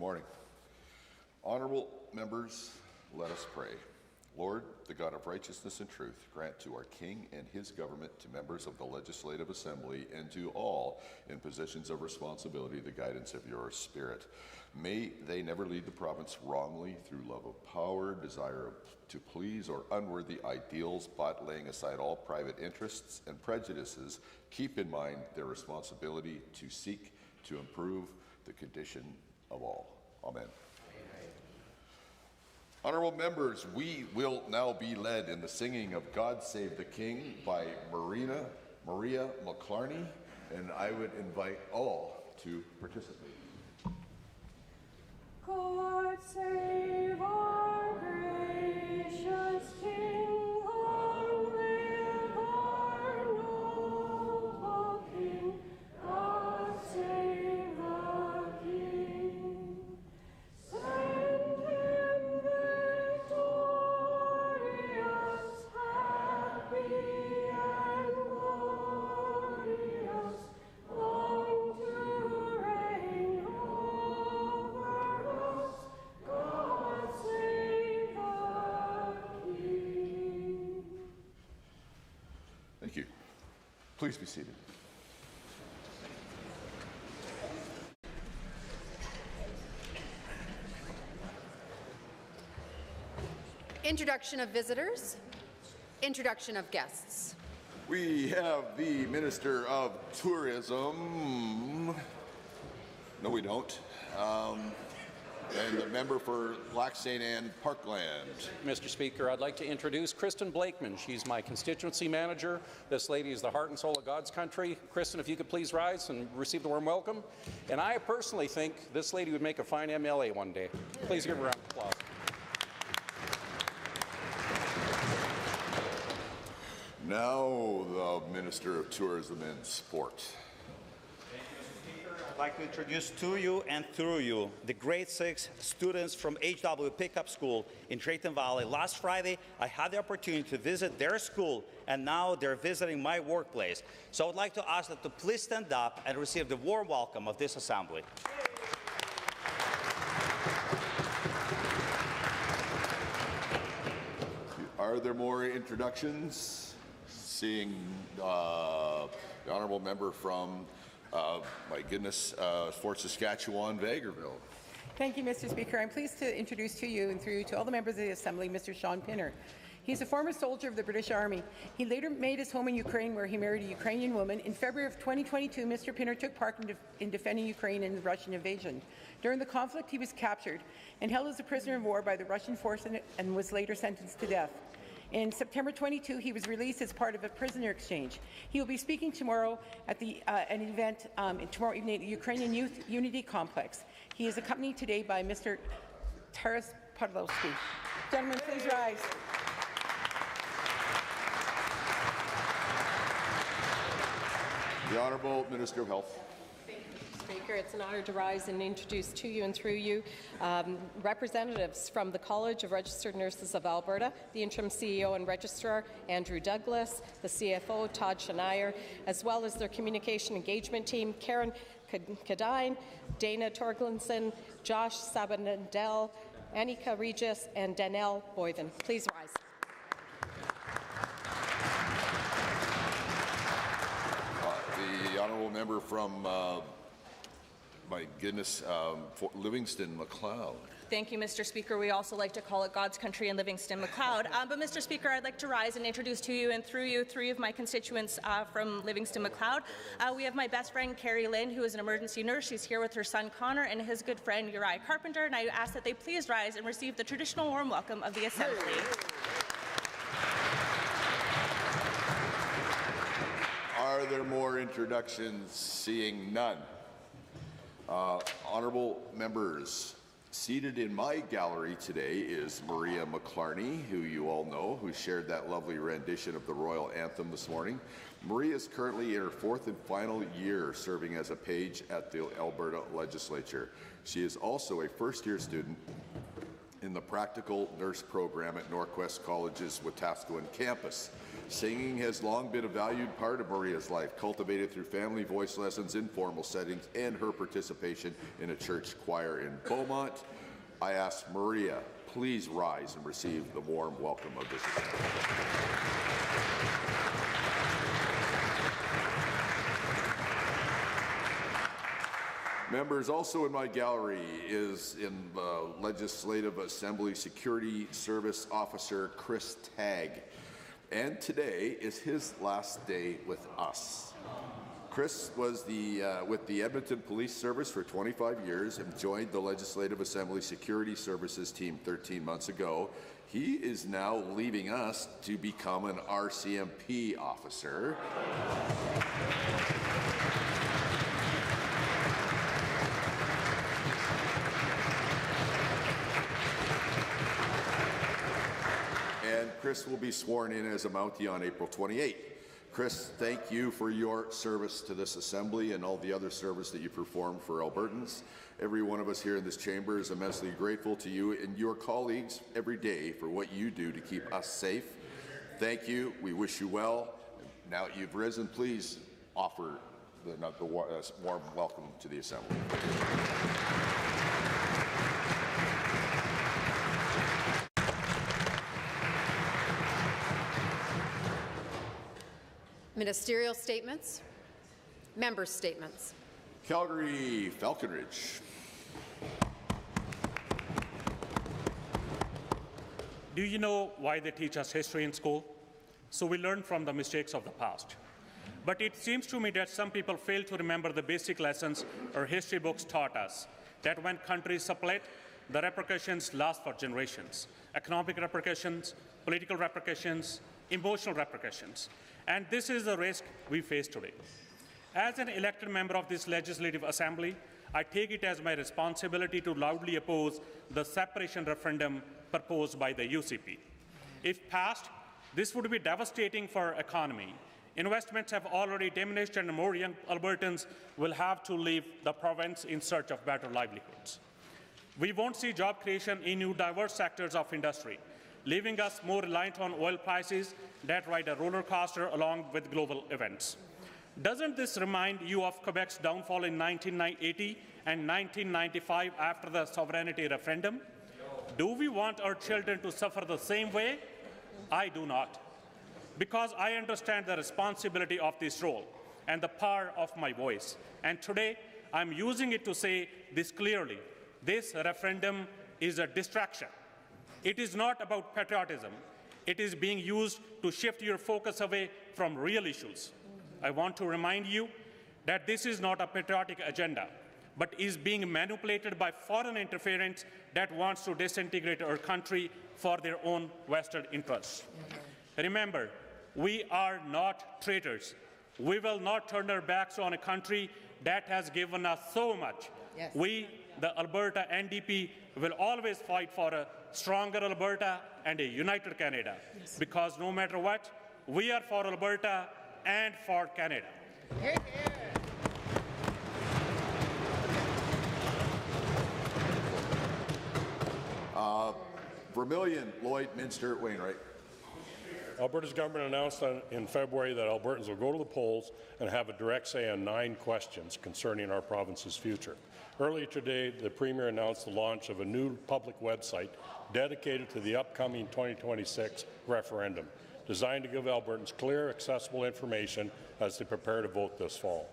morning. Honorable members, let us pray. Lord, the God of righteousness and truth, grant to our King and his government, to members of the Legislative Assembly, and to all in positions of responsibility the guidance of your Spirit. May they never lead the province wrongly through love of power, desire to please, or unworthy ideals, but laying aside all private interests and prejudices, keep in mind their responsibility to seek to improve the condition of all. Amen. Honourable members, we will now be led in the singing of God Save the King by Maria McClarney, and I would invite all to participate. God save our gracious King, long live our noble King. God save the King. Send him victorious, happy and glorious, long to reign over us. God save the King. Thank you. Please be seated. Introduction of visitors. Introduction of guests. We have the Minister of Tourism. No, we don't. And the member for Lac St. Anne Parkland. Mr. Speaker, I'd like to introduce Kristen Blakeman. She's my constituency manager. This lady is the heart and soul of God's country. Kristen, if you could please rise and receive the warm welcome. And I personally think this lady would make a fine MLA one day. Please give her a round of applause. Now the Minister of Tourism and Sport. I'd like to introduce to you and through you the grade 6 students from HW Pickup School in Drayton Valley. Last Friday, I had the opportunity to visit their school, and now they're visiting my workplace. So I would like to ask them to please stand up and receive the warm welcome of this assembly. Are there more introductions? Seeing the honourable member from, Fort Saskatchewan, Vegreville. Thank you, Mr. Speaker. I'm pleased to introduce to you and through you to all the members of the Assembly, Mr. Sean Pinner. He's a former soldier of the British Army. He later made his home in Ukraine, where he married a Ukrainian woman. In February of 2022, Mr. Pinner took part in defending Ukraine in the Russian invasion. During the conflict, he was captured and held as a prisoner of war by the Russian force and was later sentenced to death. In September 22, he was released as part of a prisoner exchange. He will be speaking tomorrow at an event tomorrow evening at the Ukrainian Youth Unity Complex. He is accompanied today by Mr. Taras Podolsky. Gentlemen, please rise. The Honourable Minister of Health. Speaker, it's an honour to rise and introduce to you and through you representatives from the College of Registered Nurses of Alberta, the interim CEO and registrar, Andrew Douglas, the CFO, Todd Shanier, as well as their communication engagement team, Karen Kadine, Dana Torglinson, Josh Sabanandel, Annika Regis, and Danelle Boyden. Please rise. The honourable member from Livingston McLeod. Thank you, Mr. Speaker. We also like to call it God's country in Livingston McLeod. But, Mr. Speaker, I'd like to rise and introduce to you and through you 3 of my constituents from Livingston McLeod. We have my best friend, Carrie Lynn, who is an emergency nurse. She's here with her son, Connor, and his good friend, Uriah Carpenter. And I ask that they please rise and receive the traditional warm welcome of the Assembly. Are there more introductions? Seeing none. Honourable members, seated in my gallery today is Maria McClarney, who you all know, who shared that lovely rendition of the Royal Anthem this morning. Maria is currently in her 4th and final year serving as a page at the Alberta Legislature. She is also a first-year student in the Practical Nurse Program at Norquest College's Wetaskiwin campus. Singing has long been a valued part of Maria's life, cultivated through family voice lessons, informal settings, and her participation in a church choir in Beaumont. I ask Maria, please rise and receive the warm welcome of this assembly. Members, also in my gallery is in the Legislative Assembly Security Service Officer Chris Tagg. And today is his last day with us. Chris was with the Edmonton Police Service for 25 years and joined the Legislative Assembly Security Services team 13 months ago. He is now leaving us to become an RCMP officer. And Chris will be sworn in as a Mountie on April 28th. Chris, thank you for your service to this Assembly and all the other service that you perform for Albertans. Every one of us here in this chamber is immensely grateful to you and your colleagues every day for what you do to keep us safe. Thank you. We wish you well. Now that you've risen, please offer the warm welcome to the Assembly. Ministerial statements. Member statements. Calgary, Falconridge. Do you know why they teach us history in school? So we learn from the mistakes of the past. But it seems to me that some people fail to remember the basic lessons our history books taught us, that when countries split, the repercussions last for generations. Economic repercussions, political repercussions, emotional repercussions. And this is the risk we face today. As an elected member of this Legislative Assembly, I take it as my responsibility to loudly oppose the separation referendum proposed by the UCP. If passed, this would be devastating for our economy. Investments have already diminished and more young Albertans will have to leave the province in search of better livelihoods. We won't see job creation in new diverse sectors of industry, leaving us more reliant on oil prices that ride a roller coaster along with global events. Doesn't this remind you of Quebec's downfall in 1980 and 1995 after the sovereignty referendum? Do we want our children to suffer the same way? I do not. Because I understand the responsibility of this role and the power of my voice. And today, I'm using it to say this clearly. This referendum is a distraction. It is not about patriotism. It is being used to shift your focus away from real issues. I want to remind you that this is not a patriotic agenda, but is being manipulated by foreign interference that wants to disintegrate our country for their own vested interests. Remember, we are not traitors. We will not turn our backs on a country that has given us so much. Yes. We, the Alberta NDP, will always fight for a stronger Alberta and a united Canada. Yes. Because no matter what, we are for Alberta and for Canada. Here, here. Vermilion, Lloyd, Minster, Wainwright. Alberta's government announced in February that Albertans will go to the polls and have a direct say on 9 questions concerning our province's future. Earlier today, the Premier announced the launch of a new public website dedicated to the upcoming 2026 referendum, designed to give Albertans clear, accessible information as they prepare to vote this fall.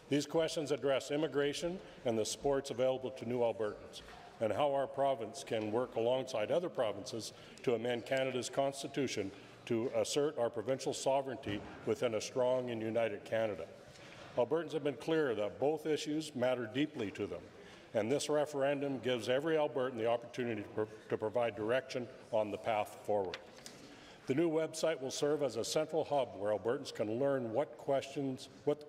These questions address immigration and the supports available to new Albertans, and how our province can work alongside other provinces to amend Canada's Constitution to assert our provincial sovereignty within a strong and united Canada. Albertans have been clear that both issues matter deeply to them, and this referendum gives every Albertan the opportunity to provide direction on the path forward. The new website will serve as a central hub where Albertans can learn what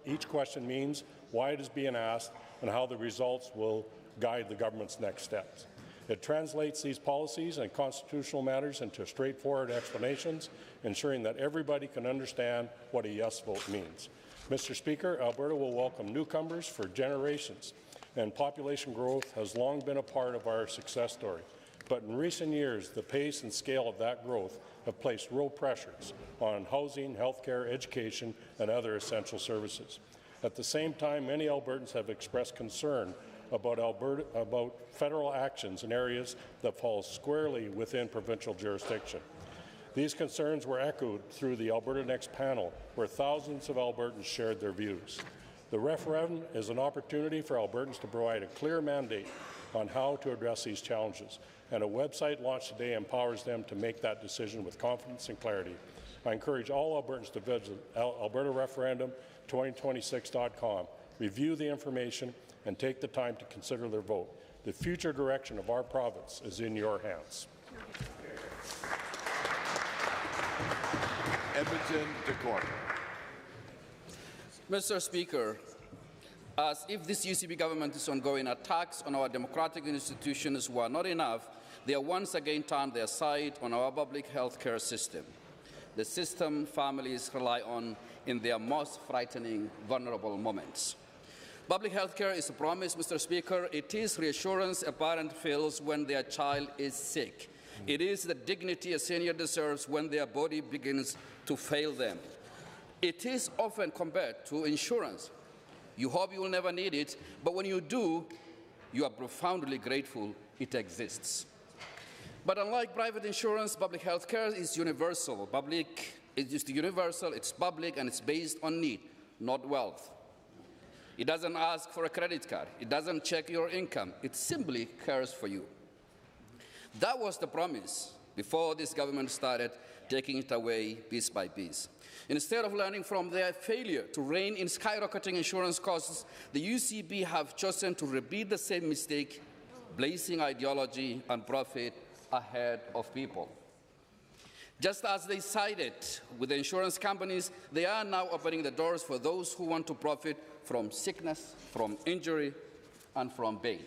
each question means, why it is being asked, and how the results will guide the government's next steps. It translates these policies and constitutional matters into straightforward explanations, ensuring that everybody can understand what a yes vote means. Mr. Speaker, Alberta will welcome newcomers for generations, and population growth has long been a part of our success story. But in recent years, the pace and scale of that growth have placed real pressures on housing, healthcare, education, and other essential services. At the same time, many Albertans have expressed concern about federal actions in areas that fall squarely within provincial jurisdiction. These concerns were echoed through the Alberta Next panel, where thousands of Albertans shared their views. The referendum is an opportunity for Albertans to provide a clear mandate on how to address these challenges, and a website launched today empowers them to make that decision with confidence and clarity. I encourage all Albertans to visit albertareferendum2026.com, review the information, and take the time to consider their vote. The future direction of our province is in your hands. Edmonton to Corner. Mr. Speaker, as if this UCP government's ongoing attacks on our democratic institutions were not enough, they have once again turned their side on our public health care system, the system families rely on in their most frightening, vulnerable moments. Public health care is a promise, Mr. Speaker. It is reassurance a parent feels when their child is sick. It is the dignity a senior deserves when their body begins to fail them. It is often compared to insurance. You hope you will never need it, but when you do, you are profoundly grateful it exists. But unlike private insurance, public health care is universal. It's public, and it's based on need, not wealth. It doesn't ask for a credit card. It doesn't check your income. It simply cares for you. That was the promise before this government started taking it away piece by piece. Instead of learning from their failure to rein in skyrocketing insurance costs, the UCP have chosen to repeat the same mistake, placing ideology and profit ahead of people. Just as they sided with the insurance companies, they are now opening the doors for those who want to profit from sickness, from injury, and from pain.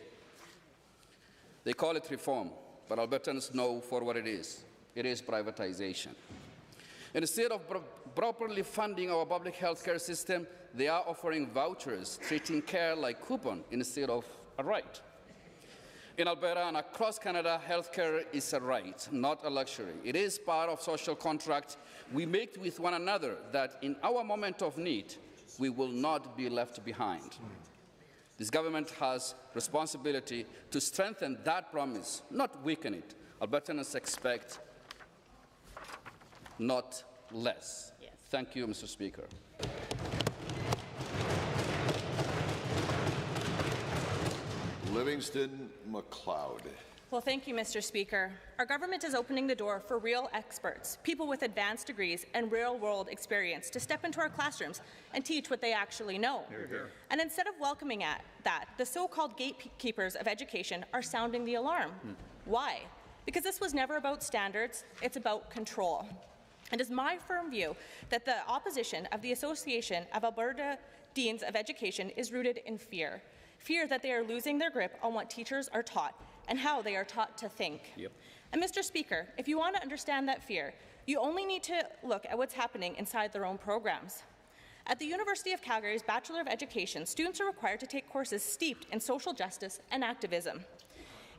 They call it reform, but Albertans know for what it is. It is privatization. Instead of properly funding our public health care system, they are offering vouchers, treating care like a coupon instead of a right. In Alberta and across Canada, health care is a right, not a luxury. It is part of social contract we make with one another that in our moment of need, we will not be left behind. This government has responsibility to strengthen that promise, not weaken it. Albertans expect not less. Yes. Thank you, Mr. Speaker. Livingston McLeod. Well, thank you, Mr. Speaker. Our government is opening the door for real experts, people with advanced degrees and real-world experience to step into our classrooms and teach what they actually know. Hear, hear. And instead of welcoming that, the so-called gatekeepers of education are sounding the alarm. Why? Because this was never about standards, it's about control. It is my firm view that the opposition of the Association of Alberta Deans of Education is rooted in fear. Fear that they are losing their grip on what teachers are taught and how they are taught to think. Yep. And Mr. Speaker, if you want to understand that fear, you only need to look at what's happening inside their own programs. At the University of Calgary's Bachelor of Education, students are required to take courses steeped in social justice and activism.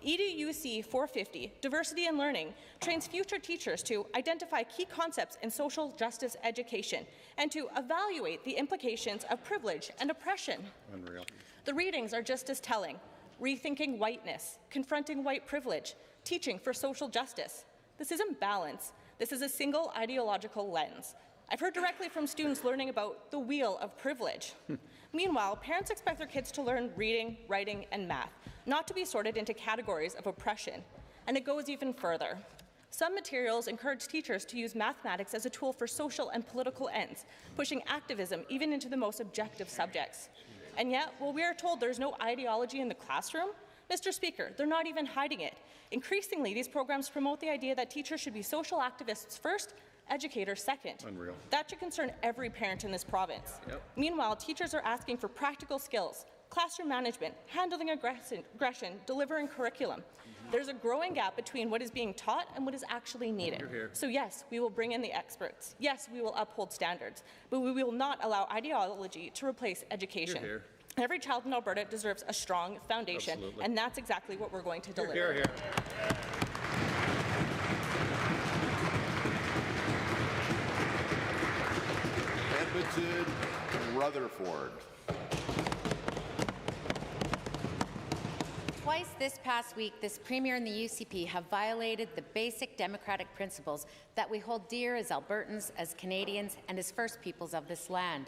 EDUC 450, Diversity and Learning, trains future teachers to identify key concepts in social justice education and to evaluate the implications of privilege and oppression. Unreal. The readings are just as telling. Rethinking whiteness, confronting white privilege, teaching for social justice. This isn't balance. This is a single ideological lens. I've heard directly from students learning about the wheel of privilege. Meanwhile, parents expect their kids to learn reading, writing, and math, not to be sorted into categories of oppression. And it goes even further. Some materials encourage teachers to use mathematics as a tool for social and political ends, pushing activism even into the most objective subjects. And yet, while we are told there's no ideology in the classroom, Mr. Speaker, they're not even hiding it. Increasingly, these programs promote the idea that teachers should be social activists first, educators second. Unreal. That should concern every parent in this province. Yep. Meanwhile, teachers are asking for practical skills, classroom management, handling aggression, delivering curriculum. There's a growing gap between what is being taught and what is actually needed. Hear, hear. So yes, we will bring in the experts. Yes, we will uphold standards, but we will not allow ideology to replace education. Hear, hear. Every child in Alberta deserves a strong foundation, absolutely. And that's exactly what we're going to deliver. Hear, hear. Winston Rutherford. Twice this past week, this Premier and the UCP have violated the basic democratic principles that we hold dear as Albertans, as Canadians, and as First Peoples of this land.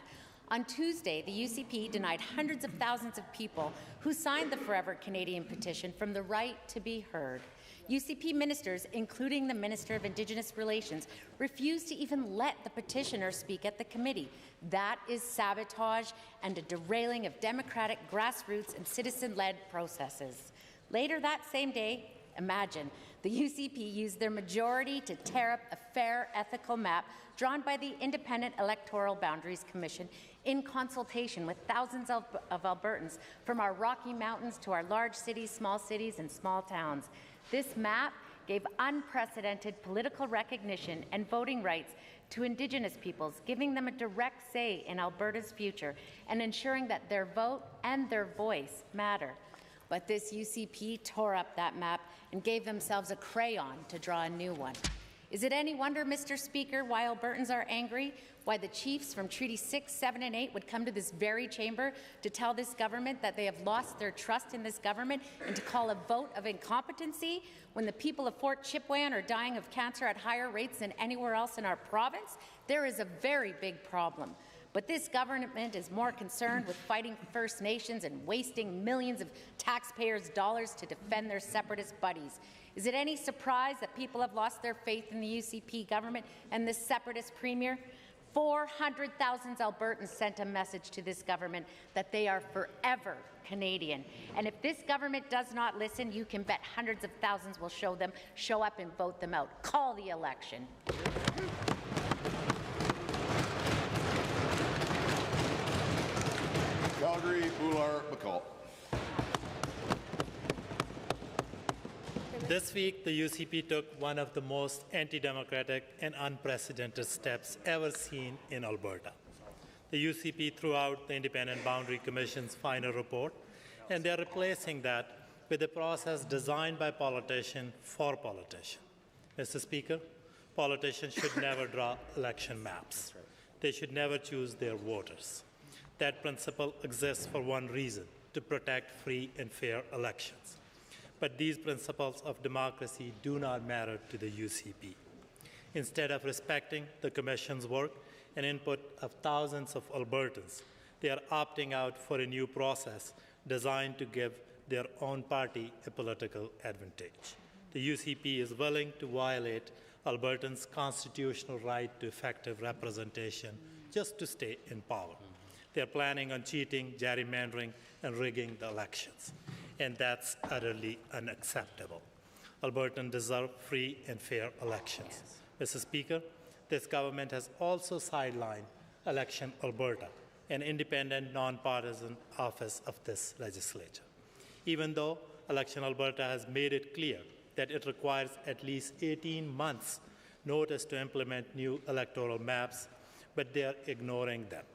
On Tuesday, the UCP denied hundreds of thousands of people who signed the Forever Canadian petition from the right to be heard. UCP ministers, including the Minister of Indigenous Relations, refused to even let the petitioner speak at the committee. That is sabotage and a derailing of democratic, grassroots and citizen-led processes. Later that same day, imagine, the UCP used their majority to tear up a fair, ethical map drawn by the Independent Electoral Boundaries Commission in consultation with thousands of Albertans from our Rocky Mountains to our large cities, and small towns. This map gave unprecedented political recognition and voting rights to Indigenous peoples, giving them a direct say in Alberta's future and ensuring that their vote and their voice matter. But this UCP tore up that map and gave themselves a crayon to draw a new one. Is it any wonder, Mr. Speaker, why Albertans are angry? Why the chiefs from Treaty 6, 7 and 8 would come to this very chamber to tell this government that they have lost their trust in this government and to call a vote of incompetency when the people of Fort Chipewyan are dying of cancer at higher rates than anywhere else in our province? There is a very big problem. But this government is more concerned with fighting First Nations and wasting millions of taxpayers' dollars to defend their separatist buddies. Is it any surprise that people have lost their faith in the UCP government and this separatist premier? 400,000 Albertans sent a message to this government that they are forever Canadian. And if this government does not listen, you can bet hundreds of thousands will show up and vote them out. Call the election. Calgary, Boular, McCall. This week, the UCP took one of the most anti-democratic and unprecedented steps ever seen in Alberta. The UCP threw out the Independent Boundary Commission's final report, and they are replacing that with a process designed by politicians for politicians. Mr. Speaker, politicians should never draw election maps. They should never choose their voters. That principle exists for one reason, to protect free and fair elections. But these principles of democracy do not matter to the UCP. Instead of respecting the Commission's work and input of thousands of Albertans, they are opting out for a new process designed to give their own party a political advantage. The UCP is willing to violate Albertans' constitutional right to effective representation just to stay in power. They are planning on cheating, gerrymandering, and rigging the elections. And that's utterly unacceptable. Albertans deserve free and fair elections. Yes. Mr. Speaker, this government has also sidelined Election Alberta, an independent, nonpartisan office of this legislature. Even though Election Alberta has made it clear that it requires at least 18 months' notice to implement new electoral maps, but they are ignoring them.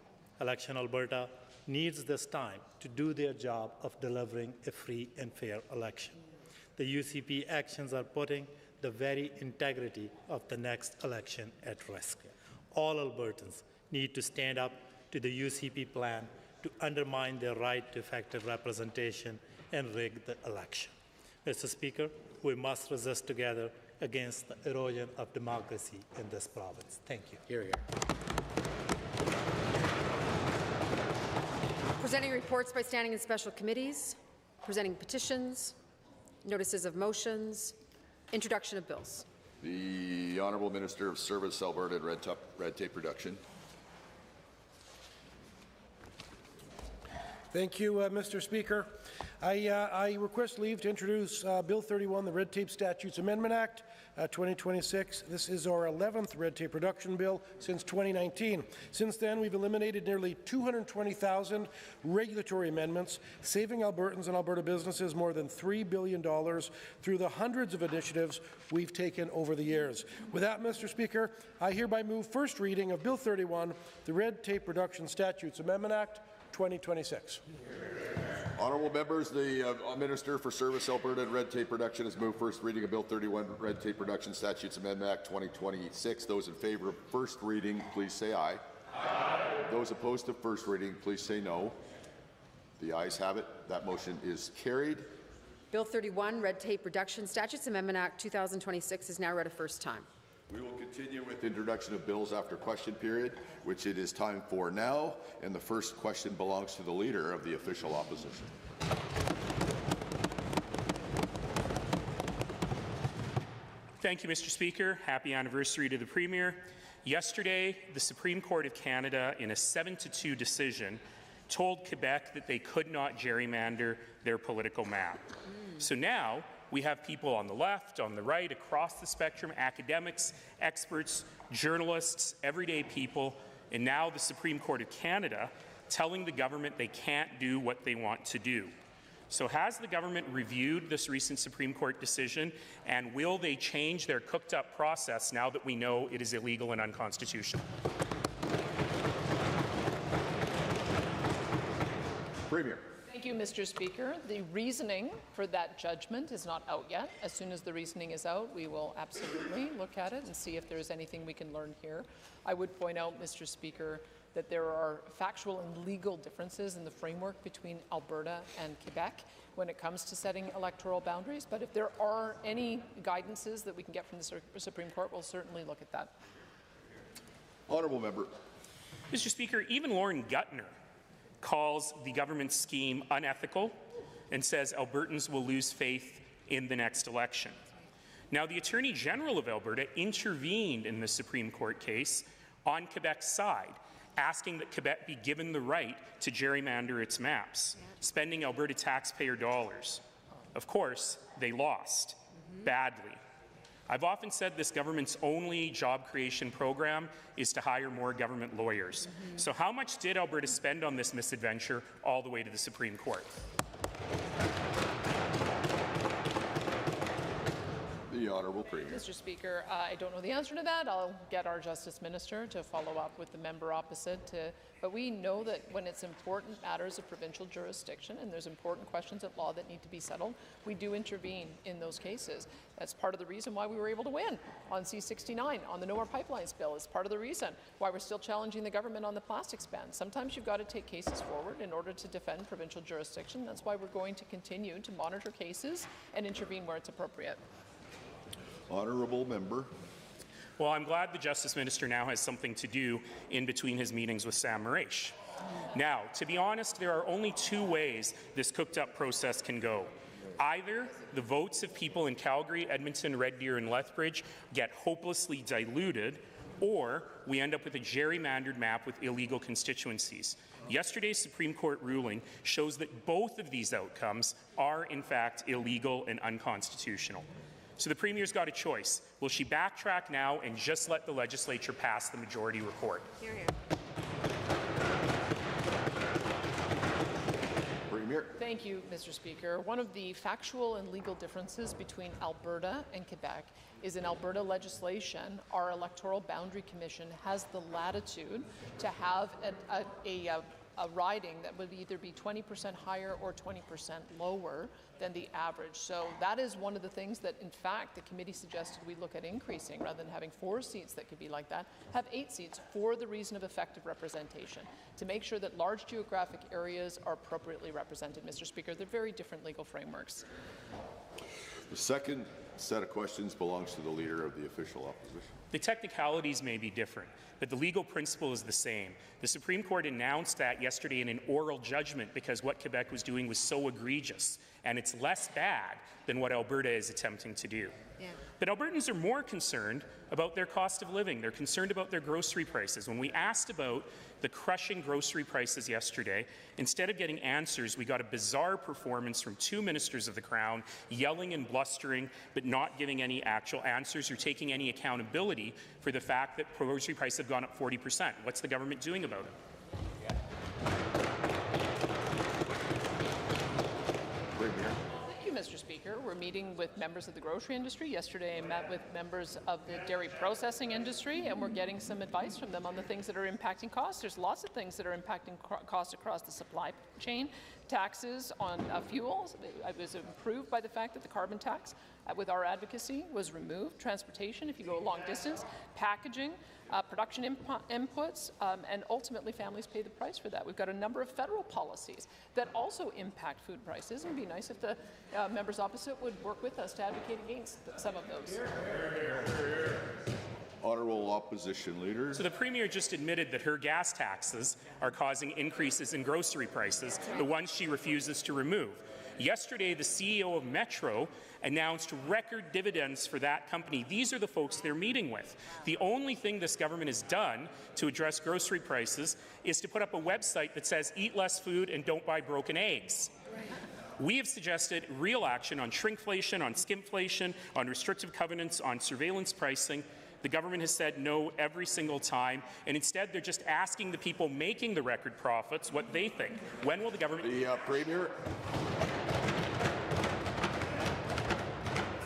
Election Alberta needs this time to do their job of delivering a free and fair election. The UCP actions are putting the very integrity of the next election at risk. All Albertans need to stand up to the UCP plan to undermine their right to effective representation and rig the election. Mr. Speaker, we must resist together against the erosion of democracy in this province. Thank you. Hear, hear. Presenting reports by standing in special committees, presenting petitions, notices of motions, introduction of bills. The Honourable Minister of Service, Alberta and Red Tape Reduction. Thank you, Mr. Speaker. I request leave to introduce Bill 31, the Red Tape Statutes Amendment Act, 2026. This is our 11th red tape reduction bill since 2019. Since then, we've eliminated nearly 220,000 regulatory amendments, saving Albertans and Alberta businesses more than $3 billion through the hundreds of initiatives we've taken over the years. With that, Mr. Speaker, I hereby move first reading of Bill 31, the Red Tape Reduction Statutes Amendment Act, 2026. Honourable members, the Minister for Service, Alberta and Red Tape Reduction has moved first reading of Bill 31, Red Tape Reduction Statutes Amendment Act 2026. Those in favour of first reading, please say aye. Aye. Those opposed to first reading, please say no. The ayes have it. That motion is carried. Bill 31, Red Tape Reduction Statutes Amendment Act 2026 is now read a first time. We will continue with introduction of bills after question period, which it is time for now, and the first question belongs to the Leader of the Official Opposition. Thank you, Mr. Speaker. Happy anniversary to the Premier. Yesterday, the Supreme Court of Canada, in a 7-2 decision, told Quebec that they could not gerrymander their political map. So now we have people on the left, on the right, across the spectrum, academics, experts, journalists, everyday people, and now the Supreme Court of Canada telling the government they can't do what they want to do. So has the government reviewed this recent Supreme Court decision, and will they change their cooked-up process now that we know it is illegal and unconstitutional? Premier. Thank you, Mr. Speaker. The reasoning for that judgment is not out yet. As soon as the reasoning is out, we will absolutely look at it and see if there is anything we can learn here. I would point out, Mr. Speaker, that there are factual and legal differences in the framework between Alberta and Quebec when it comes to setting electoral boundaries. But if there are any guidances that we can get from the Supreme Court, we'll certainly look at that. Honourable member. Mr. Speaker, even Lauren Gutner calls the government's scheme unethical and says Albertans will lose faith in the next election. Now, the Attorney General of Alberta intervened in the Supreme Court case on Quebec's side, asking that Quebec be given the right to gerrymander its maps, spending Alberta taxpayer dollars. Of course, they lost badly. I've often said this government's only job creation program is to hire more government lawyers. So how much did Alberta spend on this misadventure all the way to the Supreme Court? The Honourable Premier. Mr. Speaker, I don't know the answer to that. I'll get our Justice Minister to follow up with the member opposite. But we know that when it's important matters of provincial jurisdiction and there's important questions at law that need to be settled, we do intervene in those cases. That's part of the reason why we were able to win on C-69, on the No More Pipelines bill. It's part of the reason why we're still challenging the government on the plastics ban. Sometimes you've got to take cases forward in order to defend provincial jurisdiction. That's why we're going to continue to monitor cases and intervene where it's appropriate. Honourable member. Well, I'm glad the Justice Minister now has something to do in between his meetings with Sam Marache. Now, to be honest, there are only two ways this cooked-up process can go. Either the votes of people in Calgary, Edmonton, Red Deer, and Lethbridge get hopelessly diluted, or we end up with a gerrymandered map with illegal constituencies. Yesterday's Supreme Court ruling shows that both of these outcomes are, in fact, illegal and unconstitutional. So the Premier's got a choice. Will she backtrack now and just let the legislature pass the majority report? Hear, hear. Premier. Thank you, Mr. Speaker. One of the factual and legal differences between Alberta and Quebec is in Alberta legislation, our Electoral Boundary Commission has the latitude to have a riding that would either be 20% higher or 20% lower than the average. So that is one of the things that, in fact, the committee suggested we look at increasing. Rather than having 4 seats that could be like that, have 8 seats for the reason of effective representation, to make sure that large geographic areas are appropriately represented, Mr. Speaker. They're very different legal frameworks. The second set of questions belongs to the Leader of the Official Opposition. The technicalities may be different, but the legal principle is the same. The Supreme Court announced that yesterday in an oral judgment because what Quebec was doing was so egregious, and it's less bad than what Alberta is attempting to do. Yeah. But Albertans are more concerned about their cost of living. They're concerned about their grocery prices. When we asked about the crushing grocery prices yesterday, instead of getting answers, we got a bizarre performance from 2 ministers of the Crown yelling and blustering, but not giving any actual answers or taking any accountability for the fact that grocery prices have gone up 40%. What's the government doing about it? Thank you, Mr. Speaker. We're meeting with members of the grocery industry. Yesterday, I met with members of the dairy processing industry, and we're getting some advice from them on the things that are impacting costs. There's lots of things that are impacting costs across the supply chain. Taxes on fuels, it was improved by the fact that the carbon tax, with our advocacy, was removed. Transportation, if you go a long distance, packaging, production inputs, and ultimately families pay the price for that. We've got a number of federal policies that also impact food prices, and it would be nice if the members opposite would work with us to advocate against some of those. Honourable Opposition Leader. So the Premier just admitted that her gas taxes are causing increases in grocery prices, the ones she refuses to remove. Yesterday, the CEO of Metro announced record dividends for that company. These are the folks they're meeting with. The only thing this government has done to address grocery prices is to put up a website that says eat less food and don't buy broken eggs. We have suggested real action on shrinkflation, on skimflation, on restrictive covenants, on surveillance pricing. The government has said no every single time, and instead they're just asking the people making the record profits what they think. When will the government... The Premier.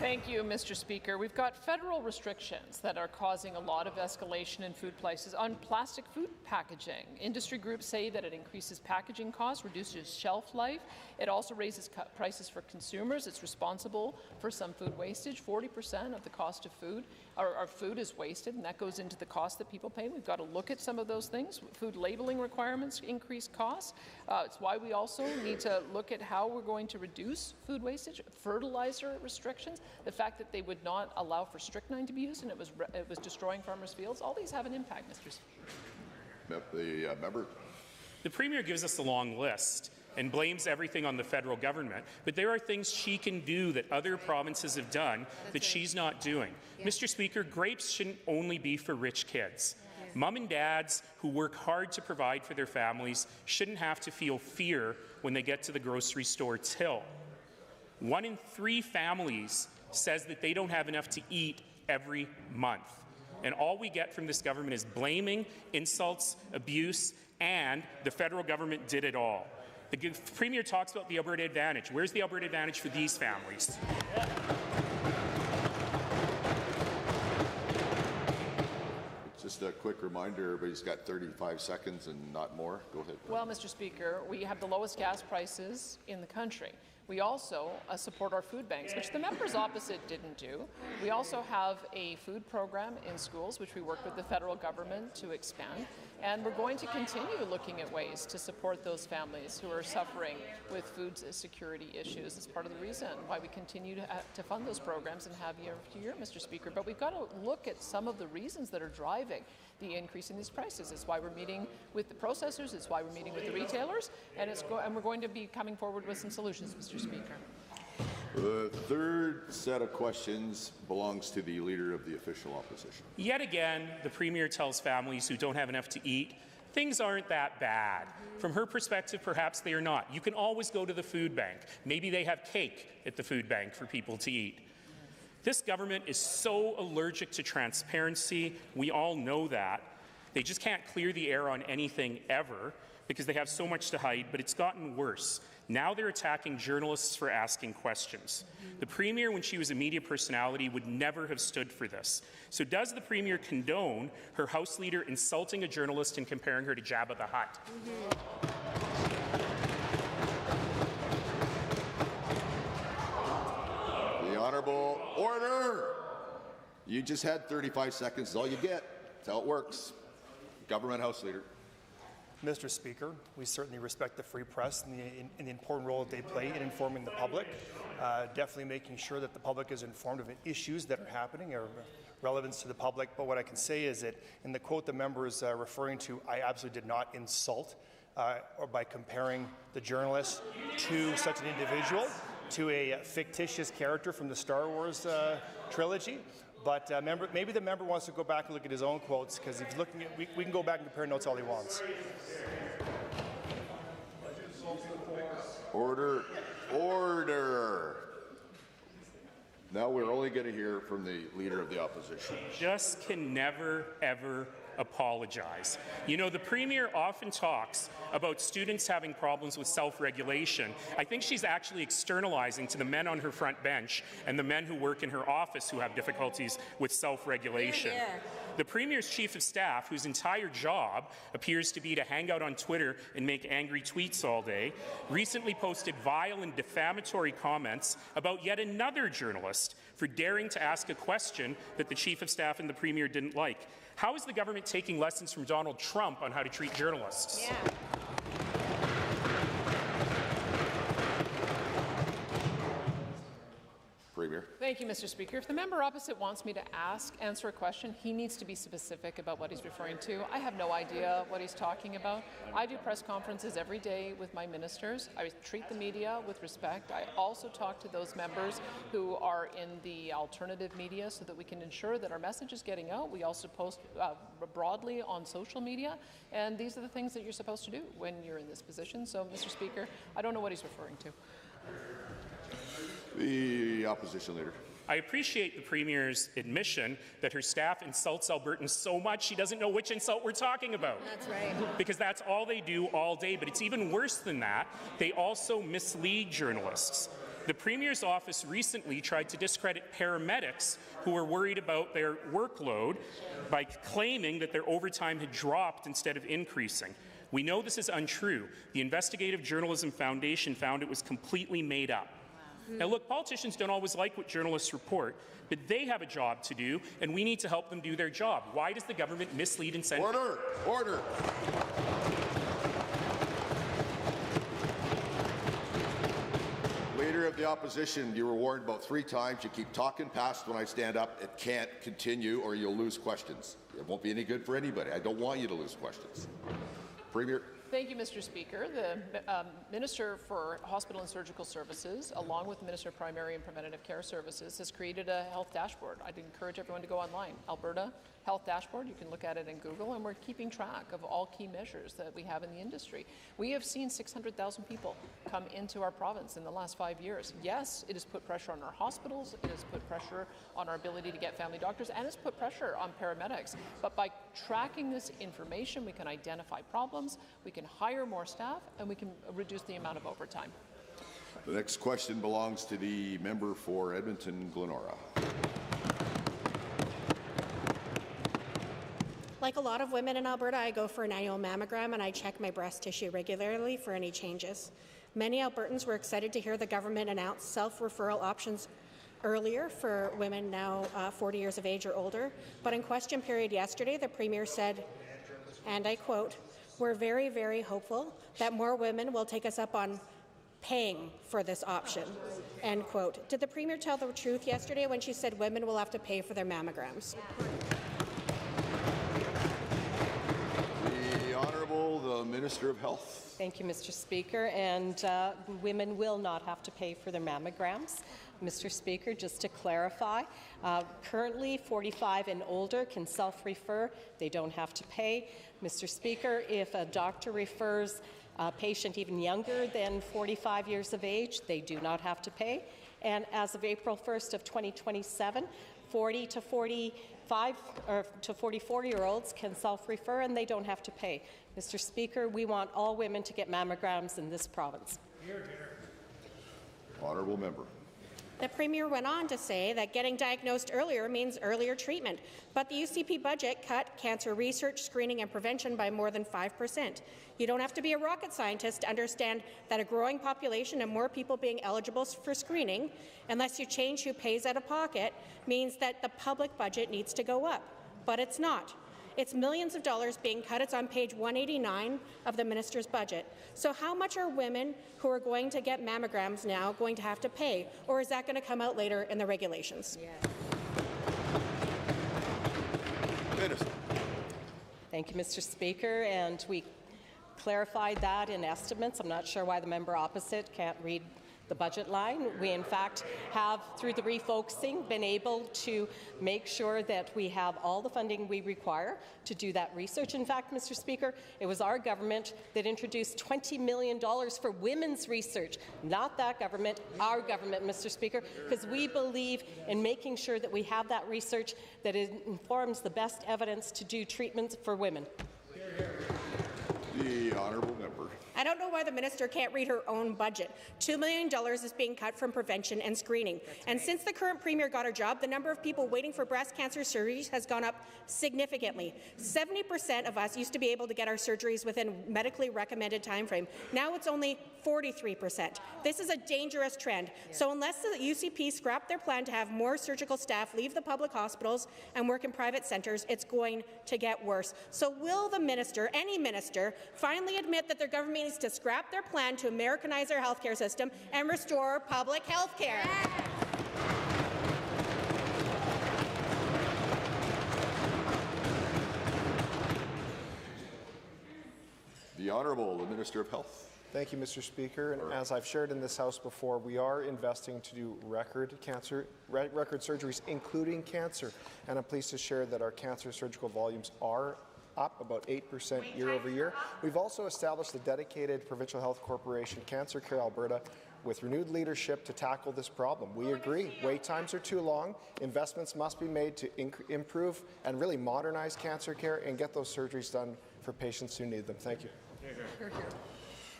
Thank you, Mr. Speaker. We've got federal restrictions that are causing a lot of escalation in food prices on plastic food packaging. Industry groups say that it increases packaging costs, reduces shelf life. It also raises prices for consumers. It's responsible for some food wastage. 40% of the cost of food, our food is wasted, and that goes into the cost that people pay. We've got to look at some of those things. Food labeling requirements increase costs. It's why we also need to look at how we're going to reduce food wastage. Fertilizer restrictions, the fact that they would not allow for strychnine to be used, and it was destroying farmers' fields. All these have an impact, Mr. Speaker. The member. The Premier gives us a long list and blames everything on the federal government, but there are things she can do that other provinces have done that she's not doing. Yeah. Mr. Speaker, grapes shouldn't only be for rich kids. Yes. Mom and dads who work hard to provide for their families shouldn't have to feel fear when they get to the grocery store till. 1 in 3 families says that they don't have enough to eat every month. And all we get from this government is blaming, insults, abuse, and the federal government did it all. The Premier talks about the Alberta Advantage. Where's the Alberta Advantage for these families? Just a quick reminder, everybody's got 35 seconds and not more. Go ahead. Well, Mr. Speaker, we have the lowest gas prices in the country. We also support our food banks, which the members opposite didn't do. We also have a food program in schools, which we work with the federal government to expand. And we're going to continue looking at ways to support those families who are suffering with food security issues. It's part of the reason why we continue to fund those programs and have year after year, Mr. Speaker. But we've got to look at some of the reasons that are driving the increase in these prices. It's why we're meeting with the processors, it's why we're meeting with the retailers, and we're going to be coming forward with some solutions, Mr. Speaker. The third set of questions belongs to the Leader of the Official Opposition. Yet again, the Premier tells families who don't have enough to eat, things aren't that bad. From her perspective, perhaps they are not. You can always go to the food bank. Maybe they have cake at the food bank for people to eat. This government is so allergic to transparency, we all know that. They just can't clear the air on anything ever because they have so much to hide, but it's gotten worse. Now they're attacking journalists for asking questions. The Premier, when she was a media personality, would never have stood for this. So does the Premier condone her House Leader insulting a journalist and comparing her to Jabba the Hutt? The Honourable Order. You just had 35 seconds. That's all you get. That's how it works. Government House Leader. Mr. Speaker, we certainly respect the free press and the important role that they play in informing the public, definitely making sure that the public is informed of issues that are happening or relevance to the public. But what I can say is that in the quote the member is referring to, I absolutely did not insult or by comparing the journalist to such an individual, to a fictitious character from the Star Wars trilogy. But maybe the member wants to go back and look at his own quotes, because he's looking at, we can go back and compare notes all he wants. Order. Order. Now we're only going to hear from the Leader of the Opposition. Just can never, ever apologize. You know, the Premier often talks about students having problems with self-regulation. I think she's actually externalizing to the men on her front bench and the men who work in her office who have difficulties with self-regulation. The Premier's Chief of Staff, whose entire job appears to be to hang out on Twitter and make angry tweets all day, recently posted vile and defamatory comments about yet another journalist for daring to ask a question that the Chief of Staff and the Premier didn't like. How is the government taking lessons from Donald Trump on how to treat journalists? Yeah. Premier. Thank you, Mr. Speaker. If the member opposite wants me to answer a question, he needs to be specific about what he's referring to. I have no idea what he's talking about. I do press conferences every day with my ministers. I treat the media with respect. I also talk to those members who are in the alternative media so that we can ensure that our message is getting out. We also post broadly on social media, and these are the things that you're supposed to do when you're in this position. So, Mr. Speaker, I don't know what he's referring to. The opposition leader. I appreciate the Premier's admission that her staff insults Albertans so much she doesn't know which insult we're talking about. That's right. Because that's all they do all day. But it's even worse than that. They also mislead journalists. The Premier's office recently tried to discredit paramedics who were worried about their workload by claiming that their overtime had dropped instead of increasing. We know this is untrue. The Investigative Journalism Foundation found it was completely made up. Now look, politicians don't always like what journalists report, but they have a job to do, and we need to help them do their job. Why does the government mislead and send— Order! Order! Leader of the opposition, you were warned about 3 times. You keep talking past when I stand up. It can't continue or you'll lose questions. It won't be any good for anybody. I don't want you to lose questions. Premier. Thank you, Mr. Speaker. The Minister for Hospital and Surgical Services, along with the Minister of Primary and Preventative Care Services, has created a health dashboard. I'd encourage everyone to go online. Alberta Health Dashboard, you can look at it in Google, and we're keeping track of all key measures that we have in the industry. We have seen 600,000 people come into our province in the last 5 years. Yes, it has put pressure on our hospitals, it has put pressure on our ability to get family doctors, and it's put pressure on paramedics. But by tracking this information, we can identify problems, we can hire more staff, and we can reduce the amount of overtime. The next question belongs to the member for Edmonton-Glenora. Like a lot of women in Alberta, I go for an annual mammogram and I check my breast tissue regularly for any changes. Many Albertans were excited to hear the government announce self-referral options earlier for women now 40 years of age or older, but in question period yesterday, the Premier said, and I quote, "We're very, very hopeful that more women will take us up on paying for this option," end quote. Did the Premier tell the truth yesterday when she said women will have to pay for their mammograms? The Honourable, the Minister of Health. Thank you, Mr. Speaker. And women will not have to pay for their mammograms. Mr. Speaker, just to clarify, currently 45 and older can self-refer. They don't have to pay. Mr. Speaker, if a doctor refers a patient even younger than 45 years of age, they do not have to pay. And as of April 1st of 2027, 40 to 45 or to 44-year-olds can self-refer and they don't have to pay. Mr. Speaker, we want all women to get mammograms in this province. Hear, hear. Honourable member. The Premier went on to say that getting diagnosed earlier means earlier treatment, but the UCP budget cut cancer research, screening and prevention by more than 5%. You don't have to be a rocket scientist to understand that a growing population and more people being eligible for screening, unless you change who pays out of pocket, means that the public budget needs to go up. But it's not. It's millions of dollars being cut. It's on page 189 of the minister's budget. So how much are women who are going to get mammograms now going to have to pay, or is that going to come out later in the regulations? Yeah. Minister. Thank you, Mr. Speaker. And we clarified that in estimates. I'm not sure why the member opposite can't read the budget line. We, in fact, have, through the refocusing, been able to make sure that we have all the funding we require to do that research. In fact, Mr. Speaker, it was our government that introduced $20 million for women's research, not that government, our government, Mr. Speaker, because we believe in making sure that we have that research that informs the best evidence to do treatments for women. The honourable member. I don't know why the minister can't read her own budget. $2 million is being cut from prevention and screening. And since the current premier got her job, the number of people waiting for breast cancer surgeries has gone up significantly. 70% of us used to be able to get our surgeries within medically recommended time frame. Now it's only 43%. This is a dangerous trend. So unless the UCP scrap their plan to have more surgical staff leave the public hospitals and work in private centres, it's going to get worse. So will the minister, any minister, finally admit that their government needs to scrap their plan to Americanize our healthcare system and restore public health care? The Honourable, the Minister of Health. Thank you, Mr. Speaker. And as I've shared in this House before, we are investing to do record surgeries, including cancer. And I'm pleased to share that our cancer surgical volumes are up about 8% year over year. We've also established a dedicated provincial health corporation, Cancer Care Alberta, with renewed leadership to tackle this problem. We agree, wait times are too long. Investments must be made to improve and really modernize cancer care and get those surgeries done for patients who need them. Thank you.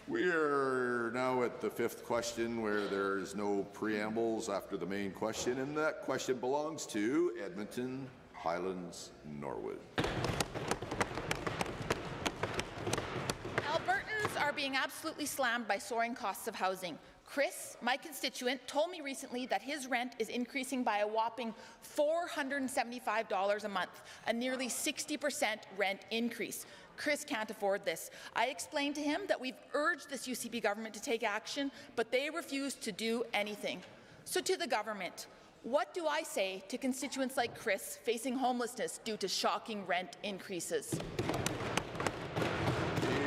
We are now at the fifth question, where there is no preambles after the main question, and that question belongs to Edmonton, Highlands, Norwood. Albertans are being absolutely slammed by soaring costs of housing. Chris, my constituent, told me recently that his rent is increasing by a whopping $475 a month, a nearly 60% rent increase. Chris can't afford this. I explained to him that we've urged this UCP government to take action, but they refuse to do anything. So to the government, what do I say to constituents like Chris facing homelessness due to shocking rent increases?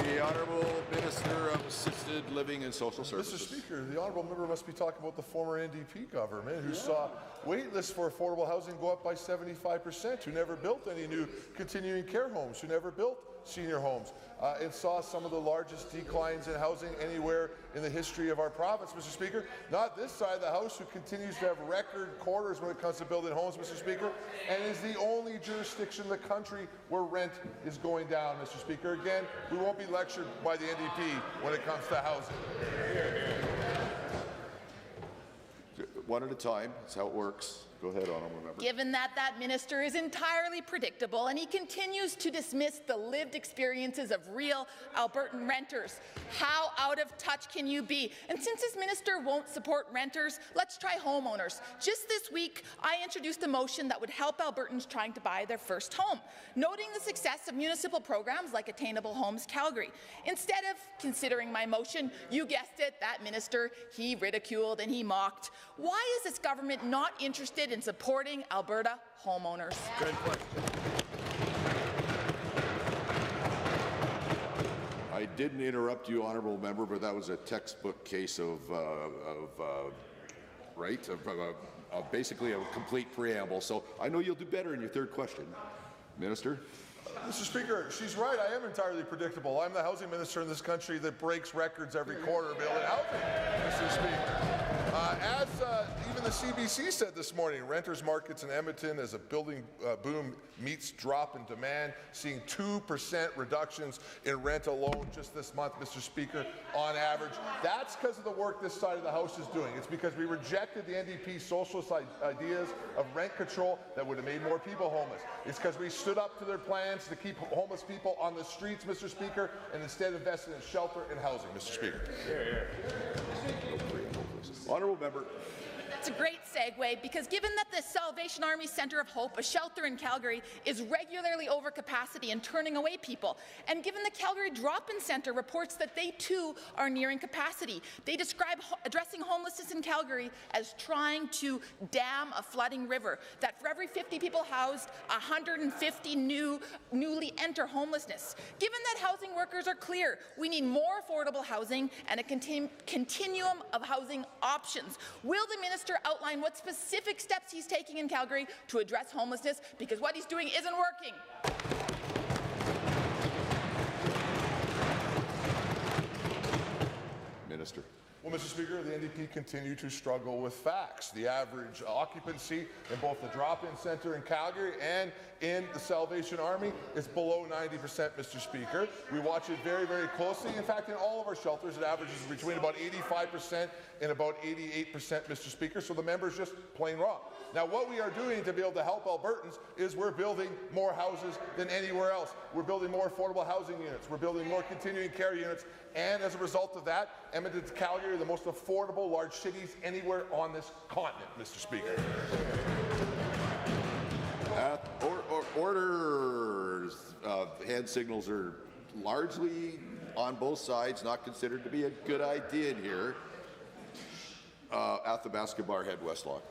The Honourable Minister of Assisted Living and Social Services. Mr. Speaker, the Honourable Member must be talking about the former NDP government who saw wait lists for affordable housing go up by 75%, who never built any new continuing care homes, who never built senior homes, and saw some of the largest declines in housing anywhere in the history of our province, Mr. Speaker. Not this side of the House, who continues to have record quarters when it comes to building homes, Mr. Speaker, and is the only jurisdiction in the country where rent is going down, Mr. Speaker. Again, we won't be lectured by the NDP when it comes to housing. One at a time. That's how it works. Go ahead, Honourable Member. Given that that minister is entirely predictable and he continues to dismiss the lived experiences of real Albertan renters, how out of touch can you be? And since this minister won't support renters, let's try homeowners. Just this week, I introduced a motion that would help Albertans trying to buy their first home, noting the success of municipal programs like Attainable Homes Calgary. Instead of considering my motion, you guessed it, that minister, he ridiculed and he mocked. Why is this government not interested in supporting Alberta homeowners? Good question. I didn't interrupt you, Honourable Member, but that was a textbook case of basically a complete preamble. So I know you'll do better in your third question. Minister? Mr. Speaker, she's right. I am entirely predictable. I'm the housing minister in this country that breaks records every quarter building housing, Mr. Speaker. As even the CBC said this morning, renters markets in Edmonton as a building boom meets drop in demand, seeing 2% reductions in rent alone just this month, Mr. Speaker, on average. That's because of the work this side of the House is doing. It's because we rejected the NDP socialist ideas of rent control that would have made more people homeless. It's because we stood up to their plans to keep homeless people on the streets, Mr. Speaker, and instead invested in shelter and housing, Mr. Speaker. Honourable Member. That's a great segue, because given that the Salvation Army Centre of Hope, a shelter in Calgary, is regularly over capacity and turning away people, and given the Calgary Drop-In Centre reports that they too are nearing capacity, they describe addressing homelessness in Calgary as trying to dam a flooding river, that for every 50 people housed, 150 newly enter homelessness. Given that housing workers are clear, we need more affordable housing and a continuum of housing options. Will the minister outline what specific steps he's taking in Calgary to address homelessness, because what he's doing isn't working? Minister. Well, Mr. Speaker, the NDP continue to struggle with facts. The average occupancy in both the drop-in centre in Calgary and in the Salvation Army is below 90%, Mr. Speaker. We watch it very, very closely. In fact, in all of our shelters, it averages between about 85% and about 88%, Mr. Speaker, so the member's just plain wrong. Now, what we are doing to be able to help Albertans is we're building more houses than anywhere else. We're building more affordable housing units. We're building more continuing care units. And as a result of that, Edmonton and Calgary are the most affordable large cities anywhere on this continent, Mr. Speaker. Orders. Hand signals are largely on both sides, not considered to be a good idea here. Athabasca Barhead, Westlock.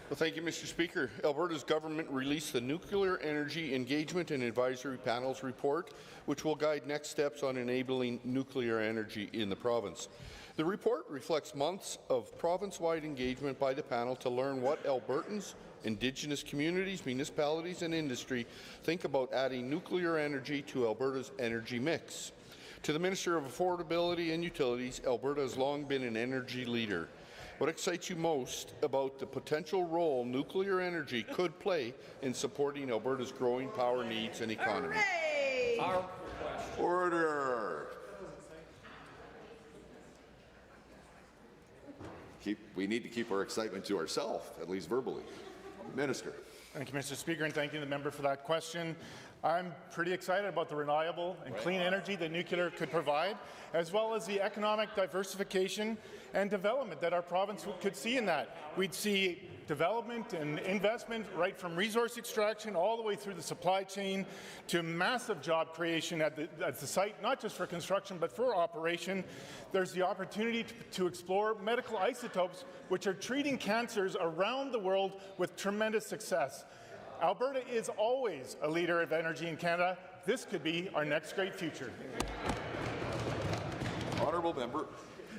Well, thank you, Mr. Speaker. Alberta's government released the Nuclear Energy Engagement and Advisory Panel's report, which will guide next steps on enabling nuclear energy in the province. The report reflects months of province-wide engagement by the panel to learn what Albertans, Indigenous communities, municipalities and industry think about adding nuclear energy to Alberta's energy mix. To the Minister of Affordability and Utilities, Alberta has long been an energy leader. What excites you most about the potential role nuclear energy could play in supporting Alberta's growing power needs and economy? Order. We need to keep our excitement to ourselves, at least verbally. Minister. Thank you, Mr. Speaker, and thank you to the member for that question. I'm pretty excited about the reliable and clean energy that nuclear could provide, as well as the economic diversification and development that our province could see in that. We'd see development and investment right from resource extraction all the way through the supply chain to massive job creation at the site, not just for construction but for operation. There's the opportunity to explore medical isotopes which are treating cancers around the world with tremendous success. Alberta is always a leader of energy in Canada. This could be our next great future. Honourable member.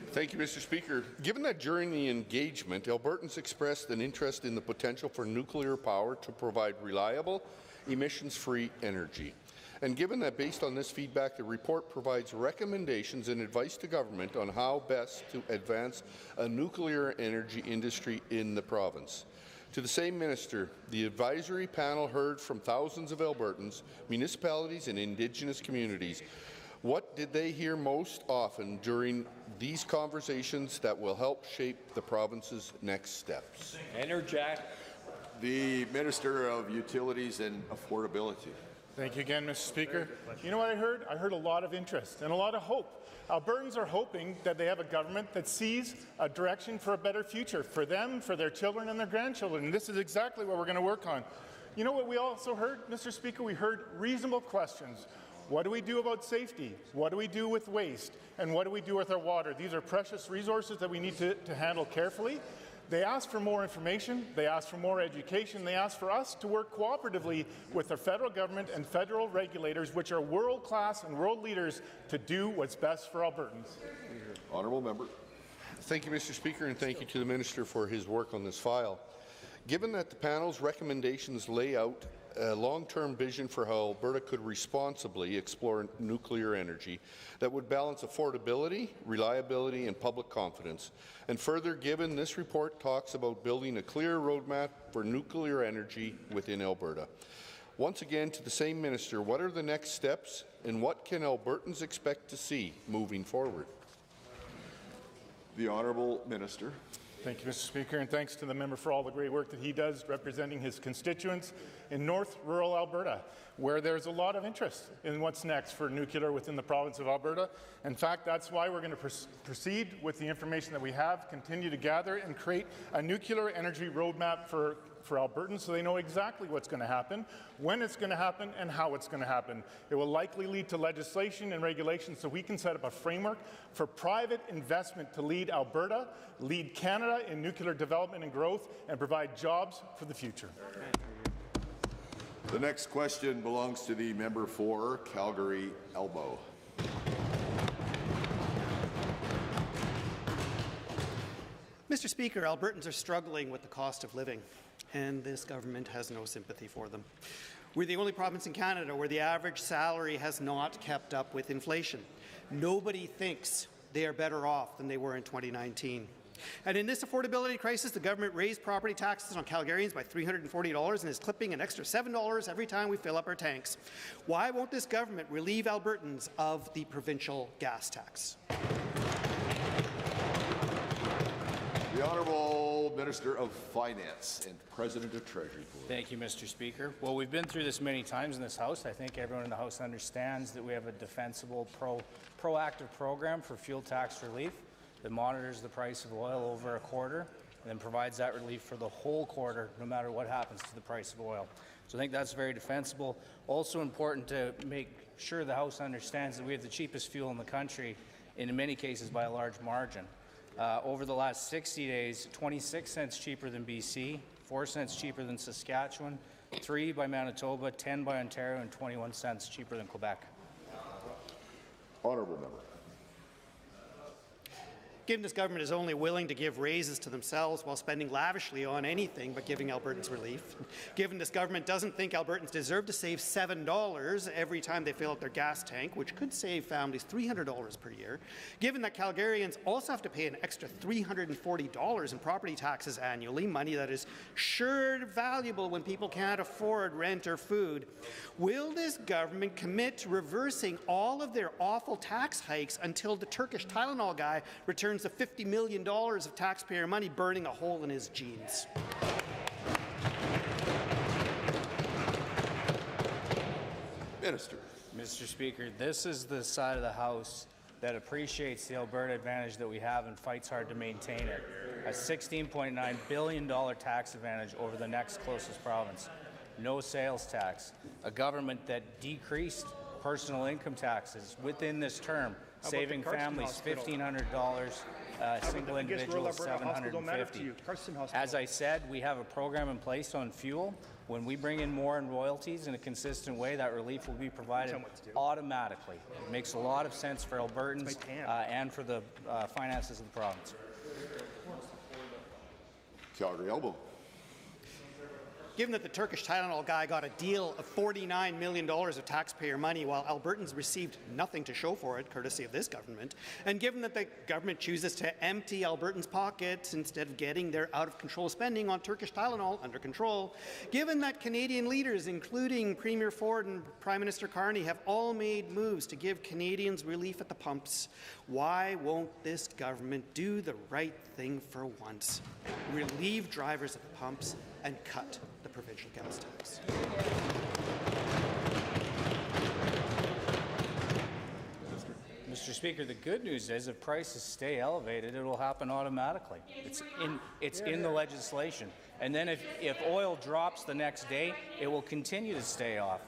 Thank you, Mr. Speaker. Given that during the engagement, Albertans expressed an interest in the potential for nuclear power to provide reliable, emissions-free energy, and given that based on this feedback, the report provides recommendations and advice to government on how best to advance a nuclear energy industry in the province. To the same minister, the advisory panel heard from thousands of Albertans, municipalities and Indigenous communities. What did they hear most often during these conversations that will help shape the province's next steps? The Minister of Utilities and Affordability. Thank you again, Mr. Speaker. You know what I heard? I heard a lot of interest and a lot of hope. Albertans are hoping that they have a government that sees a direction for a better future for them, for their children and their grandchildren. And this is exactly what we're going to work on. You know what we also heard, Mr. Speaker? We heard reasonable questions. What do we do about safety? What do we do with waste? And what do we do with our water? These are precious resources that we need to handle carefully. They asked for more information, they asked for more education, they asked for us to work cooperatively with the federal government and federal regulators, which are world-class and world leaders, to do what's best for Albertans. Honourable member. Thank you, Mr. Speaker, and thank you to the Minister for his work on this file. Given that the panel's recommendations lay out a long-term vision for how Alberta could responsibly explore nuclear energy that would balance affordability, reliability and public confidence. And further, given this report talks about building a clear roadmap for nuclear energy within Alberta. Once again, to the same minister, what are the next steps and what can Albertans expect to see moving forward? The Honourable Minister. Thank you, Mr. Speaker, and thanks to the member for all the great work that he does representing his constituents in North Rural Alberta, where there's a lot of interest in what's next for nuclear within the province of Alberta. In fact, that's why we're going to proceed with the information that we have, continue to gather and create a nuclear energy roadmap for Albertans so they know exactly what's going to happen, when it's going to happen, and how it's going to happen. It will likely lead to legislation and regulations so we can set up a framework for private investment to lead Alberta, lead Canada in nuclear development and growth, and provide jobs for the future. The next question belongs to the member for Calgary Elbow. Mr. Speaker, Albertans are struggling with the cost of living, and this government has no sympathy for them. We're the only province in Canada where the average salary has not kept up with inflation. Nobody thinks they are better off than they were in 2019. And in this affordability crisis, the government raised property taxes on Calgarians by $340 and is clipping an extra $7 every time we fill up our tanks. Why won't this government relieve Albertans of the provincial gas tax? The Honourable Minister of Finance and President of Treasury Board. Thank you, Mr. Speaker. Well, we've been through this many times in this House. I think everyone in the House understands that we have a defensible, proactive program for fuel tax relief that monitors the price of oil over a quarter and then provides that relief for the whole quarter, no matter what happens to the price of oil. So I think that's very defensible. Also important to make sure the House understands that we have the cheapest fuel in the country, in many cases by a large margin. Over the last 60 days, 26 cents cheaper than BC, 4 cents cheaper than Saskatchewan, 3 by Manitoba, 10 by Ontario, and 21 cents cheaper than Quebec. Honourable member. Given this government is only willing to give raises to themselves while spending lavishly on anything but giving Albertans relief, given this government doesn't think Albertans deserve to save $7 every time they fill up their gas tank, which could save families $300 per year, given that Calgarians also have to pay an extra $340 in property taxes annually, money that is sure valuable when people can't afford rent or food, will this government commit to reversing all of their awful tax hikes until the Turkish Tylenol guy returns the $50 million of taxpayer money burning a hole in his jeans? Minister. Mr. Speaker, this is the side of the House that appreciates the Alberta advantage that we have and fights hard to maintain it. A $16.9 billion tax advantage over the next closest province. No sales tax. A government that decreased personal income taxes within this term, saving families $1,500, single individuals $750. As I said, we have a program in place on fuel. When we bring in more in royalties in a consistent way, that relief will be provided automatically. It makes a lot of sense for Albertans and for the finances of the province. Calgary Elbow. Given that the Turkish Tylenol guy got a deal of $49 million of taxpayer money while Albertans received nothing to show for it, courtesy of this government, and given that the government chooses to empty Albertans' pockets instead of getting their out-of-control spending on Turkish Tylenol under control, given that Canadian leaders, including Premier Ford and Prime Minister Carney, have all made moves to give Canadians relief at the pumps, why won't this government do the right thing for once? Relieve drivers at the pumps and cut the provincial gas tax. Mr. Speaker, the good news is if prices stay elevated, it will happen automatically. It's in the legislation. And then if oil drops the next day, it will continue to stay off.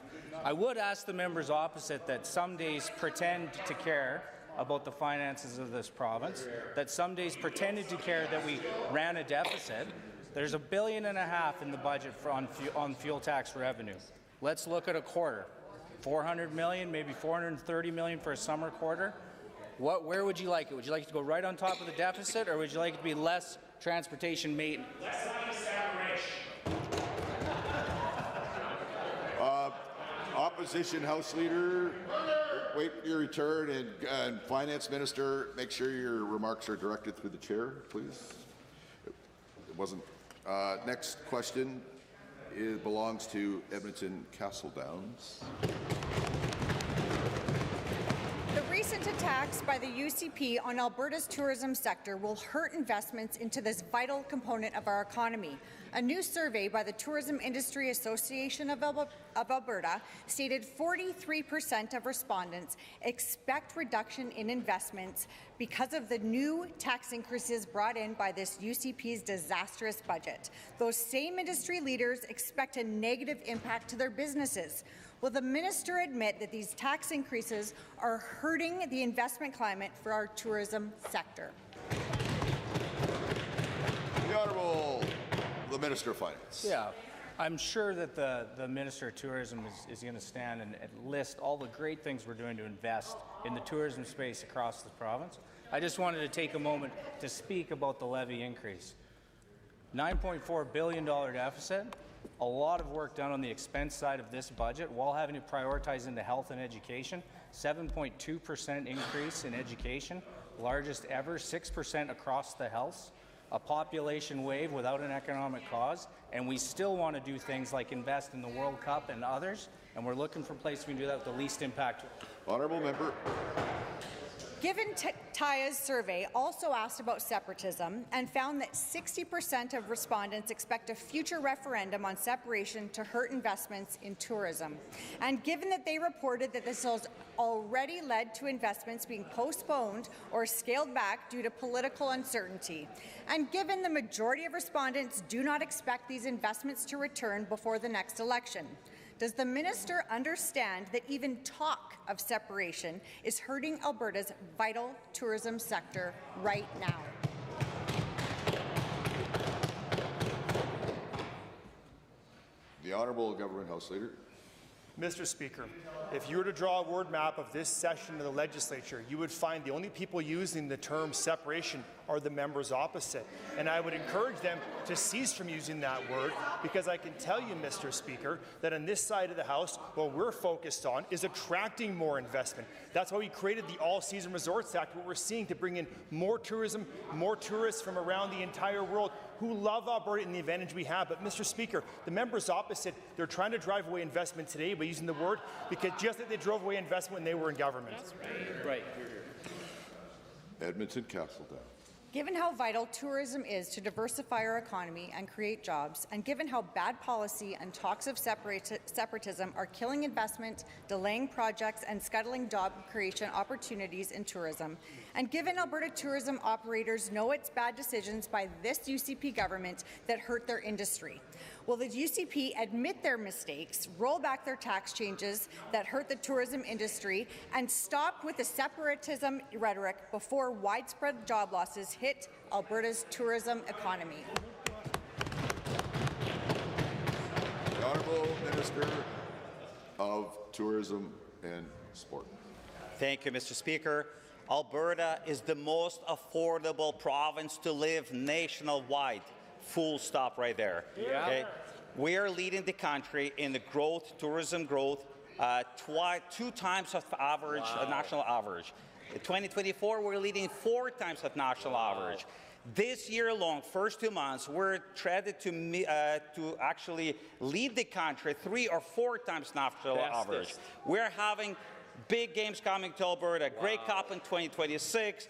I would ask the members opposite that some days pretend to care about the finances of this province, that some days pretended to care that we ran a deficit. There's $1.5 billion in the budget on fuel tax revenue. Let's look at a quarter. 400 million, maybe 430 million for a summer quarter. Where would you like it? Would you like it to go right on top of the deficit, or would you like it to be less transportation maintenance? Opposition House Leader, wait for your return, and Finance Minister, make sure your remarks are directed through the chair, please. It wasn't. Next question belongs to Edmonton Castle Downs. The recent attacks by the UCP on Alberta's tourism sector will hurt investments into this vital component of our economy. A new survey by the Tourism Industry Association of Alberta stated 43% of respondents expect reduction in investments because of the new tax increases brought in by this UCP's disastrous budget. Those same industry leaders expect a negative impact to their businesses. Will the minister admit that these tax increases are hurting the investment climate for our tourism sector? The Honourable the Minister of Finance. Yeah, I'm sure that the Minister of Tourism is going to stand and list all the great things we're doing to invest in the tourism space across the province. I just wanted to take a moment to speak about the levy increase. $9.4 billion deficit, a lot of work done on the expense side of this budget while having to prioritize into health and education, 7.2% increase in education, largest ever, 6% across the House, a population wave without an economic cause, and we still want to do things like invest in the World Cup and others, and we're looking for places we can do that with the least impact. Honourable member. Given Taya's survey also asked about separatism and found that 60% of respondents expect a future referendum on separation to hurt investments in tourism. And given that they reported that this has already led to investments being postponed or scaled back due to political uncertainty. And given the majority of respondents do not expect these investments to return before the next election. Does the minister understand that even talk of separation is hurting Alberta's vital tourism sector right now? The Honourable Government House Leader. Mr. Speaker, if you were to draw a word map of this session of the legislature, you would find the only people using the term separation are the members opposite. And I would encourage them to cease from using that word, because I can tell you, Mr. Speaker, that on this side of the House, what we're focused on is attracting more investment. That's why we created the All-Season Resorts Act, what we're seeing to bring in more tourism, more tourists from around the entire world who love Alberta and the advantage we have. But, Mr. Speaker, the members opposite, they're trying to drive away investment today by using the word, because just like they drove away investment when they were in government. That's right. Edmonton Castleton. Given how vital tourism is to diversify our economy and create jobs, and given how bad policy and talks of separatism are killing investment, delaying projects, and scuttling job creation opportunities in tourism, and given Alberta tourism operators know it's bad decisions by this UCP government that hurt their industry, will the UCP admit their mistakes, roll back their tax changes that hurt the tourism industry, and stop with the separatism rhetoric before widespread job losses hit Alberta's tourism economy? The Honourable Minister of Tourism and Sport. Thank you, Mr. Speaker. Alberta is the most affordable province to live nationwide. Full stop right there. Yeah. Okay? We are leading the country in the growth, tourism growth, 2 times of average, national average. In 2024, we're leading 4 times of national average. This year alone, first 2 months, we're treated to actually lead the country 3 or 4 times national average. We're having big games coming to Alberta, Grey Cup in 2026,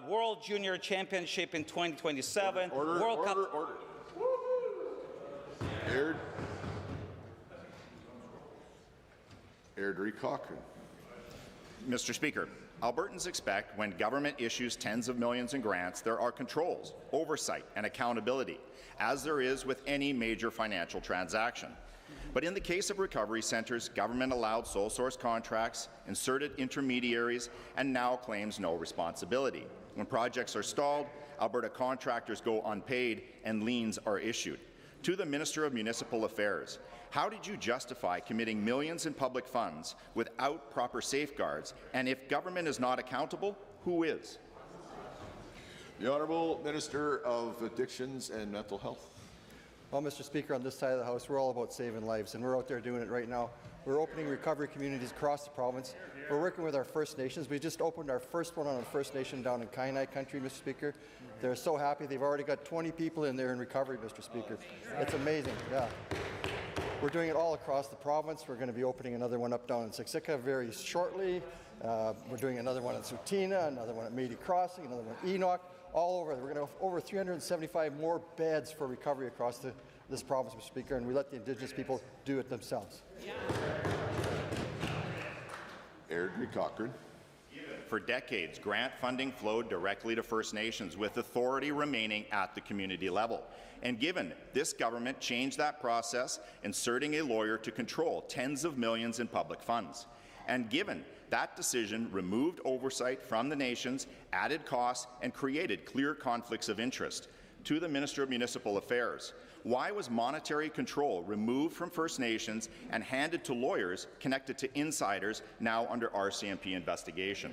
World Junior Championship in 2027, World Cup. Airdrie Cochrane. Mr. Speaker, Albertans expect when government issues tens of millions in grants, there are controls, oversight, and accountability, as there is with any major financial transaction. But in the case of recovery centres, government allowed sole source contracts, inserted intermediaries, and now claims no responsibility. When projects are stalled, Alberta contractors go unpaid and liens are issued. To the Minister of Municipal Affairs, how did you justify committing millions in public funds without proper safeguards? And if government is not accountable, who is? The Honourable Minister of Addictions and Mental Health. Well, Mr. Speaker, on this side of the House, we're all about saving lives, and we're out there doing it right now. We're opening recovery communities across the province. We're working with our First Nations. We just opened our first one on a First Nation down in Kainai country, Mr. Speaker. They're so happy. They've already got 20 people in there in recovery, Mr. Speaker. It's amazing, yeah. We're doing it all across the province. We're going to be opening another one up down in Siksika very shortly. We're doing another one at Sutina, another one at Meaty Crossing, another one at Enoch, all over. We're going to have over 375 more beds for recovery across this province, Mr. Speaker, and we let the Indigenous people do it themselves. Airdrie Cochrane. For decades, grant funding flowed directly to First Nations, with authority remaining at the community level. And given this government changed that process, inserting a lawyer to control tens of millions in public funds. And given that decision removed oversight from the nations, added costs, and created clear conflicts of interest. To the Minister of Municipal Affairs, why was monetary control removed from First Nations and handed to lawyers connected to insiders now under RCMP investigation?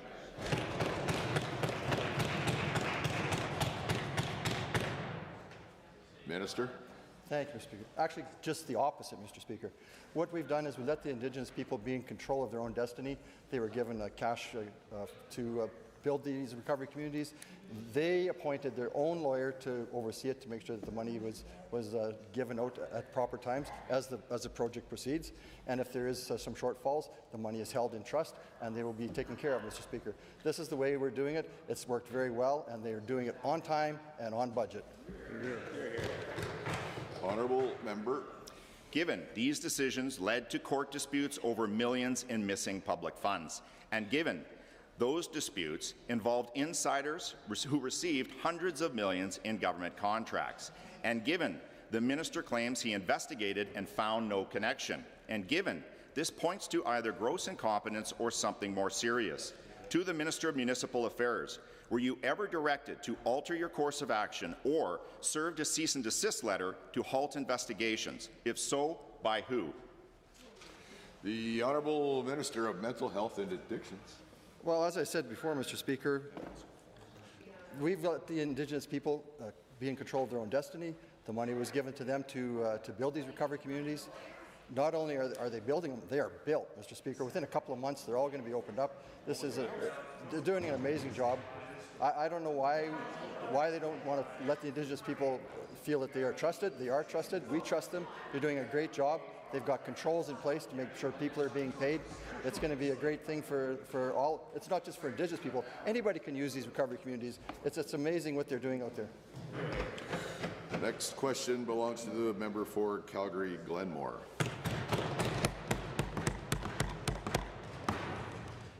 Minister. Thank you, Mr. Speaker. Actually, just the opposite, Mr. Speaker. What we've done is we let the Indigenous people be in control of their own destiny. They were given cash to build these recovery communities. They appointed their own lawyer to oversee it, to make sure that the money was given out at proper times as the project proceeds. And if there is some shortfalls, the money is held in trust and they will be taken care of, Mr. Speaker. This is the way we're doing it. It's worked very well, and they are doing it on time and on budget. Honourable member. Given these decisions led to court disputes over millions in missing public funds, and given those disputes involved insiders who received hundreds of millions in government contracts, and given the minister claims he investigated and found no connection, and given this points to either gross incompetence or something more serious. To the Minister of Municipal Affairs, were you ever directed to alter your course of action or served a cease and desist letter to halt investigations? If so, by who? The Honourable Minister of Mental Health and Addictions. Well, as I said before, Mr. Speaker, we've let the Indigenous people be in control of their own destiny. The money was given to them to build these recovery communities. Not only are they building them, they are built, Mr. Speaker. Within a couple of months, they're all going to be opened up. They're doing an amazing job. I don't know why they don't want to let the Indigenous people feel that they are trusted. They are trusted. We trust them. They're doing a great job. They've got controls in place to make sure people are being paid. It's going to be a great thing for all. It's not just for Indigenous people. Anybody can use these recovery communities. It's amazing what they're doing out there. The next question belongs to the member for Calgary-Glenmore.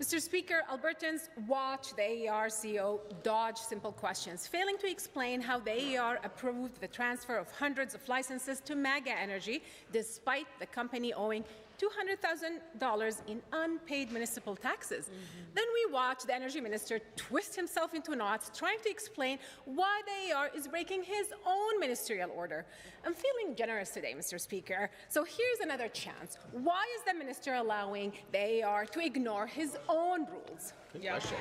Mr. Speaker, Albertans watch the AER CEO dodge simple questions, failing to explain how the AER approved the transfer of hundreds of licenses to Mega Energy, despite the company owing $200,000 in unpaid municipal taxes. Then we watch the Energy Minister twist himself into knots, trying to explain why the AER is breaking his own ministerial order. I'm feeling generous today, Mr. Speaker, so here's another chance. Why is the Minister allowing the AER to ignore his own rules? Good question.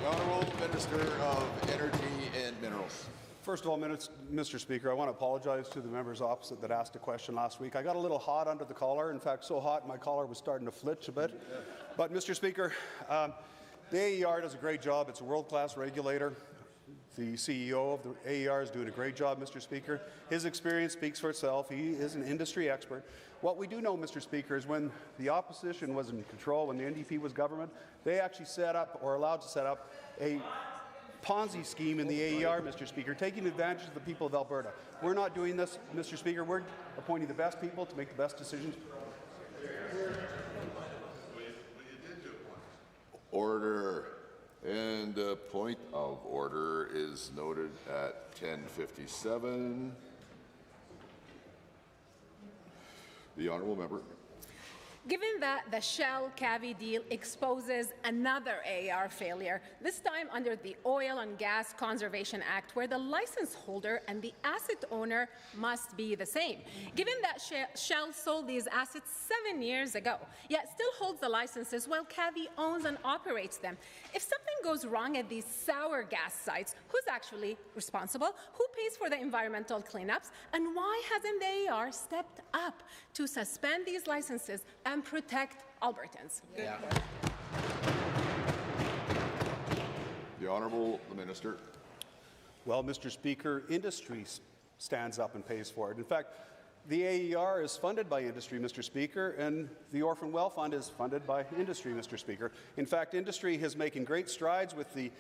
The Honourable Minister of Energy and Minerals. First of all, Mr. Speaker, I want to apologize to the members opposite that asked a question last week. I got a little hot under the collar. In fact, so hot my collar was starting to flitch a bit. But, Mr. Speaker, the AER does a great job. It's a world-class regulator. The CEO of the AER is doing a great job, Mr. Speaker. His experience speaks for itself. He is an industry expert. What we do know, Mr. Speaker, is when the opposition was in control, when the NDP was government, they actually set up, or allowed to set up, a Ponzi scheme in the AER, Mr. Speaker, taking advantage of the people of Alberta. We're not doing this, Mr. Speaker. We're appointing the best people to make the best decisions. Order. And a point of order is noted at 10:57. The Honourable Member. Given that the Shell-Cavi deal exposes another AER failure, this time under the Oil and Gas Conservation Act, where the license holder and the asset owner must be the same. Given that Shell sold these assets 7 years ago, yet still holds the licenses while Cavi owns and operates them, if something goes wrong at these sour gas sites, who's actually responsible? Who pays for the environmental cleanups? And why hasn't the AER stepped up to suspend these licenses and protect Albertans? Yeah. The Honourable Minister. Well, Mr. Speaker, industry stands up and pays for it. In fact, the AER is funded by industry, Mr. Speaker, and the Orphan Well Fund is funded by industry, Mr. Speaker. In fact, industry is making great strides with the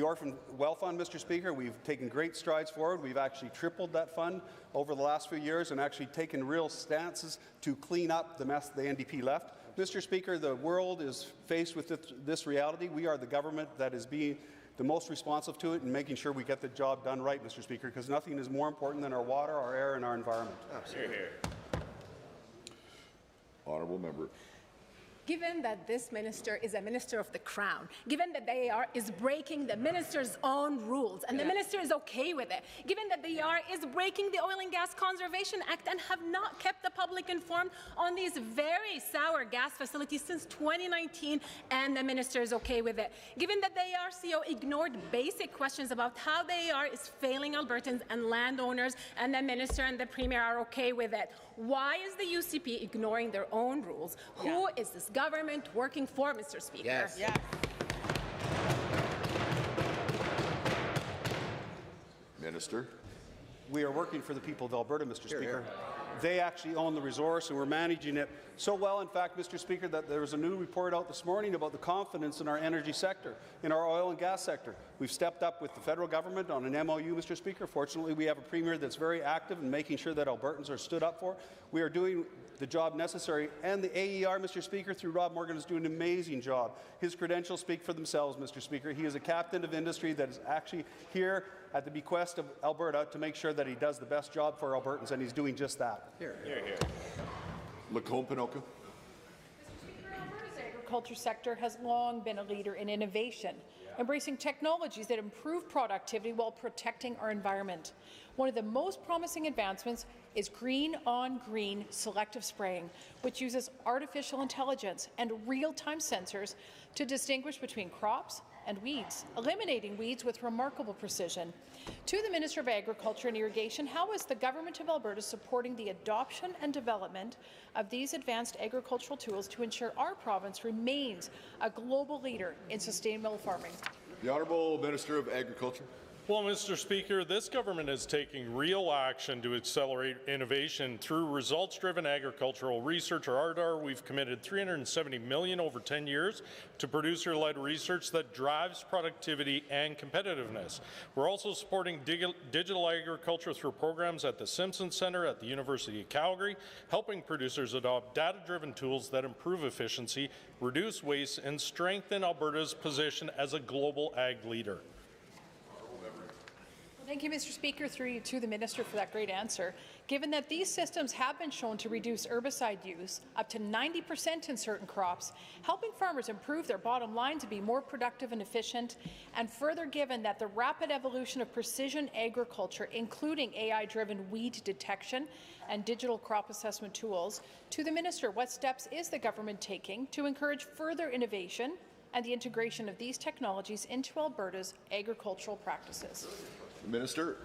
Orphan Well Fund, Mr. Speaker. We've taken great strides forward. We've actually tripled that fund over the last few years and actually taken real stances to clean up the mess the NDP left. Mr. Speaker, the world is faced with this reality. We are the government that is being the most responsive to it and making sure we get the job done right, Mr. Speaker, because nothing is more important than our water, our air, and our environment. Absolutely. Honourable Member. Given that this minister is a minister of the Crown, given that the AER is breaking the minister's own rules, and the minister is okay with it, given that the AER is breaking the Oil and Gas Conservation Act and have not kept the public informed on these very sour gas facilities since 2019, and the minister is okay with it, given that the AER CEO ignored basic questions about how the AER is failing Albertans and landowners, and the minister and the premier are okay with it, why is the UCP ignoring their own rules? Who is this government working for, Mr. Speaker? Yes. Minister. We are working for the people of Alberta, Mr. Speaker. They actually own the resource, and we're managing it so well, in fact, Mr. Speaker, that there was a new report out this morning about the confidence in our energy sector, in our oil and gas sector. We've stepped up with the federal government on an MOU, Mr. Speaker. Fortunately, we have a premier that's very active in making sure that Albertans are stood up for. We are doing the job necessary, and the AER, Mr. Speaker, through Rob Morgan, is doing an amazing job. His credentials speak for themselves, Mr. Speaker. He is a captain of industry that is actually here at the bequest of Alberta to make sure that he does the best job for Albertans, and he's doing just that. Lacombe Pinoca. Alberta's agriculture sector has long been a leader in innovation, embracing technologies that improve productivity while protecting our environment. One of the most promising advancements is green-on-green selective spraying, which uses artificial intelligence and real-time sensors to distinguish between crops and weeds, eliminating weeds with remarkable precision. To the Minister of Agriculture and Irrigation, how is the Government of Alberta supporting the adoption and development of these advanced agricultural tools to ensure our province remains a global leader in sustainable farming? The Honourable Minister of Agriculture. Well, Mr. Speaker, this government is taking real action to accelerate innovation through results-driven agricultural research, or RDAR. We've committed $370 million over 10 years to producer-led research that drives productivity and competitiveness. We're also supporting digital agriculture through programs at the Simpson Centre at the University of Calgary, helping producers adopt data-driven tools that improve efficiency, reduce waste, and strengthen Alberta's position as a global ag leader. Thank you, Mr. Speaker, through you to the Minister for that great answer. Given that these systems have been shown to reduce herbicide use up to 90% in certain crops, helping farmers improve their bottom line to be more productive and efficient, and further given that the rapid evolution of precision agriculture, including AI-driven weed detection and digital crop assessment tools, to the Minister, what steps is the government taking to encourage further innovation and the integration of these technologies into Alberta's agricultural practices? Minister.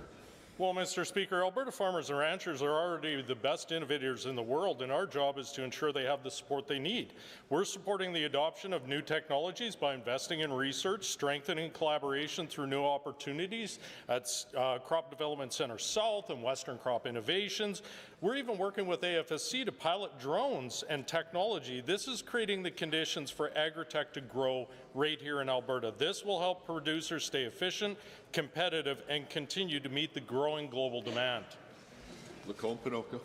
Well, Mr. Speaker, Alberta farmers and ranchers are already the best innovators in the world, and our job is to ensure they have the support they need. We're supporting the adoption of new technologies by investing in research, strengthening collaboration through new opportunities at Crop Development Centre South and Western Crop Innovations. We're even working with AFSC to pilot drones and technology. This is creating the conditions for agri-tech to grow right here in Alberta. This will help producers stay efficient, competitive, and continue to meet the growing global demand. Lacombe Pinoca.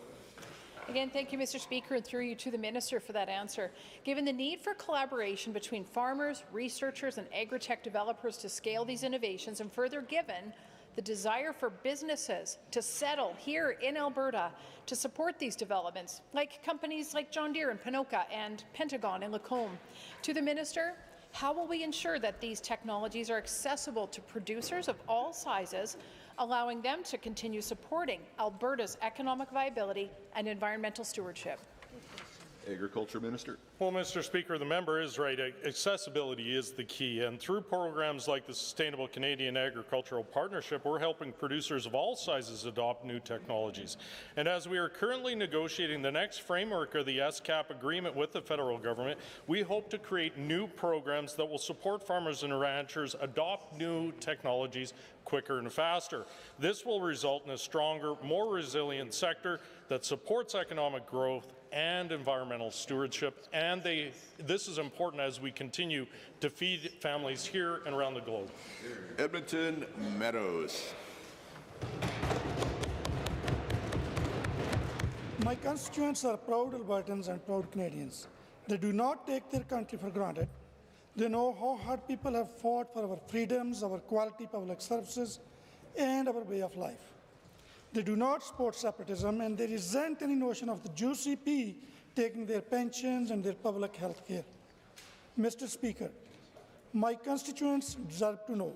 Again, thank you, Mr. Speaker, and through you to the Minister for that answer. Given the need for collaboration between farmers, researchers, and agri-tech developers to scale these innovations, and further given the desire for businesses to settle here in Alberta to support these developments, like companies like John Deere and Pinoca and Pentagon and Lacombe. To the Minister, how will we ensure that these technologies are accessible to producers of all sizes, allowing them to continue supporting Alberta's economic viability and environmental stewardship? Agriculture Minister. Well, Mr. Speaker, the member is right. Accessibility is the key, and through programs like the Sustainable Canadian Agricultural Partnership, we're helping producers of all sizes adopt new technologies. And as we are currently negotiating the next framework of the SCAP agreement with the federal government, we hope to create new programs that will support farmers and ranchers adopt new technologies quicker and faster. This will result in a stronger, more resilient sector that supports economic growth and environmental stewardship, and this is important as we continue to feed families here and around the globe. Edmonton Meadows. My constituents are proud Albertans and proud Canadians. They do not take their country for granted. They know how hard people have fought for our freedoms, our quality public services, and our way of life. They do not support separatism, and they resent any notion of the UCP taking their pensions and their public health care. Mr. Speaker, my constituents deserve to know,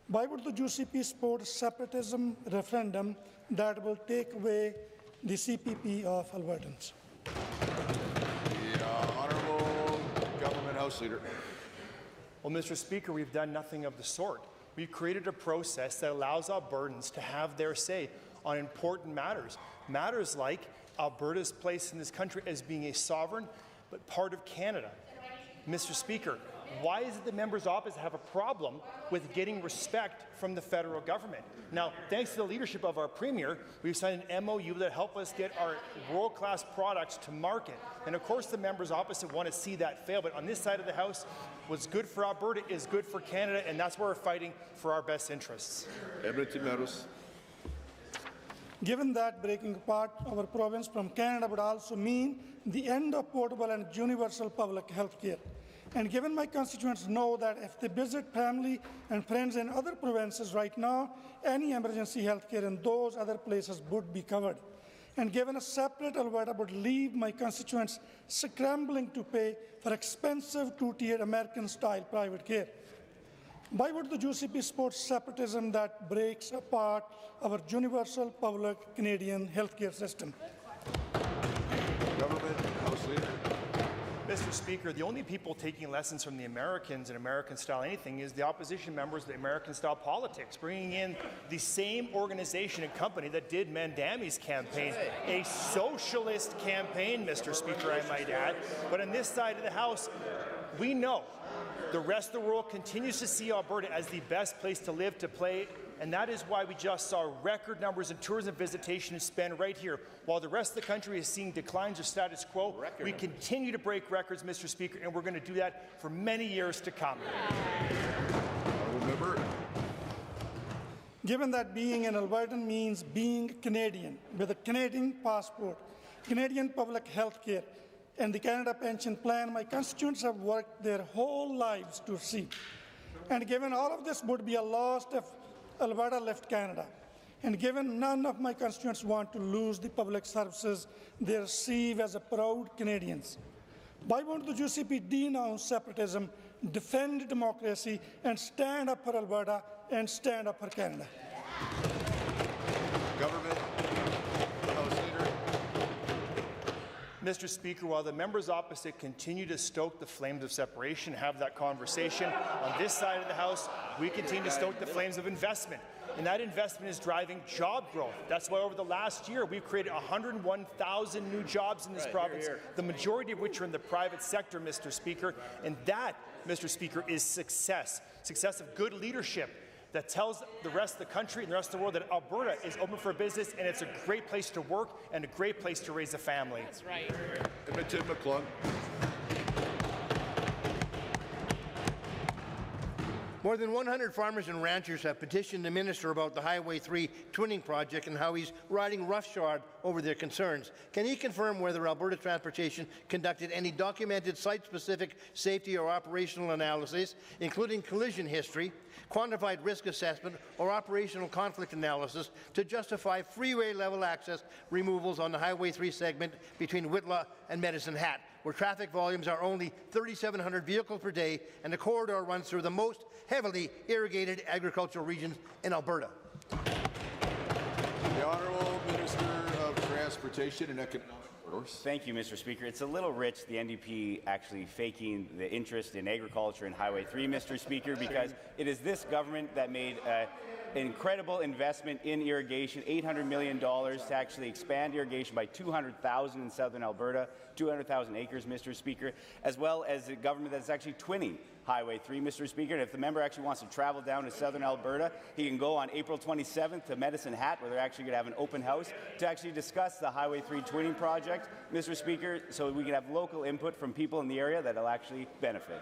why would the UCP support a separatism referendum that will take away the CPP of Albertans? The Honourable Government House Leader. Well, Mr. Speaker, we've done nothing of the sort. We've created a process that allows Albertans to have their say on important matters. Matters like Alberta's place in this country as being a sovereign but part of Canada. Mr. Speaker, why is it the members opposite have a problem with getting respect from the federal government? Now, thanks to the leadership of our Premier, we've signed an MOU that help us get our world-class products to market. And of course, the members opposite want to see that fail. But on this side of the House, what's good for Alberta is good for Canada, and that's where we're fighting for our best interests. Edmonton Meadows. Given that breaking apart our province from Canada would also mean the end of portable and universal public health care. And given my constituents know that if they visit family and friends in other provinces right now, any emergency health care in those other places would be covered. And given a separate Alberta would leave my constituents scrambling to pay for expensive two-tiered American-style private care. Why would the UCP support separatism that breaks apart our universal public Canadian healthcare system? Government House Leader. Mr. Speaker, the only people taking lessons from the Americans in American-style anything is the opposition members of the American-style politics, bringing in the same organization and company that did Mandami's campaign, a socialist campaign, Mr. Speaker, I might add. But on this side of the House, we know the rest of the world continues to see Alberta as the best place to live, to play, and that is why we just saw record numbers in tourism visitation and spend right here. While the rest of the country is seeing declines or status quo, we continue to break records, Mr. Speaker, and we're going to do that for many years to come. Given that being an Albertan means being Canadian, with a Canadian passport, Canadian public health care, and the Canada Pension Plan, my constituents have worked their whole lives to see. And given all of this would be a loss if Alberta left Canada, and given none of my constituents want to lose the public services they receive as a proud Canadians, why won't the UCP denounce separatism, defend democracy, and stand up for Alberta and stand up for Canada? Government House Leader. Mr. Speaker, while the members opposite continue to stoke the flames of separation, have that conversation, on this side of the House, we continue to stoke the flames of investment. And that investment is driving job growth. That's why over the last year, we've created 101,000 new jobs in this province, the majority of which are in the private sector, Mr. Speaker. And that, Mr. Speaker, is success. Success of good leadership that tells the rest of the country and the rest of the world that Alberta is open for business, and it's a great place to work and a great place to raise a family. That's right. Edmonton McClung. More than 100 farmers and ranchers have petitioned the minister about the Highway 3 twinning project and how he's riding roughshod over their concerns. Can he confirm whether Alberta Transportation conducted any documented site-specific safety or operational analyses, including collision history, quantified risk assessment, or operational conflict analysis to justify freeway-level access removals on the Highway 3 segment between Whitla and Medicine Hat, where traffic volumes are only 3,700 vehicles per day, and the corridor runs through the most heavily irrigated agricultural regions in Alberta? The Honourable Minister of Transportation and Economic Corridors. Thank you, Mr. Speaker. It's a little rich, the NDP actually faking the interest in agriculture and Highway 3, Mr. Speaker, because it is this government that made an incredible investment in irrigation, $800 million to actually expand irrigation by 200,000 in southern Alberta, 200,000 acres, Mr. Speaker, as well as a government that's actually twinning Highway 3, Mr. Speaker. And if the member actually wants to travel down to southern Alberta, he can go on April 27th to Medicine Hat, where they're actually going to have an open house to actually discuss the Highway 3 twinning project, Mr. Speaker, so we can have local input from people in the area that will actually benefit.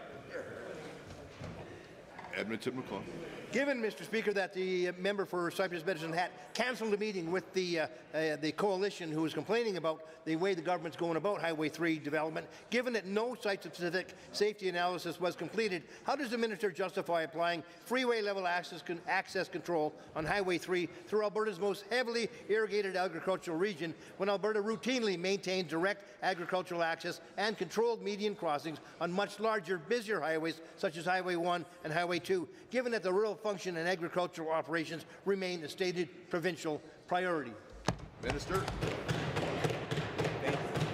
Edmonton McClung. Given, Mr. Speaker, that the member for Cypress Medicine Hat cancelled a meeting with the coalition who was complaining about the way the government's going about Highway 3 development, given that no site-specific safety analysis was completed, how does the minister justify applying freeway-level access control on Highway 3 through Alberta's most heavily irrigated agricultural region when Alberta routinely maintains direct agricultural access and controlled median crossings on much larger, busier highways such as Highway 1 and Highway 2, given that the rural function and agricultural operations remain a stated provincial priority? Minister.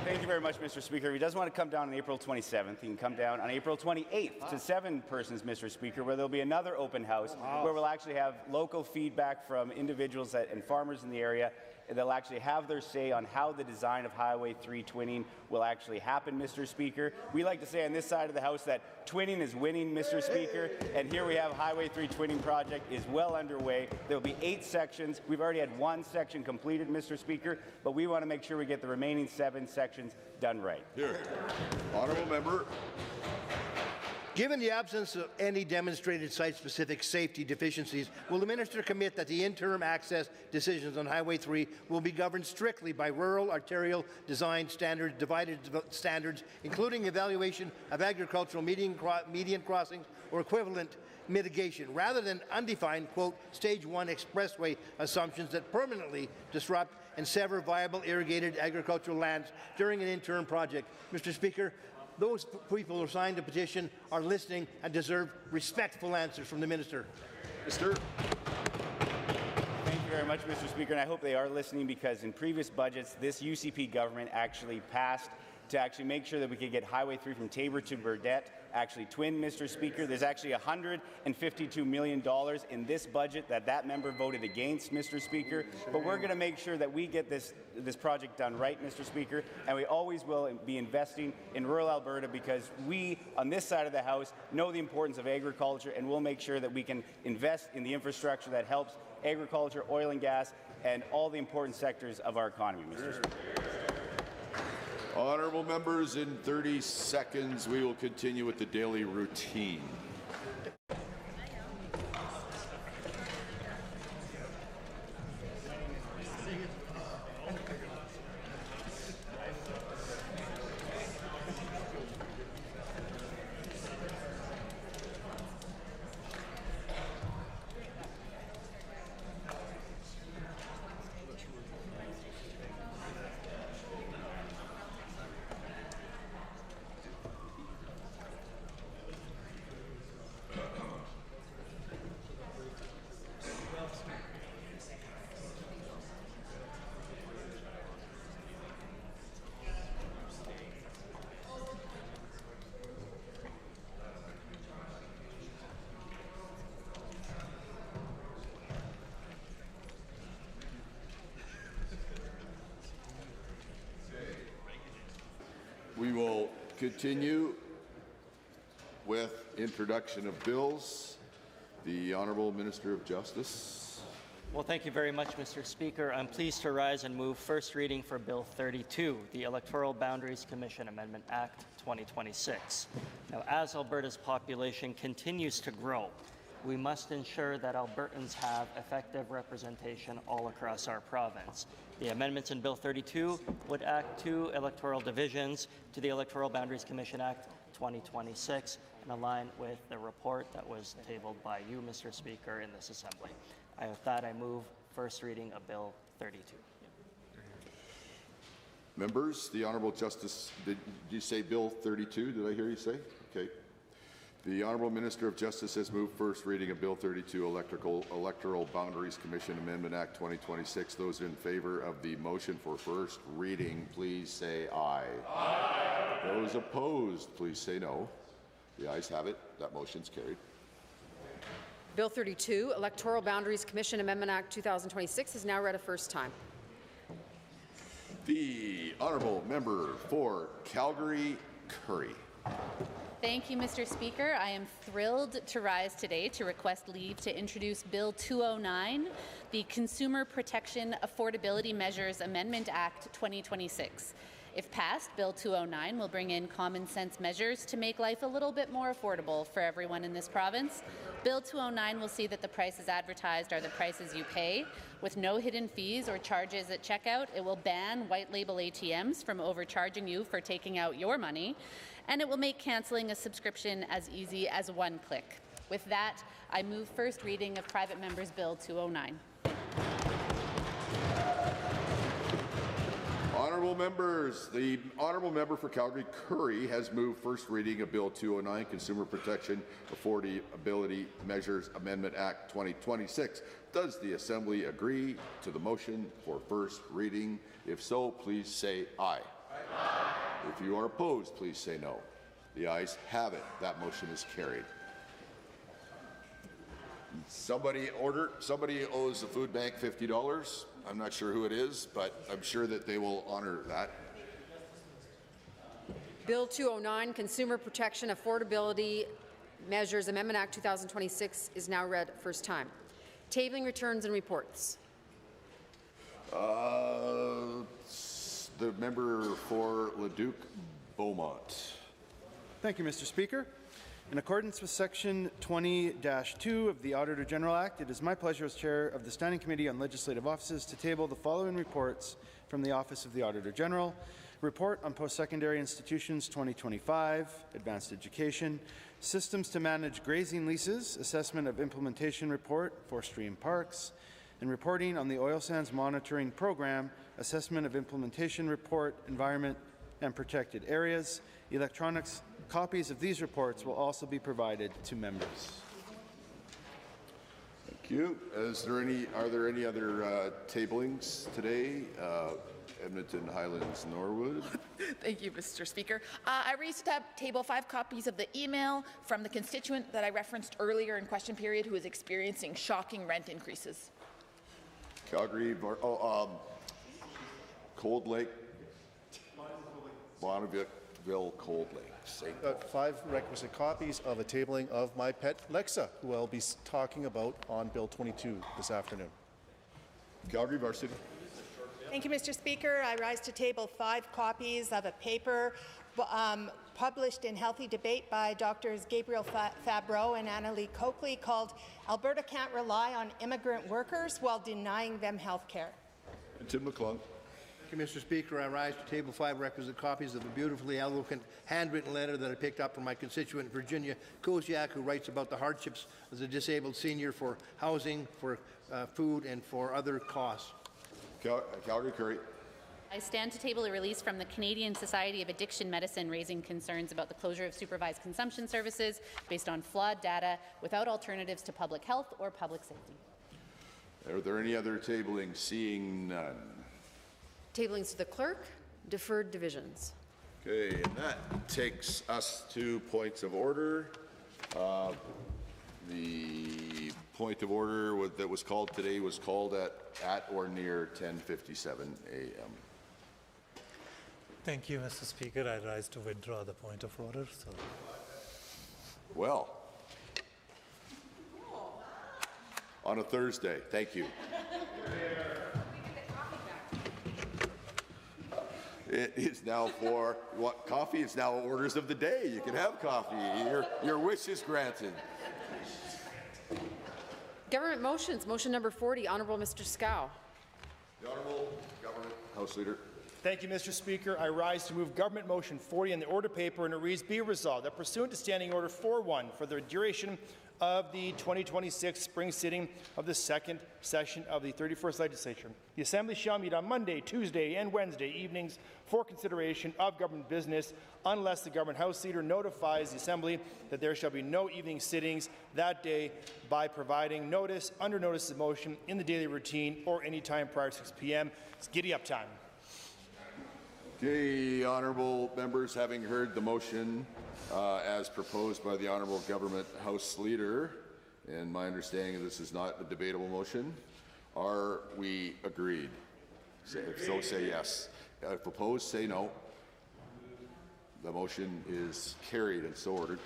Thank Thank you very much, Mr. Speaker. If he doesn't want to come down on April 27th, he can come down on April 28th to 7 persons, Mr. Speaker, where there'll be another open house where we'll actually have local feedback from individuals and farmers in the area. They'll actually have their say on how the design of Highway 3 twinning will actually happen, Mr. Speaker. We like to say on this side of the House that twinning is winning, Mr. Speaker, and here we have Highway 3 twinning project is well underway. There will be 8 sections. We've already had 1 section completed, Mr. Speaker, but we want to make sure we get the remaining 7 sections done right. Here. Honourable member. Given the absence of any demonstrated site-specific safety deficiencies, will the minister commit that the interim access decisions on Highway 3 will be governed strictly by rural arterial design standards, divided standards, including evaluation of agricultural median crossings or equivalent mitigation, rather than undefined, quote, Stage 1 expressway assumptions that permanently disrupt and sever viable irrigated agricultural lands during an interim project? Mr. Speaker, those people who signed the petition are listening and deserve respectful answers from the minister. Mr. Thank you very much, Mr. Speaker, and I hope they are listening, because in previous budgets, this UCP government actually passed to actually make sure that we could get Highway 3 from Taber to Burdett actually twinned, Mr. Speaker. There's actually $152 million in this budget that member voted against, Mr. Speaker. But we're going to make sure that we get this project done right, Mr. Speaker, and we always will be investing in rural Alberta, because we, on this side of the House, know the importance of agriculture, and we'll make sure that we can invest in the infrastructure that helps agriculture, oil and gas, and all the important sectors of our economy, Mr. Speaker. Honourable members, in 30 seconds, we will continue with the daily routine. We will continue with introduction of bills. The Honourable Minister of Justice. Well, thank you very much, Mr. Speaker. I'm pleased to rise and move first reading for Bill 32, the Electoral Boundaries Commission Amendment Act 2026. Now, as Alberta's population continues to grow, we must ensure that Albertans have effective representation all across our province. The amendments in Bill 32 would add 2 electoral divisions to the Electoral Boundaries Commission Act 2026 and align with the report that was tabled by you, Mr. Speaker, in this Assembly. With that, I move first reading of Bill 32. Members, the Honourable Justice, did you say Bill 32? Did I hear you say? Okay. The Honourable Minister of Justice has moved first reading of Bill 32, Electoral Boundaries Commission Amendment Act 2026. Those in favour of the motion for first reading, please say aye. Aye. Those opposed, please say no. The ayes have it. That motion's carried. Bill 32, Electoral Boundaries Commission Amendment Act 2026 is now read a first time. The Honourable Member for Calgary Currie. Thank you, Mr. Speaker. I am thrilled to rise today to request leave to introduce Bill 209, the Consumer Protection Affordability Measures Amendment Act 2026. If passed, Bill 209 will bring in common sense measures to make life a little bit more affordable for everyone in this province. Bill 209 will see that the prices advertised are the prices you pay, with no hidden fees or charges at checkout. It will ban white label ATMs from overcharging you for taking out your money, and it will make cancelling a subscription as easy as one click. With that, I move first reading of Private Member's Bill 209. Honourable members, the Honourable Member for Calgary Currie has moved first reading of Bill 209, Consumer Protection Affordability Measures Amendment Act 2026. Does the Assembly agree to the motion for first reading? If so, please say aye. Aye. If you are opposed, please say no. The ayes have it. That motion is carried. Somebody owes the food bank $50. I'm not sure who it is, but I'm sure that they will honor that. Bill 209, Consumer Protection Affordability Measures Amendment Act 2026 is now read first time. Tabling returns and reports. The member for Leduc Beaumont. Thank you, Mr. Speaker. In accordance with Section 20-2 of the Auditor General Act, it is my pleasure as Chair of the Standing Committee on Legislative Offices to table the following reports from the Office of the Auditor General. Report on Post-Secondary Institutions 2025, Advanced Education, Systems to Manage Grazing Leases, Assessment of Implementation Report for Stream Parks, and reporting on the Oil Sands Monitoring Program, Assessment of Implementation Report, Environment and Protected Areas. Electronics copies of these reports will also be provided to members. Thank you. Are there any other tablings today? Edmonton, Highlands, Norwood. Thank you, Mr. Speaker. I raised to table 5 copies of the email from the constituent that I referenced earlier in question period who is experiencing shocking rent increases. Calgary, Cold Lake, Bonneville, Cold Lake. 5 requisite copies of a tabling of my pet Lexa, who I'll be talking about on Bill 22 this afternoon. Calgary Varsity. Thank you, Mr. Speaker. I rise to table 5 copies of a paper published in Healthy Debate by Drs. Gabriel Fabreau and Annalee Coakley called Alberta Can't Rely on Immigrant Workers While Denying Them Health Care. And Tim McClung. Thank you, Mr. Speaker. I rise to table 5 requisite copies of a beautifully eloquent handwritten letter that I picked up from my constituent Virginia Koziak, who writes about the hardships as a disabled senior for housing, for food, and for other costs. Calgary Curry. I stand to table a release from the Canadian Society of Addiction Medicine raising concerns about the closure of supervised consumption services based on flawed data without alternatives to public health or public safety. Are there any other tabling? Seeing none. Tablings to the clerk, deferred divisions. Okay, and that takes us to points of order. The point of order that was called today was called at or near 10:57 a.m. Thank you, Mr. Speaker. I rise to withdraw the point of order. Well, on a Thursday. Thank you. It is now for what coffee? It's now orders of the day. You can have coffee. Your wish is granted. Government motions. Motion number 40, Honourable Mr. Scow. The Honourable Government House Leader. Thank you, Mr. Speaker. I rise to move Government Motion 40 in the order paper, and it reads, be resolved that pursuant to Standing Order 4.1 for the duration of the 2026 spring sitting of the second session of the 31st Legislature, the Assembly shall meet on Monday, Tuesday, and Wednesday evenings for consideration of government business unless the Government House Leader notifies the Assembly that there shall be no evening sittings that day by providing notice under notice of motion in the daily routine or any time prior to 6 p.m. It's giddy up time. Okay, honourable members, having heard the motion as proposed by the Honourable Government House Leader, and my understanding is this is not a debatable motion, are we agreed? If so, say yes. If opposed, say no. The motion is carried and so ordered.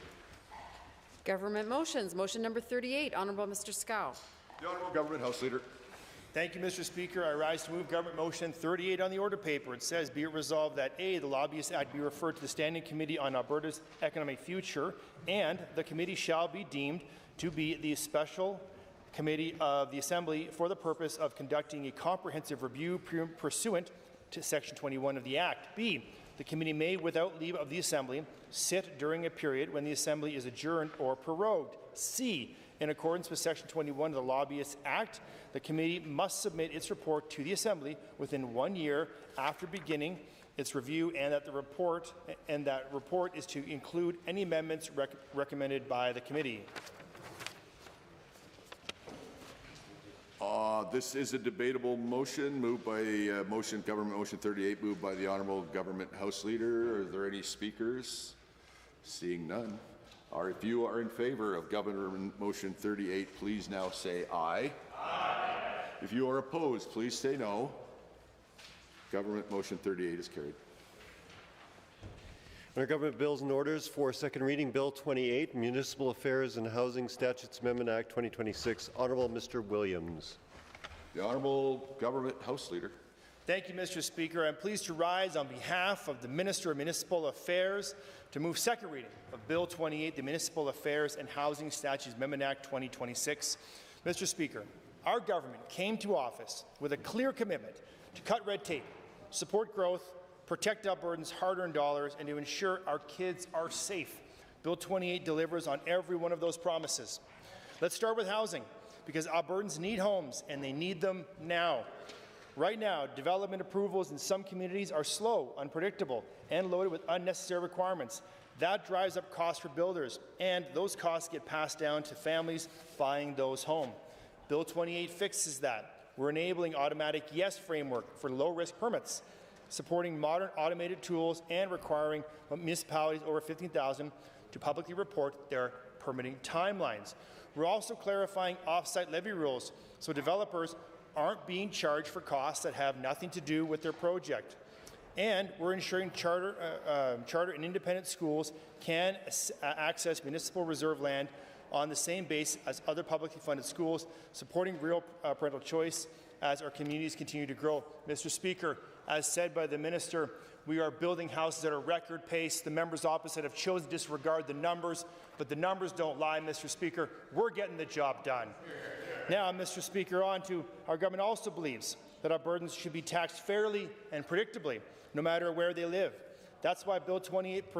Government motions. Motion number 38, Honourable Mr. Scow. The Honourable Government House Leader. Thank you, Mr. Speaker. I rise to move Government Motion 38 on the order paper. It says, be it resolved that A, the Lobbyist Act be referred to the Standing Committee on Alberta's Economic Future, and the committee shall be deemed to be the special committee of the Assembly for the purpose of conducting a comprehensive review pursuant to Section 21 of the Act. B, the committee may, without leave of the Assembly, sit during a period when the Assembly is adjourned or prorogued. C, in accordance with Section 21 of the Lobbyists Act, the committee must submit its report to the Assembly within 1 year after beginning its review, and that report is to include any amendments recommended by the committee. This is a debatable motion, moved by Government Motion 38, moved by the Honourable Government House Leader. Are there any speakers? Seeing none. If you are in favour of Government Motion 38, please now say aye. Aye. If you are opposed, please say no. Government Motion 38 is carried. Under Government Bills and Orders for second reading, Bill 28, Municipal Affairs and Housing Statutes Amendment Act 2026. Honourable Mr. Williams. The Honourable Government House Leader. Thank you, Mr. Speaker. I'm pleased to rise on behalf of the Minister of Municipal Affairs to move second reading of Bill 28, the Municipal Affairs and Housing Statutes Amendment Act 2026. Mr. Speaker, our government came to office with a clear commitment to cut red tape, support growth, protect Albertans' hard-earned dollars, and to ensure our kids are safe. Bill 28 delivers on every one of those promises. Let's start with housing, because Albertans need homes, and they need them now. Right now, development approvals in some communities are slow, unpredictable, and loaded with unnecessary requirements. That drives up costs for builders, and those costs get passed down to families buying those homes. Bill 28 fixes that. We're enabling automatic yes framework for low-risk permits, supporting modern automated tools, and requiring municipalities over 15,000 to publicly report their permitting timelines. We're also clarifying off-site levy rules so developers aren't being charged for costs that have nothing to do with their project. And we're ensuring charter and independent schools can access municipal reserve land on the same basis as other publicly funded schools, supporting real parental choice as our communities continue to grow. Mr. Speaker, as said by the Minister, we are building houses at a record pace. The members opposite have chosen to disregard the numbers, but the numbers don't lie, Mr. Speaker. We're getting the job done. Now, Mr. Speaker, on to our government also believes that Albertans should be taxed fairly and predictably, no matter where they live. That's why Bill 28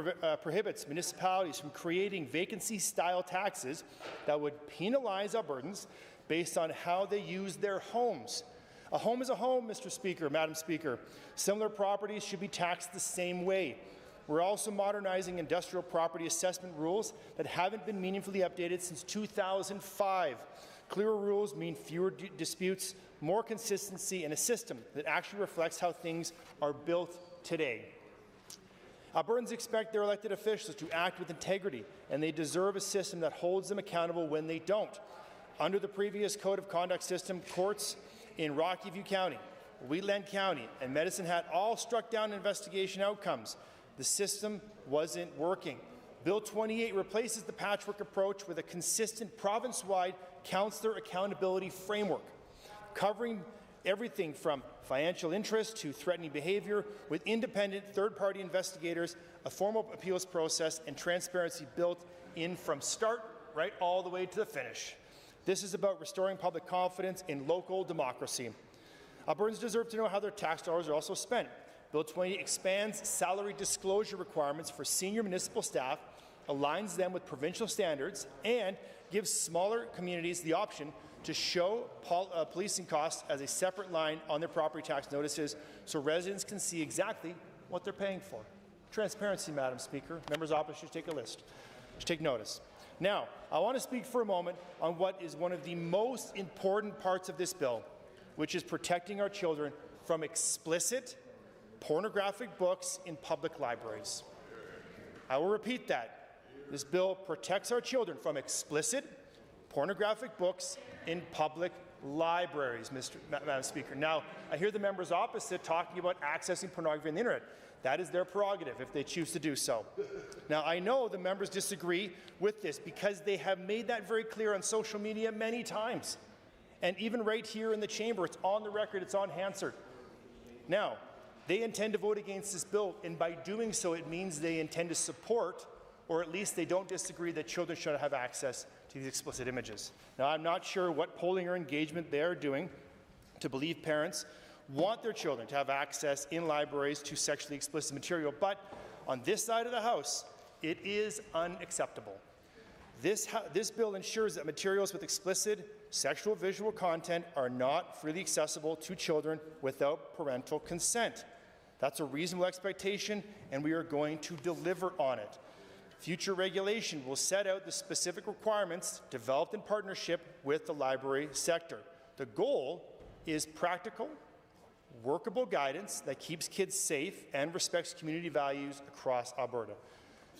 prohibits municipalities from creating vacancy-style taxes that would penalize Albertans based on how they use their homes. A home is a home, Mr. Speaker, Madam Speaker. Similar properties should be taxed the same way. We're also modernizing industrial property assessment rules that haven't been meaningfully updated since 2005. Clearer rules mean fewer disputes, more consistency, and a system that actually reflects how things are built today. Albertans expect their elected officials to act with integrity, and they deserve a system that holds them accountable when they don't. Under the previous Code of Conduct system, courts in Rocky View County, Wheatland County, and Medicine Hat all struck down investigation outcomes. The system wasn't working. Bill 28 replaces the patchwork approach with a consistent province-wide counselor accountability framework, covering everything from financial interest to threatening behaviour, with independent third-party investigators, a formal appeals process, and transparency built in from start right all the way to the finish. This is about restoring public confidence in local democracy. Albertans deserve to know how their tax dollars are also spent. Bill 20 expands salary disclosure requirements for senior municipal staff, aligns them with provincial standards, and gives smaller communities the option to show policing costs as a separate line on their property tax notices so residents can see exactly what they're paying for. Transparency, Madam Speaker. Members opposite should take a list. Should take notice. Now, I want to speak for a moment on what is one of the most important parts of this bill, which is protecting our children from explicit, pornographic books in public libraries. I will repeat that. This bill protects our children from explicit, pornographic books in public libraries, Madam Speaker. Now, I hear the members opposite talking about accessing pornography on the internet. That is their prerogative if they choose to do so. Now, I know the members disagree with this because they have made that very clear on social media many times. And even right here in the chamber, it's on the record, it's on Hansard. Now, they intend to vote against this bill, and by doing so, it means they intend to support, or at least they don't disagree that children should have access to these explicit images. Now, I'm not sure what polling or engagement they are doing to believe parents want their children to have access in libraries to sexually explicit material, but on this side of the House, it is unacceptable. This bill ensures that materials with explicit sexual visual content are not freely accessible to children without parental consent. That's a reasonable expectation, and we are going to deliver on it. Future regulation will set out the specific requirements developed in partnership with the library sector. The goal is practical, workable guidance that keeps kids safe and respects community values across Alberta.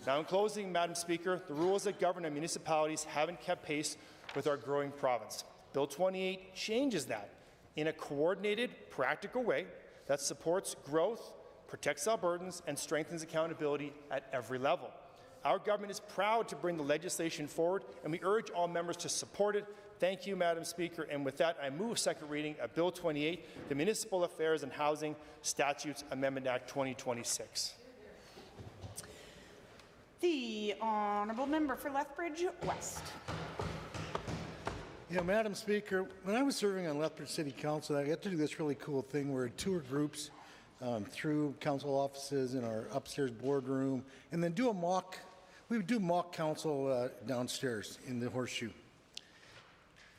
Now, in closing, Madam Speaker, the rules that govern our municipalities haven't kept pace with our growing province. Bill 28 changes that in a coordinated, practical way that supports growth, protects Albertans, and strengthens accountability at every level. Our government is proud to bring the legislation forward, and we urge all members to support it. Thank you, Madam Speaker. And with that, I move second reading of Bill 28, the Municipal Affairs and Housing Statutes Amendment Act 2026. The honourable member for Lethbridge West. Yeah, Madam Speaker, when I was serving on Lethbridge City Council, I got to do this really cool thing where I'd tour groups through council offices in our upstairs boardroom, and then we would do mock council downstairs in the Horseshoe.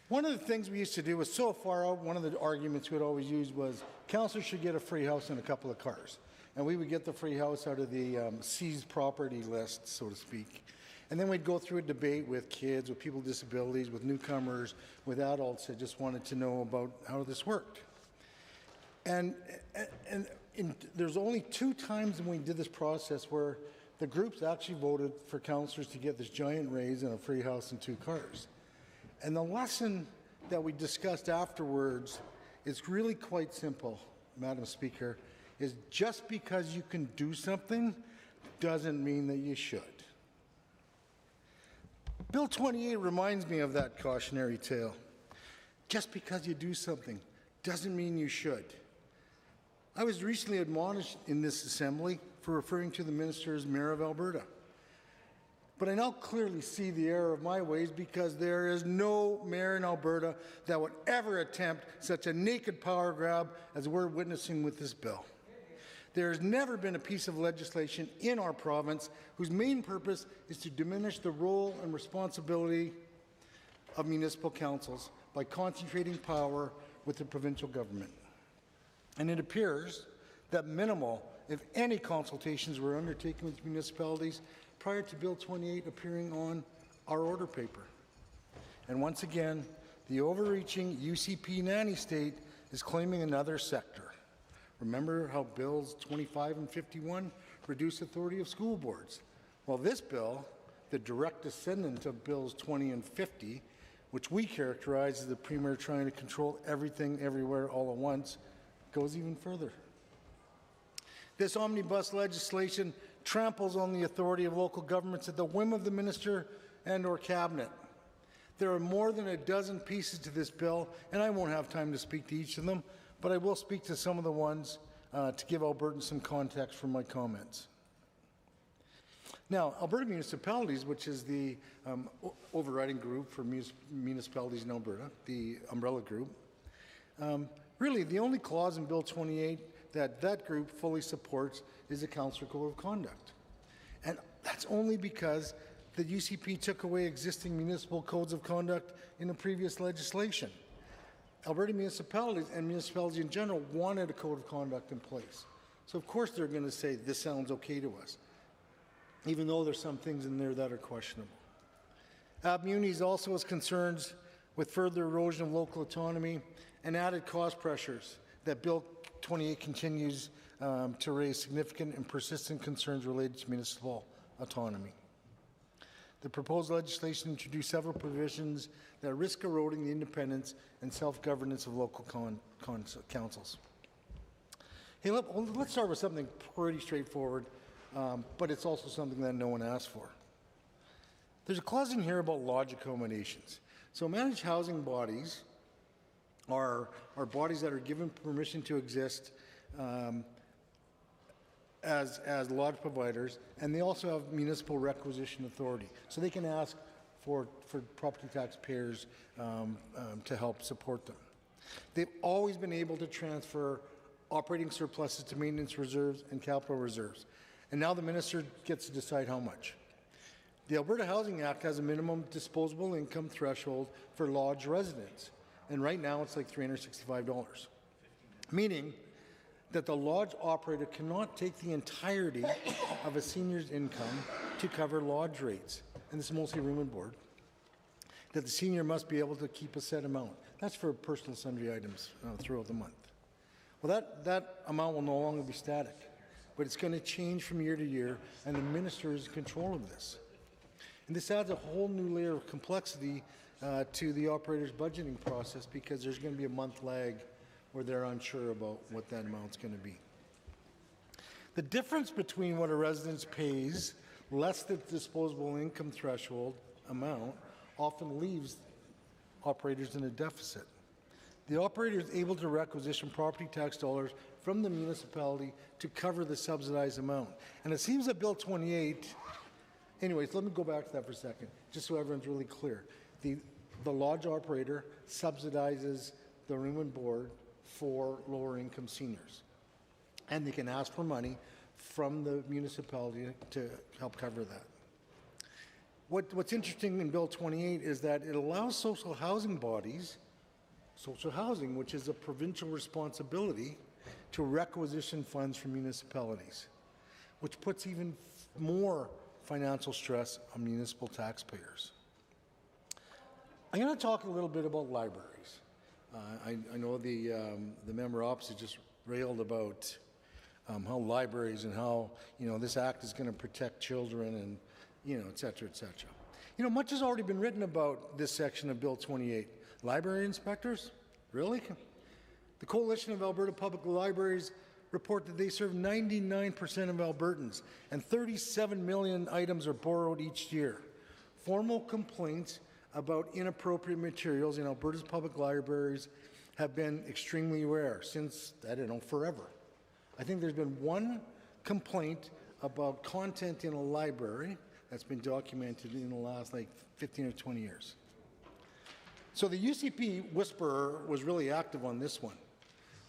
One of the things we used to do was so far out, one of the arguments we'd always use was councillors should get a free house and a couple of cars. And we would get the free house out of the seized property list, so to speak. And then we'd go through a debate with kids, with people with disabilities, with newcomers, with adults that just wanted to know about how this worked. And there's only 2 times when we did this process where the groups actually voted for councillors to get this giant raise and a free house and 2 cars. And the lesson that we discussed afterwards is really quite simple, Madam Speaker, is just because you can do something doesn't mean that you should. Bill 28 reminds me of that cautionary tale. Just because you do something doesn't mean you should. I was recently admonished in this assembly for referring to the minister as Mayor of Alberta. But I now clearly see the error of my ways because there is no mayor in Alberta that would ever attempt such a naked power grab as we're witnessing with this bill. There has never been a piece of legislation in our province whose main purpose is to diminish the role and responsibility of municipal councils by concentrating power with the provincial government. And it appears that minimal, if any, consultations were undertaken with municipalities prior to Bill 28 appearing on our order paper. And once again, the overreaching UCP nanny state is claiming another sector. Remember how Bills 25 and 51 reduce authority of school boards? Well, this bill, the direct descendant of Bills 20 and 50, which we characterize as the Premier trying to control everything everywhere all at once, goes even further. This omnibus legislation tramples on the authority of local governments at the whim of the minister and/or cabinet. There are more than a dozen pieces to this bill, and I won't have time to speak to each of them, but I will speak to some of the ones to give Albertans some context for my comments. Now, Alberta Municipalities, which is the overriding group for municipalities in Alberta, the umbrella group, really the only clause in Bill 28 that group fully supports is a councillor code of conduct. And that's only because the UCP took away existing municipal codes of conduct in the previous legislation. Alberta municipalities and municipalities in general wanted a code of conduct in place. So of course they're going to say this sounds okay to us, even though there's some things in there that are questionable. Munis also has concerns with further erosion of local autonomy and added cost pressures that Bill 28 continues to raise significant and persistent concerns related to municipal autonomy. The proposed legislation introduced several provisions that risk eroding the independence and self-governance of local councils. Hey, let's start with something pretty straightforward, but it's also something that no one asked for. There's a clause in here about lodge accommodations. So managed housing bodies are bodies that are given permission to exist as lodge providers, and they also have municipal requisition authority. So they can ask for property taxpayers to help support them. They've always been able to transfer operating surpluses to maintenance reserves and capital reserves. And now the minister gets to decide how much. The Alberta Housing Act has a minimum disposable income threshold for lodge residents. And right now it's like $365, meaning that the lodge operator cannot take the entirety of a senior's income to cover lodge rates, and this is mostly room and board, that the senior must be able to keep a set amount. That's for personal sundry items throughout the month. Well, that amount will no longer be static, but it's going to change from year to year, and the minister is in control of this. And this adds a whole new layer of complexity to the operator's budgeting process, because there's going to be a month lag where they're unsure about what that amount's going to be. The difference between what a resident pays less the disposable income threshold amount often leaves operators in a deficit. The operator is able to requisition property tax dollars from the municipality to cover the subsidized amount. And it seems that Bill 28, anyways, let me go back to that for a second, just so everyone's really clear. The lodge operator subsidizes the room and board for lower income seniors. And they can ask for money from the municipality to help cover that. What's interesting in Bill 28 is that it allows social housing bodies, social housing, which is a provincial responsibility, to requisition funds from municipalities, which puts even more financial stress on municipal taxpayers. I'm going to talk a little bit about libraries. I know the member opposite just railed about how libraries and how this act is going to protect children and et cetera, et cetera. Much has already been written about this section of Bill 28. Library inspectors? Really? The Coalition of Alberta Public Libraries report that they serve 99% of Albertans, and 37 million items are borrowed each year. Formal complaints about inappropriate materials in Alberta's public libraries have been extremely rare since, I don't know, forever. I think there's been one complaint about content in a library that's been documented in the last 15 or 20 years. So the UCP Whisperer was really active on this one.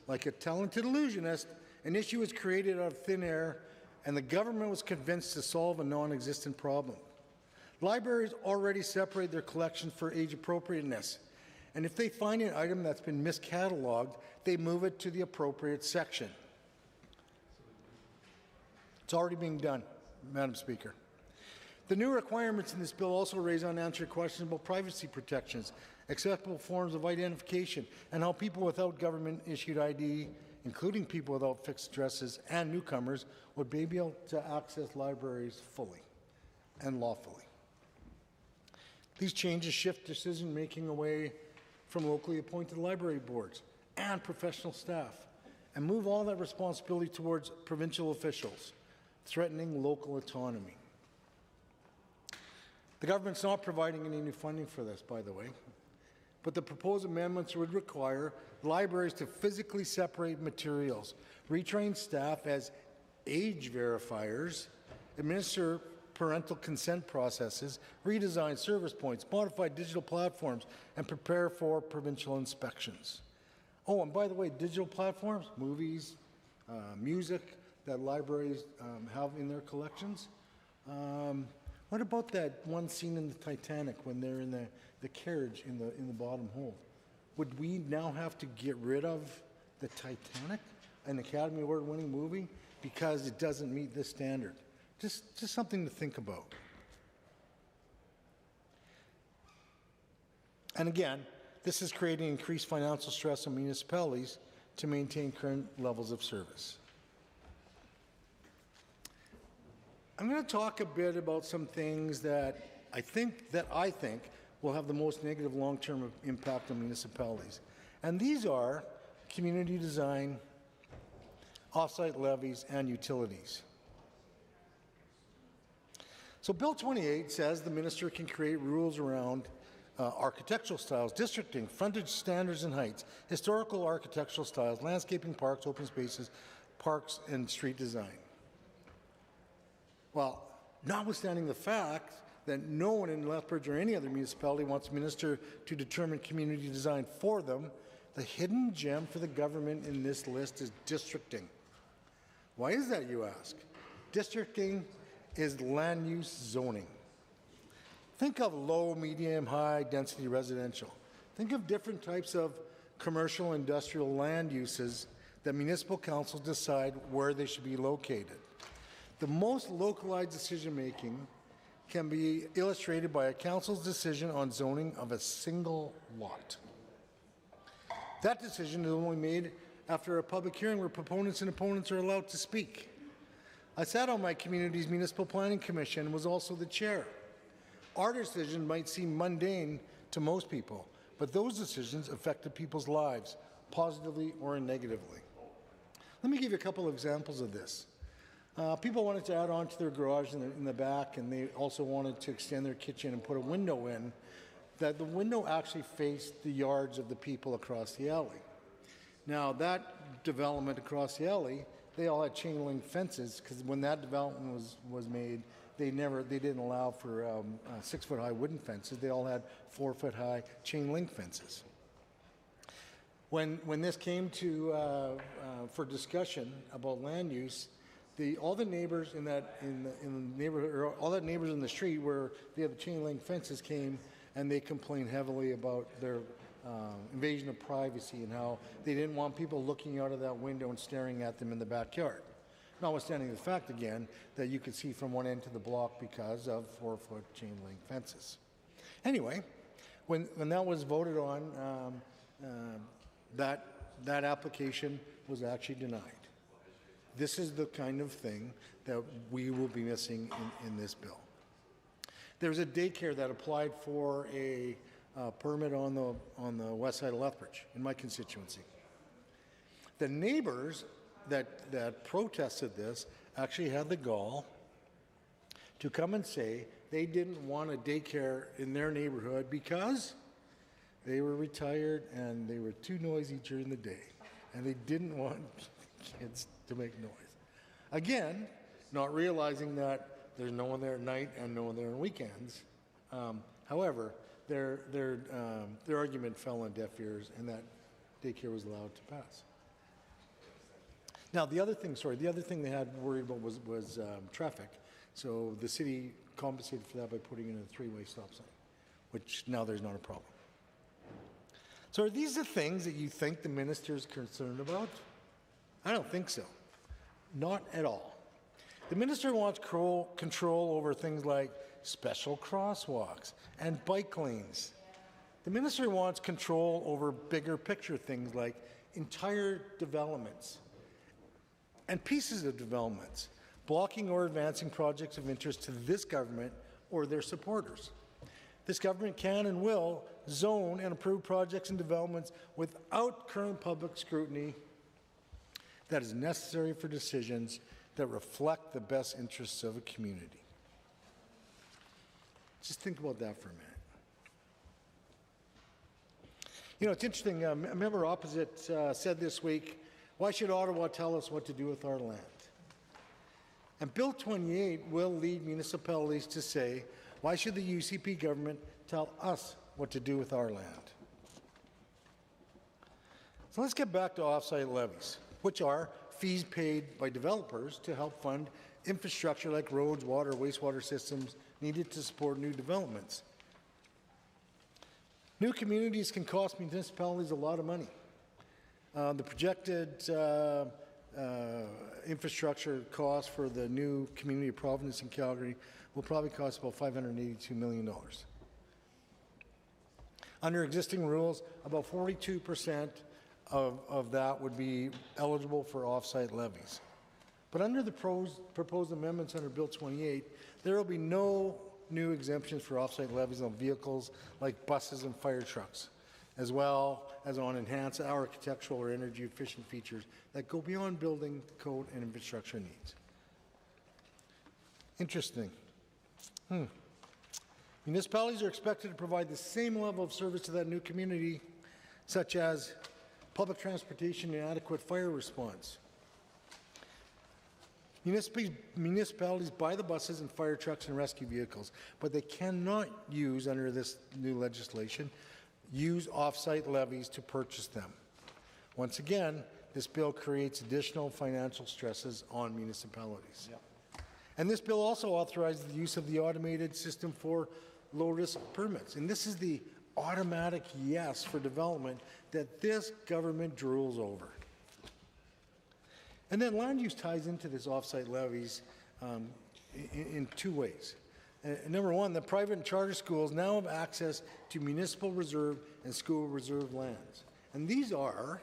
Like a talented illusionist, an issue was created out of thin air, and the government was convinced to solve a non-existent problem. Libraries already separate their collections for age appropriateness, and if they find an item that's been miscatalogued, they move it to the appropriate section. It's already being done, Madam Speaker. The new requirements in this bill also raise unanswered questions about privacy protections, acceptable forms of identification, and how people without government-issued ID, including people without fixed addresses and newcomers, would be able to access libraries fully and lawfully. These changes shift decision-making away from locally appointed library boards and professional staff, and move all that responsibility towards provincial officials, threatening local autonomy. The government's not providing any new funding for this, by the way, but the proposed amendments would require libraries to physically separate materials, retrain staff as age verifiers, administer parental consent processes, redesign service points, modify digital platforms, and prepare for provincial inspections. Oh, and by the way, digital platforms, movies, music that libraries have in their collections. What about that one scene in the Titanic when they're in the carriage in the bottom hold? Would we now have to get rid of the Titanic, an Academy Award-winning movie, because it doesn't meet this standard? Just something to think about. And again, this is creating increased financial stress on municipalities to maintain current levels of service. I'm going to talk a bit about some things that I think will have the most negative long-term impact on municipalities. And these are community design, off-site levies, and utilities. So Bill 28 says the minister can create rules around architectural styles, districting, frontage standards and heights, historical architectural styles, landscaping, parks, open spaces, parks, and street design. Well, notwithstanding the fact that no one in Lethbridge or any other municipality wants a minister to determine community design for them, the hidden gem for the government in this list is districting. Why is that, you ask? Districting is land use zoning. Think of low, medium, high density residential. Think of different types of commercial, industrial land uses that municipal councils decide where they should be located. The most localized decision-making can be illustrated by a council's decision on zoning of a single lot. That decision is only made after a public hearing where proponents and opponents are allowed to speak. I sat on my community's Municipal Planning Commission and was also the chair. Our decision might seem mundane to most people, but those decisions affected people's lives, positively or negatively. Let me give you a couple of examples of this. People wanted to add on to their garage in the back, and they also wanted to extend their kitchen and put a window in, that the window actually faced the yards of the people across the alley. Now, that development across the alley, they all had chain link fences, because when that development was made, they didn't allow for 6-foot high wooden fences. They all had 4-foot high chain link fences. When this came to for discussion about land use, all the neighbors in the neighborhood, or all the neighbors in the street where they had the chain link fences came, and they complained heavily about their invasion of privacy and how they didn't want people looking out of that window and staring at them in the backyard. Notwithstanding the fact, again, that you could see from one end to the block because of 4-foot chain link fences. Anyway, when that was voted on, that application was actually denied. This is the kind of thing that we will be missing in this bill. There's a daycare that applied for a permit on the west side of Lethbridge in my constituency. The neighbors that protested this actually had the gall to come and say they didn't want a daycare in their neighborhood because they were retired and they were too noisy during the day, and they didn't want kids to make noise. Again, not realizing that there's no one there at night and no one there on weekends. However, their argument fell on deaf ears, and that daycare was allowed to pass. Now, the other thing they had worried about was traffic. So the city compensated for that by putting in a 3-way stop sign, which now there's not a problem. So are these the things that you think the minister is concerned about? I don't think so. Not at all. The minister wants control over things like special crosswalks and bike lanes. The minister wants control over bigger picture things like entire developments and pieces of developments, blocking or advancing projects of interest to this government or their supporters. This government can and will zone and approve projects and developments without current public scrutiny that is necessary for decisions that reflect the best interests of a community. Just think about that for a minute. You know, it's interesting, a member opposite said this week, why should Ottawa tell us what to do with our land? And Bill 28 will lead municipalities to say, why should the UCP government tell us what to do with our land? So let's get back to off-site levies, which are fees paid by developers to help fund infrastructure like roads, water, wastewater systems needed to support new developments. New communities can cost municipalities a lot of money. The projected infrastructure cost for the new community of Providence in Calgary will probably cost about $582 million. Under existing rules, about 42% of that would be eligible for off-site levies. But under the proposed amendments under Bill 28, there will be no new exemptions for off-site levies on vehicles like buses and fire trucks, as well as on enhanced architectural or energy-efficient features that go beyond building code and infrastructure needs. Interesting. Municipalities are expected to provide the same level of service to that new community, such as public transportation and adequate fire response. Municipalities buy the buses and fire trucks and rescue vehicles, but they cannot use, under this new legislation, use off-site levies to purchase them. Once again, this bill creates additional financial stresses on municipalities. Yep. And this bill also authorizes the use of the automated system for low-risk permits. And this is the automatic yes for development that this government drools over. And then land use ties into this off-site levies in 2 ways. Number one, the private and charter schools now have access to municipal reserve and school reserve lands. And these are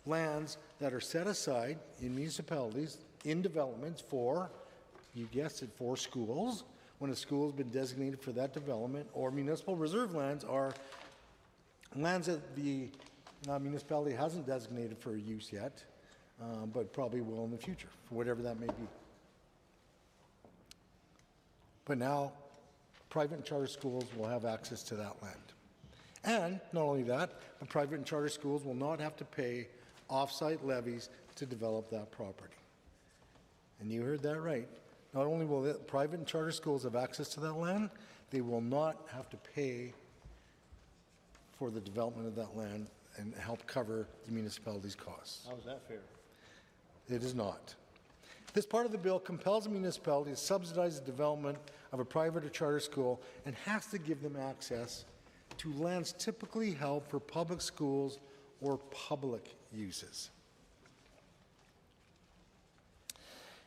lands that are set aside in municipalities, in developments for, you guessed it, for schools, when a school has been designated for that development, or municipal reserve lands are lands that the municipality hasn't designated for use yet, but probably will in the future, for whatever that may be. But now, private and charter schools will have access to that land. And not only that, but private and charter schools will not have to pay off-site levies to develop that property. And you heard that right. Not only will private and charter schools have access to that land, they will not have to pay for the development of that land and help cover the municipality's costs. How is that fair? It is not. This part of the bill compels a municipality to subsidize the development of a private or charter school and has to give them access to lands typically held for public schools or public uses.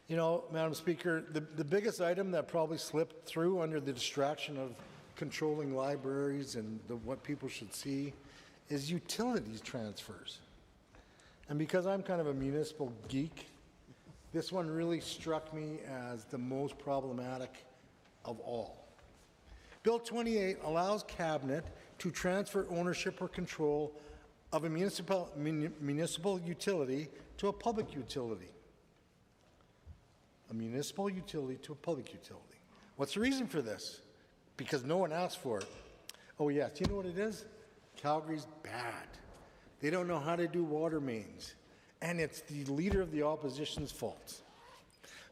You know, Madam Speaker, the biggest item that probably slipped through under the distraction of controlling libraries and what people should see is utilities transfers. And because I'm kind of a municipal geek, this one really struck me as the most problematic of all. Bill 28 allows Cabinet to transfer ownership or control of a municipal utility to a public utility. A municipal utility to a public utility. What's the reason for this? Because no one asked for it. Oh yes, do you know what it is? Calgary's bad. They don't know how to do water mains. And it's the leader of the opposition's fault.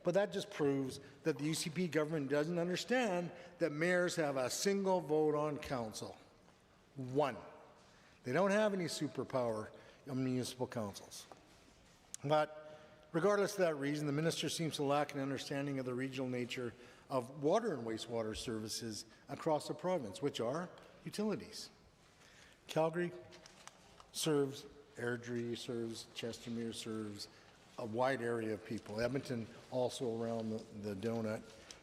But that just proves that the UCP government doesn't understand that mayors have a single vote on council. One. They don't have any superpower in municipal councils. But regardless of that reason, the minister seems to lack an understanding of the regional nature of water and wastewater services across the province, which are utilities. Calgary serves Airdrie, serves Chestermere, serves a wide area of people. Edmonton also around the donut.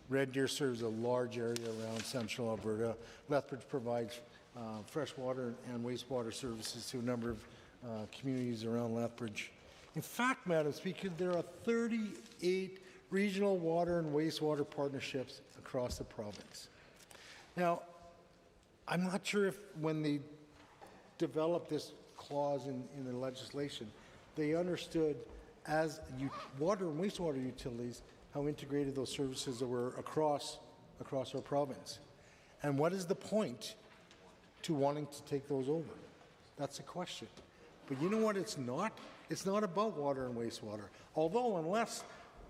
Red Deer serves a large area around central Alberta. Lethbridge provides fresh water and wastewater services to a number of communities around Lethbridge. In fact, Madam Speaker, there are 38 regional water and wastewater partnerships across the province. Now, I'm not sure if when they developed this clause in the legislation, they understood as water and wastewater utilities how integrated those services were across our province. And what is the point to wanting to take those over? That's the question. But you know what it's not? It's not about water and wastewater. Although unless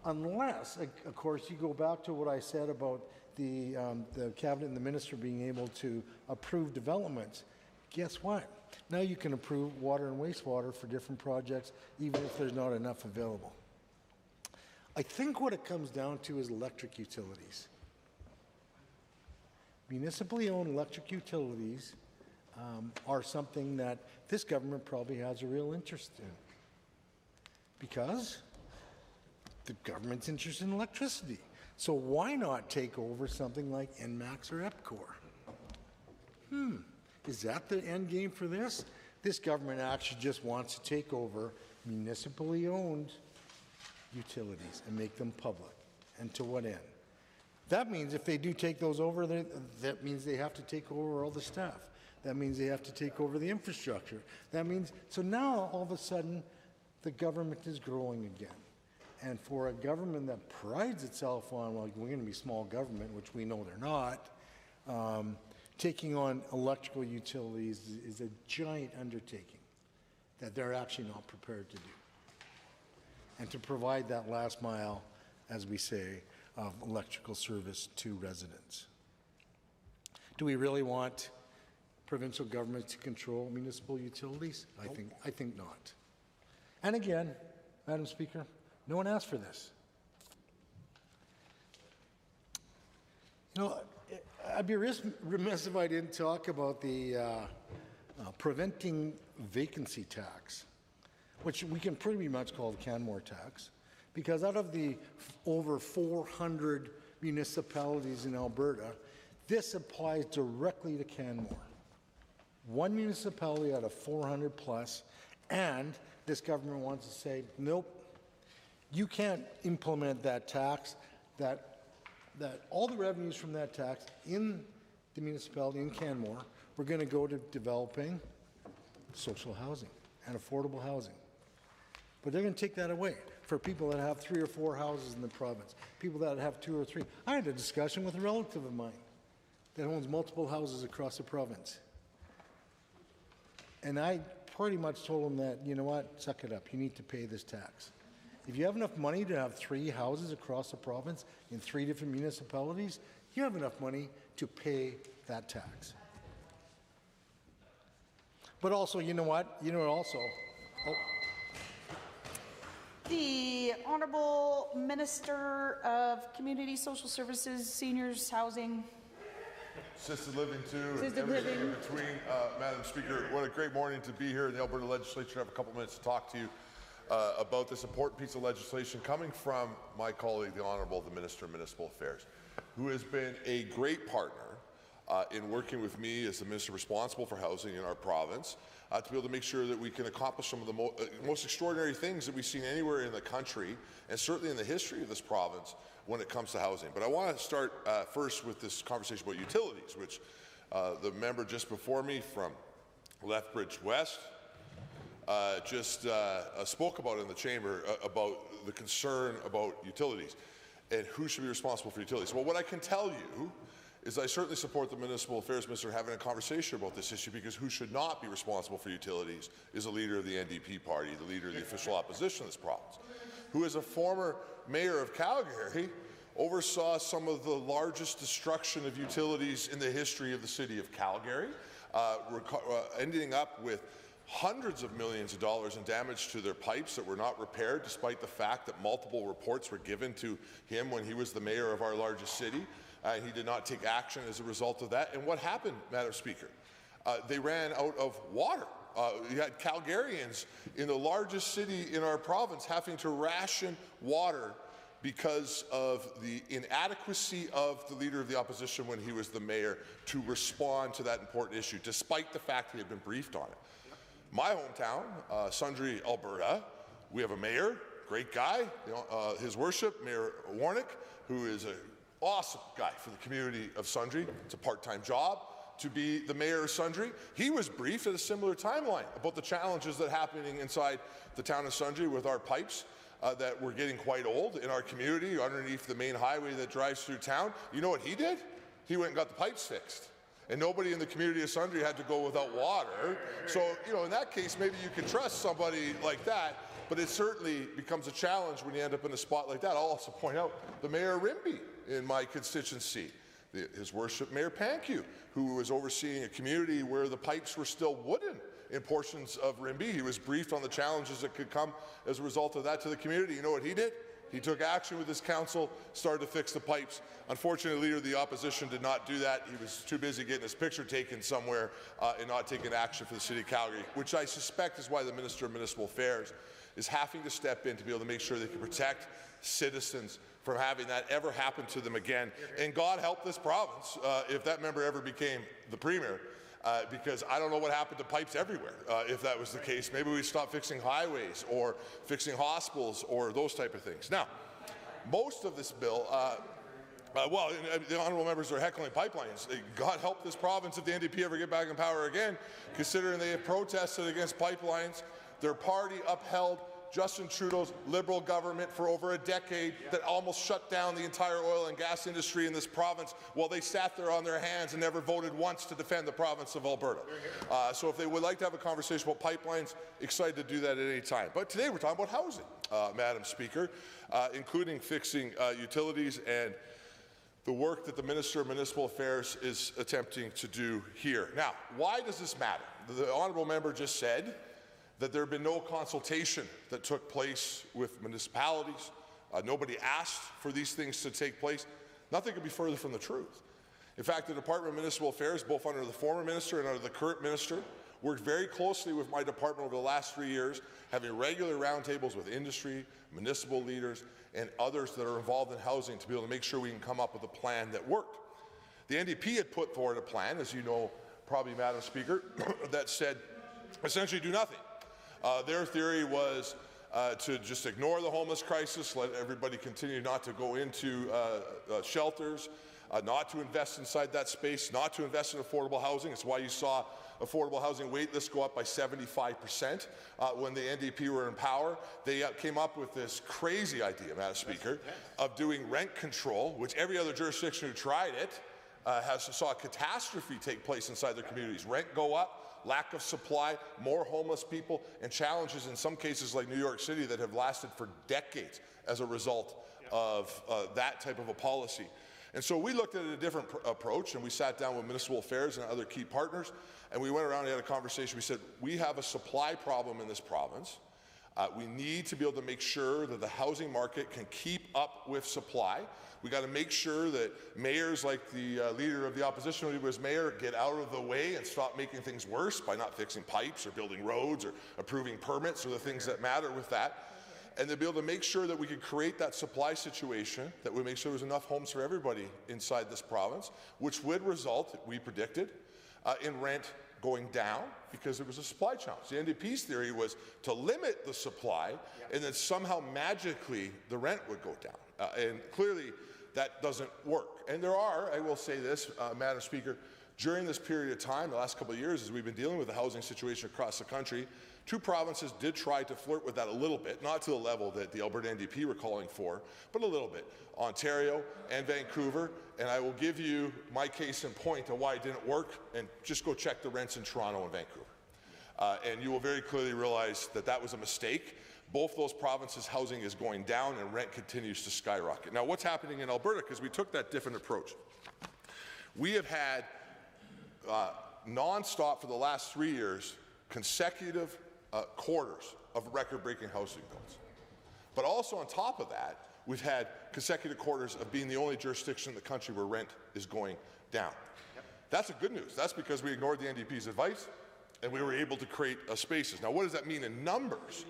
of course, you go back to what I said about the Cabinet and the Minister being able to approve developments, guess what? Now you can approve water and wastewater for different projects, even if there's not enough available. I think what it comes down to is electric utilities. Municipally owned electric utilities are something that this government probably has a real interest in. Because the government's interested in electricity. So why not take over something like ENMAX or EPCOR? Is that the end game for this? This government actually just wants to take over municipally owned utilities and make them public. And to what end? That means if they do take those over, that means they have to take over all the staff. That means they have to take over the infrastructure. That means, so now all of a sudden, the government is growing again. And for a government that prides itself on, well, we're going to be small government, which we know they're not, taking on electrical utilities is a giant undertaking that they're actually not prepared to do. And to provide that last mile, as we say, of electrical service to residents. Do we really want provincial government to control municipal utilities? I think not. And again, Madam Speaker, no one asked for this. You know, I'd be remiss if I didn't talk about the preventing vacancy tax, which we can pretty much call the Canmore tax, because out of the over 400 municipalities in Alberta, this applies directly to Canmore. One municipality out of 400 plus, And this government wants to say, nope, you can't implement that tax, that all the revenues from that tax in the municipality in Canmore, we're going to go to developing social housing and affordable housing. But they're going to take that away for people that have 3 or 4 houses in the province, people that have 2 or 3. I had a discussion with a relative of mine that owns multiple houses across the province. And I pretty much told him that, you know what, suck it up, you need to pay this tax. If you have enough money to have 3 houses across the province in 3 different municipalities, you have enough money to pay that tax. But also, you know what? You know what also? Oh. The Honourable Minister of Community Social Services, Seniors, Housing. Assisted living too, Assisted and everything living. in between. Madam Speaker, what a great morning to be here in the Alberta Legislature. I have a couple minutes to talk to you about this important piece of legislation coming from my colleague, the Honourable the Minister of Municipal Affairs, who has been a great partner in working with me as the Minister responsible for housing in our province to be able to make sure that we can accomplish some of the most extraordinary things that we've seen anywhere in the country and certainly in the history of this province when it comes to housing. But I want to start first with this conversation about utilities, which the member just before me from Lethbridge West just spoke about in the chamber about the concern about utilities and who should be responsible for utilities. Well, what I can tell you is I certainly support the Municipal Affairs Minister having a conversation about this issue, because who should not be responsible for utilities is a leader of the NDP party, the leader of the official opposition in this province, who is a former mayor of Calgary, oversaw some of the largest destruction of utilities in the history of the city of Calgary, ending up with hundreds of millions of dollars in damage to their pipes that were not repaired, despite the fact that multiple reports were given to him when he was the mayor of our largest city. He did not take action as a result of that. And what happened, Madam Speaker? They ran out of water. You had Calgarians in the largest city in our province having to ration water because of the inadequacy of the leader of the opposition when he was the mayor to respond to that important issue, despite the fact he had been briefed on it. My hometown, Sundre, Alberta, we have a mayor, great guy, His Worship, Mayor Warnick, who is an awesome guy for the community of Sundre. It's a part-time job to be the mayor of Sundre. He was briefed at a similar timeline about the challenges that are happening inside the town of Sundre with our pipes that were getting quite old in our community underneath the main highway that drives through town. You know what he did? He went and got the pipes fixed. And nobody in the community of Sundre had to go without water. So, in that case, maybe you can trust somebody like that, but it certainly becomes a challenge when you end up in a spot like that. I'll also point out the Mayor Rimbey in my constituency, His Worship Mayor Pankew, who was overseeing a community where the pipes were still wooden in portions of Rimbey. He was briefed on the challenges that could come as a result of that to the community. You know what he did? He took action with his council, started to fix the pipes. Unfortunately, the leader of the opposition did not do that. He was too busy getting his picture taken somewhere and not taking action for the city of Calgary, which I suspect is why the Minister of Municipal Affairs is having to step in to be able to make sure they can protect citizens from having that ever happen to them again. And God help this province if that member ever became the premier. Because I don't know what happened to pipes everywhere if that was the case. Maybe we'd stop fixing highways or fixing hospitals or those type of things. Now, most of this bill, the honourable members are heckling pipelines. God help this province if the NDP ever get back in power again, considering they have protested against pipelines. Their party upheld Justin Trudeau's Liberal government for over a decade that almost shut down the entire oil and gas industry in this province while they sat there on their hands and never voted once to defend the province of Alberta. So if they would like to have a conversation about pipelines, excited to do that at any time. But today we're talking about housing, Madam Speaker, including fixing utilities and the work that the Minister of Municipal Affairs is attempting to do here. Now, why does this matter? The honourable member just said that there had been no consultation that took place with municipalities. Nobody asked for these things to take place. Nothing could be further from the truth. In fact, the Department of Municipal Affairs, both under the former minister and under the current minister, worked very closely with my department over the last 3 years, having regular roundtables with industry, municipal leaders, and others that are involved in housing to be able to make sure we can come up with a plan that worked. The NDP had put forward a plan, as you know probably, Madam Speaker, that said essentially do nothing. Their theory was to just ignore the homeless crisis, let everybody continue not to go into shelters, not to invest inside that space, not to invest in affordable housing. It's why you saw affordable housing wait lists go up by 75% when the NDP were in power. They came up with this crazy idea, Madam Speaker, of doing rent control, which every other jurisdiction who tried it saw a catastrophe take place inside their communities. Rent go up, lack of supply, more homeless people, and challenges in some cases like New York City that have lasted for decades as a result of that type of a policy. And so we looked at a different approach, and we sat down with Municipal Affairs and other key partners, and we went around and had a conversation. We said, we have a supply problem in this province. We need to be able to make sure that the housing market can keep up with supply. We got to make sure that mayors like the leader of the opposition when he was mayor get out of the way and stop making things worse by not fixing pipes or building roads or approving permits or the things that matter with that. And to be able to make sure that we could create that supply situation, that we make sure there's enough homes for everybody inside this province, which would result, we predicted, in rent going down because there was a supply challenge. The NDP's theory was to limit the supply and then somehow magically the rent would go down. And clearly that doesn't work. And there are, I will say this, Madam Speaker, during this period of time, the last couple of years, as we've been dealing with the housing situation across the country, two provinces did try to flirt with that a little bit, not to the level that the Alberta NDP were calling for, but a little bit. Ontario and Vancouver, and I will give you my case in point of why it didn't work, and just go check the rents in Toronto and Vancouver. And you will very clearly realize that that was a mistake. Both those provinces' housing is going down and rent continues to skyrocket. Now, what's happening in Alberta, because we took that different approach. We have had non-stop for the last 3 years, consecutive quarters of record-breaking housing builds. But also on top of that, we've had consecutive quarters of being the only jurisdiction in the country where rent is going down. That's a good news. That's because we ignored the NDP's advice and we were able to create spaces. Now, what does that mean in numbers?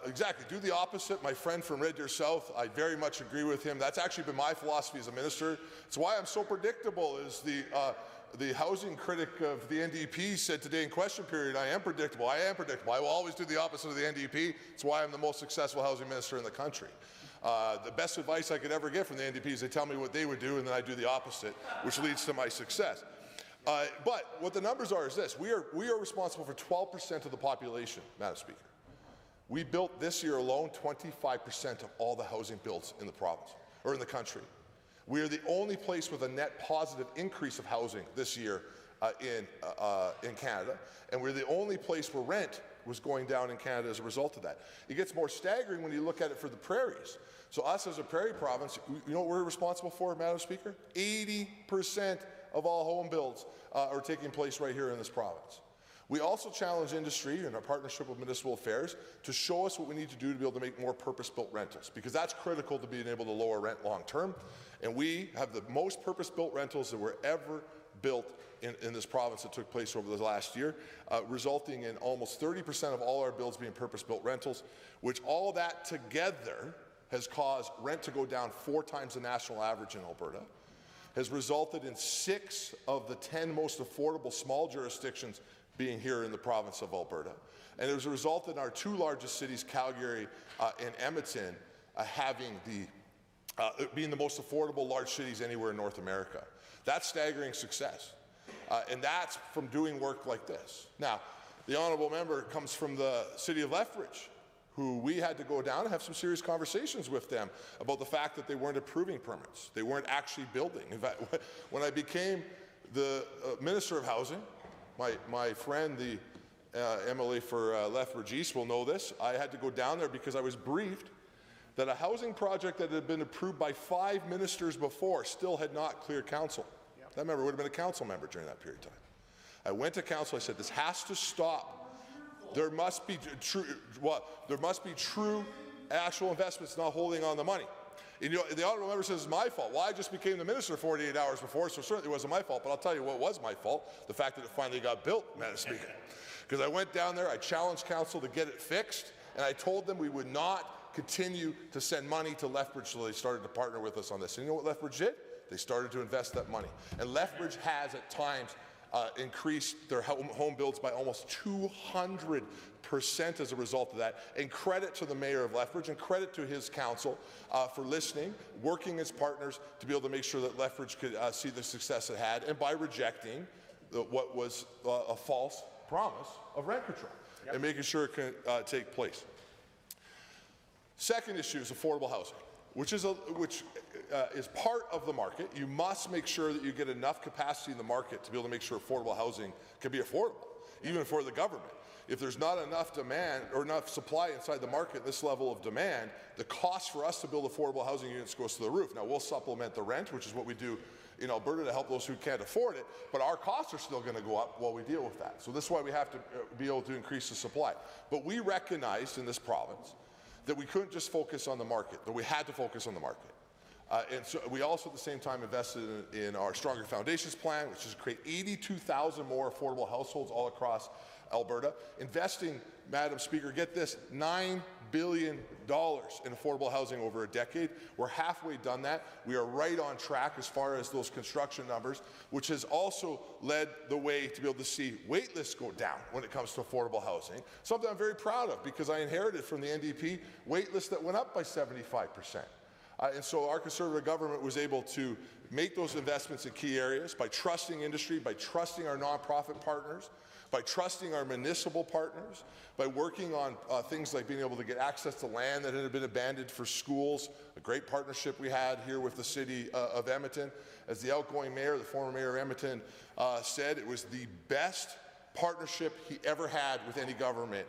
Exactly, do the opposite. My friend from Red Deer South, I very much agree with him. That's actually been my philosophy as a minister. It's why I'm so predictable, is the housing critic of the NDP said today in question period, I am predictable. I will always do the opposite of the NDP. It's why I'm the most successful housing minister in the country. The best advice I could ever get from the NDP is they tell me what they would do and then I do the opposite, which leads to my success. But what the numbers are is this. We are responsible for 12% of the population, Madam Speaker. We built this year alone 25% of all the housing builds in the province, or in the country. We are the only place with a net positive increase of housing this year in Canada, and we're the only place where rent was going down in Canada as a result of that. It gets more staggering when you look at it for the prairies. So us as a prairie province, you know what we're responsible for, Madam Speaker? 80% of all home builds are taking place right here in this province. We also challenge industry in our partnership with Municipal Affairs to show us what we need to do to be able to make more purpose-built rentals, because that's critical to being able to lower rent long-term. And we have the most purpose-built rentals that were ever built in this province that took place over the last year, resulting in almost 30% of all our builds being purpose-built rentals, which all that together has caused rent to go down 4 times the national average in Alberta, has resulted in 6 of the 10 most affordable small jurisdictions being here in the province of Alberta. And it was a result in our 2 largest cities, Calgary and Edmonton, being the most affordable large cities anywhere in North America. That's staggering success. And that's from doing work like this. Now, the honourable member comes from the city of Lethbridge, who we had to go down and have some serious conversations with them about the fact that they weren't approving permits. They weren't actually building. In fact, when I became the Minister of Housing, my friend, the MLA for Lethbridge East will know this, I had to go down there because I was briefed that a housing project that had been approved by 5 ministers before still had not cleared council. That member would have been a council member during that period of time. I went to council, I said, this has to stop. There must be true actual investments, not holding on the money. And, you know, the honourable member says it's my fault. Well, I just became the minister 48 hours before, so certainly it wasn't my fault. But I'll tell you what was my fault, the fact that it finally got built, Madam Speaker. Because I went down there, I challenged council to get it fixed, and I told them we would not continue to send money to Lethbridge, so they started to partner with us on this. And you know what Lethbridge did? They started to invest that money. And Lethbridge has, at times, increased their home builds by almost 200% as a result of that. And credit to the Mayor of Lethbridge and credit to his council for listening, working as partners to be able to make sure that Lethbridge could see the success it had, and by rejecting what was a false promise of rent control and making sure it can take place. Second issue is affordable housing, which is part of the market. You must make sure that you get enough capacity in the market to be able to make sure affordable housing can be affordable, even for the government. If there's not enough demand or enough supply inside the market, this level of demand, the cost for us to build affordable housing units goes to the roof. Now, we'll supplement the rent, which is what we do in Alberta to help those who can't afford it, but our costs are still going to go up while we deal with that. So this is why we have to be able to increase the supply. But we recognized in this province that we couldn't just focus on the market, that we had to focus on the market. And so we also at the same time invested in our Stronger Foundations plan, which is to create 82,000 more affordable households all across Alberta, investing, Madam Speaker, get this, $9 billion in affordable housing over a decade. We're halfway done that. We are right on track as far as those construction numbers, which has also led the way to be able to see wait lists go down when it comes to affordable housing, something I'm very proud of because I inherited from the NDP wait lists that went up by 75%. And so our Conservative government was able to make those investments in key areas by trusting industry, by trusting our nonprofit partners, by trusting our municipal partners, by working on things like being able to get access to land that had been abandoned for schools, a great partnership we had here with the city of Edmonton. As the outgoing mayor, the former mayor of Edmonton, said, it was the best partnership he ever had with any government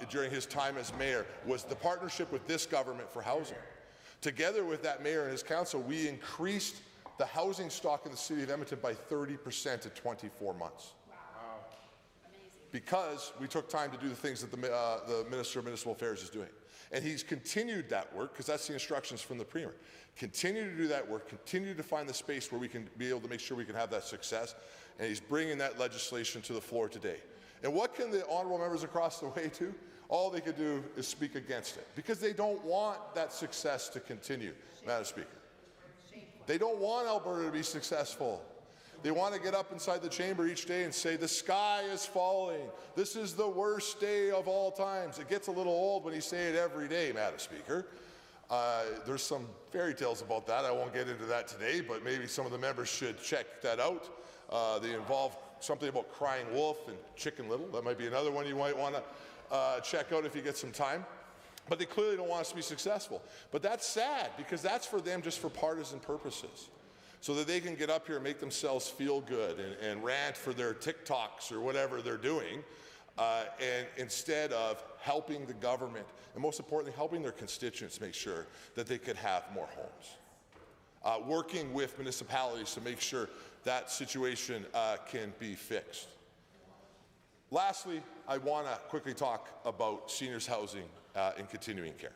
during his time as mayor, was the partnership with this government for housing. Together with that mayor and his council, we increased the housing stock in the city of Edmonton by 30% in 24 months. Because we took time to do the things that the Minister of Municipal Affairs is doing. And he's continued that work, because that's the instructions from the Premier. Continue to do that work, continue to find the space where we can be able to make sure we can have that success, and he's bringing that legislation to the floor today. And what can the honourable members across the way do? All they could do is speak against it, because they don't want that success to continue, Madam Speaker. They don't want Alberta to be successful. They want to get up inside the chamber each day and say, the sky is falling. This is the worst day of all times. It gets a little old when you say it every day, Madam Speaker. There's some fairy tales about that. I won't get into that today, but maybe some of the members should check that out. They involve something about crying wolf and Chicken Little. That might be another one you might want to check out if you get some time. But they clearly don't want us to be successful. But that's sad, because that's for them just for partisan purposes, so that they can get up here and make themselves feel good and rant for their TikToks or whatever they're doing, and instead of helping the government, and most importantly, helping their constituents make sure that they could have more homes. Working with municipalities to make sure that situation can be fixed. Lastly, I want to quickly talk about seniors' housing and continuing care,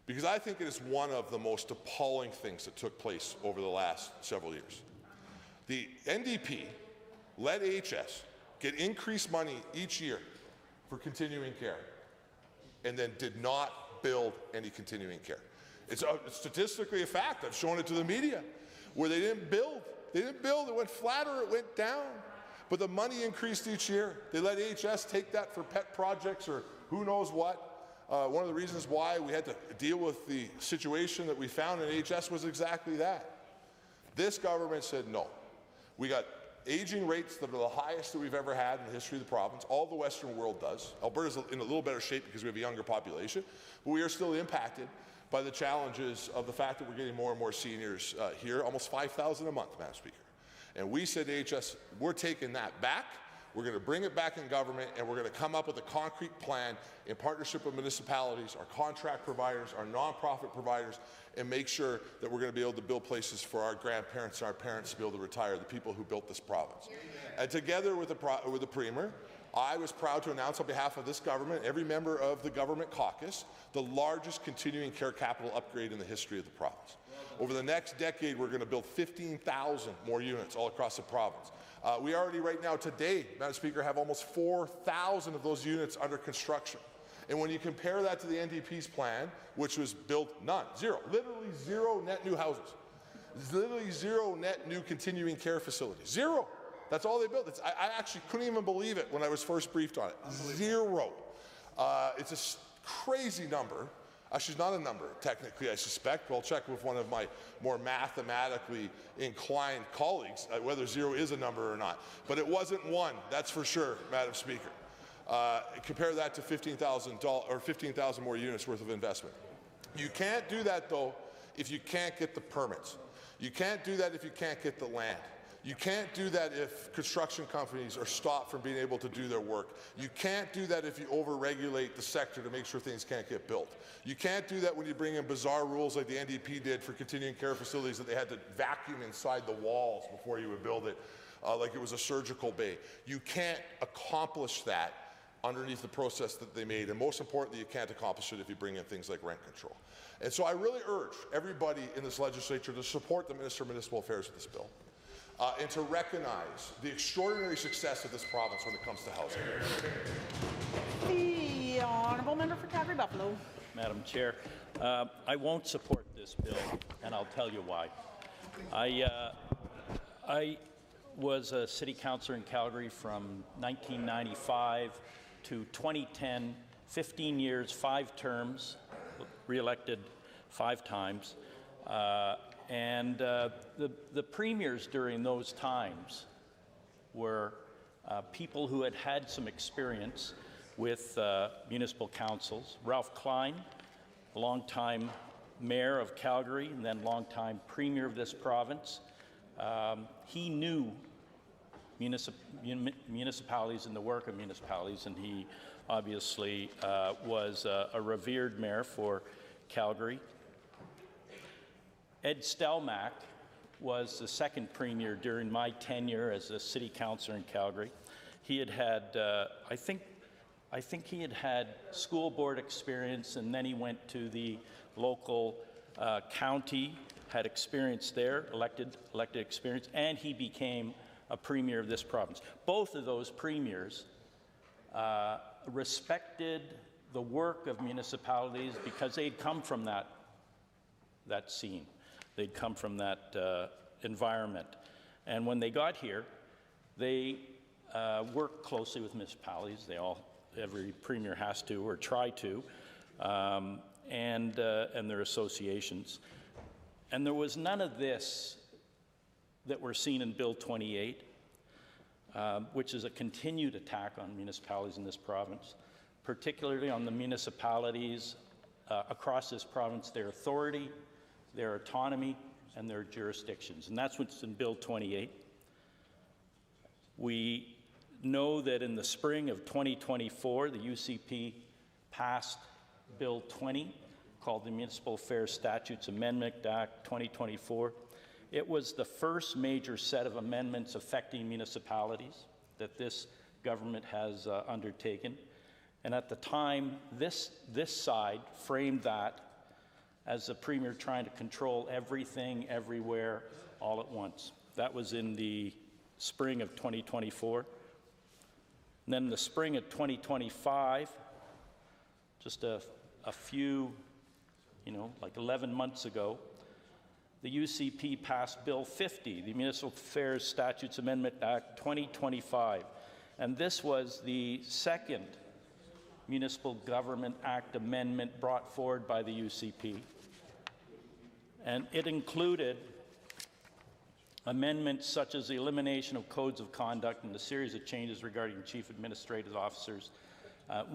because I think it is one of the most appalling things that took place over the last several years. The NDP let AHS get increased money each year for continuing care, and then did not build any continuing care. It's statistically a fact. I've shown it to the media, where they didn't build. They didn't build. It went flat or it went down. But the money increased each year. They let AHS take that for pet projects or who knows what. One of the reasons why we had to deal with the situation that we found in AHS was exactly that. This government said no. We got aging rates that are the highest that we've ever had in the history of the province. All the Western world does. Alberta's in a little better shape because we have a younger population, but we are still impacted by the challenges of the fact that we're getting more and more seniors here, almost 5,000 a month, Madam Speaker. And we said to AHS, we're taking that back. We're going to bring it back in government, and we're going to come up with a concrete plan in partnership with municipalities, our contract providers, our nonprofit providers, and make sure that we're going to be able to build places for our grandparents and our parents to be able to retire, the people who built this province. And together with the Premier, I was proud to announce on behalf of this government, every member of the government caucus, the largest continuing care capital upgrade in the history of the province. Over the next decade, we're going to build 15,000 more units all across the province. We already right now today, Madam Speaker, have almost 4,000 of those units under construction. And when you compare that to the NDP's plan, which was built none, zero, literally zero net new houses, literally zero net new continuing care facilities, zero. That's all they built. I actually couldn't even believe it when I was first briefed on it. Zero. It's a crazy number. Actually, it's not a number, technically, I suspect. We'll check with one of my more mathematically inclined colleagues whether zero is a number or not. But it wasn't one, that's for sure, Madam Speaker. Compare that to $15,000 more units worth of investment. You can't do that, though, if you can't get the permits. You can't do that if you can't get the land. You can't do that if construction companies are stopped from being able to do their work. You can't do that if you over-regulate the sector to make sure things can't get built. You can't do that when you bring in bizarre rules like the NDP did for continuing care facilities that they had to vacuum inside the walls before you would build it, like it was a surgical bay. You can't accomplish that underneath the process that they made, and most importantly, you can't accomplish it if you bring in things like rent control. And so I really urge everybody in this legislature to support the Minister of Municipal Affairs with this bill. And to recognize the extraordinary success of this province when it comes to housing. The honourable member for Calgary Buffalo. Madam Chair, I won't support this bill, and I'll tell you why. I was a city councillor in Calgary from 1995 to 2010, 15 years, 5 terms, re-elected 5 times. And the premiers during those times were people who had had some experience with municipal councils. Ralph Klein, a long-time mayor of Calgary and then long-time premier of this province. He knew municipalities and the work of municipalities, and he obviously was a revered mayor for Calgary. Ed Stelmach was the second premier during my tenure as a city councillor in Calgary. He had had, I think he had had school board experience, and then he went to the local county, had experience there, elected experience, and he became a premier of this province. Both of those premiers respected the work of municipalities because they'd come from that scene. They'd come from that environment. And when they got here, they worked closely with municipalities. Every premier has to or try to, and their associations. And there was none of this that we're seeing in Bill 28, which is a continued attack on municipalities in this province, particularly on the municipalities across this province, their authority, their autonomy, and their jurisdictions. And that's what's in Bill 28. We know that in the spring of 2024, the UCP passed Bill 20, called the Municipal Affairs Statutes Amendment Act 2024. It was the first major set of amendments affecting municipalities that this government has undertaken. And at the time, this side framed that as the premier trying to control everything, everywhere, all at once. That was in the spring of 2024. And then in the spring of 2025, just a few, like 11 months ago, the UCP passed Bill 50, the Municipal Affairs Statutes Amendment Act 2025. And this was the second Municipal Government Act amendment brought forward by the UCP. And it included amendments such as the elimination of codes of conduct and a series of changes regarding chief administrative officers.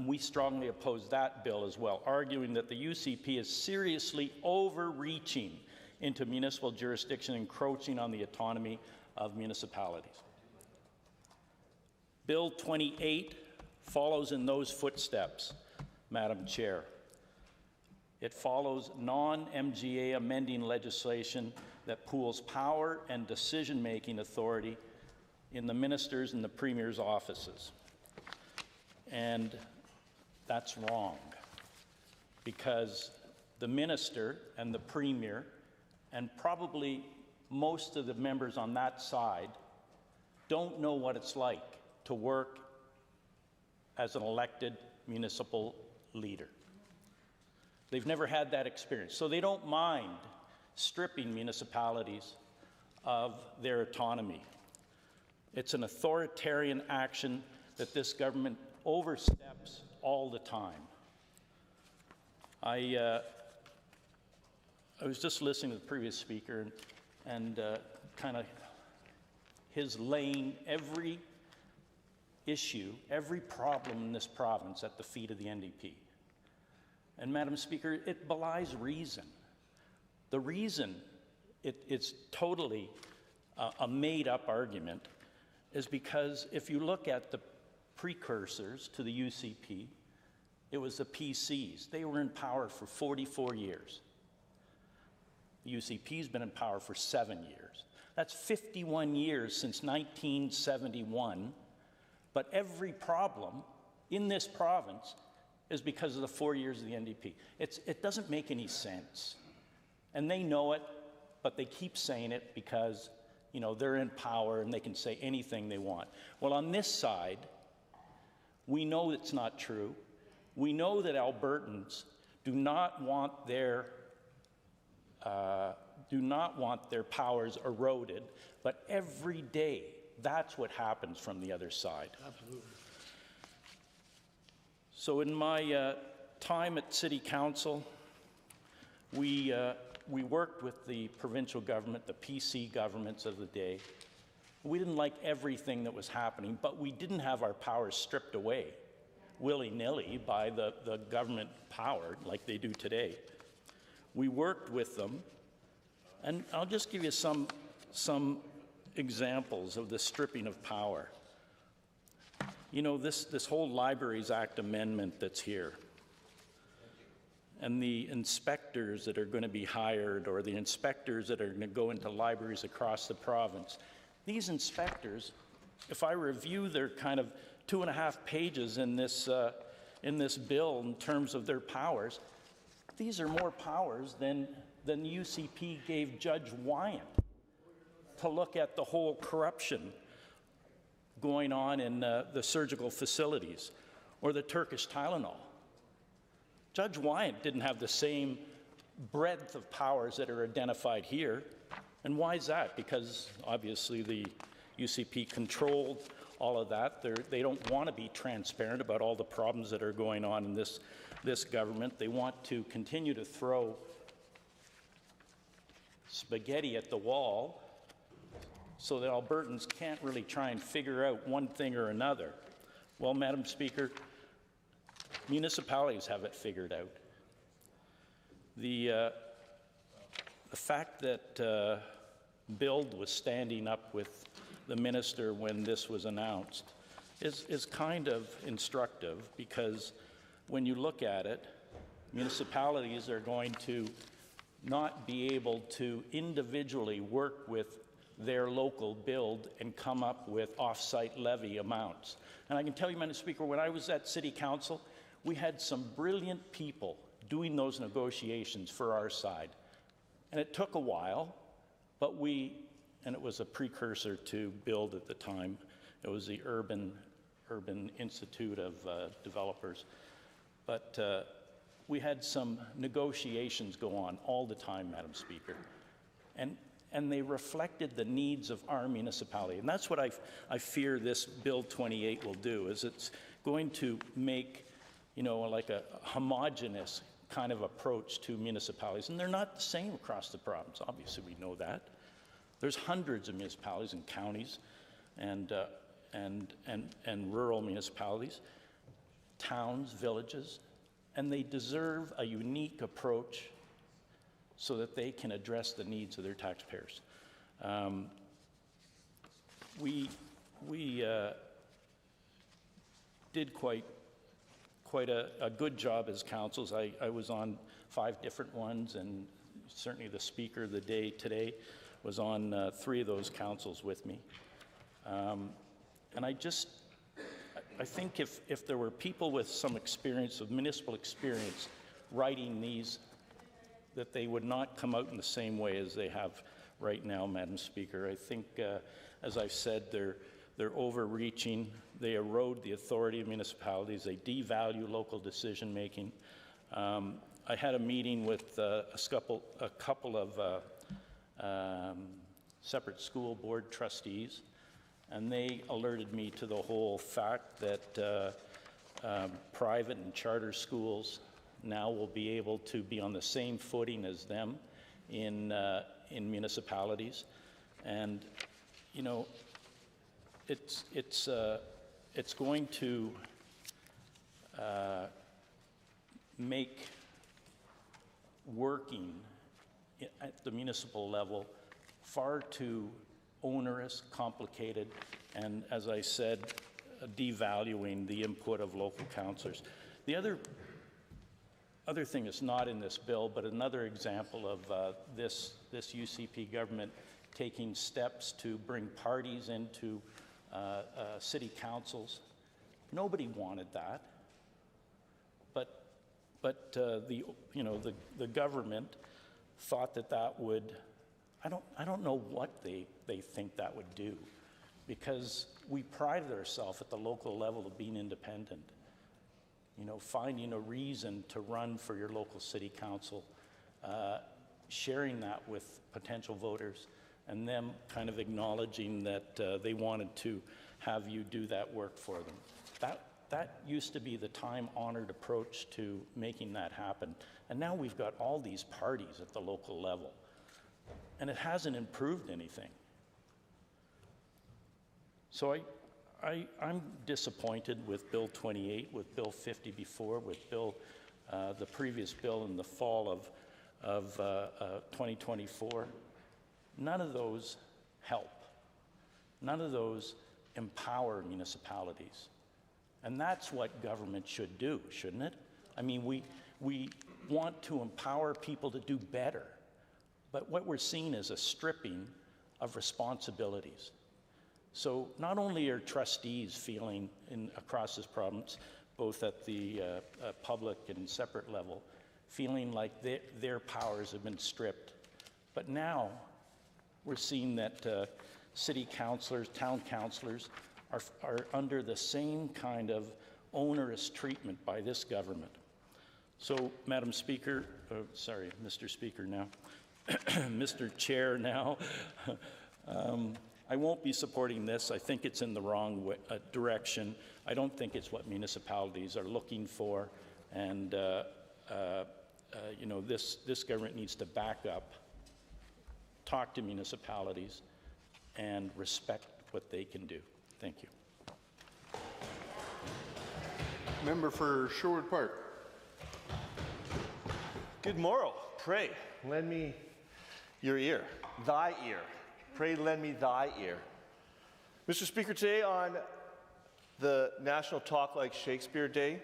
We strongly oppose that bill as well, arguing that the UCP is seriously overreaching into municipal jurisdiction, encroaching on the autonomy of municipalities. Bill 28 follows in those footsteps, Madam Chair. It follows non-MGA amending legislation that pools power and decision-making authority in the ministers' and the premier's offices. And that's wrong, because the minister and the premier, and probably most of the members on that side, don't know what it's like to work as an elected municipal leader. They've never had that experience, so they don't mind stripping municipalities of their autonomy. It's an authoritarian action that this government oversteps all the time. I was just listening to the previous speaker and kind of his laying every issue, every problem in this province at the feet of the NDP. And Madam Speaker, it belies reason. The reason it's totally a made-up argument is because if you look at the precursors to the UCP, it was the PCs. They were in power for 44 years. The UCP's been in power for 7 years. That's 51 years since 1971, but every problem in this province is because of the 4 years of the NDP. It doesn't make any sense. And they know it, but they keep saying it because, you know, they're in power and they can say anything they want. Well, on this side, we know it's not true. We know that Albertans do not want their powers eroded, but every day, that's what happens from the other side. Absolutely. So in my time at City Council, we worked with the provincial government, the PC governments of the day. We didn't like everything that was happening, but we didn't have our powers stripped away willy-nilly by the government power like they do today. We worked with them, and I'll just give you some examples of the stripping of power. You know, this whole Libraries Act amendment that's here, and the inspectors that are going to be hired, or the inspectors that are going to go into libraries across the province, these inspectors, if I review their kind of 2.5 pages in this bill in terms of their powers, these are more powers than UCP gave Judge Wyant to look at the whole corruption going on in the surgical facilities, or the Turkish Tylenol. Judge Wyant didn't have the same breadth of powers that are identified here. And why is that? Because obviously the UCP controlled all of that. They don't want to be transparent about all the problems that are going on in this government. They want to continue to throw spaghetti at the wall so that Albertans can't really try and figure out one thing or another. Well, Madam Speaker, municipalities have it figured out. The fact that Bild was standing up with the minister when this was announced is kind of instructive, because when you look at it, municipalities are going to not be able to individually work with their local Bild and come up with off-site levy amounts. And I can tell you, Madam Speaker, when I was at City Council, we had some brilliant people doing those negotiations for our side. And it took a while, but and it was a precursor to Bild at the time. It was the Urban Institute of Developers. But we had some negotiations go on all the time, Madam Speaker. And they reflected the needs of our municipality. And that's what I fear this Bill 28 will do, is it's going to make, you know, like a homogenous kind of approach to municipalities. And they're not the same across the province. Obviously, we know that. There's hundreds of municipalities and counties and rural municipalities, towns, villages, and they deserve a unique approach so that they can address the needs of their taxpayers. We did quite a good job as councils. I was on 5 different ones, and certainly the speaker of the day today was on 3 of those councils with me. And I think if there were people with some experience, of municipal experience, writing these, that they would not come out in the same way as they have right now, Madam Speaker. I think, as I've said, they're overreaching. They erode the authority of municipalities. They devalue local decision-making. I had a meeting with a couple of separate school board trustees, and they alerted me to the whole fact that private and charter schools now will be able to be on the same footing as them in municipalities, and you know, it's going to make working at the municipal level far too onerous, complicated, and, as I said, devaluing the input of local councillors. The other thing that's not in this bill, but another example of this UCP government taking steps to bring parties into city councils. Nobody wanted that, but the government thought that would. I don't know what they think that would do, because we prided ourselves at the local level of being independent. You know, finding a reason to run for your local city council, sharing that with potential voters, and them kind of acknowledging that they wanted to have you do that work for them. That used to be the time-honored approach to making that happen. And now we've got all these parties at the local level, and it hasn't improved anything. So I'm disappointed with Bill 28, with Bill 50 before, with the previous bill in the fall of 2024. None of those help. None of those empower municipalities. And that's what government should do, shouldn't it? I mean, we want to empower people to do better, but what we're seeing is a stripping of responsibilities. So not only are trustees feeling across this province, both at the public and separate level, feeling like their powers have been stripped, but now we're seeing that city councillors, town councillors are under the same kind of onerous treatment by this government. So, Madam Speaker, sorry, Mr. Speaker now, Mr. Chair now, I won't be supporting this. I think it's in the wrong direction. I don't think it's what municipalities are looking for, and you know, this government needs to back up, talk to municipalities, and respect what they can do. Thank you. Member for Sherwood Park. Good morrow. Pray, lend me your ear, thy ear. Pray, lend me thy ear. Mr. Speaker, today on the National Talk Like Shakespeare Day,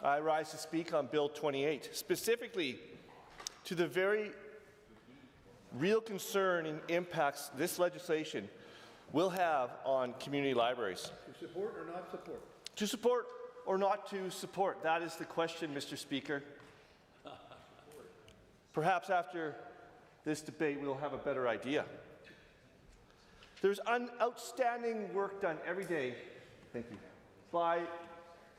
I rise to speak on Bill 28, specifically to the very real concern and impacts this legislation will have on community libraries. To support or not support? To support or not to support? That is the question, Mr. Speaker. Perhaps after this debate, we'll have a better idea. There's outstanding work done every day, thank you, by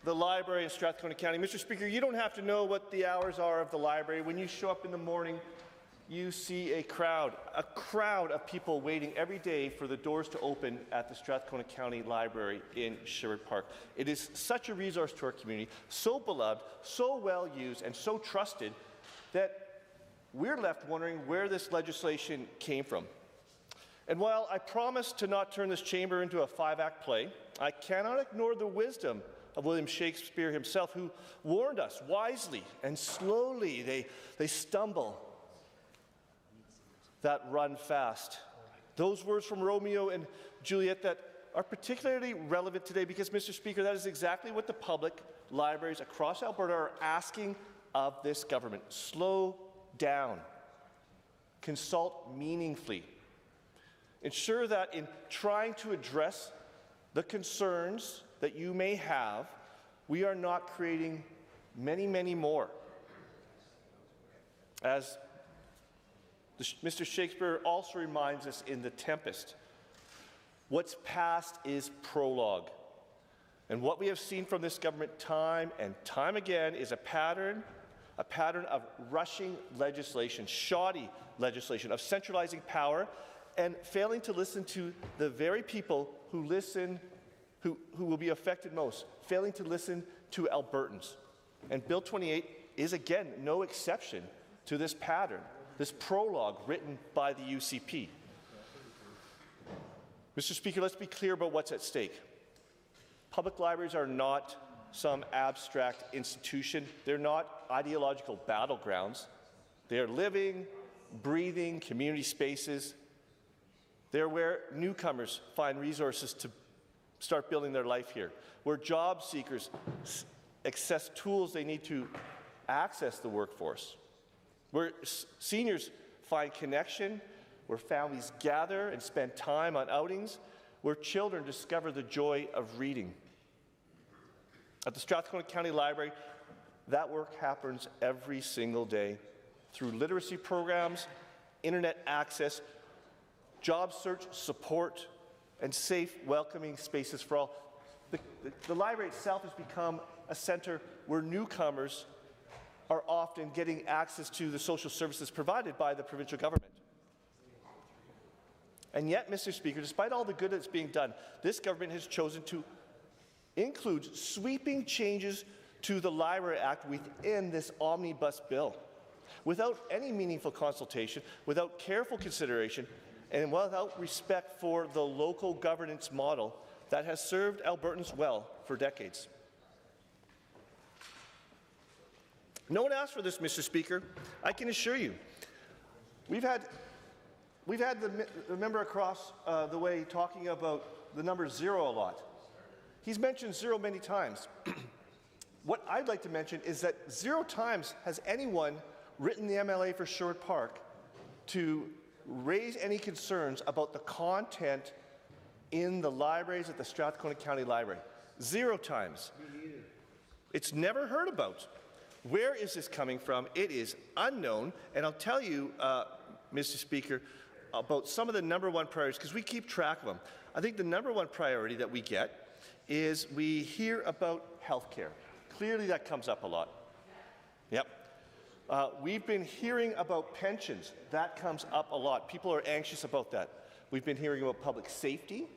the library in Strathcona County. Mr. Speaker, you don't have to know what the hours are of the library. When you show up in the morning, you see a crowd of people waiting every day for the doors to open at the Strathcona County Library in Sherwood Park. It is such a resource to our community, so beloved, so well used, and so trusted that we're left wondering where this legislation came from. And while I promise to not turn this chamber into a 5-act play, I cannot ignore the wisdom of William Shakespeare himself, who warned us wisely and slowly they stumble that run fast. Those words from Romeo and Juliet that are particularly relevant today because, Mr. Speaker, that is exactly what the public libraries across Alberta are asking of this government. Slow down. Consult meaningfully. Ensure that in trying to address the concerns that you may have, we are not creating many, many more. As Mr. Shakespeare also reminds us in The Tempest, what's past is prologue. And what we have seen from this government time and time again is a pattern of rushing legislation, shoddy legislation, of centralizing power and failing to listen to the very people who will be affected most, failing to listen to Albertans. And Bill 28 is, again, no exception to this pattern, this prologue written by the UCP. Mr. Speaker, let's be clear about what's at stake. Public libraries are not some abstract institution. They're not ideological battlegrounds. They are living, breathing community spaces. They're where newcomers find resources to start building their life here, where job seekers access tools they need to access the workforce, where seniors find connection, where families gather and spend time on outings, where children discover the joy of reading. At the Strathcona County Library, that work happens every single day through literacy programs, internet access, job search support, and safe, welcoming spaces for all. The library itself has become a centre where newcomers are often getting access to the social services provided by the provincial government. And yet, Mr. Speaker, despite all the good that's being done, this government has chosen to include sweeping changes to the Library Act within this omnibus bill, without any meaningful consultation, without careful consideration, and without respect for the local governance model that has served Albertans well for decades. No one asked for this, Mr. Speaker. I can assure you. We've had the member across the way talking about the number 0 a lot. He's mentioned 0 many times. What I'd like to mention is that 0 times has anyone written the MLA for Sherwood Park to raise any concerns about the content in the libraries at the Strathcona County Library. 0 times. It's never heard about. Where is this coming from? It is unknown, and I'll tell you, Mr. Speaker, about some of the #1 priorities, because we keep track of them. I think the #1 priority that we get is we hear about health care. Clearly that comes up a lot. Yep. We've been hearing about pensions. That comes up a lot. People are anxious about that. We've been hearing about public safety.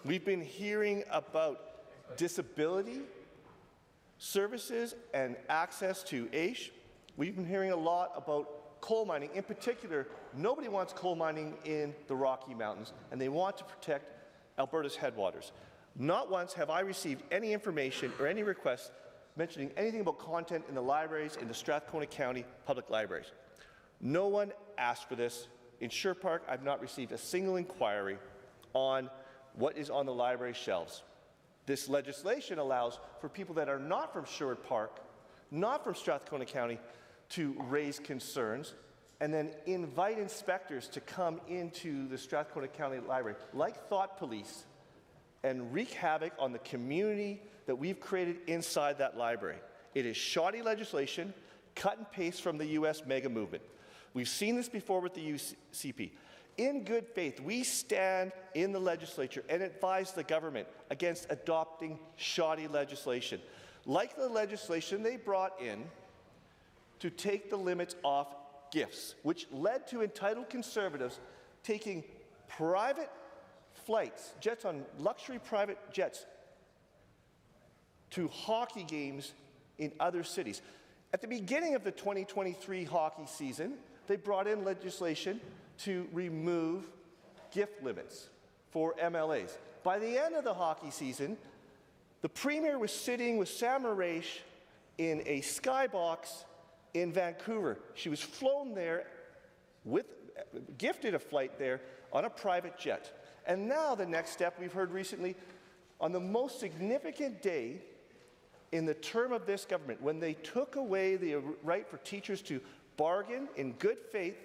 We've been hearing about disability services and access to AISH. We've been hearing a lot about coal mining. In particular, nobody wants coal mining in the Rocky Mountains, and they want to protect Alberta's headwaters. Not once have I received any information or any requests mentioning anything about content in the libraries in the Strathcona County Public Libraries. No one asked for this. In Sherwood Park, I've not received a single inquiry on what is on the library shelves. This legislation allows for people that are not from Sherwood Park, not from Strathcona County, to raise concerns and then invite inspectors to come into the Strathcona County Library, like Thought Police, and wreak havoc on the community that we've created inside that library. It is shoddy legislation, cut and paste from the U.S. mega movement. We've seen this before with the UCP. In good faith, we stand in the legislature and advise the government against adopting shoddy legislation, like the legislation they brought in to take the limits off gifts, which led to entitled conservatives taking private flights, jets on luxury private jets, to hockey games in other cities. At the beginning of the 2023 hockey season, they brought in legislation to remove gift limits for MLAs. By the end of the hockey season, the Premier was sitting with Sam Raish in a skybox in Vancouver. She was flown there, gifted a flight there on a private jet. And now the next step we've heard recently, on the most significant day in the term of this government, when they took away the right for teachers to bargain in good faith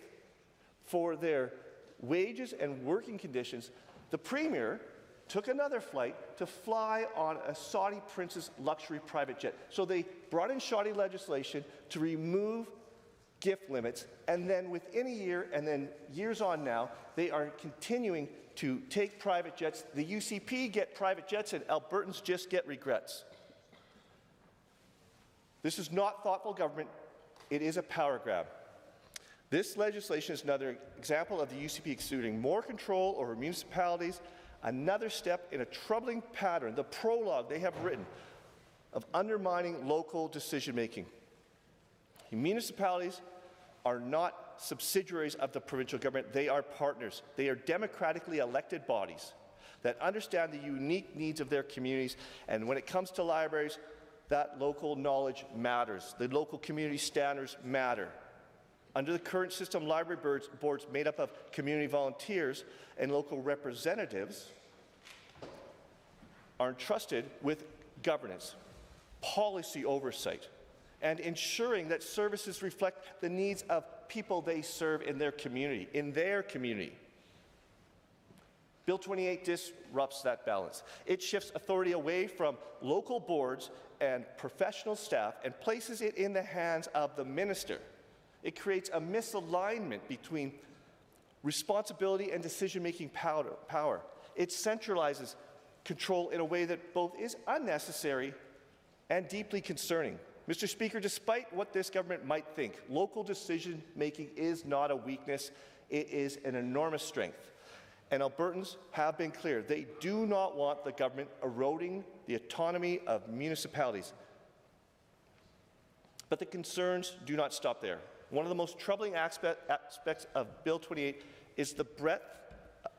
for their wages and working conditions, the Premier took another flight to fly on a Saudi prince's luxury private jet. So they brought in shoddy legislation to remove gift limits, and then within a year, and then years on now, they are continuing to take private jets. The UCP get private jets, and Albertans just get regrets. This is not thoughtful government. It is a power grab. This legislation is another example of the UCP exuding more control over municipalities, another step in a troubling pattern, the prologue they have written, of undermining local decision-making. Municipalities are not subsidiaries of the provincial government. They are partners. They are democratically elected bodies that understand the unique needs of their communities. And when it comes to libraries, that local knowledge matters. The local community standards matter. Under the current system, library boards made up of community volunteers and local representatives are entrusted with governance, policy oversight, and ensuring that services reflect the needs of people they serve in their community, Bill 28 disrupts that balance. It shifts authority away from local boards and professional staff and places it in the hands of the minister. It creates a misalignment between responsibility and decision-making power. It centralizes control in a way that both is unnecessary and deeply concerning. Mr. Speaker, despite what this government might think, local decision-making is not a weakness, it is an enormous strength. And Albertans have been clear. They do not want the government eroding the autonomy of municipalities. But the concerns do not stop there. One of the most troubling aspects of Bill 28 is the breadth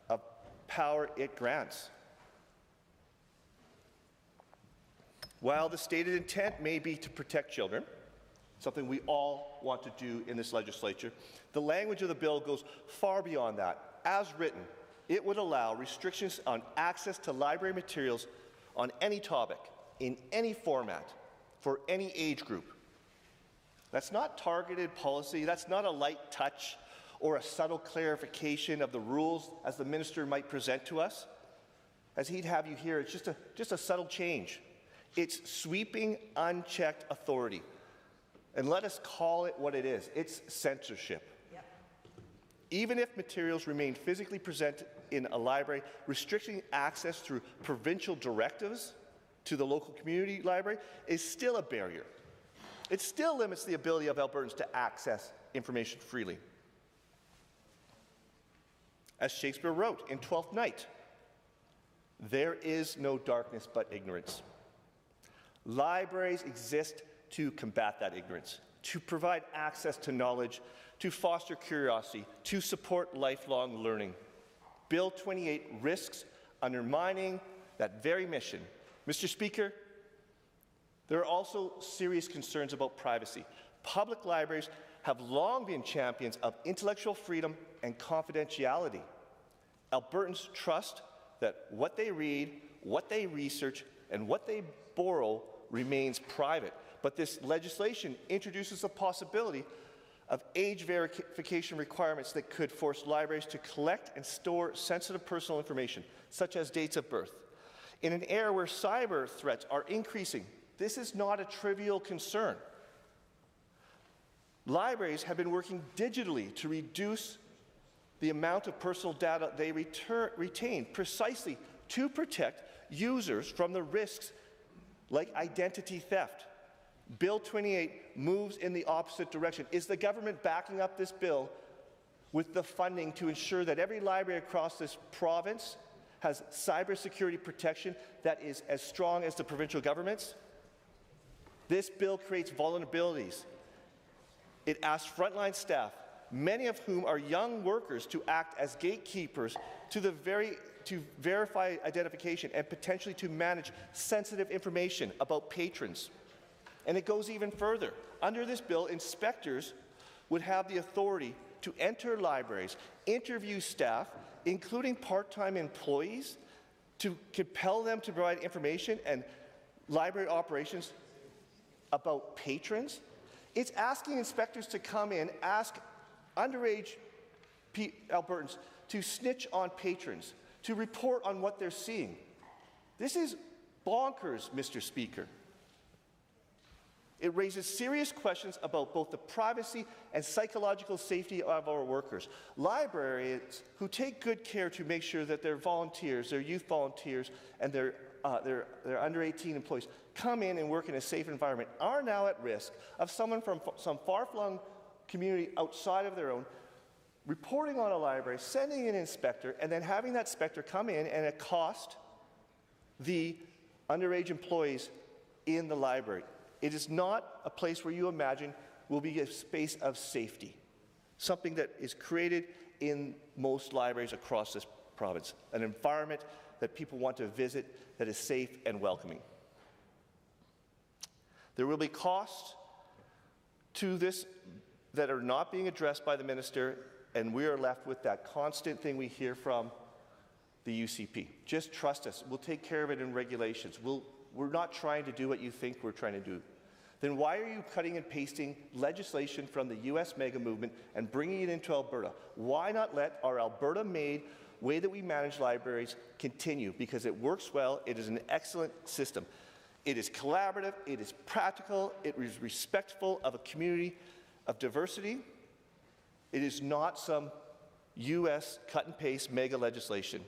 of power it grants. While the stated intent may be to protect children, something we all want to do in this legislature, the language of the bill goes far beyond that. As written, it would allow restrictions on access to library materials on any topic, in any format, for any age group. That's not targeted policy, that's not a light touch or a subtle clarification of the rules as the minister might present to us. As he'd have you hear, it's just a subtle change. It's sweeping, unchecked authority. And let us call it what it is. It's censorship. Yep. Even if materials remain physically present in a library, restricting access through provincial directives to the local community library is still a barrier. It still limits the ability of Albertans to access information freely. As Shakespeare wrote in Twelfth Night, there is no darkness but ignorance. Libraries exist to combat that ignorance, to provide access to knowledge, to foster curiosity, to support lifelong learning. Bill 28 risks undermining that very mission. Mr. Speaker, there are also serious concerns about privacy. Public libraries have long been champions of intellectual freedom and confidentiality. Albertans trust that what they read, what they research, and what they borrow remains private. But this legislation introduces a possibility of age verification requirements that could force libraries to collect and store sensitive personal information, such as dates of birth. In an era where cyber threats are increasing, this is not a trivial concern. Libraries have been working digitally to reduce the amount of personal data they retain, precisely to protect users from the risks like identity theft. Bill 28 moves in the opposite direction. Is the government backing up this bill with the funding to ensure that every library across this province has cybersecurity protection that is as strong as the provincial government's? This bill creates vulnerabilities. It asks frontline staff, many of whom are young workers, to act as gatekeepers to verify identification and potentially to manage sensitive information about patrons. And it goes even further. Under this bill, inspectors would have the authority to enter libraries, interview staff, including part-time employees, to compel them to provide information and library operations about patrons. It's asking inspectors to come in, ask underage Albertans to snitch on patrons, to report on what they're seeing. This is bonkers, Mr. Speaker. It raises serious questions about both the privacy and psychological safety of our workers. Librarians who take good care to make sure that their volunteers, their youth volunteers, and their under 18 employees come in and work in a safe environment are now at risk of someone from some far-flung community outside of their own, reporting on a library, sending in an inspector, and then having that inspector come in and accost the underage employees in the library. It is not a place where you imagine will be a space of safety, something that is created in most libraries across this province, an environment that people want to visit that is safe and welcoming. There will be costs to this that are not being addressed by the minister, and we are left with that constant thing we hear from the UCP. Just trust us. We'll take care of it in regulations. We're not trying to do what you think we're trying to do. Then why are you cutting and pasting legislation from the US mega movement and bringing it into Alberta? Why not let our Alberta-made way that we manage libraries continue? Because it works well. It is an excellent system. It is collaborative. It is practical. It is respectful of a community of diversity. It is not some US cut and paste mega legislation.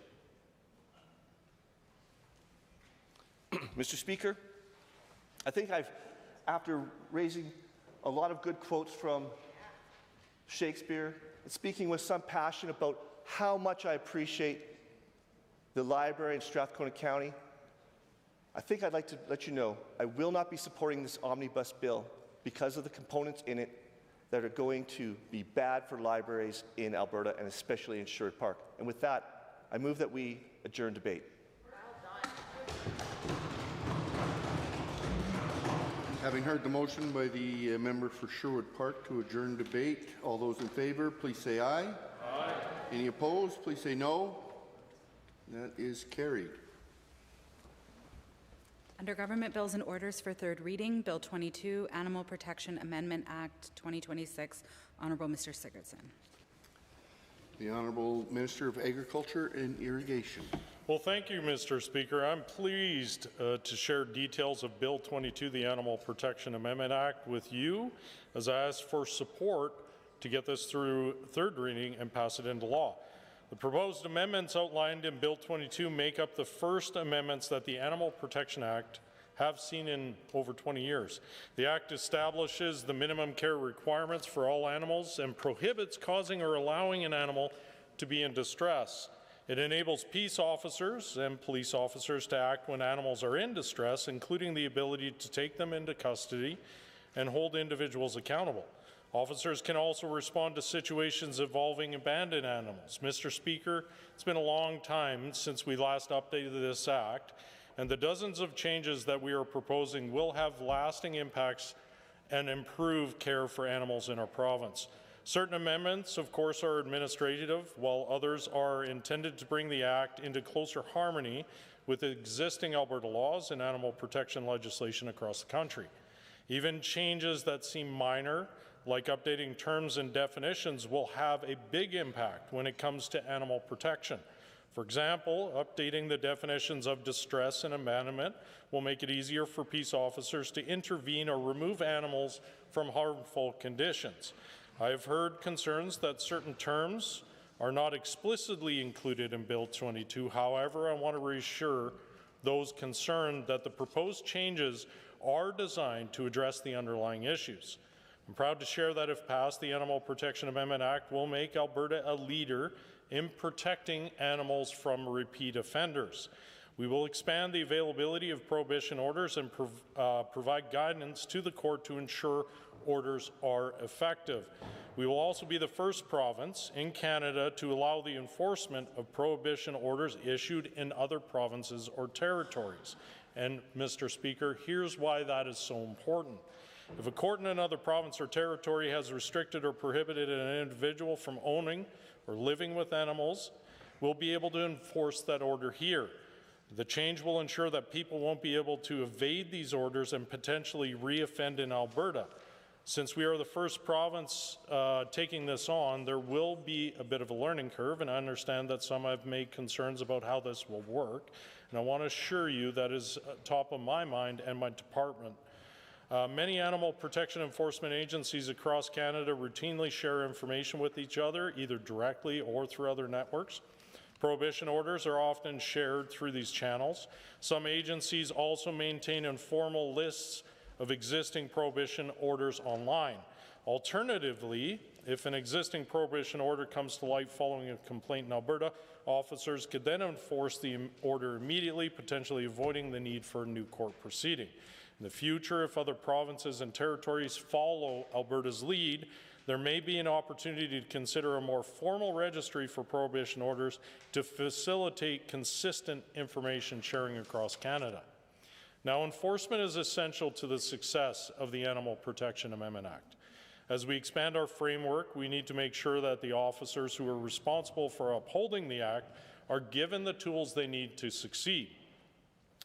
Mr. Speaker, I think after raising a lot of good quotes from Shakespeare and speaking with some passion about how much I appreciate the library in Strathcona County, I think I'd like to let you know I will not be supporting this omnibus bill because of the components in it that are going to be bad for libraries in Alberta and especially in Sherwood Park. And with that, I move that we adjourn debate. Having heard the motion by the member for Sherwood Park to adjourn debate, all those in favour, please say aye. Aye. Any opposed, please say no. That is carried. Under Government Bills and Orders for third reading, Bill 22, Animal Protection Amendment Act 2026, Honourable Mr. Sigurdsson. The Honourable Minister of Agriculture and Irrigation. Well, thank you, Mr. Speaker. I'm pleased to share details of Bill 22, the Animal Protection Amendment Act, with you as I ask for support to get this through third reading and pass it into law. The proposed amendments outlined in Bill 22 make up the first amendments that the Animal Protection Act have seen in over 20 years. The Act establishes the minimum care requirements for all animals and prohibits causing or allowing an animal to be in distress. It enables peace officers and police officers to act when animals are in distress, including the ability to take them into custody and hold individuals accountable. Officers can also respond to situations involving abandoned animals. Mr. Speaker, it's been a long time since we last updated this Act, and the dozens of changes that we are proposing will have lasting impacts and improve care for animals in our province. Certain amendments, of course, are administrative, while others are intended to bring the Act into closer harmony with existing Alberta laws and animal protection legislation across the country. Even changes that seem minor, like updating terms and definitions, will have a big impact when it comes to animal protection. For example, updating the definitions of distress and abandonment will make it easier for peace officers to intervene or remove animals from harmful conditions. I have heard concerns that certain terms are not explicitly included in Bill 22. However, I want to reassure those concerned that the proposed changes are designed to address the underlying issues. I'm proud to share that if passed, the Animal Protection Amendment Act will make Alberta a leader in protecting animals from repeat offenders. We will expand the availability of prohibition orders and provide guidance to the court to ensure orders are effective. We will also be the first province in Canada to allow the enforcement of prohibition orders issued in other provinces or territories. And, Mr. Speaker, here's why that is so important. If a court in another province or territory has restricted or prohibited an individual from owning or living with animals, we'll be able to enforce that order here. The change will ensure that people won't be able to evade these orders and potentially re-offend in Alberta. Since we are the first province taking this on, there will be a bit of a learning curve, and I understand that some have made concerns about how this will work. And I want to assure you that is top of my mind and my department. Many animal protection enforcement agencies across Canada routinely share information with each other, either directly or through other networks. Prohibition orders are often shared through these channels. Some agencies also maintain informal lists of existing prohibition orders online. Alternatively, if an existing prohibition order comes to light following a complaint in Alberta, officers could then enforce the order immediately, potentially avoiding the need for a new court proceeding. In the future, if other provinces and territories follow Alberta's lead, there may be an opportunity to consider a more formal registry for prohibition orders to facilitate consistent information sharing across Canada. Now, enforcement is essential to the success of the Animal Protection Amendment Act. As we expand our framework, we need to make sure that the officers who are responsible for upholding the Act are given the tools they need to succeed.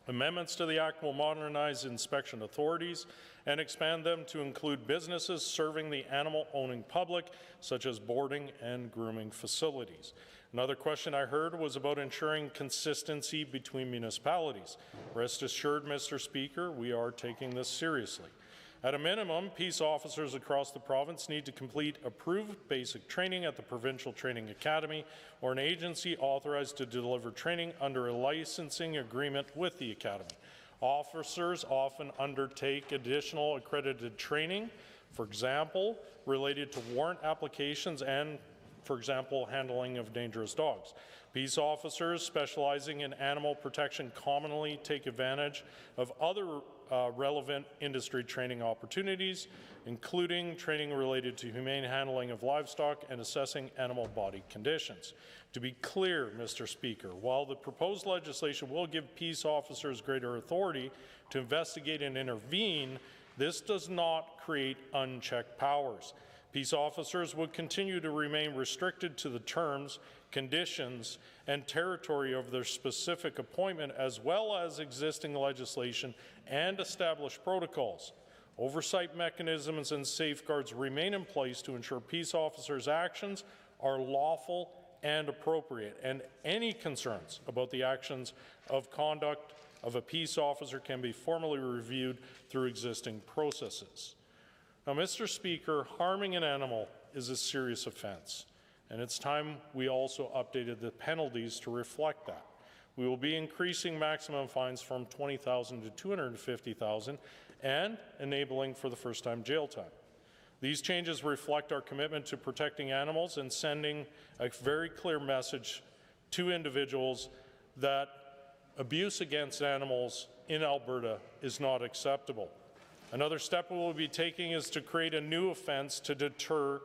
Amendments to the Act will modernize inspection authorities and expand them to include businesses serving the animal-owning public, such as boarding and grooming facilities. Another question I heard was about ensuring consistency between municipalities. Rest assured, Mr. Speaker, we are taking this seriously. At a minimum, peace officers across the province need to complete approved basic training at the Provincial Training Academy or an agency authorized to deliver training under a licensing agreement with the Academy. Officers often undertake additional accredited training, for example, related to warrant applications and, for example, handling of dangerous dogs. Peace officers specializing in animal protection commonly take advantage of other relevant industry training opportunities, including training related to humane handling of livestock and assessing animal body conditions. To be clear, Mr. Speaker, while the proposed legislation will give peace officers greater authority to investigate and intervene, this does not create unchecked powers. Peace officers would continue to remain restricted to the terms, conditions, and territory of their specific appointment, as well as existing legislation and established protocols. Oversight mechanisms and safeguards remain in place to ensure peace officers' actions are lawful and appropriate, and any concerns about the actions of conduct of a peace officer can be formally reviewed through existing processes. Now, Mr. Speaker, harming an animal is a serious offence, and it's time we also updated the penalties to reflect that. We will be increasing maximum fines from $20,000 to $250,000 and enabling for the first time jail time. These changes reflect our commitment to protecting animals and sending a very clear message to individuals that abuse against animals in Alberta is not acceptable. Another step we will be taking is to create a new offence to deter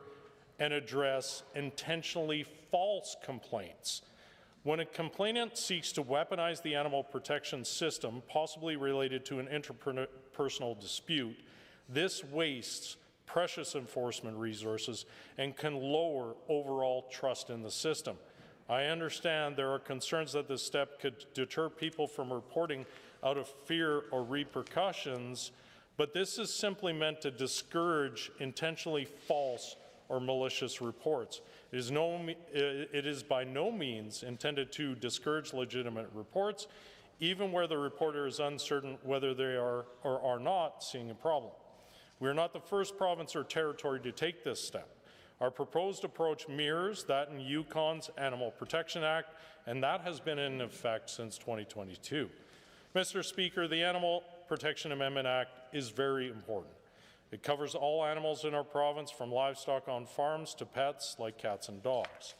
and address intentionally false complaints. When a complainant seeks to weaponize the animal protection system, possibly related to an interpersonal dispute, this wastes precious enforcement resources and can lower overall trust in the system. I understand there are concerns that this step could deter people from reporting out of fear or repercussions, but this is simply meant to discourage intentionally false or malicious reports. It is by no means intended to discourage legitimate reports, even where the reporter is uncertain whether they are or are not seeing a problem. We are not the first province or territory to take this step. Our proposed approach mirrors that in Yukon's Animal Protection Act, and that has been in effect since 2022. Mr. Speaker, the Animal Protection Amendment Act is very important. It covers all animals in our province, from livestock on farms to pets like cats and dogs.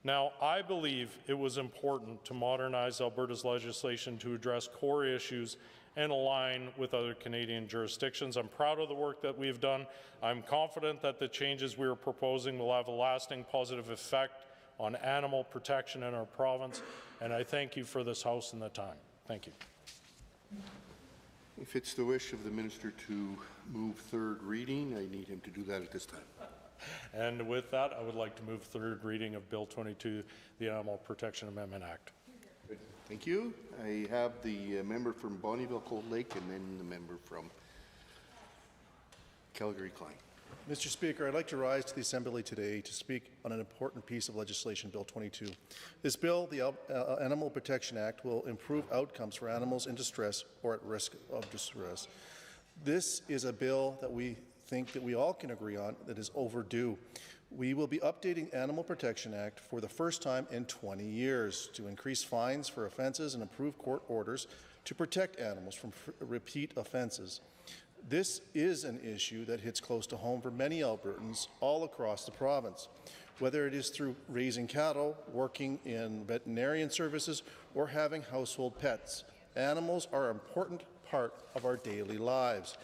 Now, I believe it was important to modernize Alberta's legislation to address core issues and align with other Canadian jurisdictions. I'm proud of the work that we've done. I'm confident that the changes we are proposing will have a lasting positive effect on animal protection in our province, and I thank you for this House and the time. Thank you. If it's the wish of the minister to move third reading, I need him to do that at this time. And with that, I would like to move third reading of Bill 22, the Animal Protection Amendment Act. Good. Thank you. I have the member from Bonnyville-Cold Lake and then the member from Calgary-Klein. Mr. Speaker, I'd like to rise to the Assembly today to speak on an important piece of legislation, Bill 22. This bill, the Animal Protection Act, will improve outcomes for animals in distress or at risk of distress. This is a bill that we think that we all can agree on that is overdue. We will be updating Animal Protection Act for the first time in 20 years to increase fines for offences and improve court orders to protect animals from repeat offences. This is an issue that hits close to home for many Albertans all across the province. Whether it is through raising cattle, working in veterinarian services, or having household pets, animals are an important part of our daily lives.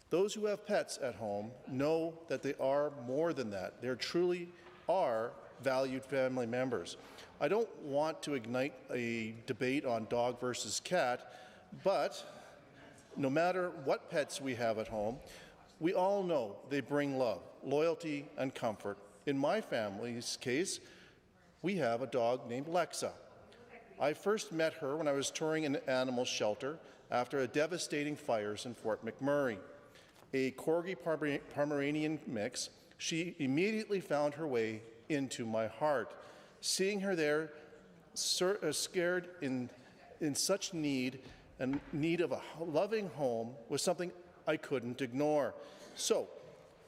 Those who have pets at home know that they are more than that. They truly are valued family members. I don't want to ignite a debate on dog versus cat, but no matter what pets we have at home, we all know they bring love, loyalty, and comfort. In my family's case, we have a dog named Lexa. I first met her when I was touring an animal shelter after a devastating fires in Fort McMurray. A Corgi Pomeranian mix, she immediately found her way into my heart. Seeing her there, scared in such need and need of a loving home was something I couldn't ignore. So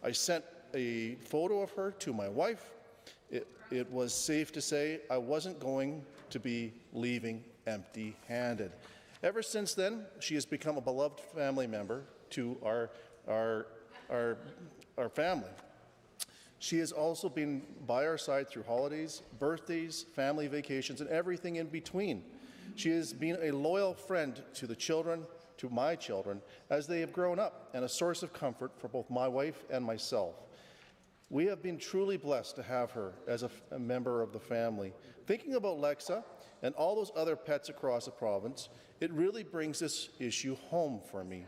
I sent a photo of her to my wife. It was safe to say I wasn't going to be leaving empty-handed. Ever since then, she has become a beloved family member to our family. She has also been by our side through holidays, birthdays, family vacations, and everything in between. She has been a loyal friend to the children, to my children, as they have grown up, and a source of comfort for both my wife and myself. We have been truly blessed to have her as a member of the family. Thinking about Lexa and all those other pets across the province, it really brings this issue home for me.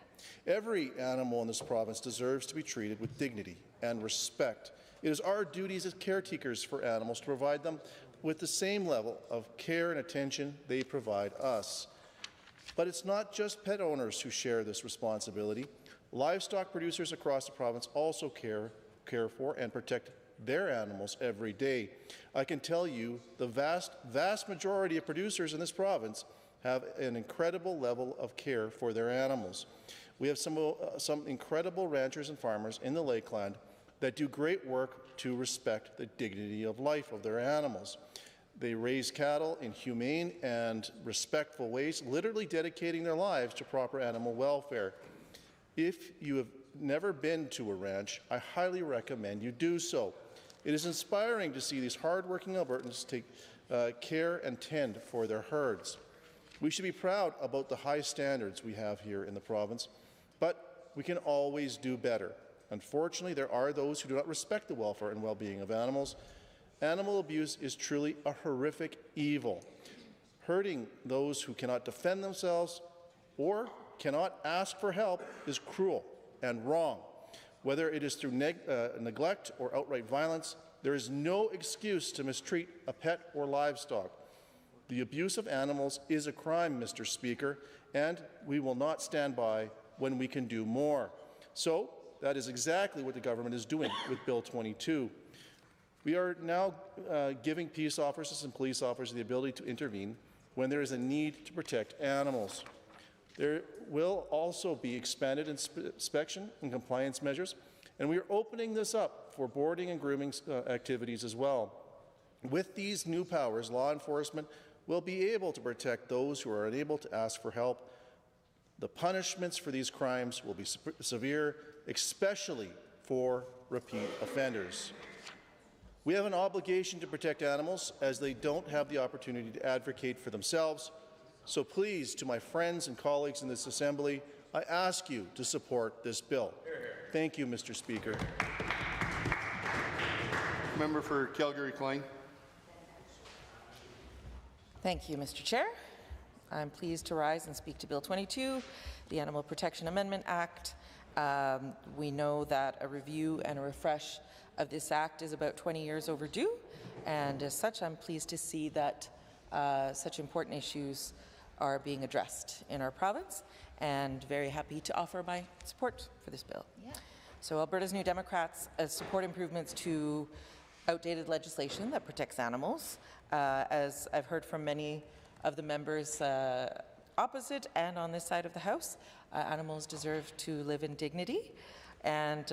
Every animal in this province deserves to be treated with dignity and respect. It is our duties as caretakers for animals to provide them with the same level of care and attention they provide us. But it's not just pet owners who share this responsibility. Livestock producers across the province also care for and protect their animals every day. I can tell you the vast majority of producers in this province have an incredible level of care for their animals. We have some incredible ranchers and farmers in the Lakeland that do great work to respect the dignity of life of their animals. They raise cattle in humane and respectful ways, literally dedicating their lives to proper animal welfare. If you have never been to a ranch, I highly recommend you do so. It is inspiring to see these hard-working Albertans take care and tend for their herds. We should be proud about the high standards we have here in the province, but we can always do better. Unfortunately, there are those who do not respect the welfare and well-being of animals. Animal abuse is truly a horrific evil. Hurting those who cannot defend themselves or cannot ask for help is cruel and wrong. Whether it is through neglect or outright violence, there is no excuse to mistreat a pet or livestock. The abuse of animals is a crime, Mr. Speaker, and we will not stand by when we can do more. So that is exactly what the government is doing with Bill 22. We are now giving peace officers and police officers the ability to intervene when there is a need to protect animals. There will also be expanded inspection and compliance measures, and we are opening this up for boarding and grooming activities as well. With these new powers, law enforcement will be able to protect those who are unable to ask for help. The punishments for these crimes will be severe, especially for repeat offenders. We have an obligation to protect animals as they don't have the opportunity to advocate for themselves. So please, to my friends and colleagues in this Assembly, I ask you to support this bill. Thank you, Mr. Speaker. Member for Calgary-Klein. Thank you, Mr. Chair. I'm pleased to rise and speak to Bill 22, the Animal Protection Amendment Act. We know that a review and a refresh of this act is about 20 years overdue, and as such, I'm pleased to see that such important issues are being addressed in our province, and very happy to offer my support for this bill. Yeah. So Alberta's New Democrats support improvements to outdated legislation that protects animals. As I've heard from many of the members opposite and on this side of the House, animals deserve to live in dignity, and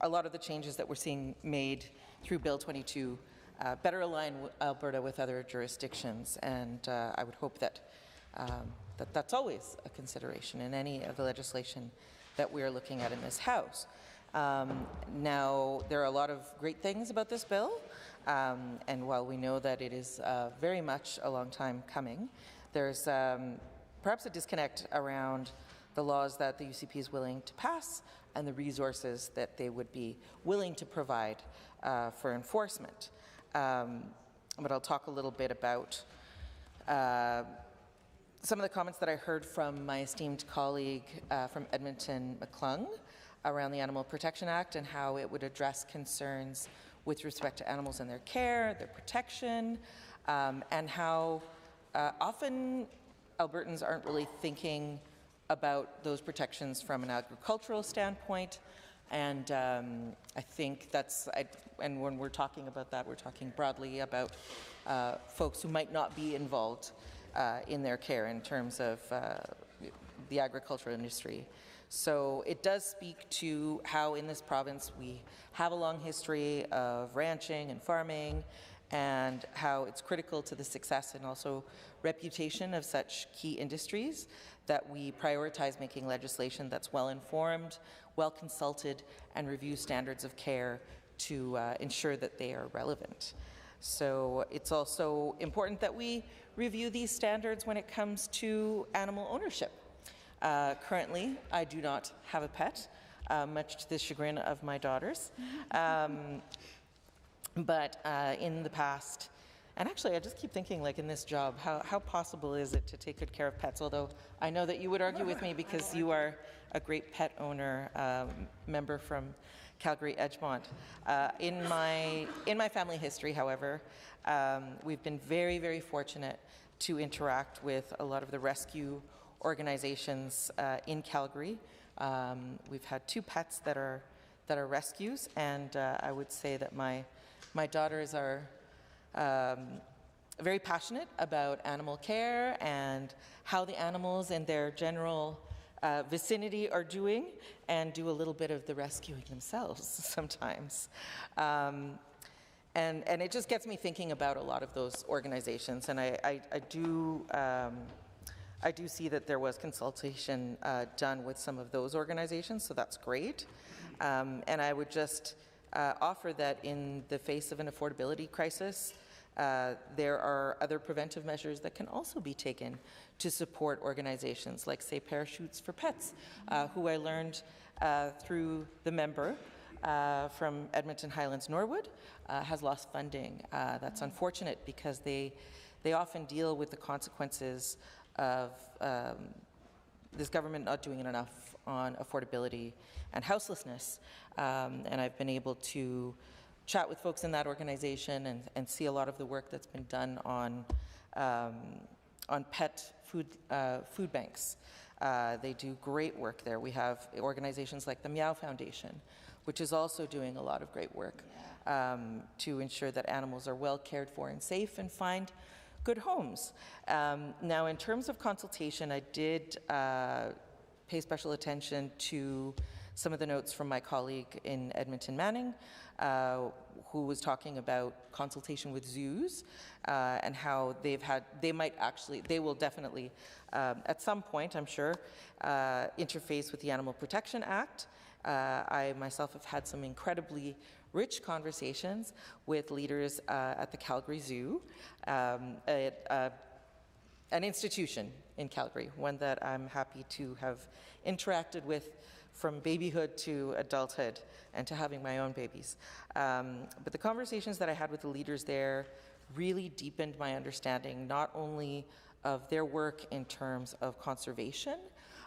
a lot of the changes that we're seeing made through Bill 22 better align Alberta with other jurisdictions, and I would hope that that's always a consideration in any of the legislation that we are looking at in this House. Now, there are a lot of great things about this bill, and while we know that it is very much a long time coming, there's perhaps a disconnect around the laws that the UCP is willing to pass and the resources that they would be willing to provide for enforcement. But I'll talk a little bit about some of the comments that I heard from my esteemed colleague from Edmonton, McClung, around the Animal Protection Act and how it would address concerns with respect to animals and their care, their protection, and how often Albertans aren't really thinking about those protections from an agricultural standpoint. And I think that's, and when we're talking about that, we're talking broadly about folks who might not be involved in their care in terms of the agricultural industry. So it does speak to how in this province we have a long history of ranching and farming, and how it's critical to the success and also reputation of such key industries that we prioritize making legislation that's well-informed, well-consulted, and review standards of care to ensure that they are relevant. So it's also important that we review these standards when it comes to animal ownership. Currently, I do not have a pet, much to the chagrin of my daughters. But in the past, and actually I just keep thinking, like, in this job, how possible is it to take good care of pets? Although I know that you would argue with me because you are a great pet owner, member from Calgary Edgemont. In my family history, however, we've been very, very fortunate to interact with a lot of the rescue organizations in Calgary. We've had 2 pets that are rescues, and I would say that my daughters are very passionate about animal care and how the animals in their general vicinity are doing, and do a little bit of the rescuing themselves sometimes. And it just gets me thinking about a lot of those organizations, and I do see that there was consultation done with some of those organizations, so that's great. And I would just offer that in the face of an affordability crisis, there are other preventive measures that can also be taken to support organizations like, say, Parachutes for Pets, who I learned through the member from Edmonton Highlands Norwood has lost funding. That's unfortunate because they often deal with the consequences of this government not doing enough on affordability and houselessness. And I've been able to chat with folks in that organization and see a lot of the work that's been done on pet food banks. They do great work there. We have organizations like the Meow Foundation, which is also doing a lot of great work to ensure that animals are well cared for and safe and find good homes. Now, in terms of consultation, I did pay special attention to some of the notes from my colleague in Edmonton Manning, who was talking about consultation with zoos and how they will definitely, at some point, I'm sure, interface with the Animal Protection Act. I myself have had some incredibly rich conversations with leaders at the Calgary Zoo, an institution in Calgary, one that I'm happy to have interacted with from babyhood to adulthood and to having my own babies. But the conversations that I had with the leaders there really deepened my understanding not only of their work in terms of conservation,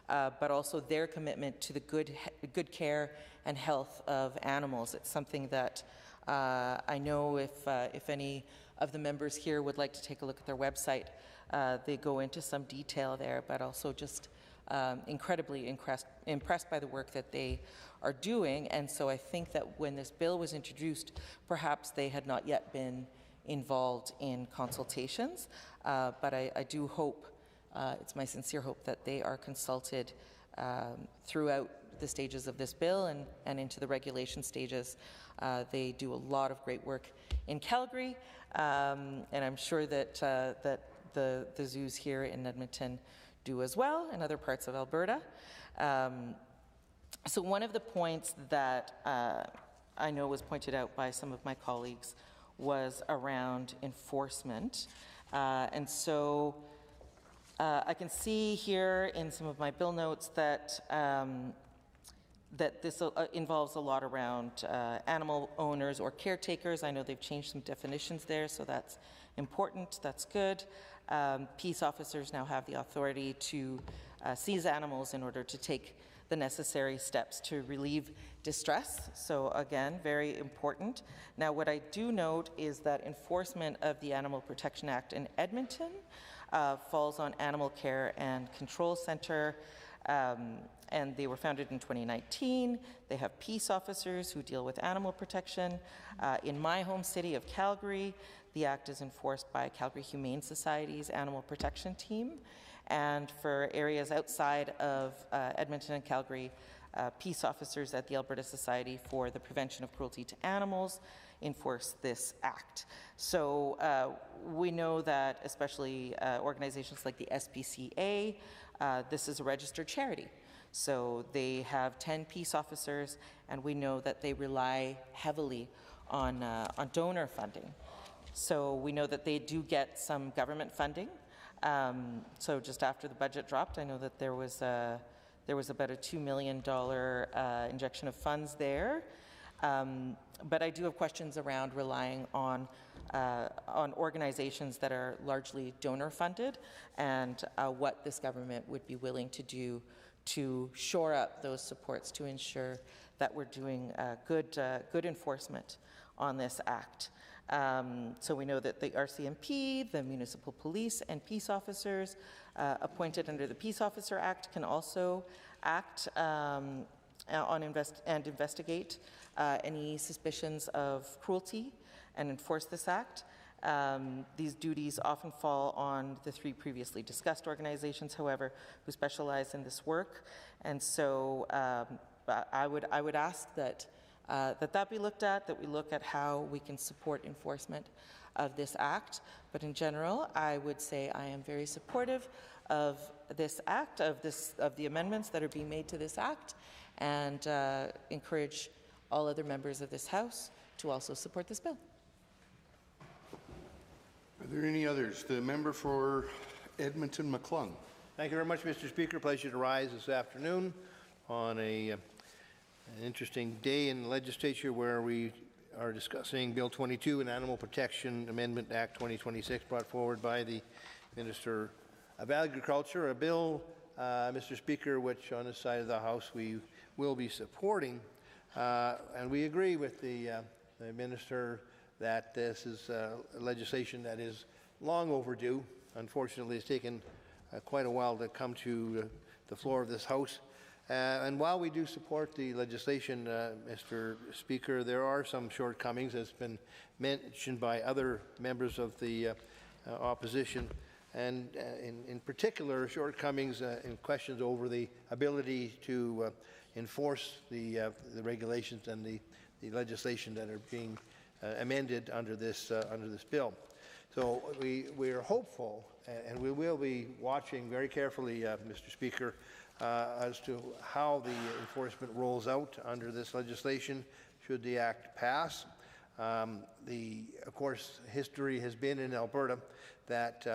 but also their commitment to the good care and health of animals. It's something that I know if any of the members here would like to take a look at their website, they go into some detail there, but also just incredibly impressed by the work that they are doing. And so I think that when this bill was introduced, perhaps they had not yet been involved in consultations, but I do hope, it's my sincere hope that they are consulted throughout the stages of this bill and into the regulation stages. They do a lot of great work in Calgary, and I'm sure that the zoos here in Edmonton do as well in other parts of Alberta. So one of the points that I know was pointed out by some of my colleagues was around enforcement. And so I can see here in some of my bill notes that that this involves a lot around animal owners or caretakers. I know they've changed some definitions there, so that's important, that's good. Peace officers now have the authority to seize animals in order to take the necessary steps to relieve distress. So again, very important. Now what I do note is that enforcement of the Animal Protection Act in Edmonton falls on Animal Care and Control Centre, and they were founded in 2019. They have peace officers who deal with animal protection. In my home city of Calgary, the Act is enforced by Calgary Humane Society's Animal Protection Team. And for areas outside of Edmonton and Calgary, peace officers at the Alberta Society for the Prevention of Cruelty to Animals enforce this act. So we know that especially organizations like the SPCA, this is a registered charity. So they have 10 peace officers, and we know that they rely heavily on donor funding. So we know that they do get some government funding. So just after the budget dropped, I know that there was about a $2 million injection of funds there. But I do have questions around relying on organizations that are largely donor funded, and what this government would be willing to do to shore up those supports to ensure that we're doing good enforcement on this act. So we know that the RCMP, the municipal police, and peace officers appointed under the Peace Officer Act can also act and investigate any suspicions of cruelty and enforce this act. These duties often fall on the 3 previously discussed organizations, however, who specialize in this work. And so I would ask that that be looked at, that we look at how we can support enforcement of this act. But in general, I would say I am very supportive of this act, of the amendments that are being made to this act, and encourage all other members of this House to also support this bill. Are there any others? The member for Edmonton McClung. Thank you very much, Mr. Speaker. Pleasure to rise this afternoon on an interesting day in the legislature where we are discussing Bill 22, an Animal Protection Amendment Act 2026, brought forward by the Minister of Agriculture, a bill, Mr. Speaker, which on this side of the House we will be supporting. And we agree with the Minister that this is legislation that is long overdue. Unfortunately, it's taken quite a while to come to the floor of this House. And while we do support the legislation, Mr. Speaker, there are some shortcomings, as been mentioned by other members of the opposition, and in particular, shortcomings in questions over the ability to enforce the regulations and the legislation that are being amended under this bill. So we are hopeful, and we will be watching very carefully, Mr. Speaker, as to how the enforcement rolls out under this legislation should the act pass. Of course, history has been in Alberta that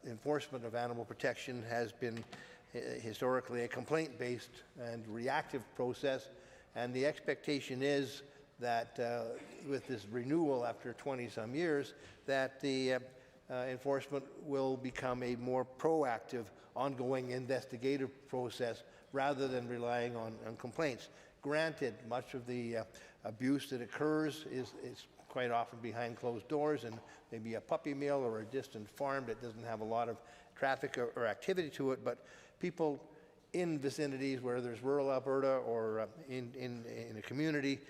enforcement of animal protection has been historically a complaint-based and reactive process, and the expectation is that with this renewal after 20-some years, that the enforcement will become a more proactive, ongoing investigative process rather than relying on complaints. Granted, much of the abuse that occurs is quite often behind closed doors, and maybe a puppy mill or a distant farm that doesn't have a lot of traffic or activity to it, but people in vicinities where there's rural Alberta or in a community,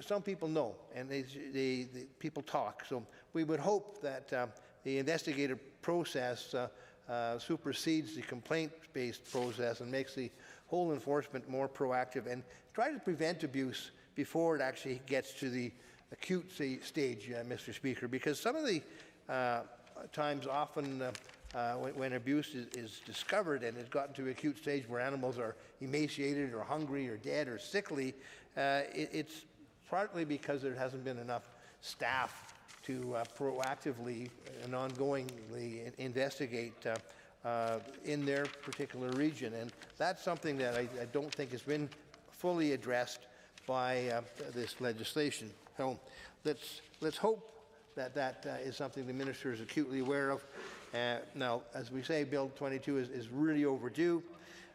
some people know, and the people talk. So we would hope that the investigative process supersedes the complaint-based process and makes the whole enforcement more proactive and try to prevent abuse before it actually gets to the acute stage, Mr. Speaker, because some of the times often when abuse is discovered and it's gotten to an acute stage where animals are emaciated or hungry or dead or sickly, it's partly because there hasn't been enough staff to proactively and ongoingly investigate in their particular region. And that's something that I don't think has been fully addressed by this legislation. So let's hope that that is something the minister is acutely aware of. Now, as we say, Bill 22 is really overdue.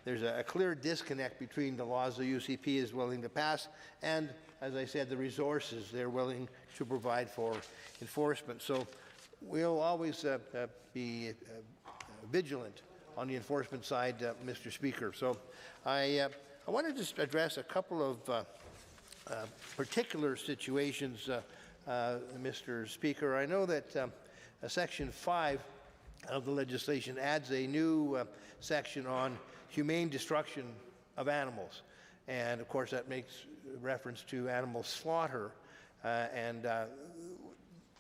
There's a clear disconnect between the laws the UCP is willing to pass and, as I said, the resources they're willing to provide for enforcement. So we'll always be vigilant on the enforcement side, Mr. Speaker. So I want to just address a couple of particular situations, Mr. Speaker. I know that Section 5 of the legislation adds a new section on humane destruction of animals. And of course that makes reference to animal slaughter.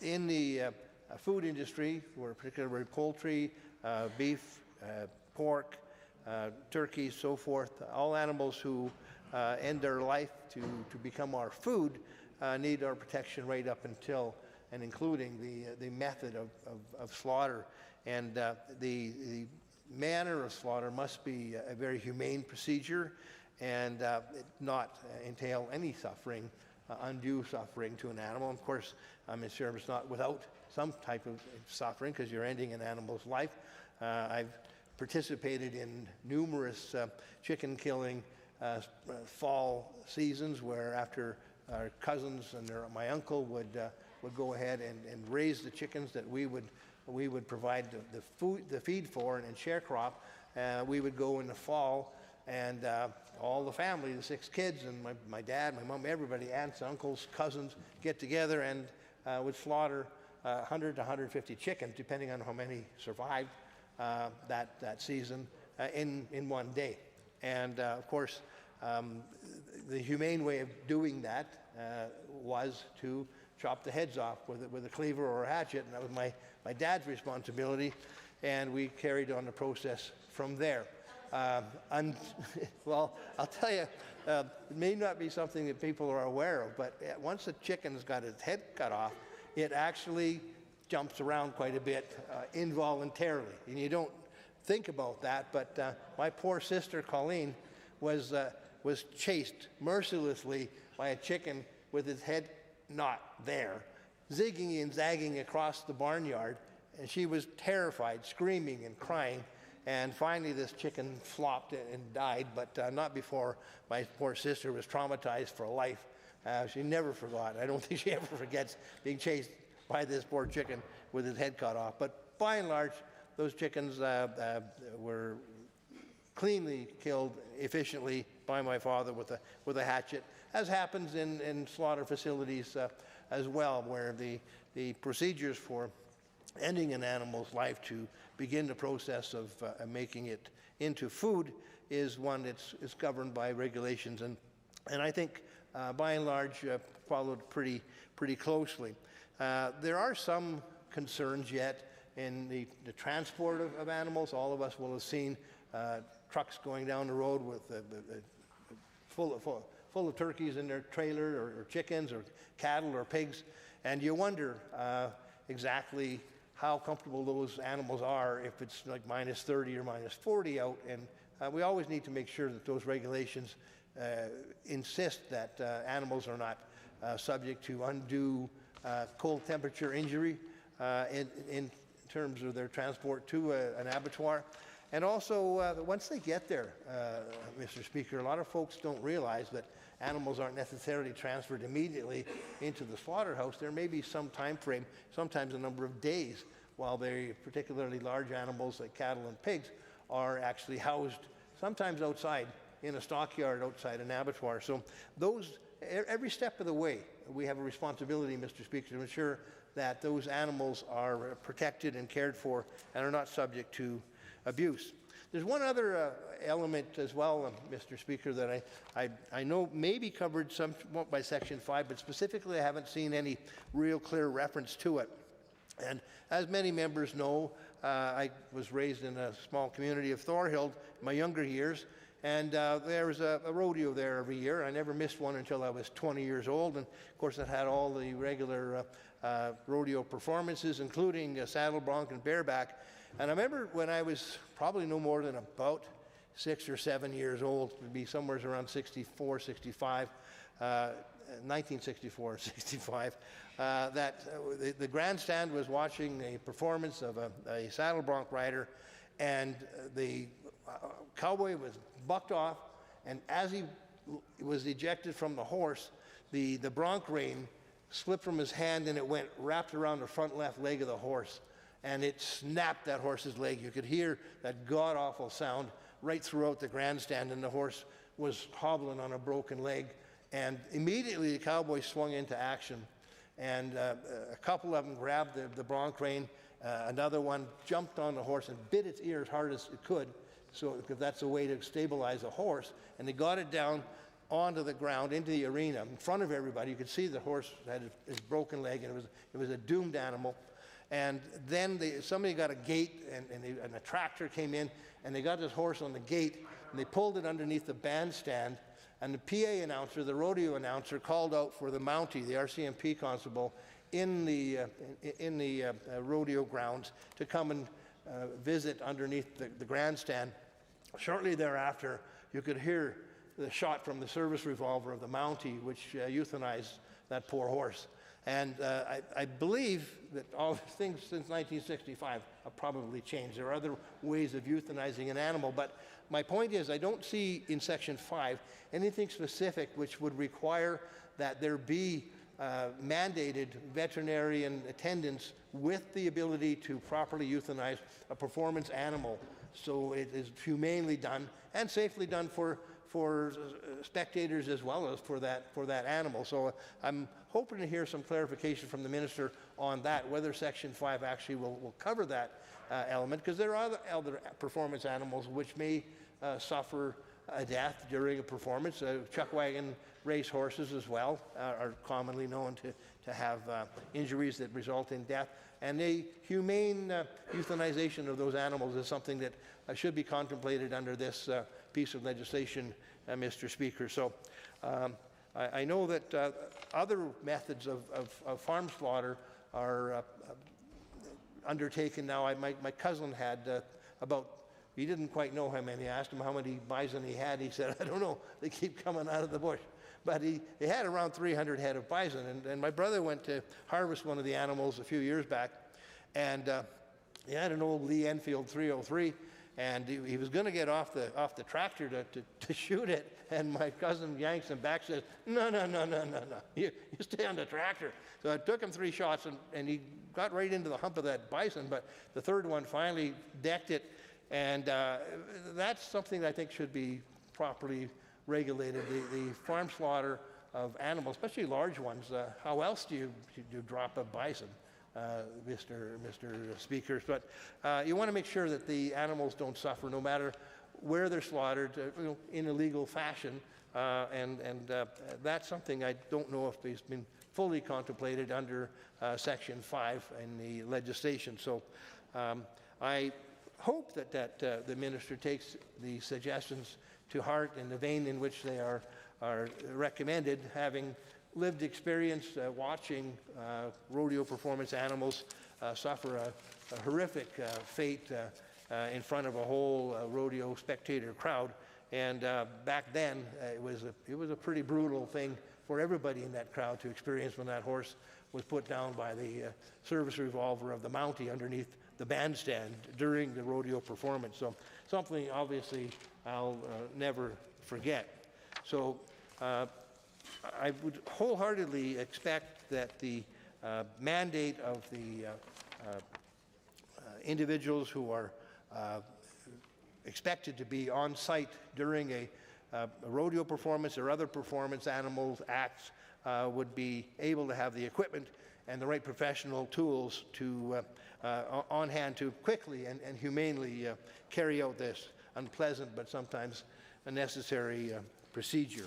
In the food industry, or particularly poultry, beef, pork, turkeys, so forth, all animals who end their life to become our food need our protection right up until and including the method of slaughter. And the manner of slaughter must be a very humane procedure and not entail any suffering, undue suffering to an animal. Of course, I'm sure it's not without some type of suffering because you're ending an animal's life. I've participated in numerous chicken killing fall seasons where after our cousins and my uncle would go ahead and raise the chickens that we would provide the feed for and share crop. We would go in the fall and all the family, the 6 kids and my dad, my mom, everybody, aunts, uncles, cousins, get together and would slaughter 100 to 150 chickens, depending on how many survived that season in one day. And of course, the humane way of doing that was to chop the heads off with a cleaver or a hatchet, and that was my dad's responsibility, and we carried on the process from there. Well, I'll tell you, it may not be something that people are aware of, but once a chicken's got its head cut off, it actually jumps around quite a bit involuntarily, and you don't think about that, but my poor sister Colleen was chased mercilessly by a chicken with its head not there, zigging and zagging across the barnyard, and she was terrified, screaming and crying, and finally this chicken flopped and died, but not before my poor sister was traumatized for life. She never forgot. I don't think she ever forgets being chased by this poor chicken with his head cut off. But by and large, those chickens were cleanly killed efficiently by my father with a hatchet, as happens in slaughter facilities as well, where the procedures for ending an animal's life to begin the process of making it into food is one that's governed by regulations, and I think by and large followed pretty closely. There are some concerns yet in the transport of animals. All of us will have seen trucks going down the road with full of turkeys in their trailer, or chickens, or cattle, or pigs, and you wonder exactly how comfortable those animals are if it's like minus 30 or minus 40 out. And we always need to make sure that those regulations insist that animals are not subject to undue cold temperature injury in terms of their transport to an abattoir. And also, once they get there, Mr. Speaker, a lot of folks don't realize that animals aren't necessarily transferred immediately into the slaughterhouse. There may be some time frame, sometimes a number of days, while they, particularly large animals like cattle and pigs, are actually housed sometimes outside in a stockyard outside an abattoir. So those, every step of the way, we have a responsibility, Mr. Speaker, to ensure that those animals are protected and cared for and are not subject to abuse. There's one other element as well, Mr. Speaker, that I know may be covered somewhat by Section 5, but specifically I haven't seen any real clear reference to it. And as many members know, I was raised in a small community of Thorhild in my younger years, and there was a rodeo there every year. I never missed one until I was 20 years old, and of course it had all the regular rodeo performances, including saddle bronc and bareback. And I remember when I was probably no more than about 6 or 7 years old, it would be somewhere around 64, 65, 1964, 65, that the grandstand was watching a performance of a saddle bronc rider, and the cowboy was bucked off, and as he was ejected from the horse, the bronc rein slipped from his hand and it went wrapped around the front left leg of the horse, and it snapped that horse's leg. You could hear that god-awful sound right throughout the grandstand, and the horse was hobbling on a broken leg. And immediately the cowboy swung into action, and a couple of them grabbed the bronc rein. Another one jumped on the horse and bit its ear as hard as it could, so because that's a way to stabilize a horse. And they got it down onto the ground into the arena in front of everybody. You could see the horse had his broken leg, and it was a doomed animal. And then somebody got a gate, and a tractor came in, and they got this horse on the gate, and they pulled it underneath the bandstand. And the PA announcer, the rodeo announcer, called out for the Mountie, the RCMP constable, in the rodeo grounds to come and visit underneath the grandstand. Shortly thereafter, you could hear the shot from the service revolver of the Mountie, which euthanized that poor horse. And I believe that all things since 1965 have probably changed. There are other ways of euthanizing an animal, but my point is I don't see in Section 5 anything specific which would require that there be mandated veterinarian attendance with the ability to properly euthanize a performance animal, so it is humanely done and safely done for spectators as well as for that animal. So I'm hoping to hear some clarification from the minister on that, whether Section 5 actually will cover that element, because there are other performance animals which may suffer a death during a performance. Chuck wagon race horses as well are commonly known to have injuries that result in death. And the humane euthanization of those animals is something that should be contemplated under this piece of legislation, Mr. Speaker. So I know that other methods of farm slaughter are undertaken now. My cousin had he didn't quite know how many. I asked him how many bison he had. He said, I don't know. They keep coming out of the bush. But he had around 300 head of bison. And my brother went to harvest one of the animals a few years back. And he had an old Lee Enfield 303. And he was going to get off the tractor to shoot it. And my cousin yanks him back, says, no. You stay on the tractor. So it took him 3 shots, and he got right into the hump of that bison. But the third one finally decked it. And that's something that I think should be properly regulated. The farm slaughter of animals, especially large ones. How else do you drop a bison, Mr. Speaker? But you want to make sure that the animals don't suffer, no matter where they're slaughtered, in a legal fashion. And that's something I don't know if it's been fully contemplated under Section 5 in the legislation. So I hope that the minister takes the suggestions to heart in the vein in which they are recommended, having lived experience watching rodeo performance animals suffer a horrific fate in front of a whole rodeo spectator crowd. And back then, it was a pretty brutal thing for everybody in that crowd to experience when that horse was put down by the service revolver of the Mountie underneath the bandstand during the rodeo performance. So something obviously I'll never forget. So I would wholeheartedly expect that the mandate of the individuals who are expected to be on site during a rodeo performance or other performance animals acts would be able to have the equipment and the right professional tools to on hand to quickly and humanely carry out this unpleasant but sometimes a necessary procedure.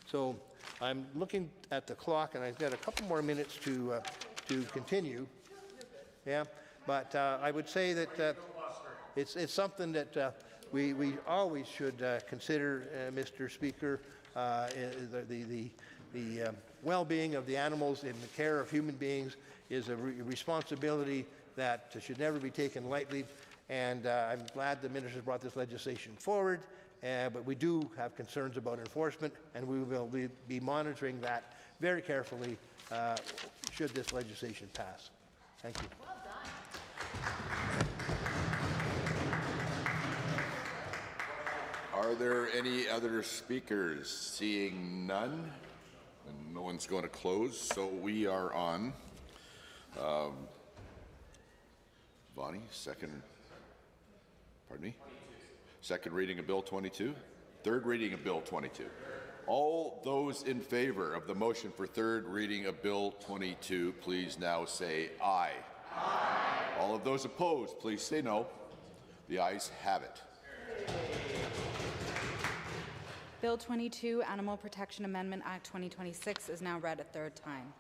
So I'm looking at the clock, and I've got a couple more minutes to continue. Yeah, but I would say that it's something that we always should consider, Mr. Speaker. The well-being of the animals and the care of human beings is a responsibility that should never be taken lightly. And I'm glad the minister brought this legislation forward. But we do have concerns about enforcement, and we will be monitoring that very carefully should this legislation pass. Thank you. Well done. Are there any other speakers? Seeing none, and no one's going to close, so we are on. Bonnie, pardon me? Second reading of Bill 22. Third reading of Bill 22. All those in favor of the motion for third reading of Bill 22, please now say aye. Aye. All of those opposed, please say no. The ayes have it. Bill 22, Animal Protection Amendment Act 2026 is now read a third time.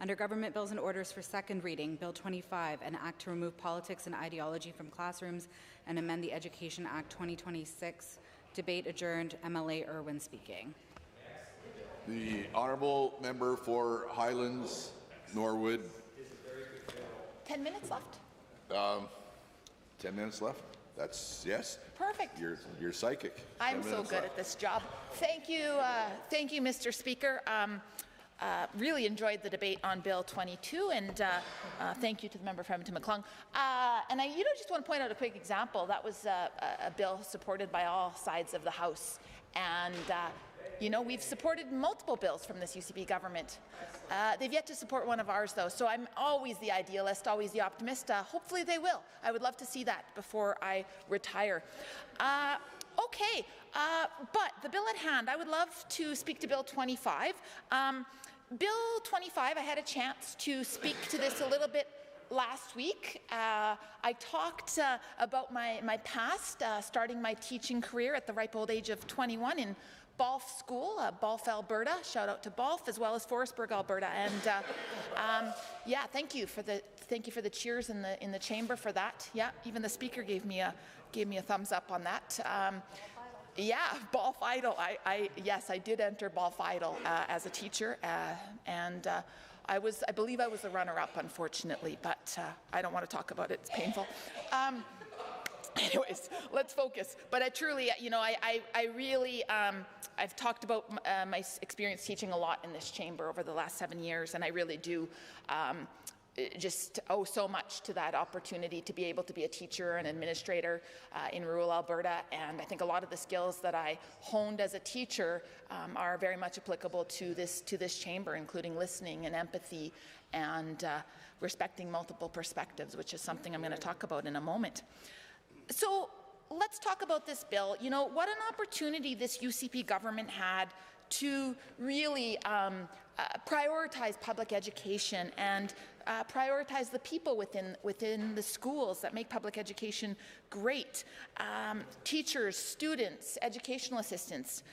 Under Government Bills and Orders for second reading, Bill 25, an act to remove politics and ideology from classrooms and amend the Education Act 2026. Debate adjourned. MLA Irwin speaking. The honourable member for Highlands, Norwood. 10 minutes left. 10 minutes left. That's yes. Perfect. You're psychic. I'm so good at this job. Thank you, Mr. Speaker. Really enjoyed the debate on Bill 22, and thank you to the member for Edmonton McClung. And I, just want to point out a quick example. That was a bill supported by all sides of the House, and we've supported multiple bills from this UCP government. They've yet to support one of ours, though, so I'm always the idealist, always the optimist. Hopefully they will. I would love to see that before I retire. Okay, but the bill at hand, I would love to speak to Bill 25. Bill 25, I had a chance to speak to this a little bit last week. I talked about my past, starting my teaching career at the ripe old age of 21 in Balf School, Balf, Alberta. Shout out to Balf, as well as Forestburg, Alberta. And yeah, thank you for the cheers in the chamber for that. Yeah, even the speaker gave me a thumbs up on that. Yeah, Balf Idol. Yes, I did enter Balf Idol as a teacher, and I believe I was the runner-up, unfortunately, but I don't want to talk about it. It's painful. Anyways, let's focus. But I truly, I really, I've talked about my experience teaching a lot in this chamber over the last 7 years, and I really do just owe so much to that opportunity to be able to be a teacher and administrator in rural Alberta. And I think a lot of the skills that I honed as a teacher are very much applicable to this chamber, including listening and empathy and respecting multiple perspectives, which is something I'm going to talk about in a moment. So let's talk about this bill. What an opportunity this UCP government had to really prioritize public education and prioritize the people within the schools that make public education great. Teachers, students, educational assistants.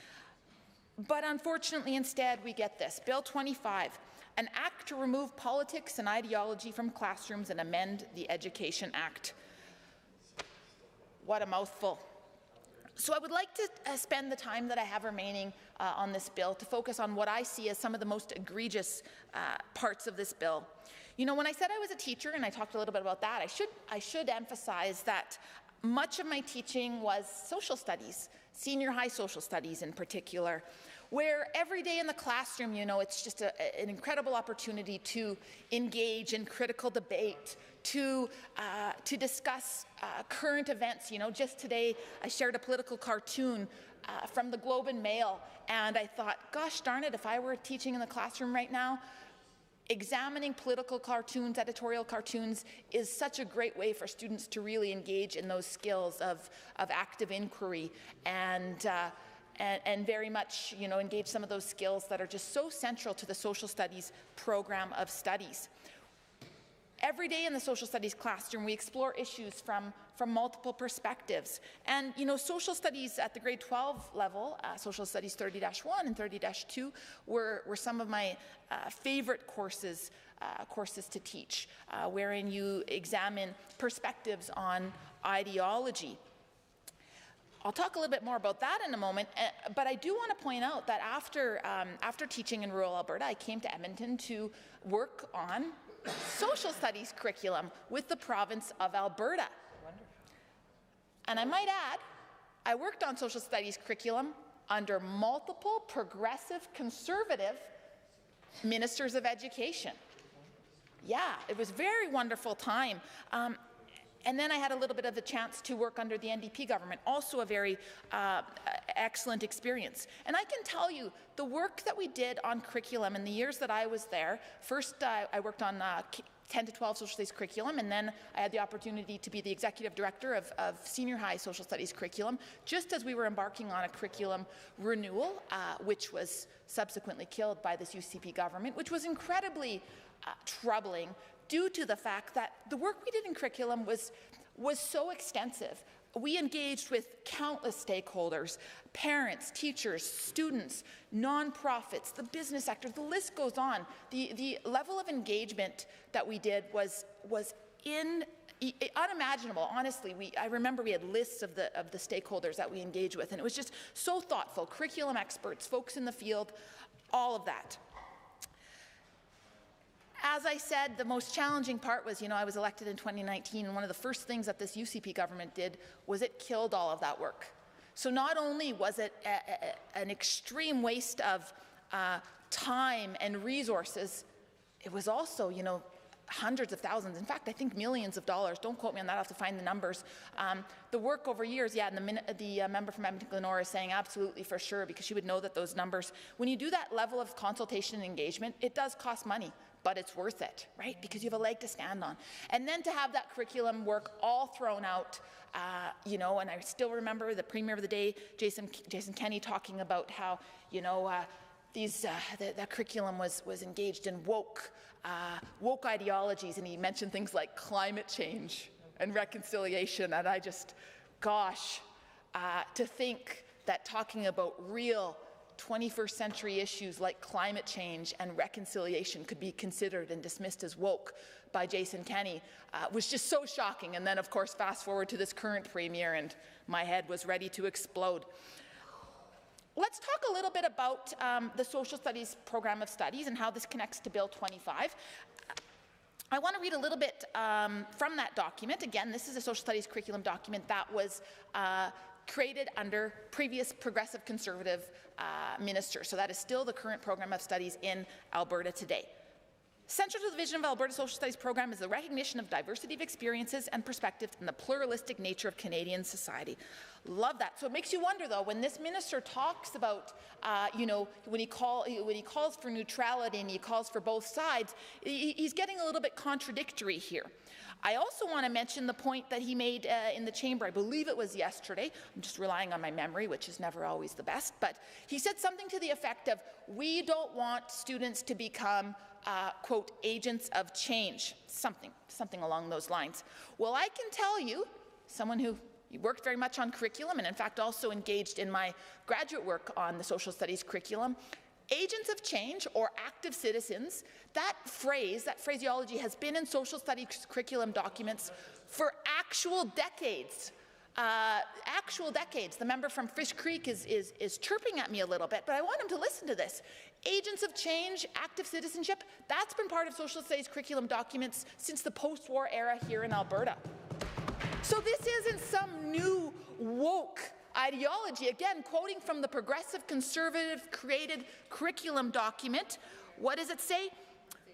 But unfortunately, instead, we get this. Bill 25, an act to remove politics and ideology from classrooms and amend the Education Act. What a mouthful. So I would like to spend the time that I have remaining on this bill to focus on what I see as some of the most egregious parts of this bill. When I said I was a teacher, and I talked a little bit about that, I should emphasize that much of my teaching was social studies, senior high social studies in particular, where every day in the classroom, it's just an incredible opportunity to engage in critical debate, to discuss current events. Just today I shared a political cartoon from the Globe and Mail, and I thought, gosh darn it, if I were teaching in the classroom right now, examining political cartoons, editorial cartoons, is such a great way for students to really engage in those skills of active inquiry and very much, engage some of those skills that are just so central to the social studies program of studies. Every day in the social studies classroom, we explore issues from multiple perspectives. And, you know, social studies at the grade 12 level, social studies 30-1 and 30-2 were some of my favorite courses to teach, wherein you examine perspectives on ideology. I'll talk a little bit more about that in a moment, but I do want to point out that after teaching in rural Alberta, I came to Edmonton to work on social studies curriculum with the province of Alberta. Wonderful. And I might add, I worked on social studies curriculum under multiple progressive conservative ministers of education. Yeah, it was a very wonderful time. And then I had a little bit of a chance to work under the NDP government, also a very excellent experience. And I can tell you, the work that we did on curriculum in the years that I was there, first I worked on 10 to 12 social studies curriculum, and then I had the opportunity to be the executive director of senior high social studies curriculum, just as we were embarking on a curriculum renewal, which was subsequently killed by this UCP government, which was incredibly troubling, due to the fact that the work we did in curriculum was so extensive. We engaged with countless stakeholders, parents, teachers, students, nonprofits, the business sector, the list goes on. The level of engagement that we did was unimaginable. Honestly, I remember we had lists of the stakeholders that we engaged with, and it was just so thoughtful. Curriculum experts, folks in the field, all of that. As I said, the most challenging part was, you know, I was elected in 2019, and one of the first things that this UCP government did was it killed all of that work. So not only was it an extreme waste of time and resources, it was also, you know, hundreds of thousands, in fact, I think millions of dollars. Don't quote me on that, I'll have to find the numbers. The work over years, yeah, and the member from Edmonton-Glenora is saying absolutely for sure, because she would know that those numbers, when you do that level of consultation and engagement, it does cost money, but it's worth it, right? Because you have a leg to stand on. And then to have that curriculum work all thrown out, you know, and I still remember the Premier of the day, Jason Kenney, talking about how, you know, that curriculum was engaged in woke ideologies, and he mentioned things like climate change and reconciliation, and I just, gosh, to think that talking about real 21st century issues like climate change and reconciliation could be considered and dismissed as woke by Jason Kenney was just so shocking. And then, of course, fast forward to this current Premier, and my head was ready to explode. Let's talk a little bit about the Social Studies Program of Studies and how this connects to Bill 25. I want to read a little bit from that document. Again, this is a social studies curriculum document that was created under previous progressive conservative ministers. So that is still the current program of studies in Alberta today. Central to the vision of Alberta's Social Studies program is the recognition of diversity of experiences and perspectives and the pluralistic nature of Canadian society. Love that. So it makes you wonder, though, when this minister talks about, you know, when he calls for neutrality and he calls for both sides, he's getting a little bit contradictory here. I also want to mention the point that he made in the chamber, I believe it was yesterday. I'm just relying on my memory, which is never always the best, but he said something to the effect of, we don't want students to become quote, agents of change, something along those lines. Well, I can tell you, someone who worked very much on curriculum and in fact also engaged in my graduate work on the social studies curriculum, agents of change or active citizens, that phrase, that phraseology has been in social studies curriculum documents for actual decades. The member from Fish Creek is chirping at me a little bit, but I want him to listen to this. Agents of change, active citizenship, that's been part of social studies curriculum documents since the post-war era here in Alberta. So this isn't some new woke ideology. Again, quoting from the progressive conservative created curriculum document, what does it say?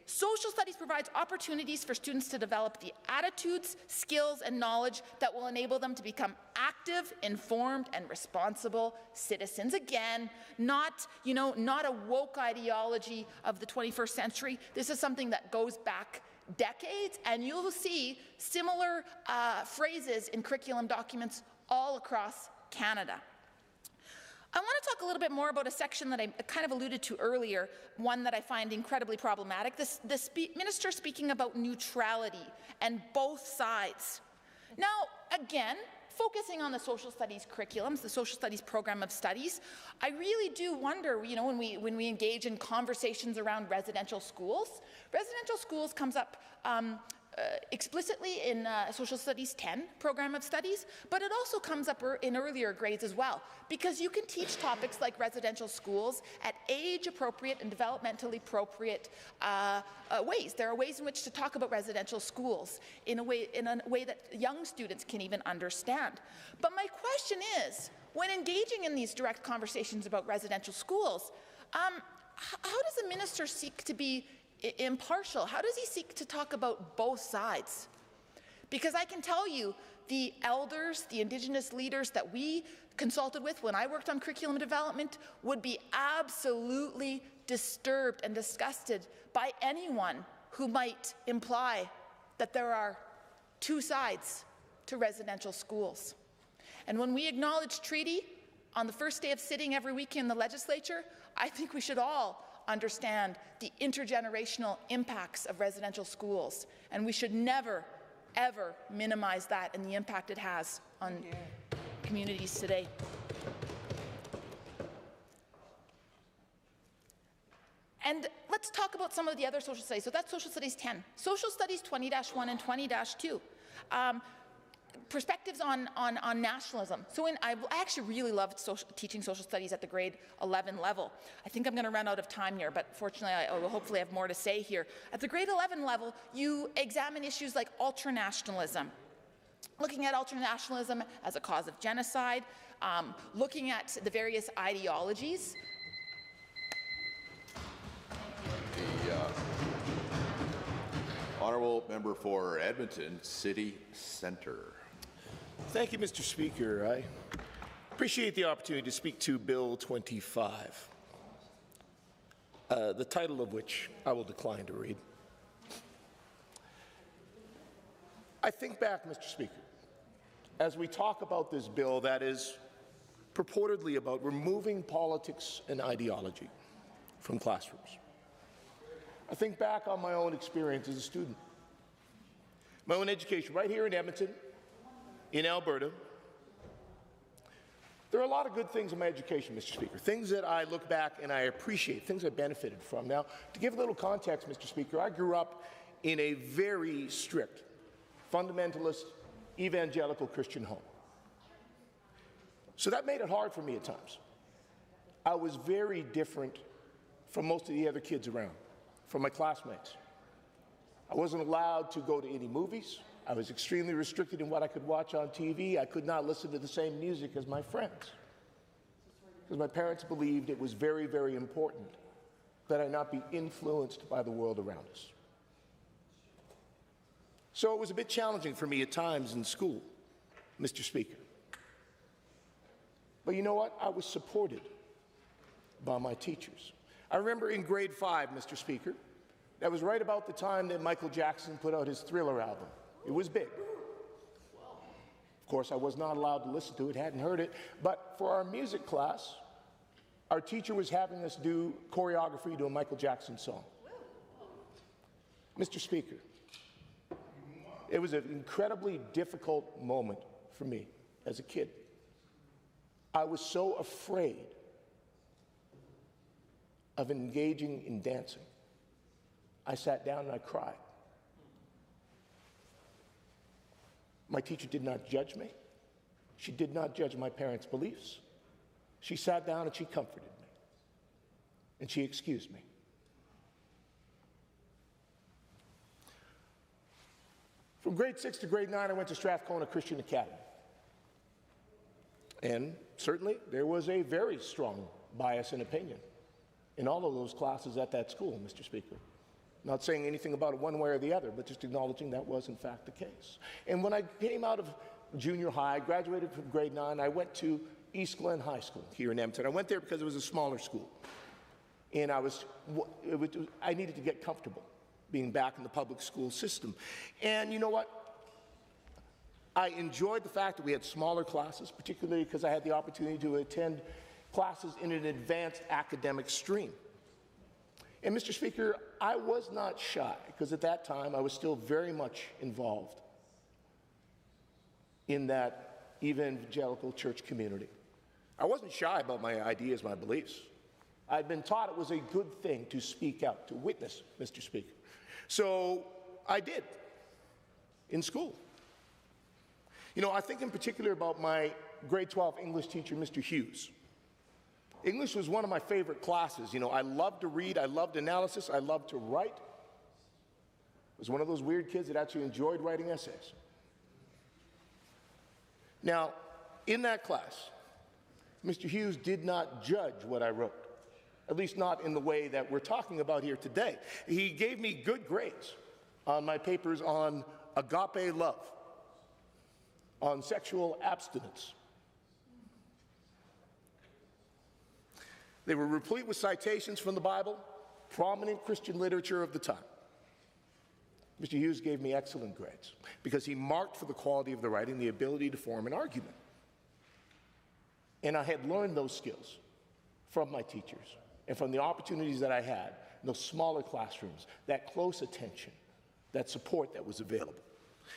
Social studies provides opportunities for students to develop the attitudes, skills, and knowledge that will enable them to become active, informed, and responsible citizens. Again, not a woke ideology of the 21st century. This is something that goes back decades, and you'll see similar phrases in curriculum documents all across Canada. I want to talk a little bit more about a section that I kind of alluded to earlier, one that I find incredibly problematic. The minister speaking about neutrality and both sides. Now, again, focusing on the social studies curriculums, the social studies program of studies, I really do wonder, you know, when we engage in conversations around residential schools comes up explicitly in Social Studies 10 program of studies, but it also comes up in earlier grades as well, because you can teach topics like residential schools at age-appropriate and developmentally appropriate ways. There are ways in which to talk about residential schools in a way that young students can even understand. But my question is, when engaging in these direct conversations about residential schools, how does the minister seek to be impartial? How does he seek to talk about both sides? Because I can tell you, the elders, the Indigenous leaders that we consulted with when I worked on curriculum development would be absolutely disturbed and disgusted by anyone who might imply that there are two sides to residential schools. And when we acknowledge treaty on the first day of sitting every week in the legislature, I think we should all understand the intergenerational impacts of residential schools, and we should never, ever minimize that and the impact it has on communities today. And let's talk about some of the other social studies. So that's Social Studies 10. Social Studies 20-1 and 20-2. Perspectives on nationalism. So I actually really loved teaching social studies at the grade 11 level. I think I'm going to run out of time here, but fortunately I will hopefully have more to say here. At the grade 11 level, you examine issues like ultranationalism, looking at ultranationalism as a cause of genocide, looking at the various ideologies. The honourable member for Edmonton City Centre. Thank you, Mr. Speaker. I appreciate the opportunity to speak to Bill 25, the title of which I will decline to read. I think back, Mr. Speaker, as we talk about this bill that is purportedly about removing politics and ideology from classrooms. I think back on my own experience as a student, my own education right here in Edmonton, in Alberta. There are a lot of good things in my education, Mr. Speaker, things that I look back and I appreciate, things I benefited from. Now, to give a little context, Mr. Speaker, I grew up in a very strict, fundamentalist, evangelical Christian home. So that made it hard for me at times. I was very different from most of the other kids around, from my classmates. I wasn't allowed to go to any movies. I was extremely restricted in what I could watch on TV. I could not listen to the same music as my friends, because my parents believed it was very, very important that I not be influenced by the world around us. So it was a bit challenging for me at times in school, Mr. Speaker. But you know what? I was supported by my teachers. I remember in grade 5, Mr. Speaker, that was right about the time that Michael Jackson put out his Thriller album. It was big. Of course, I was not allowed to listen to it, hadn't heard it, but for our music class, our teacher was having us do choreography to a Michael Jackson song. Mr. Speaker, it was an incredibly difficult moment for me as a kid. I was so afraid of engaging in dancing. I sat down and I cried. My teacher did not judge me. She did not judge my parents' beliefs. She sat down and she comforted me. And she excused me. From grade 6 to grade 9, I went to Strathcona Christian Academy. And certainly, there was a very strong bias and opinion in all of those classes at that school, Mr. Speaker. Not saying anything about it one way or the other, but just acknowledging that was in fact the case. And when I came out of junior high, graduated from grade 9, I went to East Glen High School here in Edmonton. I went there because it was a smaller school. And I needed to get comfortable being back in the public school system. And you know what? I enjoyed the fact that we had smaller classes, particularly because I had the opportunity to attend classes in an advanced academic stream. And Mr. Speaker, I was not shy, because at that time I was still very much involved in that evangelical church community. I wasn't shy about my ideas, my beliefs. I'd been taught it was a good thing to speak out, to witness, Mr. Speaker. So I did in school. You know, I think in particular about my grade 12 English teacher, Mr. Hughes. English was one of my favorite classes. You know, I loved to read, I loved analysis, I loved to write. I was one of those weird kids that actually enjoyed writing essays. Now, in that class, Mr. Hughes did not judge what I wrote, at least not in the way that we're talking about here today. He gave me good grades on my papers on agape love, on sexual abstinence. They were replete with citations from the Bible, prominent Christian literature of the time. Mr. Hughes gave me excellent grades because he marked for the quality of the writing, the ability to form an argument. And I had learned those skills from my teachers and from the opportunities that I had in those smaller classrooms, that close attention, that support that was available.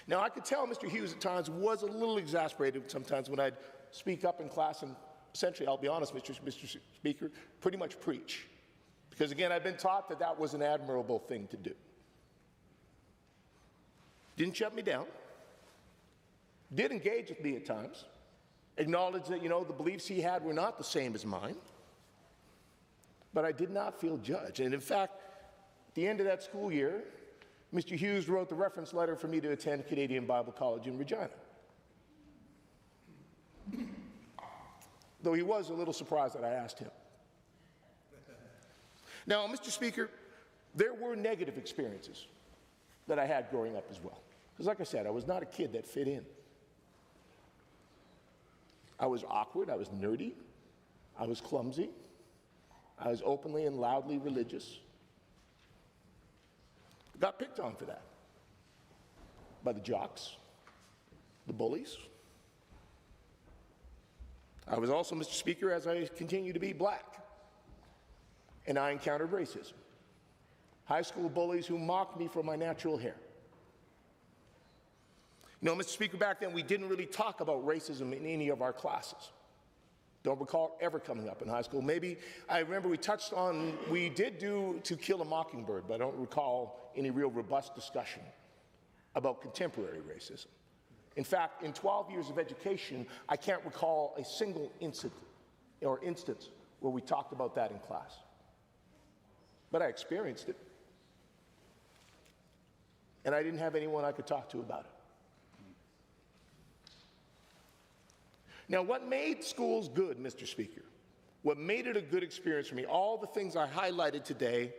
Now, I could tell Mr. Hughes at times was a little exasperated sometimes when I'd speak up in class and essentially, I'll be honest, Mr. Speaker, pretty much preach. Because again, I've been taught that that was an admirable thing to do. Didn't shut me down. Did engage with me at times. Acknowledged that, you know, the beliefs he had were not the same as mine. But I did not feel judged. And in fact, at the end of that school year, Mr. Hughes wrote the reference letter for me to attend Canadian Bible College in Regina. Though he was a little surprised that I asked him. Now, Mr. Speaker, there were negative experiences that I had growing up as well. Because like I said, I was not a kid that fit in. I was awkward, I was nerdy, I was clumsy, I was openly and loudly religious. Got picked on for that by the jocks, the bullies. I was also, Mr. Speaker, as I continue to be, black. And I encountered racism. High school bullies who mocked me for my natural hair. You know, Mr. Speaker, back then we didn't really talk about racism in any of our classes. Don't recall ever coming up in high school. Maybe, I remember we did do To Kill a Mockingbird, but I don't recall any real robust discussion about contemporary racism. In fact, in 12 years of education, I can't recall a single instance where we talked about that in class. But I experienced it. And I didn't have anyone I could talk to about it. Now, what made schools good, Mr. Speaker, what made it a good experience for me, all the things I highlighted today,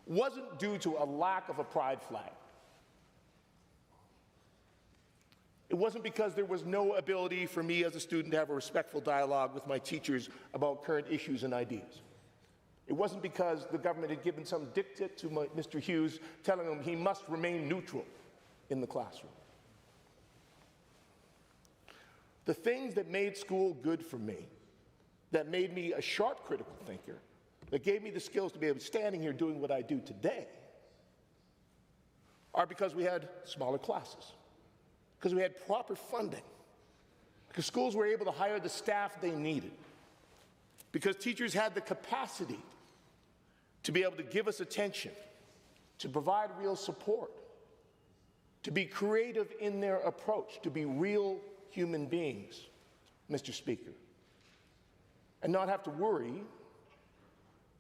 wasn't due to a lack of a pride flag. It wasn't because there was no ability for me as a student to have a respectful dialogue with my teachers about current issues and ideas. It wasn't because the government had given some dictate to Mr. Hughes telling him he must remain neutral in the classroom. The things that made school good for me, that made me a sharp critical thinker, that gave me the skills to be able to standing here doing what I do today, are because we had smaller classes, because we had proper funding, because schools were able to hire the staff they needed, because teachers had the capacity to be able to give us attention, to provide real support, to be creative in their approach, to be real human beings, Mr. Speaker, and not have to worry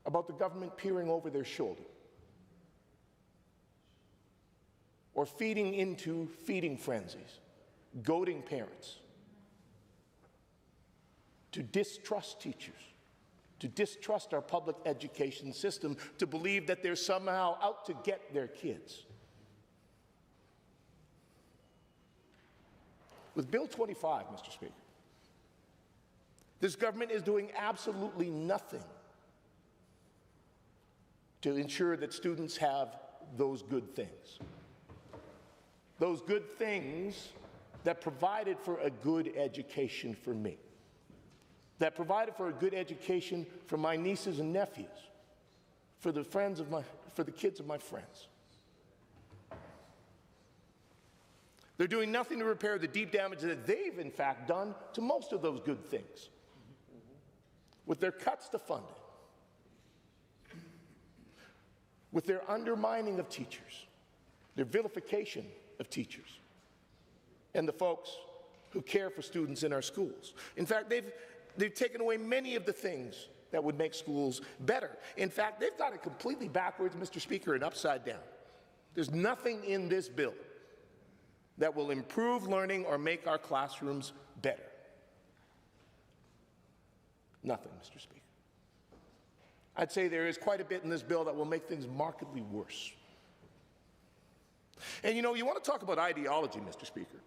about the government peering over their shoulder or feeding into feeding frenzies, goading parents to distrust teachers, to distrust our public education system, to believe that they're somehow out to get their kids. With Bill 25, Mr. Speaker, this government is doing absolutely nothing to ensure that students have those good things. Those good things that provided for a good education for me. that provided for a good education for my nieces and nephews, for the kids of my friends. They're doing nothing to repair the deep damage that they've, in fact, done to most of those good things with their cuts to funding, with their undermining of teachers, their vilification of teachers, and the folks who care for students in our schools. In fact, they've taken away many of the things that would make schools better. In fact, they've got it completely backwards, Mr. Speaker, and upside down. There's nothing in this bill that will improve learning or make our classrooms better. Nothing, Mr. Speaker. I'd say there is quite a bit in this bill that will make things markedly worse. And you know, you want to talk about ideology, Mr. Speaker.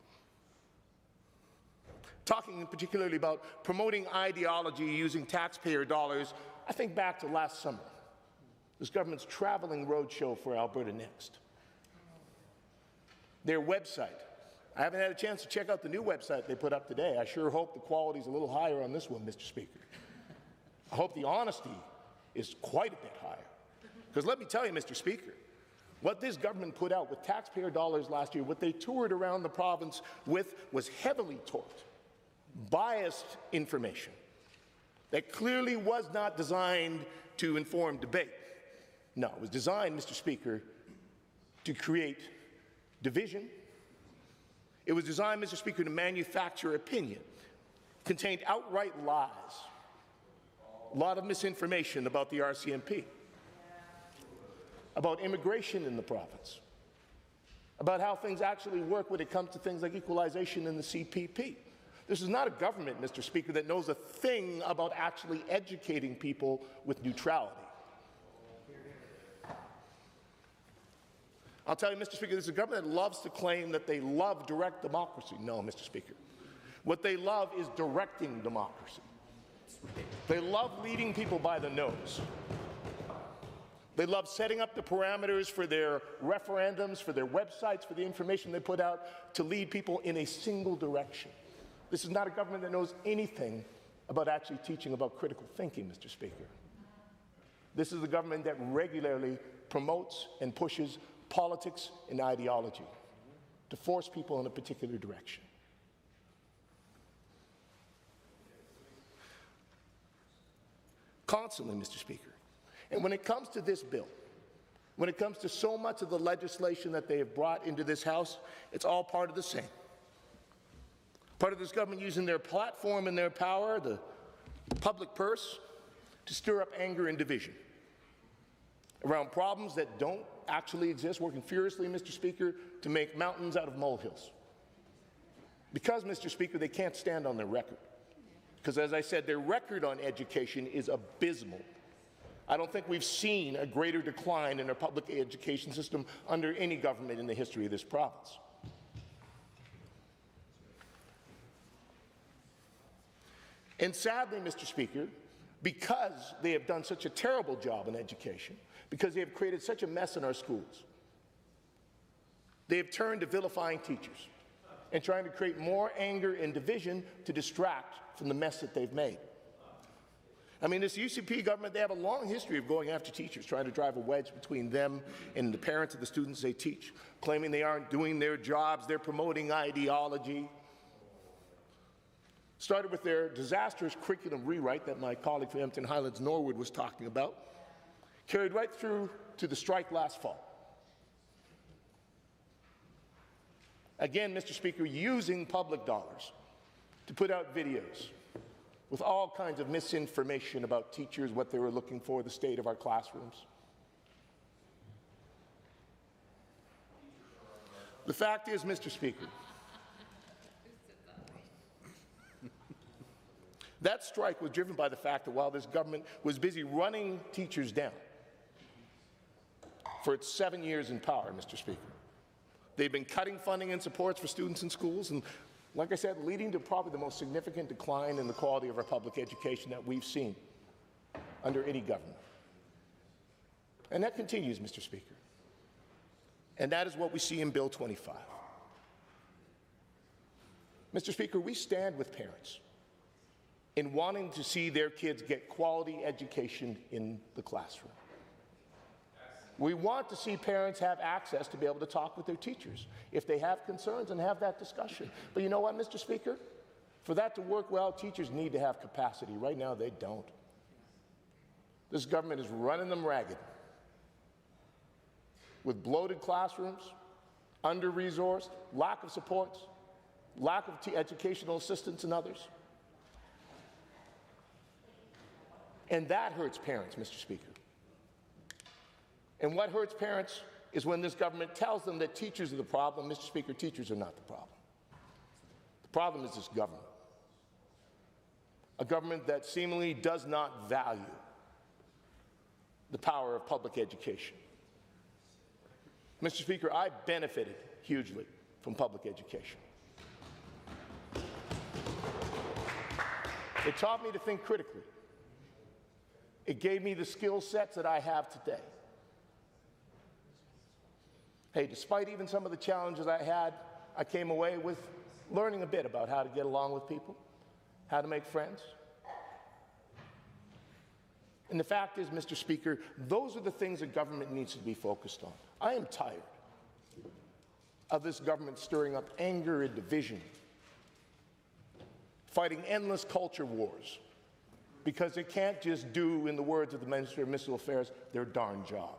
Talking particularly about promoting ideology using taxpayer dollars, I think back to last summer, this government's traveling roadshow for Alberta Next. Their website. I haven't had a chance to check out the new website they put up today. I sure hope the quality's a little higher on this one, Mr. Speaker. I hope the honesty is quite a bit higher. Because let me tell you, Mr. Speaker, what this government put out with taxpayer dollars last year, what they toured around the province with, was heavily taught, biased information that clearly was not designed to inform debate. No, it was designed, Mr. Speaker, to create division. It was designed, Mr. Speaker, to manufacture opinion. It contained outright lies, a lot of misinformation about the RCMP, about immigration in the province, about how things actually work when it comes to things like equalization in the CPP. This is not a government, Mr. Speaker, that knows a thing about actually educating people with neutrality. I'll tell you, Mr. Speaker, this is a government that loves to claim that they love direct democracy. No, Mr. Speaker. What they love is directing democracy. They love leading people by the nose. They love setting up the parameters for their referendums, for their websites, for the information they put out to lead people in a single direction. This is not a government that knows anything about actually teaching about critical thinking, Mr. Speaker. This is a government that regularly promotes and pushes politics and ideology to force people in a particular direction. Constantly, Mr. Speaker. And when it comes to this bill, when it comes to so much of the legislation that they have brought into this House, it's all part of the same. Part of this government using their platform and their power, the public purse, to stir up anger and division around problems that don't actually exist, working furiously, Mr. Speaker, to make mountains out of molehills. Because, Mr. Speaker, they can't stand on their record. Because, as I said, their record on education is abysmal. I don't think we've seen a greater decline in our public education system under any government in the history of this province. And sadly, Mr. Speaker, because they have done such a terrible job in education, because they have created such a mess in our schools, they have turned to vilifying teachers and trying to create more anger and division to distract from the mess that they've made. I mean, this UCP government, they have a long history of going after teachers, trying to drive a wedge between them and the parents of the students they teach, claiming they aren't doing their jobs, they're promoting ideology. Started with their disastrous curriculum rewrite that my colleague from Edmonton Highlands, Norwood, was talking about, carried right through to the strike last fall. Again, Mr. Speaker, using public dollars to put out videos with all kinds of misinformation about teachers, what they were looking for, the state of our classrooms. The fact is, Mr. Speaker, that strike was driven by the fact that while this government was busy running teachers down for its 7 years in power, Mr. Speaker, they've been cutting funding and supports for students in schools and, like I said, leading to probably the most significant decline in the quality of our public education that we've seen under any government. And that continues, Mr. Speaker. And that is what we see in Bill 25. Mr. Speaker, we stand with parents. in wanting to see their kids get quality education in the classroom. We want to see parents have access to be able to talk with their teachers if they have concerns and have that discussion. But you know what, Mr. Speaker? For that to work well, teachers need to have capacity. Right now, they don't. This government is running them ragged with bloated classrooms, under-resourced, lack of supports, lack of educational assistance and others. And that hurts parents, Mr. Speaker. And what hurts parents is when this government tells them that teachers are the problem. Mr. Speaker, teachers are not the problem. The problem is this government. A government that seemingly does not value the power of public education. Mr. Speaker, I benefited hugely from public education. It taught me to think critically. It gave me the skill sets that I have today. Hey, despite even some of the challenges I had, I came away with learning a bit about how to get along with people, how to make friends. And the fact is, Mr. Speaker, those are the things that government needs to be focused on. I am tired of this government stirring up anger and division, fighting endless culture wars, because they can't just do, in the words of the Minister of Municipal Affairs, their darn job.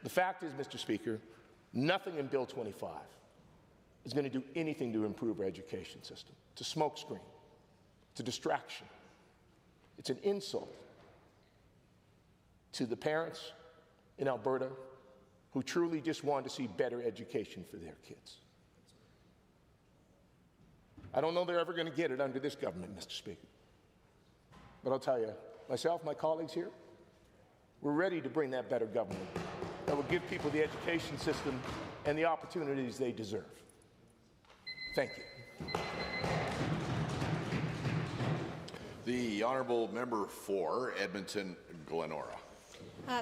The fact is, Mr. Speaker, nothing in Bill 25 is going to do anything to improve our education system. It's a smokescreen. It's a distraction. It's an insult to the parents in Alberta who truly just want to see better education for their kids. I don't know they're ever going to get it under this government, Mr. Speaker. But I'll tell you, myself, my colleagues here, we're ready to bring that better government that will give people the education system and the opportunities they deserve. Thank you. The Honourable Member for Edmonton Glenora.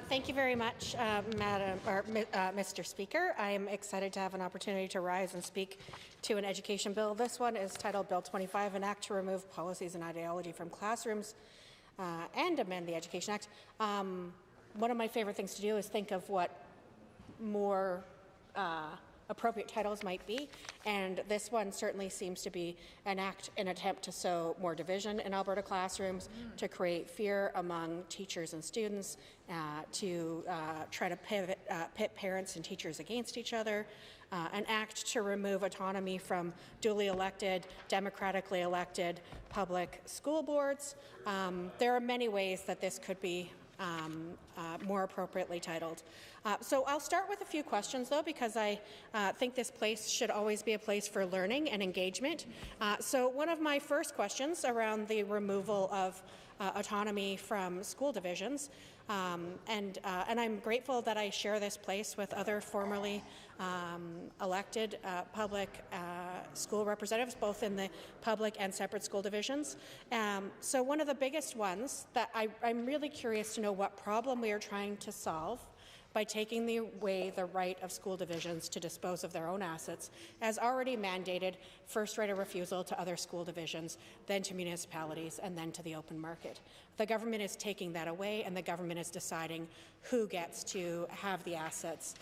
Thank you very much, Mr. Speaker. I am excited to have an opportunity to rise and speak to an education bill. This one is titled Bill 25, an act to remove policies and ideology from classrooms and amend the Education Act. One of my favorite things to do is think of what more appropriate titles might be, and this one certainly seems to be an attempt to sow more division in Alberta classrooms, to create fear among teachers and students, to try to pit parents and teachers against each other, an act to remove autonomy from duly elected, democratically elected public school boards. There are many ways that this could be more appropriately titled. So I'll start with a few questions, though, because I think this place should always be a place for learning and engagement. So one of my first questions around the removal of autonomy from school divisions, and I'm grateful that I share this place with other formerly elected public school representatives, both in the public and separate school divisions. So one of the biggest ones that I'm really curious to know what problem we are trying to solve by taking away the right of school divisions to dispose of their own assets, as already mandated first right of refusal to other school divisions, then to municipalities, and then to the open market. The government is taking that away, and the government is deciding who gets to have the assets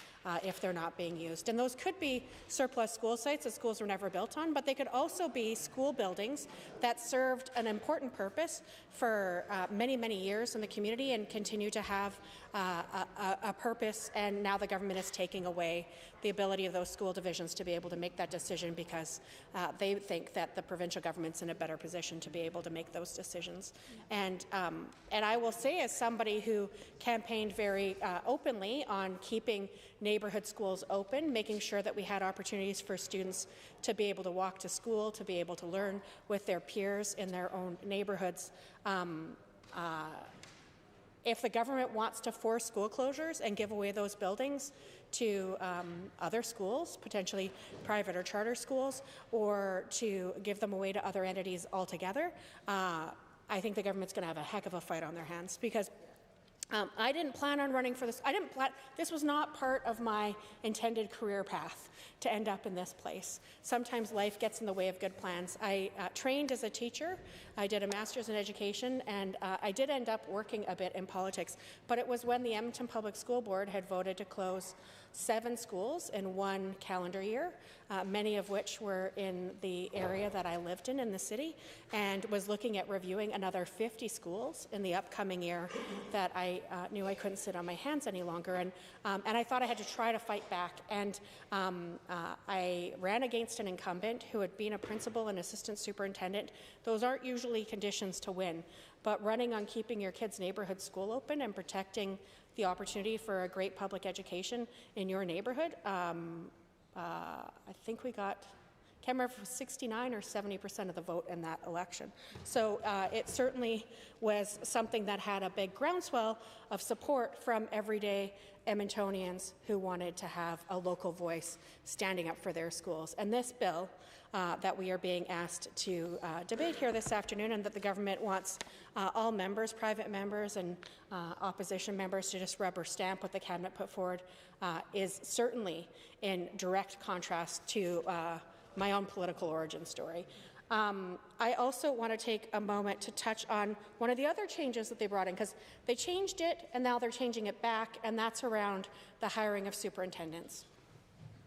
if they're not being used. And those could be surplus school sites that schools were never built on, but they could also be school buildings that served an important purpose for many, many years in the community and continue to have a purpose, and now the government is taking away the ability of those school divisions to be able to make that decision because they think that the provincial government's in a better position to be able to make those decisions. And I will say, as somebody who campaigned very openly on keeping neighbourhood schools open, making sure that we had opportunities for students to be able to walk to school, to be able to learn with their peers in their own neighbourhoods, if the government wants to force school closures and give away those buildings to other schools, potentially private or charter schools, or to give them away to other entities altogether, I think the government's going to have a heck of a fight on their hands, because I didn't plan on running for this. This was not part of my intended career path to end up in this place. Sometimes life gets in the way of good plans. I trained as a teacher. I did a master's in education, and I did end up working a bit in politics. But it was when the Edmonton Public School Board had voted to close 7 schools in 1 calendar year, many of which were in the area that I lived in the city, and was looking at reviewing another 50 schools in the upcoming year, that I knew I couldn't sit on my hands any longer, and I thought I had to try to fight back. And I ran against an incumbent who had been a principal and assistant superintendent. Those aren't usually conditions to win, but running on keeping your kid's neighborhood school open and protecting the opportunity for a great public education in your neighborhood, I think we got, can't remember if it was 69 or 70% of the vote in that election. So it certainly was something that had a big groundswell of support from everyday Edmontonians who wanted to have a local voice standing up for their schools. And this bill that we are being asked to debate here this afternoon, and that the government wants all members, private members and opposition members, to just rubber stamp what the Cabinet put forward, is certainly in direct contrast to my own political origin story. I also want to take a moment to touch on one of the other changes that they brought in, because they changed it and now they're changing it back, and that's around the hiring of superintendents.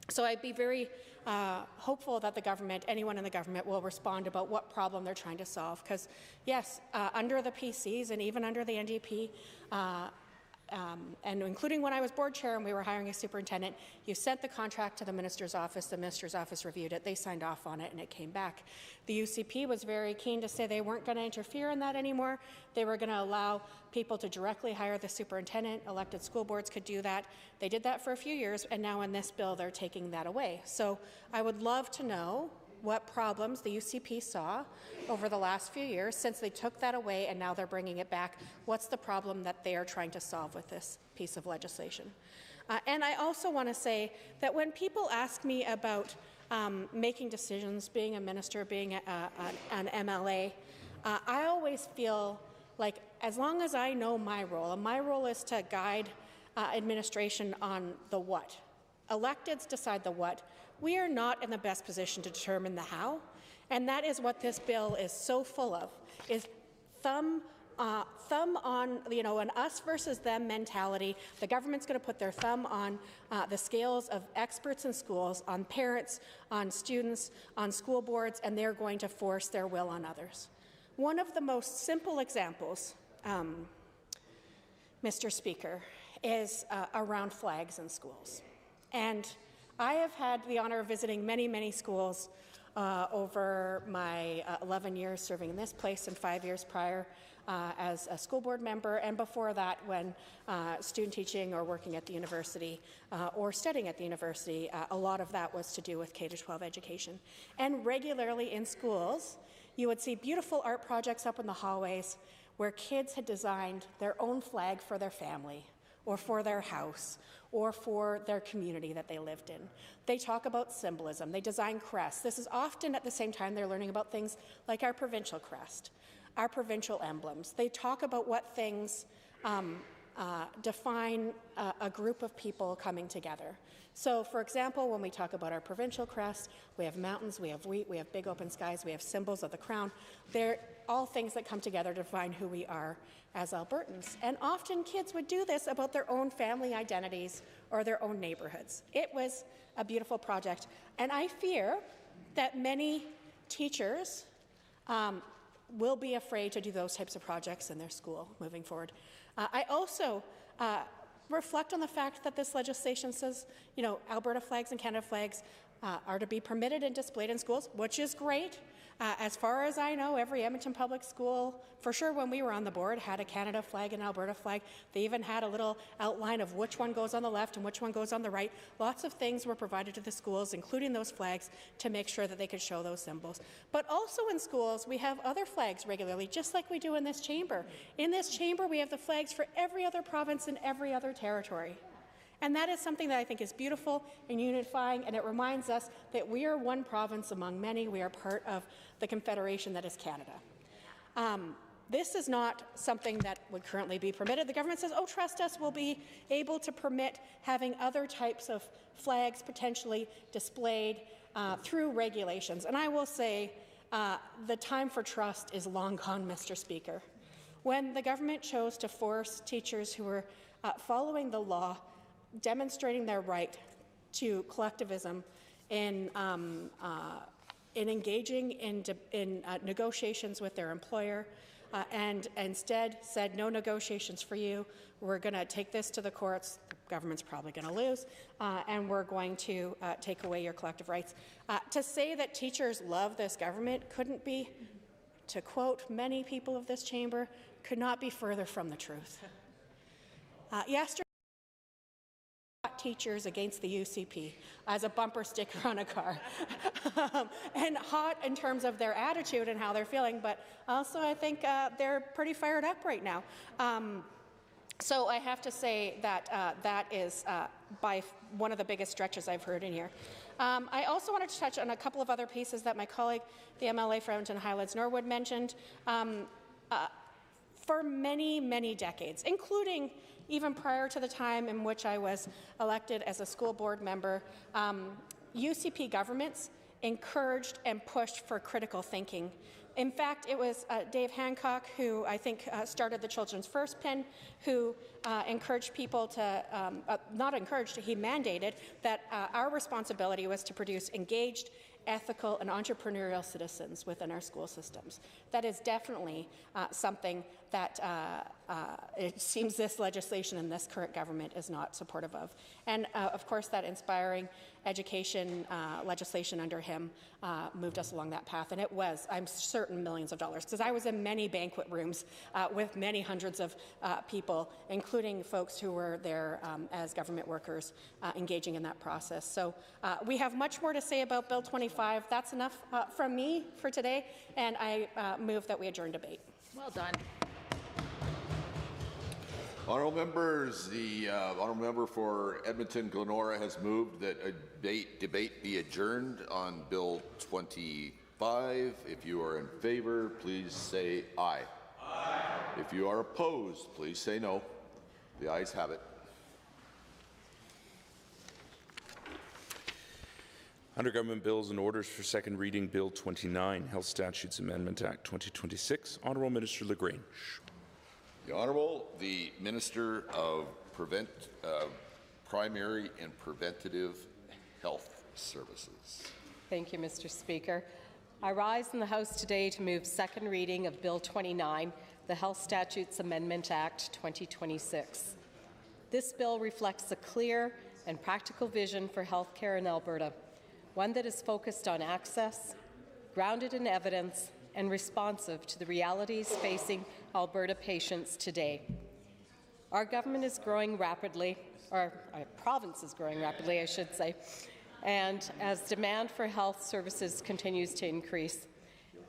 So I'd be very hopeful that the government, anyone in the government, will respond about what problem they're trying to solve. Because yes, under the PCs and even under the NDP, and including when I was board chair and we were hiring a superintendent, you sent the contract to the minister's office reviewed it, they signed off on it, and it came back. The UCP was very keen to say they weren't going to interfere in that anymore. They were going to allow people to directly hire the superintendent. Elected school boards could do that. They did that for a few years, and now in this bill they're taking that away. So I would love to know what problems the UCP saw over the last few years since they took that away and now they're bringing it back. What's the problem that they are trying to solve with this piece of legislation? And I also want to say that when people ask me about making decisions, being a minister, being an MLA, I always feel like as long as I know my role, and my role is to guide administration on the what. Electeds decide the what. We are not in the best position to determine the how, and that is what this bill is so full of, is thumb on, an us versus them mentality. The government's going to put their thumb on the scales of experts in schools, on parents, on students, on school boards, and they're going to force their will on others. One of the most simple examples, Mr. Speaker, is around flags in schools. And I have had the honour of visiting many, many schools over my 11 years serving in this place and 5 years prior as a school board member, and before that when student teaching or working at the university or studying at the university. A lot of that was to do with K-12 education. And regularly in schools, you would see beautiful art projects up in the hallways where kids had designed their own flag for their family or for their house or for their community that they lived in. They talk about symbolism. They design crests. This is often at the same time they're learning about things like our provincial crest, our provincial emblems. They talk about what things define a group of people coming together. So, for example, when we talk about our provincial crest, we have mountains, we have wheat, we have big open skies, we have symbols of the crown. They're all things that come together to define who we are as Albertans. And often kids would do this about their own family identities or their own neighborhoods. It was a beautiful project. And I fear that many teachers will be afraid to do those types of projects in their school moving forward. I also reflect on the fact that this legislation says, Alberta flags and Canada flags are to be permitted and displayed in schools, which is great. As far as I know, every Edmonton public school, for sure when we were on the board, had a Canada flag and Alberta flag. They even had a little outline of which one goes on the left and which one goes on the right. Lots of things were provided to the schools, including those flags, to make sure that they could show those symbols. But also in schools, we have other flags regularly, just like we do in this chamber. In this chamber, we have the flags for every other province and every other territory. And that is something that I think is beautiful and unifying, and it reminds us that we are one province among many. We are part of the confederation that is Canada. This is not something that would currently be permitted. The government says, oh, trust us, we'll be able to permit having other types of flags potentially displayed through regulations. And I will say the time for trust is long gone, Mr. Speaker. When the government chose to force teachers who were following the law, demonstrating their right to collectivism in engaging in negotiations with their employer, and instead said, no negotiations for you, we're going to take this to the courts, the government's probably going to lose, and we're going to take away your collective rights. To say that teachers love this government couldn't be, to quote many people of this chamber, could not be further from the truth. Yesterday, teachers against the UCP as a bumper sticker on a car. And hot in terms of their attitude and how they're feeling, but also I think they're pretty fired up right now. So I have to say that that is by one of the biggest stretches I've heard in here. I also wanted to touch on a couple of other pieces that my colleague, the MLA for Edmonton Highlands Norwood, mentioned. For many, many decades, including even prior to the time in which I was elected as a school board member, UCP governments encouraged and pushed for critical thinking. In fact, it was Dave Hancock who I think started the Children's First Pin, who encouraged people to, not encouraged, he mandated that our responsibility was to produce engaged, ethical and entrepreneurial citizens within our school systems. That is definitely something that it seems this legislation and this current government is not supportive of. And of course that inspiring education legislation under him moved us along that path, and it was, I'm certain, millions of dollars, because I was in many banquet rooms with many hundreds of people, including folks who were there as government workers engaging in that process. So we have much more to say about Bill 25. That's enough from me for today, and I move that we adjourn debate. Well done. Honourable members, the honourable member for Edmonton Glenora has moved that a debate be adjourned on Bill 25. If you are in favour, please say aye. Aye. If you are opposed, please say no. The ayes have it. Under Government Bills and Orders for Second Reading, Bill 29, Health Statutes Amendment Act 2026. Honourable Minister LaGrange. The Honourable, the Minister of Primary and Preventative Health Services. Thank you, Mr. Speaker. I rise in the House today to move second reading of Bill 29, the Health Statutes Amendment Act 2026. This bill reflects a clear and practical vision for health care in Alberta, one that is focused on access, grounded in evidence, and responsive to the realities facing Alberta patients today. Our government is growing rapidly, or our province is growing rapidly, I should say, and as demand for health services continues to increase,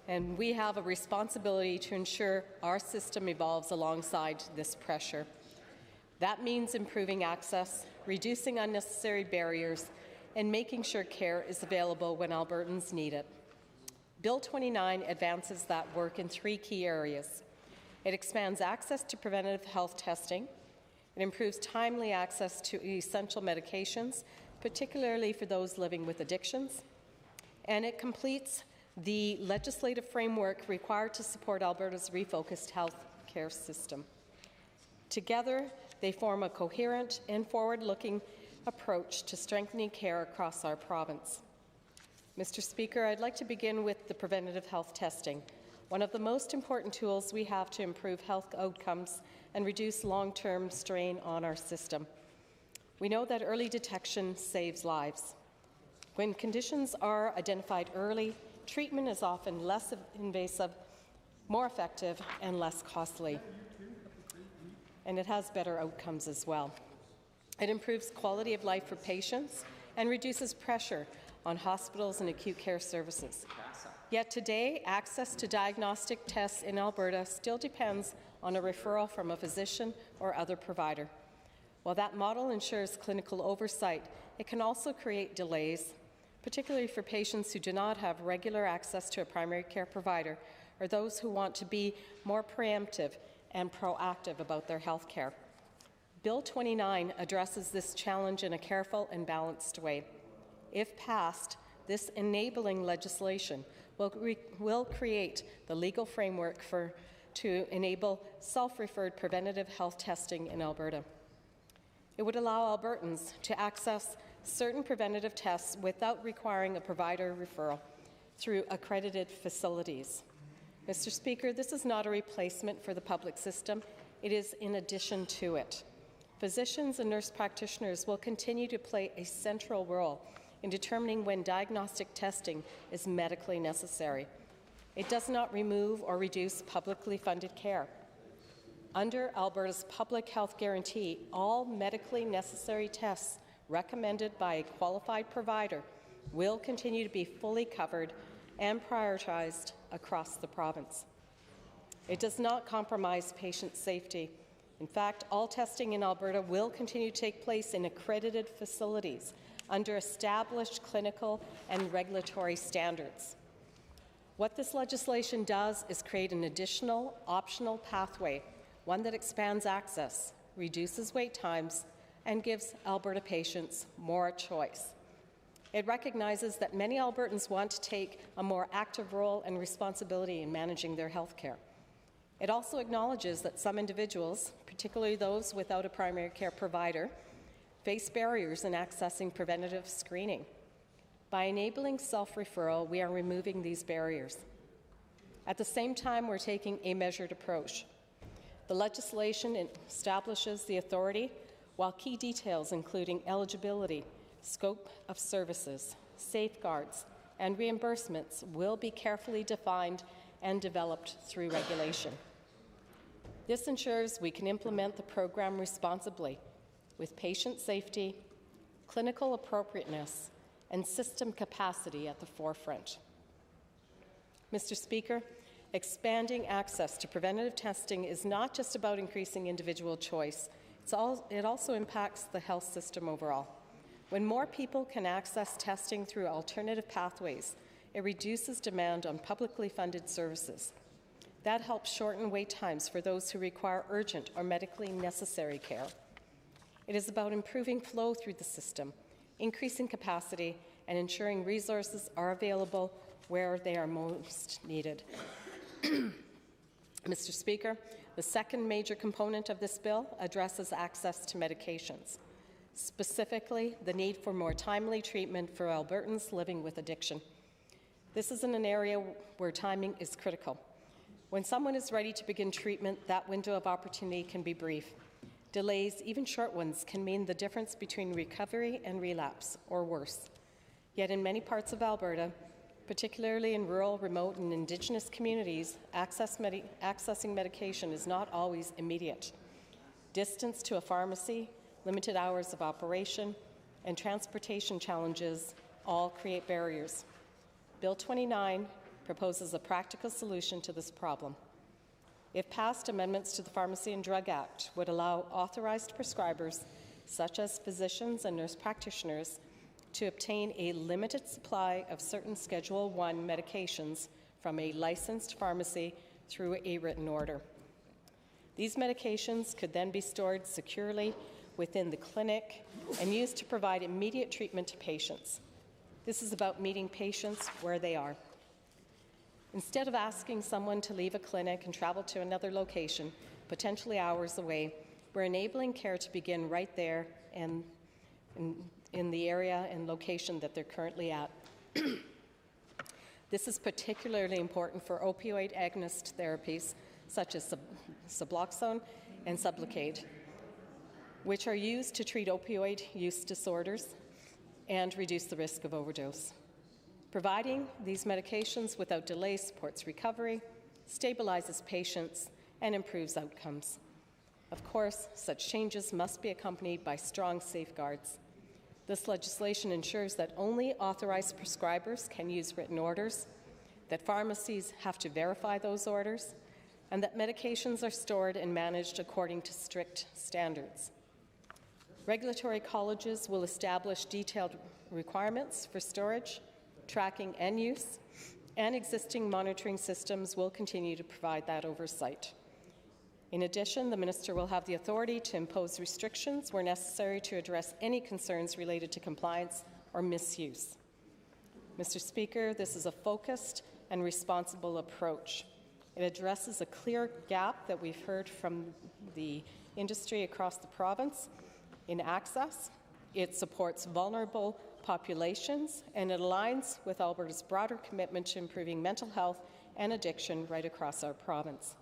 and we have a responsibility to ensure our system evolves alongside this pressure. That means improving access, reducing unnecessary barriers, and making sure care is available when Albertans need it. Bill 29 advances that work in three key areas. It expands access to preventative health testing. It improves timely access to essential medications, particularly for those living with addictions. And it completes the legislative framework required to support Alberta's refocused health care system. Together, they form a coherent and forward-looking approach to strengthening care across our province. Mr. Speaker, I'd like to begin with the preventative health testing, one of the most important tools we have to improve health outcomes and reduce long-term strain on our system. We know that early detection saves lives. When conditions are identified early, treatment is often less invasive, more effective, and less costly. And it has better outcomes as well. It improves quality of life for patients and reduces pressure on hospitals and acute care services. Yet today, access to diagnostic tests in Alberta still depends on a referral from a physician or other provider. While that model ensures clinical oversight, it can also create delays, particularly for patients who do not have regular access to a primary care provider or those who want to be more preemptive and proactive about their health care. Bill 29 addresses this challenge in a careful and balanced way. If passed, this enabling legislation will create the legal framework to enable self-referred preventative health testing in Alberta. It would allow Albertans to access certain preventative tests without requiring a provider referral through accredited facilities. Mr. Speaker, this is not a replacement for the public system. It is in addition to it. Physicians and nurse practitioners will continue to play a central role in determining when diagnostic testing is medically necessary. It does not remove or reduce publicly funded care. Under Alberta's public health guarantee, all medically necessary tests recommended by a qualified provider will continue to be fully covered and prioritized across the province. It does not compromise patient safety. In fact, all testing in Alberta will continue to take place in accredited facilities under established clinical and regulatory standards. What this legislation does is create an additional optional pathway, one that expands access, reduces wait times, and gives Alberta patients more choice. It recognizes that many Albertans want to take a more active role and responsibility in managing their health care. It also acknowledges that some individuals, particularly those without a primary care provider, face barriers in accessing preventative screening. By enabling self-referral, we are removing these barriers. At the same time, we're taking a measured approach. The legislation establishes the authority, while key details including eligibility, scope of services, safeguards, and reimbursements will be carefully defined and developed through regulation. This ensures we can implement the program responsibly, with patient safety, clinical appropriateness, and system capacity at the forefront. Mr. Speaker, expanding access to preventative testing is not just about increasing individual choice, it also impacts the health system overall. When more people can access testing through alternative pathways, it reduces demand on publicly funded services. That helps shorten wait times for those who require urgent or medically necessary care. It is about improving flow through the system, increasing capacity, and ensuring resources are available where they are most needed. Mr. Speaker, the second major component of this bill addresses access to medications, specifically the need for more timely treatment for Albertans living with addiction. This is in an area where timing is critical. When someone is ready to begin treatment, that window of opportunity can be brief. Delays, even short ones, can mean the difference between recovery and relapse, or worse. Yet in many parts of Alberta, particularly in rural, remote, and Indigenous communities, accessing medication is not always immediate. Distance to a pharmacy, limited hours of operation, and transportation challenges all create barriers. Bill 29 proposes a practical solution to this problem. If passed, amendments to the Pharmacy and Drug Act would allow authorized prescribers, such as physicians and nurse practitioners, to obtain a limited supply of certain Schedule I medications from a licensed pharmacy through a written order. These medications could then be stored securely within the clinic and used to provide immediate treatment to patients. This is about meeting patients where they are. Instead of asking someone to leave a clinic and travel to another location, potentially hours away, we're enabling care to begin right there and in the area and location that they're currently at. This is particularly important for opioid agonist therapies such as Suboxone and Sublocade, which are used to treat opioid use disorders and reduce the risk of overdose. Providing these medications without delay supports recovery, stabilizes patients, and improves outcomes. Of course, such changes must be accompanied by strong safeguards. This legislation ensures that only authorized prescribers can use written orders, that pharmacies have to verify those orders, and that medications are stored and managed according to strict standards. Regulatory colleges will establish detailed requirements for storage, tracking, and use, and existing monitoring systems will continue to provide that oversight. In addition, the Minister will have the authority to impose restrictions where necessary to address any concerns related to compliance or misuse. Mr. Speaker, this is a focused and responsible approach. It addresses a clear gap that we've heard from the industry across the province in access. It supports vulnerable populations, and it aligns with Alberta's broader commitment to improving mental health and addiction right across our province.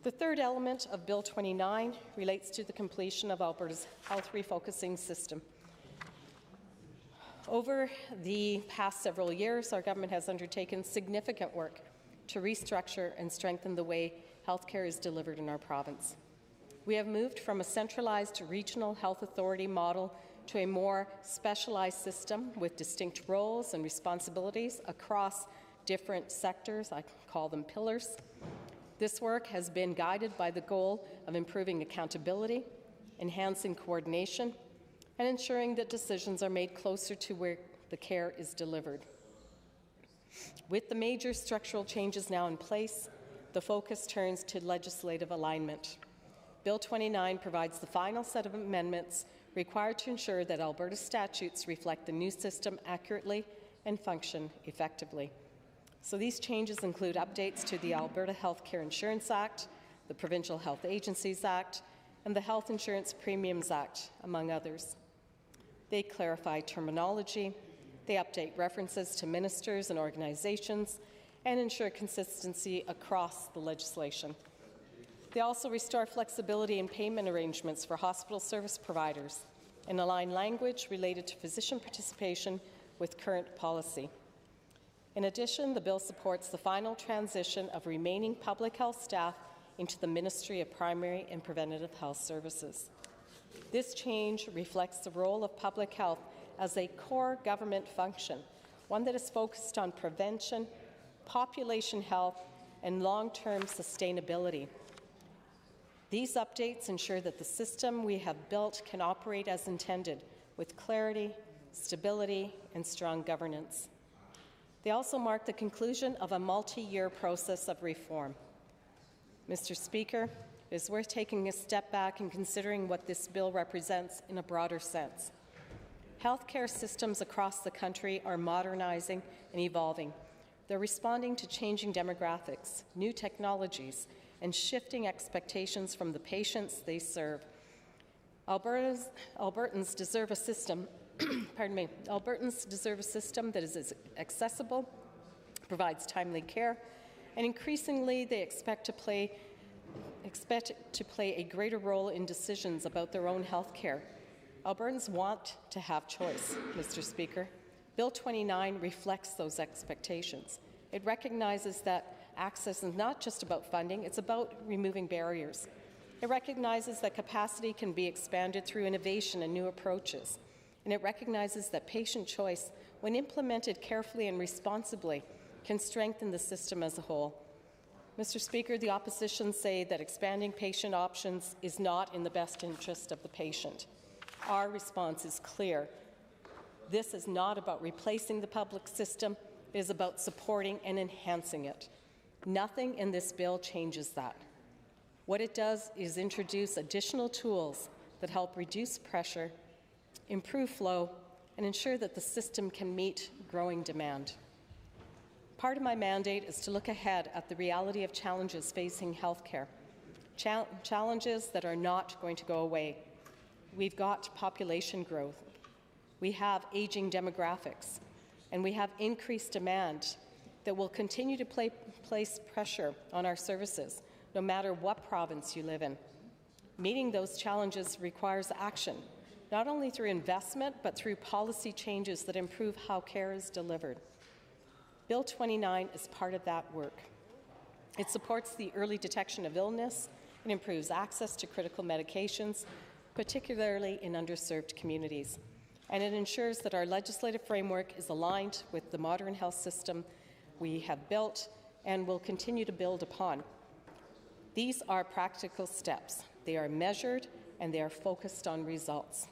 The third element of Bill 29 relates to the completion of Alberta's health refocusing system. Over the past several years, our government has undertaken significant work to restructure and strengthen the way healthcare is delivered in our province. We have moved from a centralized regional health authority model to a more specialized system with distinct roles and responsibilities across different sectors. I call them pillars. This work has been guided by the goal of improving accountability, enhancing coordination, and ensuring that decisions are made closer to where the care is delivered. With the major structural changes now in place, the focus turns to legislative alignment. Bill 29 provides the final set of amendments required to ensure that Alberta statutes reflect the new system accurately and function effectively. So these changes include updates to the Alberta Healthcare Insurance Act, the Provincial Health Agencies Act, and the Health Insurance Premiums Act, among others. They clarify terminology, they update references to ministers and organizations, and ensure consistency across the legislation. They also restore flexibility in payment arrangements for hospital service providers and align language related to physician participation with current policy. In addition, the bill supports the final transition of remaining public health staff into the Ministry of Primary and Preventative Health Services. This change reflects the role of public health as a core government function, one that is focused on prevention, population health, and long-term sustainability. These updates ensure that the system we have built can operate as intended, with clarity, stability, and strong governance. They also mark the conclusion of a multi-year process of reform. Mr. Speaker, it is worth taking a step back and considering what this bill represents in a broader sense. Healthcare systems across the country are modernizing and evolving. They're responding to changing demographics, new technologies, and shifting expectations from the patients they serve. Albertans deserve a system Albertans deserve a system that is accessible, provides timely care, and increasingly they expect to play a greater role in decisions about their own health care. Albertans want to have choice, Mr. Speaker. Bill 29 reflects those expectations. It recognizes that access is not just about funding, it's about removing barriers. It recognizes that capacity can be expanded through innovation and new approaches. And it recognizes that patient choice, when implemented carefully and responsibly, can strengthen the system as a whole. Mr. Speaker, the opposition say that expanding patient options is not in the best interest of the patient. Our response is clear. This is not about replacing the public system. It is about supporting and enhancing it. Nothing in this bill changes that. What it does is introduce additional tools that help reduce pressure, improve flow, and ensure that the system can meet growing demand. Part of my mandate is to look ahead at the reality of challenges facing healthcare, challenges that are not going to go away. We've got population growth, we have aging demographics, and we have increased demand that will continue to place pressure on our services, no matter what province you live in. Meeting those challenges requires action, not only through investment, but through policy changes that improve how care is delivered. Bill 29 is part of that work. It supports the early detection of illness and improves access to critical medications, particularly in underserved communities. And it ensures that our legislative framework is aligned with the modern health system we have built and will continue to build upon. These are practical steps. They are measured and they are focused on results.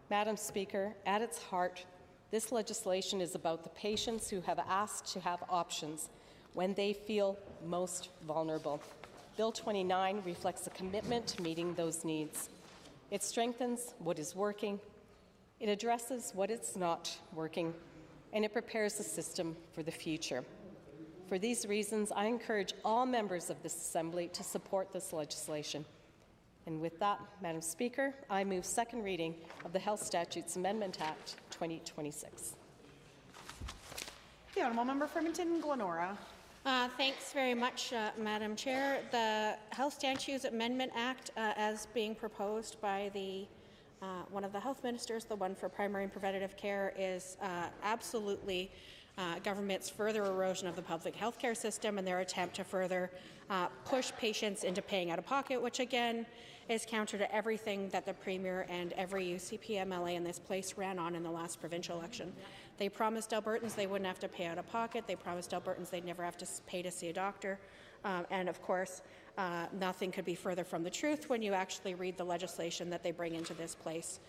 Madam Speaker, at its heart, This legislation is about the patients who have asked to have options when they feel most vulnerable. Bill 29 reflects a commitment to meeting those needs. It strengthens what is working, it addresses what is not working, and it prepares the system for the future. For these reasons, I encourage all members of this Assembly to support this legislation. And with that, Madam Speaker, I move second reading of the Health Statutes Amendment Act 2026. The Honourable Member for Edmonton-Glenora. Thanks very much, Madam Chair. The Health Statutes Amendment Act, as being proposed by the one of the health ministers, the one for primary and preventative care, is absolutely government's further erosion of the public health care system and their attempt to further push patients into paying out of pocket, which again is counter to everything that the Premier and every UCP MLA in this place ran on in the last provincial election. They promised Albertans they wouldn't have to pay out of pocket. They promised Albertans they'd never have to pay to see a doctor. And of course, nothing could be further from the truth when you actually read the legislation that they bring into this place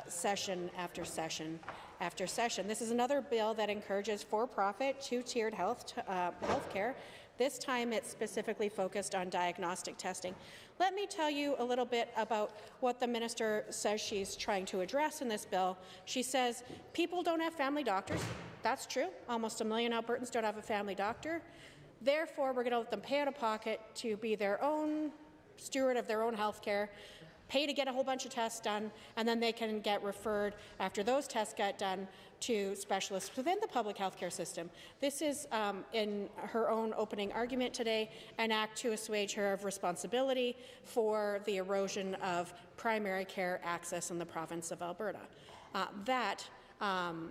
session after session after session. This is another bill that encourages for-profit, two-tiered health care. This time it's specifically focused on diagnostic testing. Let me tell you a little bit about what the minister says she's trying to address in this bill. She says people don't have family doctors. That's true. Almost 1 million Albertans don't have a family doctor. Therefore, we're going to let them pay out of pocket to be their own steward of their own health care, pay to get a whole bunch of tests done, and then they can get referred, after those tests get done, to specialists within the public health care system. This is, in her own opening argument today, an act to assuage her of responsibility for the erosion of primary care access in the province of Alberta.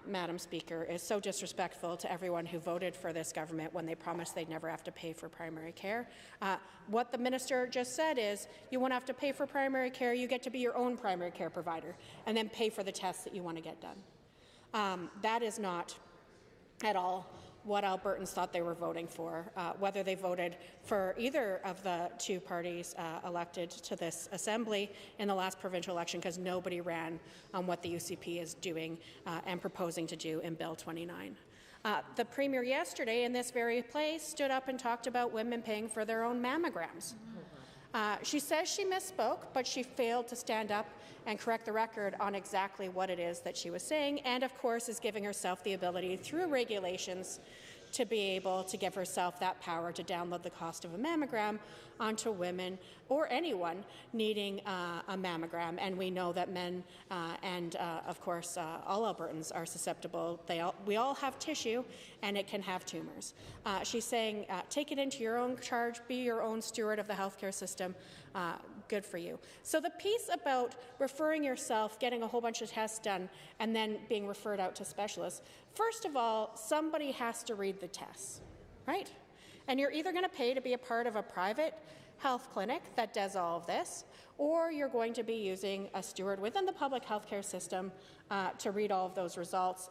Madam Speaker, is so disrespectful to everyone who voted for this government when they promised they'd never have to pay for primary care. What the minister just said is, you won't have to pay for primary care, you get to be your own primary care provider, and then pay for the tests that you want to get done. That is not at all what Albertans thought they were voting for, whether they voted for either of the two parties elected to this Assembly in the last provincial election, because nobody ran on what the UCP is doing and proposing to do in Bill 29. The Premier yesterday in this very place stood up and talked about women paying for their own mammograms. She says she misspoke, but she failed to stand up and correct the record on exactly what it is that she was saying, and of course is giving herself the ability through regulations to be able to give herself that power to download the cost of a mammogram onto women or anyone needing a mammogram. And we know that men and, of course, all Albertans are susceptible. We all have tissue, and it can have tumors. She's saying, take it into your own charge, be your own steward of the healthcare system. Good for you. So the piece about referring yourself, getting a whole bunch of tests done, and then being referred out to specialists, first of all, somebody has to read the tests, right? And you're either going to pay to be a part of a private health clinic that does all of this, or you're going to be using a steward within the public healthcare system to read all of those results,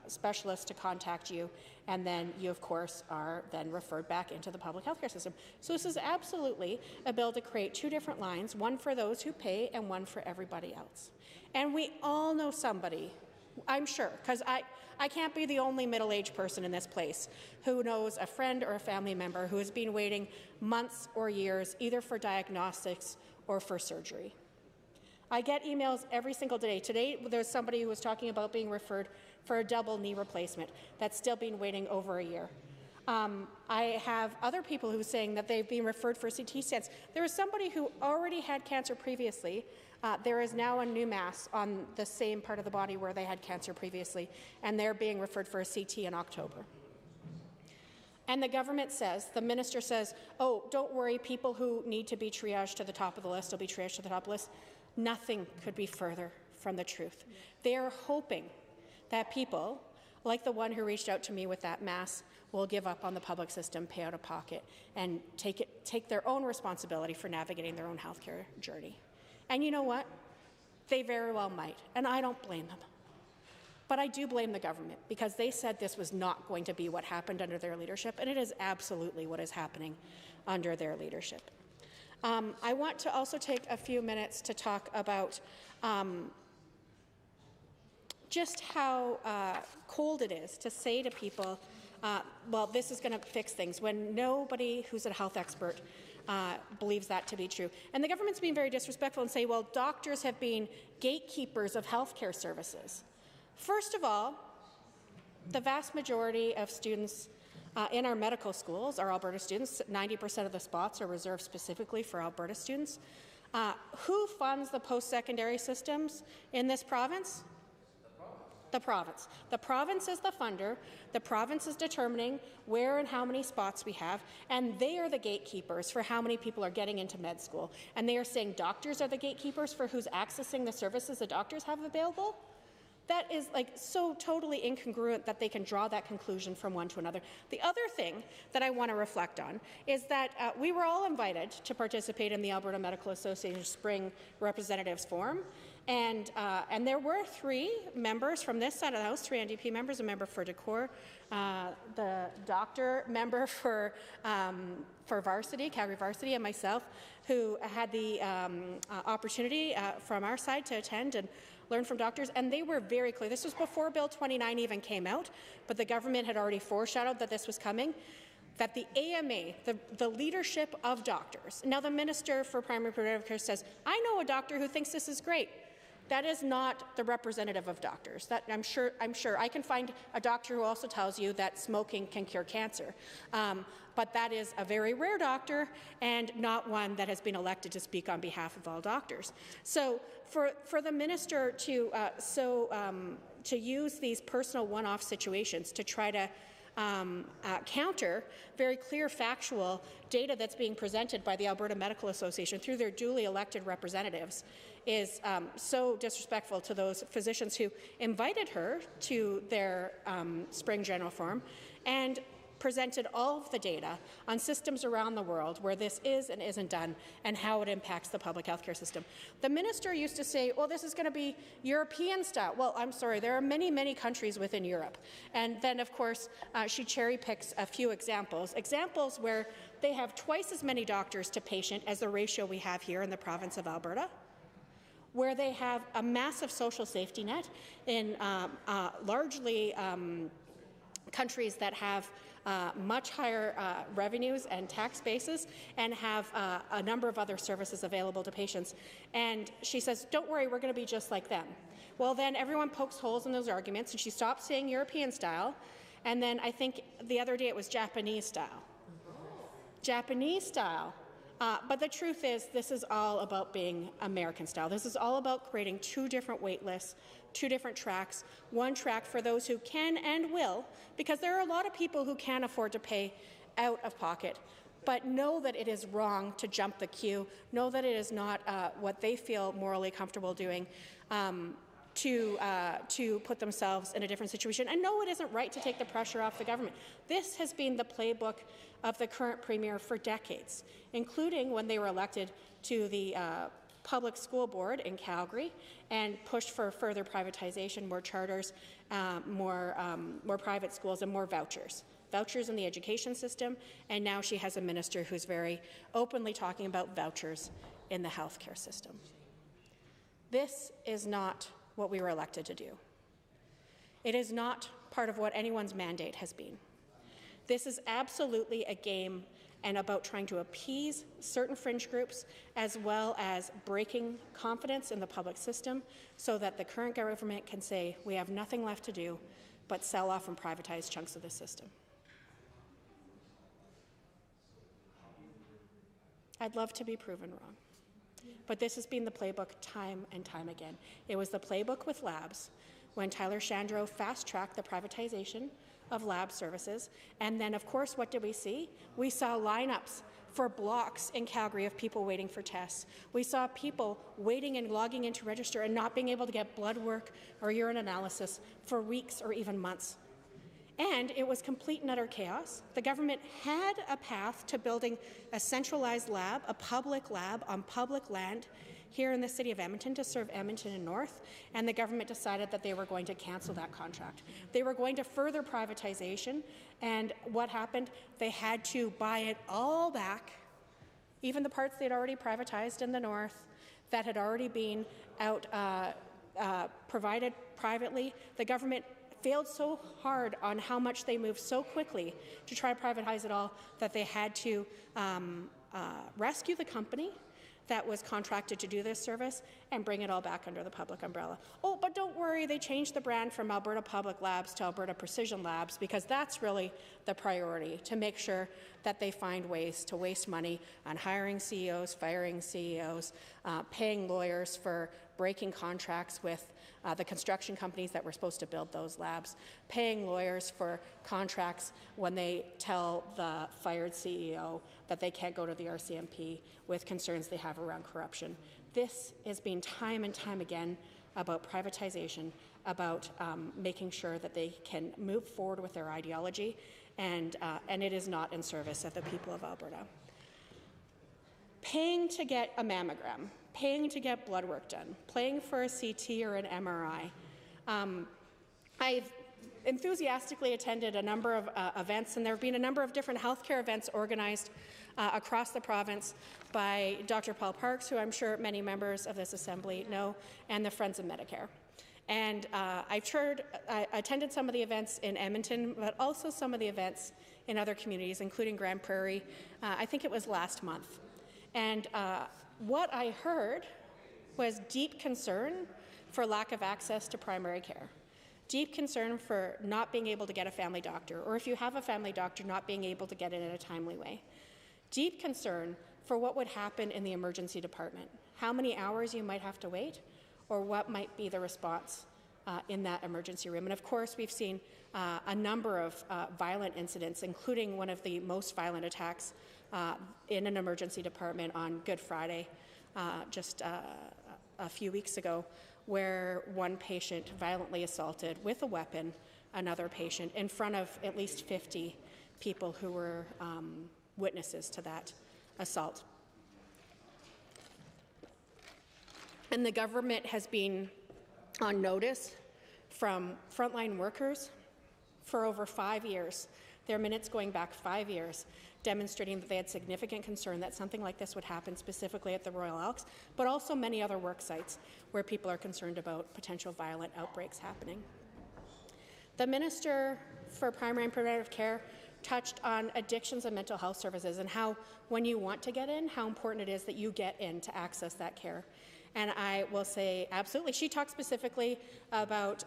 specialists to contact you, and then you, of course, are then referred back into the public healthcare system. So this is absolutely a bill to create two different lines, one for those who pay and one for everybody else. And we all know somebody, I'm sure, because I can't be the only middle-aged person in this place who knows a friend or a family member who has been waiting months or years either for diagnostics or for surgery. I get emails every single day. Today, there's somebody who was talking about being referred for a double knee replacement that's still been waiting over a year. I have other people who are saying that they've been referred for CT scans. There was somebody who already had cancer previously. There is now a new mass on the same part of the body where they had cancer previously, and they're being referred for a CT in October. And the government says, the minister says, oh, don't worry, people who need to be triaged to the top of the list will be triaged to the top of the list. Nothing could be further from the truth. They are hoping that people, like the one who reached out to me with that mass, will give up on the public system, pay out of pocket, and take their own responsibility for navigating their own healthcare journey. And you know what? They very well might, and I don't blame them. But I do blame the government, because they said this was not going to be what happened under their leadership, and it is absolutely what is happening under their leadership. I want to also take a few minutes to talk about just how cold it is to say to people, well, this is going to fix things, when nobody who's a health expert believes that to be true. And the government's being very disrespectful and say, well, doctors have been gatekeepers of healthcare services. First of all, the vast majority of students in our medical schools are Alberta students. 90% of the spots are reserved specifically for Alberta students. Who funds the post-secondary systems in this province? The province. The province is the funder. The province is determining where and how many spots we have, and they are the gatekeepers for how many people are getting into med school. And they are saying doctors are the gatekeepers for who's accessing the services the doctors have available? That is like so totally incongruent that they can draw that conclusion from one to another. The other thing that I want to reflect on is that we were all invited to participate in the Alberta Medical Association Spring Representatives Forum, and there were 3 members from this side of the House, 3 NDP members, a member for Decore, the doctor member for Varsity, Calgary Varsity, and myself, who had the opportunity from our side to attend and learn from doctors, and they were very clear. This was before Bill 29 even came out, but the government had already foreshadowed that this was coming, that the AMA, the leadership of doctors, now the Minister for Primary Preventive Care says, I know a doctor who thinks this is great. That is not the representative of doctors. That I'm sure I can find a doctor who also tells you that smoking can cure cancer. But that is a very rare doctor and not one that has been elected to speak on behalf of all doctors. So for the minister to use these personal one-off situations to try to counter very clear factual data that's being presented by the Alberta Medical Association through their duly elected representatives is so disrespectful to those physicians who invited her to their spring general forum and presented all of the data on systems around the world where this is and isn't done and how it impacts the public health care system. The minister used to say, well, this is going to be European style. Well, I'm sorry, there are many, many countries within Europe. And then, of course, she cherry picks a few examples where they have twice as many doctors to patient as the ratio we have here in the province of Alberta, where they have a massive social safety net in largely countries that have much higher revenues and tax bases and have a number of other services available to patients. And she says, don't worry, we're going to be just like them. Well, then everyone pokes holes in those arguments, and she stopped saying European style, and then I think the other day it was Japanese style. Japanese style. But the truth is, this is all about being American style. This is all about creating 2 different wait lists, 2 different tracks, 1 track for those who can and will, because there are a lot of people who can't afford to pay out of pocket, but know that it is wrong to jump the queue, know that it is not what they feel morally comfortable doing to put themselves in a different situation, and know it isn't right to take the pressure off the government. This has been the playbook of the current Premier for decades, including when they were elected to the public school board in Calgary and pushed for further privatization, more charters, more private schools, and more vouchers in the education system. And now she has a minister who's very openly talking about vouchers in the healthcare system. This is not what we were elected to do. It is not part of what anyone's mandate has been. This is absolutely a game and about trying to appease certain fringe groups, as well as breaking confidence in the public system so that the current government can say, we have nothing left to do but sell off and privatize chunks of the system. I'd love to be proven wrong, but this has been the playbook time and time again. It was the playbook with labs when Tyler Shandro fast-tracked the privatization of lab services. And then, of course, what did we see? We saw lineups for blocks in Calgary of people waiting for tests. We saw people waiting and logging in to register and not being able to get blood work or urine analysis for weeks or even months. And it was complete and utter chaos. The government had a path to building a centralized lab, a public lab on public land here in the city of Edmonton to serve Edmonton and North, and the government decided that they were going to cancel that contract. They were going to further privatization, and what happened? They had to buy it all back, even the parts they'd already privatized in the North that had already been provided privately. The government failed so hard on how much they moved so quickly to try to privatize it all that they had to rescue the company that was contracted to do this service and bring it all back under the public umbrella. Oh, but don't worry, they changed the brand from Alberta Public Labs to Alberta Precision Labs because that's really the priority, to make sure that they find ways to waste money on hiring CEOs, firing CEOs, paying lawyers for breaking contracts with the construction companies that were supposed to build those labs, paying lawyers for contracts when they tell the fired CEO that they can't go to the RCMP with concerns they have around corruption. This has been time and time again about privatization, about making sure that they can move forward with their ideology, and it is not in service of the people of Alberta. Paying to get a mammogram, paying to get blood work done, paying for a CT or an MRI. I've enthusiastically attended a number of events, and there have been a number of different healthcare events organized across the province by Dr. Paul Parks, who I'm sure many members of this Assembly know, and the Friends of Medicare. And I attended some of the events in Edmonton, but also some of the events in other communities, including Grand Prairie. I think it was last month. And what I heard was deep concern for lack of access to primary care, deep concern for not being able to get a family doctor, or if you have a family doctor, not being able to get it in a timely way, deep concern for what would happen in the emergency department, how many hours you might have to wait, or what might be the response in that emergency room. And of course, we've seen a number of violent incidents, including one of the most violent attacks in an emergency department on Good Friday, just a few weeks ago, where one patient violently assaulted with a weapon another patient in front of at least 50 people who were witnesses to that assault. And the government has been on notice from frontline workers for over 5 years, their minutes going back 5 years, demonstrating that they had significant concern that something like this would happen, specifically at the Royal Elks, but also many other work sites where people are concerned about potential violent outbreaks happening. The Minister for Primary and Preventive Care touched on addictions and mental health services and how, when you want to get in, how important it is that you get in to access that care. And I will say absolutely. She talked specifically about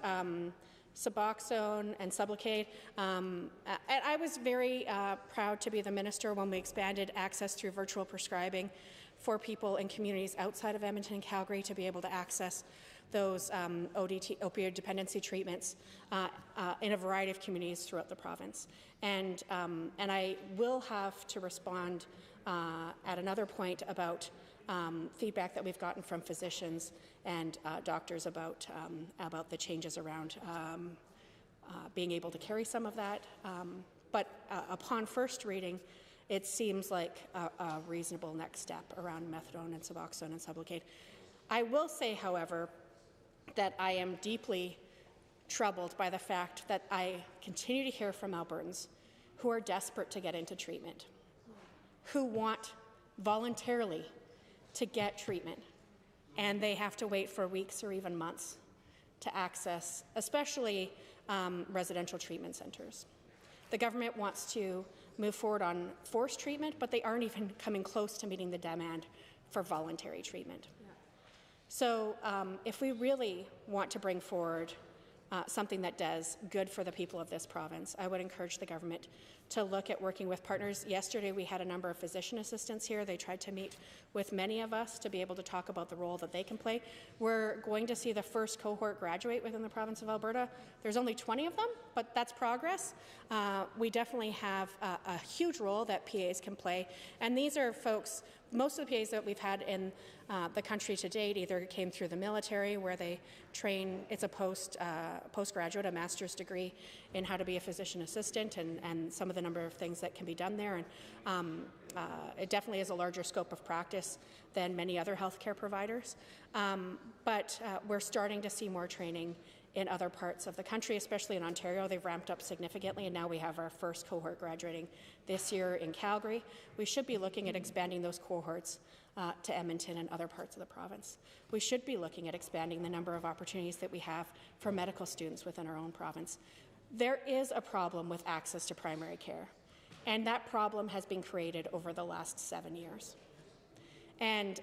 Suboxone and Sublocade. And I was very proud to be the minister when we expanded access through virtual prescribing for people in communities outside of Edmonton and Calgary to be able to access those opioid dependency treatments in a variety of communities throughout the province. And I will have to respond at another point about feedback that we've gotten from physicians and doctors about the changes around being able to carry some of that. But upon first reading, it seems like a reasonable next step around methadone and Suboxone and Sublocade. I will say, however, that I am deeply troubled by the fact that I continue to hear from Albertans who are desperate to get into treatment, who want voluntarily to get treatment, and they have to wait for weeks or even months to access, especially residential treatment centres. The government wants to move forward on forced treatment, but they aren't even coming close to meeting the demand for voluntary treatment. So if we really want to bring forward something that does good for the people of this province, I would encourage the government to look at working with partners. Yesterday, we had a number of physician assistants here. They tried to meet with many of us to be able to talk about the role that they can play. We're going to see the first cohort graduate within the province of Alberta. There's only 20 of them, but that's progress. We definitely have a huge role that PAs can play, and these are folks, most of the PAs that we've had in the country to date either came through the military, where they train, it's a postgraduate, a master's degree in how to be a physician assistant, and some of the number of things that can be done there. And it definitely is a larger scope of practice than many other healthcare providers. But we're starting to see more training in other parts of the country, especially in Ontario. They've ramped up significantly, and now we have our first cohort graduating this year in Calgary. We should be looking at expanding those cohorts to Edmonton and other parts of the province. We should be looking at expanding the number of opportunities that we have for medical students within our own province. There is a problem with access to primary care, and that problem has been created over the last 7 years. And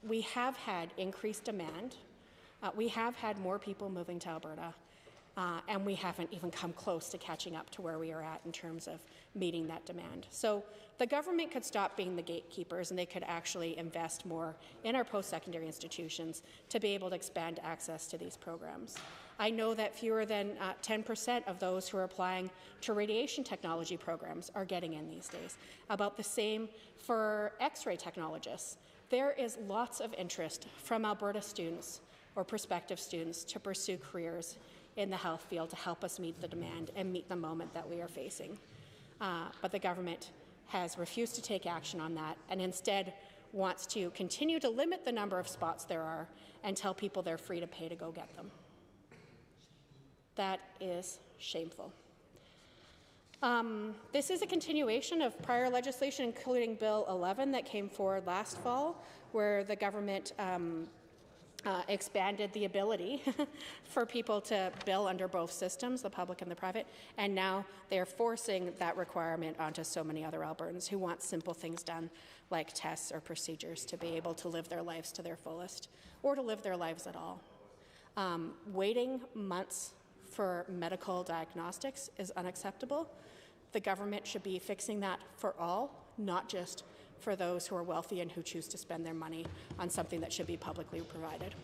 we have had increased demand. We have had more people moving to Alberta, and we haven't even come close to catching up to where we are at in terms of meeting that demand. So the government could stop being the gatekeepers, and they could actually invest more in our post-secondary institutions to be able to expand access to these programs. I know that fewer than 10% of those who are applying to radiation technology programs are getting in these days. About the same for X-ray technologists. There is lots of interest from Alberta students or prospective students to pursue careers in the health field to help us meet the demand and meet the moment that we are facing. But the government has refused to take action on that and instead wants to continue to limit the number of spots there are and tell people they're free to pay to go get them. That is shameful. This is a continuation of prior legislation, including Bill 11 that came forward last fall, where the government expanded the ability for people to bill under both systems, the public and the private, and now they're forcing that requirement onto so many other Albertans who want simple things done like tests or procedures to be able to live their lives to their fullest or to live their lives at all. Waiting months for medical diagnostics is unacceptable. The government should be fixing that for all, not just for those who are wealthy and who choose to spend their money on something that should be publicly provided.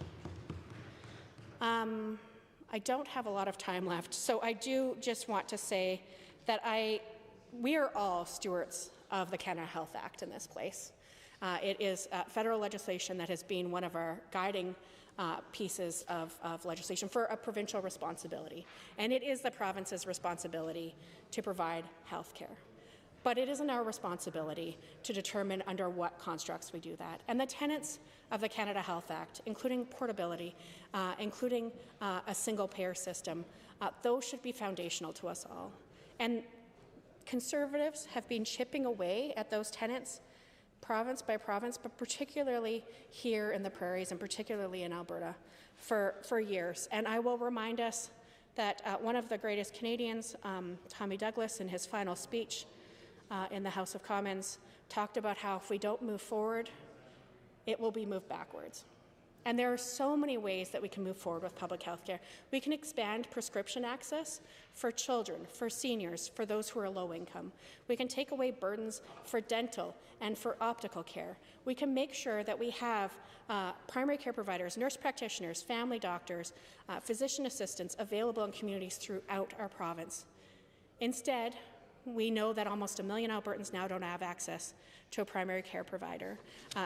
I don't have a lot of time left, so I do just want to say that we are all stewards of the Canada Health Act in this place. It is federal legislation that has been one of our guiding pieces of legislation for a provincial responsibility, and it is the province's responsibility to provide health care. But it isn't our responsibility to determine under what constructs we do that. And the tenets of the Canada Health Act, including portability, including a single-payer system, those should be foundational to us all. And Conservatives have been chipping away at those tenets province by province, but particularly here in the prairies and particularly in Alberta for years. And I will remind us that one of the greatest Canadians, Tommy Douglas, in his final speech in the House of Commons, talked about how if we don't move forward, it will be moved backwards. And there are so many ways that we can move forward with public health care. We can expand prescription access for children, for seniors, for those who are low income. We can take away burdens for dental and for optical care. We can make sure that we have primary care providers, nurse practitioners, family doctors, physician assistants available in communities throughout our province. Instead, we know that almost 1 million Albertans now don't have access to a primary care provider,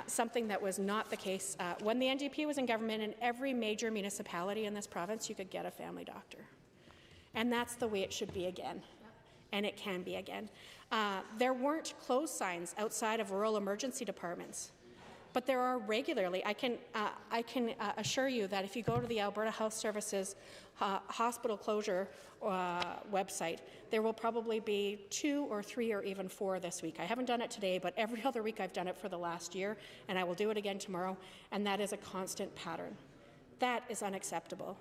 something that was not the case when the NDP was in government. In every major municipality in this province, you could get a family doctor. And that's the way it should be again, and it can be again. There weren't closed signs outside of rural emergency departments, but there are regularly. I can assure you that if you go to the Alberta Health Services hospital closure website, there will probably be 2 or 3 or even 4 this week. I haven't done it today, but every other week I've done it for the last year, and I will do it again tomorrow, and that is a constant pattern. That is unacceptable.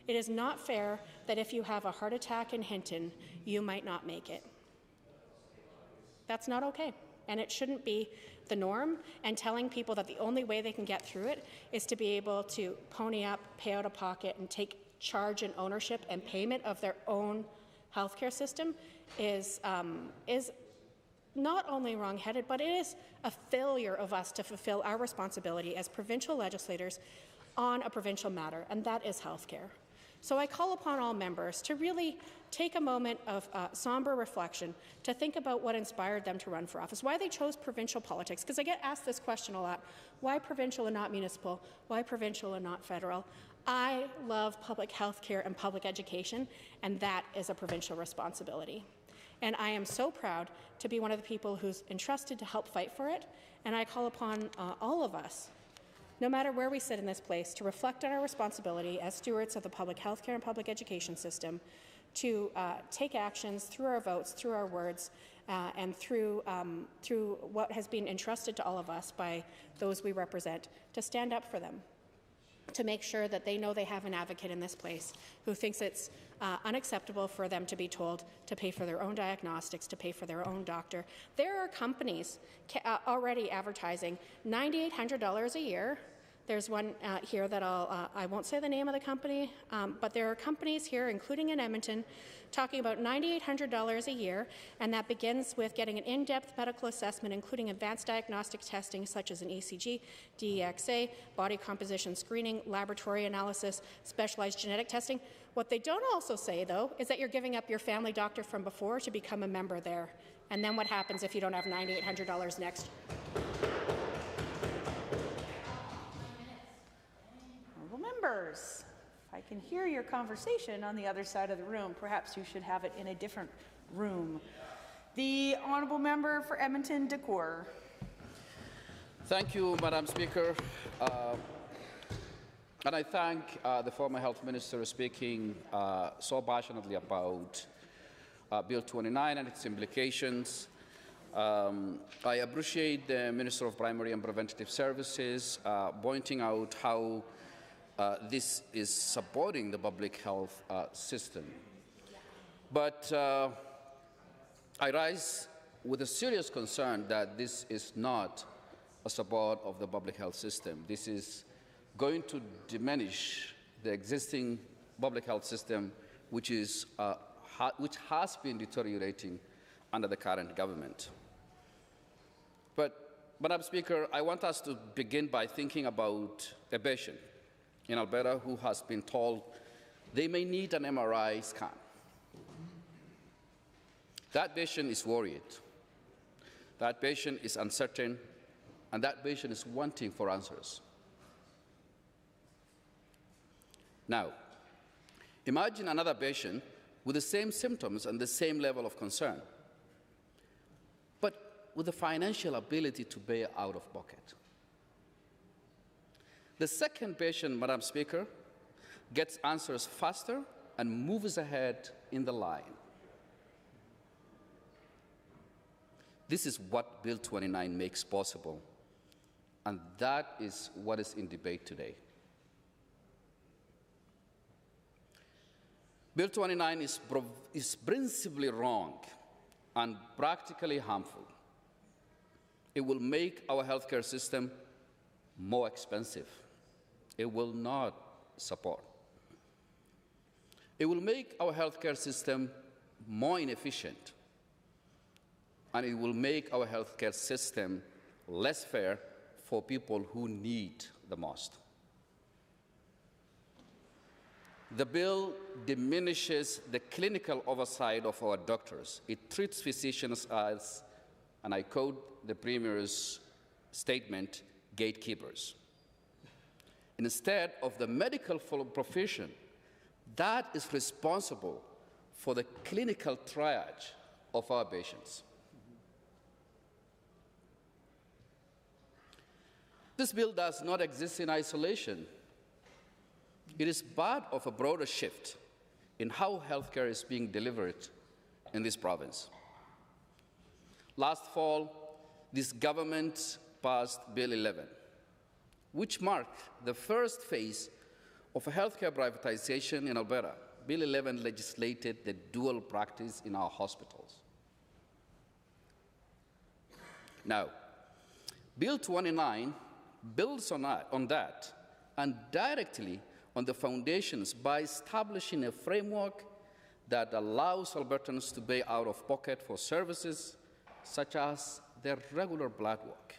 It is not fair that if you have a heart attack in Hinton, you might not make it. That's not okay, and it shouldn't be the norm, and telling people that the only way they can get through it is to be able to pony up, pay out of pocket, and take charge and ownership and payment of their own healthcare system is not only wrong-headed, but it is a failure of us to fulfill our responsibility as provincial legislators on a provincial matter, and that is healthcare. So I call upon all members to really take a moment of somber reflection to think about what inspired them to run for office, why they chose provincial politics, because I get asked this question a lot. Why provincial and not municipal? Why provincial and not federal? I love public health care and public education, and that is a provincial responsibility. And I am so proud to be one of the people who's entrusted to help fight for it, and I call upon all of us no matter where we sit in this place, to reflect on our responsibility as stewards of the public healthcare and public education system, to take actions through our votes, through our words, and through what has been entrusted to all of us by those we represent, to stand up for them, to make sure that they know they have an advocate in this place who thinks it's unacceptable for them to be told to pay for their own diagnostics, to pay for their own doctor. There are companies already advertising $9,800 a year. There's one here that I won't say the name of the company, but there are companies here, including in Edmonton, talking about $9,800 a year, and that begins with getting an in-depth medical assessment, including advanced diagnostic testing such as an ECG, DEXA, body composition screening, laboratory analysis, specialized genetic testing. What they don't also say, though, is that you're giving up your family doctor from before to become a member there. And then what happens if you don't have $9,800 next? Members, if I can hear your conversation on the other side of the room, perhaps you should have it in a different room. The honourable member for Edmonton Decour. Thank you, Madam Speaker. And I thank the former health minister speaking so passionately about Bill 29 and its implications. I appreciate the Minister of Primary and Preventative Services pointing out how this is supporting the public health system. But I rise with a serious concern that this is not a support of the public health system. This is going to diminish the existing public health system, which has been deteriorating under the current government. But, Madam Speaker, I want us to begin by thinking about a patient in Alberta who has been told they may need an MRI scan. That patient is worried. That patient is uncertain, and that patient is wanting for answers. Now, imagine another patient with the same symptoms and the same level of concern, but with the financial ability to pay out of pocket. The second patient, Madam Speaker, gets answers faster and moves ahead in the line. This is what Bill 29 makes possible, and that is what is in debate today. Bill 29 is principally wrong and practically harmful. It will make our healthcare system more expensive. It will not support. It will make our healthcare system more inefficient, and it will make our healthcare system less fair for people who need the most. The bill diminishes the clinical oversight of our doctors. It treats physicians as, and I quote the Premier's statement, gatekeepers, instead of the medical profession that is responsible for the clinical triage of our patients. This bill does not exist in isolation. It is part of a broader shift in how healthcare is being delivered in this province. Last fall, this government passed Bill 11, which marked the first phase of a healthcare privatization in Alberta. Bill 11 legislated the dual practice in our hospitals. Now, Bill 29 builds on that and directly on the foundations by establishing a framework that allows Albertans to pay out of pocket for services such as their regular blood work,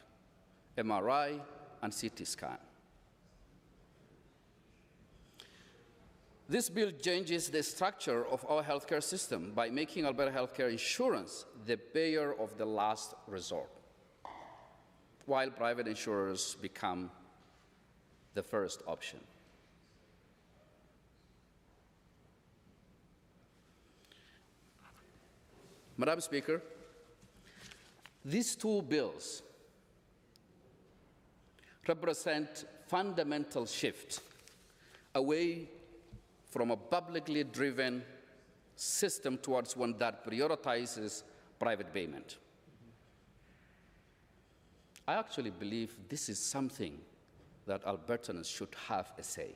MRI, and CT scan. This bill changes the structure of our healthcare system by making Alberta healthcare insurance the payer of the last resort, while private insurers become the first option. Madam Speaker, these two bills represent fundamental shift away from a publicly driven system towards one that prioritizes private payment. I actually believe this is something that Albertans should have a say.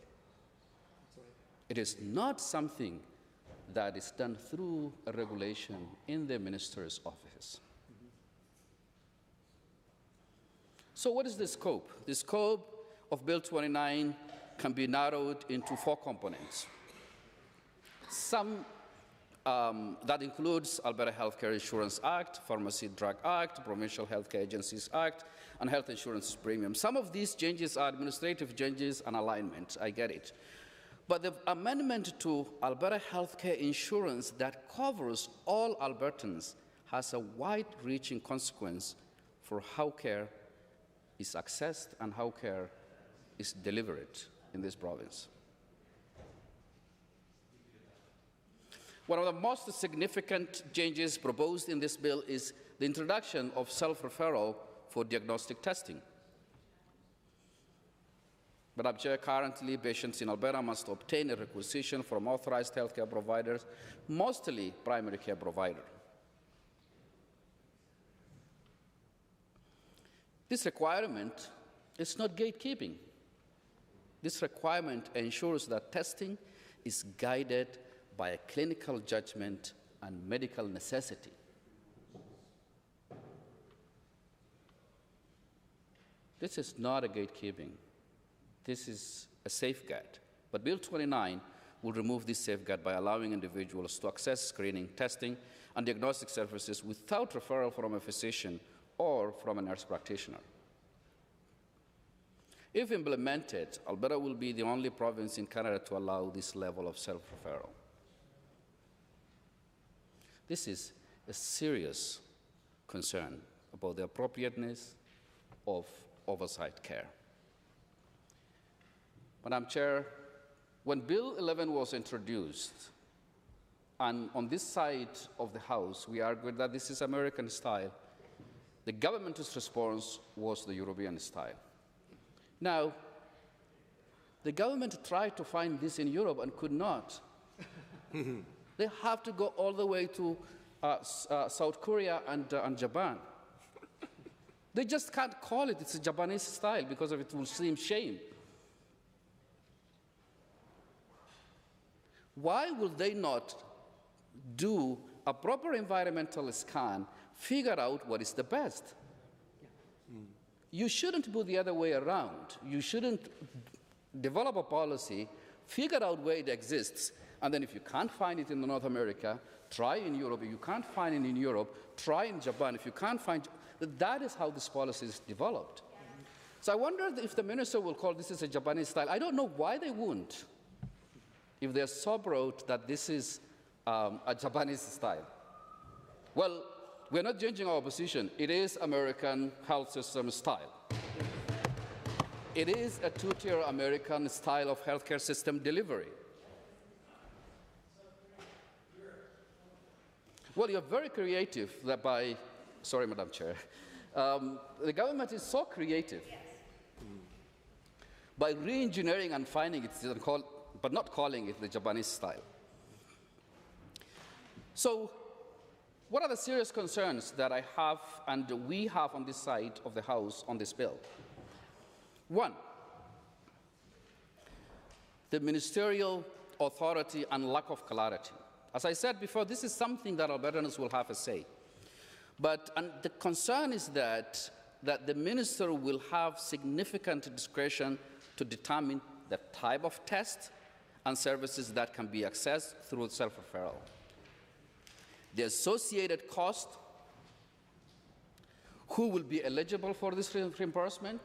It is not something that is done through a regulation in the minister's office. So what is the scope? The scope of Bill 29 can be narrowed into 4 components. Some that includes Alberta Healthcare Insurance Act, Pharmacy Drug Act, Provincial Healthcare Agencies Act, and Health Insurance Premium. Some of these changes are administrative changes and alignment, I get it. But the amendment to Alberta Healthcare Insurance that covers all Albertans has a wide-reaching consequence for how care is accessed and how care is delivered in this province. One of the most significant changes proposed in this bill is the introduction of self-referral for diagnostic testing. Madam Chair, currently patients in Alberta must obtain a requisition from authorized healthcare providers, mostly primary care providers. This requirement is not gatekeeping. This requirement ensures that testing is guided by a clinical judgment and medical necessity. This is not a gatekeeping. This is a safeguard. But Bill 29 will remove this safeguard by allowing individuals to access screening, testing, and diagnostic services without referral from a physician or from a nurse practitioner. If implemented, Alberta will be the only province in Canada to allow this level of self-referral. This is a serious concern about the appropriateness of oversight care. Madam Chair, when Bill 11 was introduced, and on this side of the House, we argued that this is American style, the government's response was the European style. Now, the government tried to find this in Europe and could not. They have to go all the way to South Korea and Japan. They just can't call it, it's a Japanese style because of it will seem shame. Why will they not do a proper environmental scan, figure out what is the best? You shouldn't do the other way around. You shouldn't develop a policy, figure out where it exists, and then if you can't find it in North America, try in Europe. If you can't find it in Europe, try in Japan. If you can't find, that is how this policy is developed. So I wonder if the minister will call this a Japanese style. I don't know why they wouldn't, if they're so broad that this is a Japanese style. Well, we're not changing our position. It is American health system style. It is a two-tier American style of healthcare system delivery. Well, you're very creative that by, sorry, Madam Chair, the government is so creative by re-engineering and finding it, but not calling it the Japanese style. So, what are the serious concerns that I have and we have on this side of the House on this bill? One, the ministerial authority and lack of clarity. As I said before, this is something that Albertans will have a say. But the concern is that the minister will have significant discretion to determine the type of test and services that can be accessed through self-referral, the associated cost, who will be eligible for this reimbursement,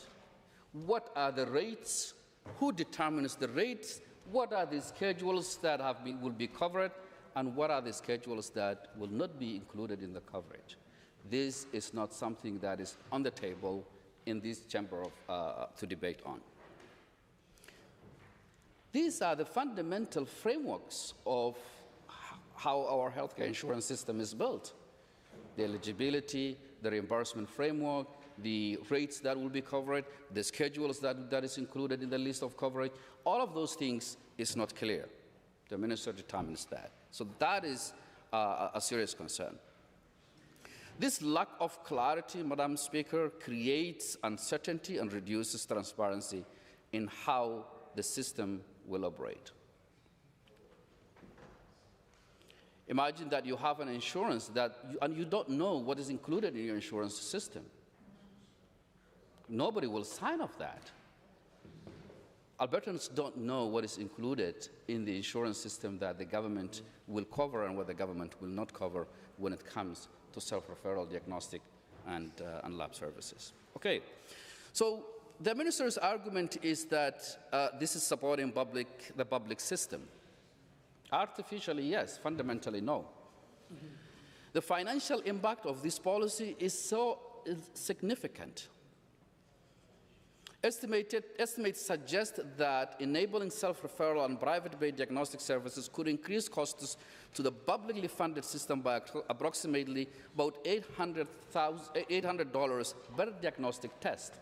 what are the rates, who determines the rates, what are the schedules that will be covered, and what are the schedules that will not be included in the coverage. This is not something that is on the table in this chamber to debate on. These are the fundamental frameworks of how our healthcare insurance system is built. The eligibility, the reimbursement framework, the rates that will be covered, the schedules that is included in the list of coverage. All of those things is not clear. The minister determines that. So that is a serious concern. This lack of clarity, Madam Speaker, creates uncertainty and reduces transparency in how the system will operate. Imagine that you have an insurance and you don't know what is included in your insurance system. Nobody will sign off that. Albertans don't know what is included in the insurance system that the government will cover and what the government will not cover when it comes to self-referral diagnostic and lab services. Okay, so the minister's argument is that this is supporting the public system. Artificially, yes. Fundamentally, no. The financial impact of this policy is significant. Estimates suggest that enabling self-referral and private pay diagnostic services could increase costs to the publicly funded system by approximately about $800 per diagnostic test.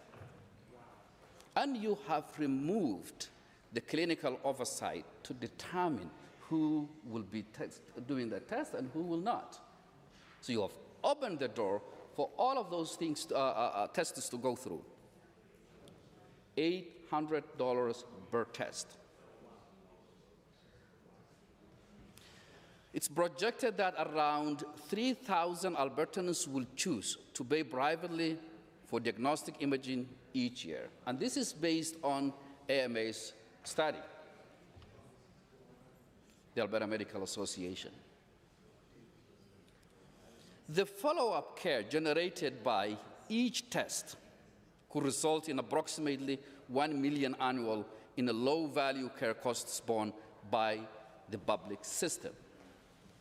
And you have removed the clinical oversight to determine who will be doing the test and who will not. So you have opened the door for all of those things, tests to go through. $800 per test. It's projected that around 3,000 Albertans will choose to pay privately for diagnostic imaging each year. And this is based on AMA's study, the Alberta Medical Association. The follow-up care generated by each test could result in approximately $1 million annual in a low-value care costs borne by the public system.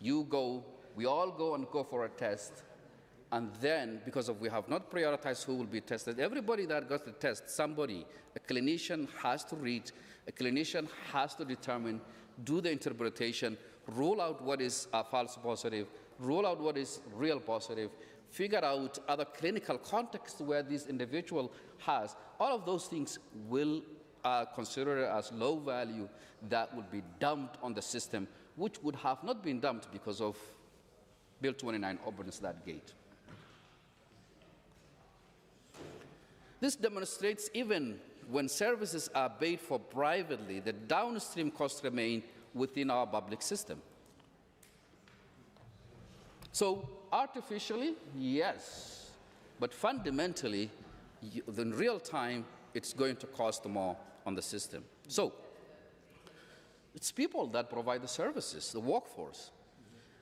We all go for a test, and then, because we have not prioritized who will be tested, everybody that got the test, a clinician has to read, a clinician has to determine, do the interpretation, rule out what is a false positive, rule out what is real positive, figure out other clinical contexts where this individual has. All of those things will consider as low value that would be dumped on the system, which would have not been dumped because of Bill 29 opens that gate. This demonstrates even when services are paid for privately, the downstream costs remain within our public system. So artificially, yes, but fundamentally, in real time, it's going to cost more on the system. So it's people that provide the services, the workforce.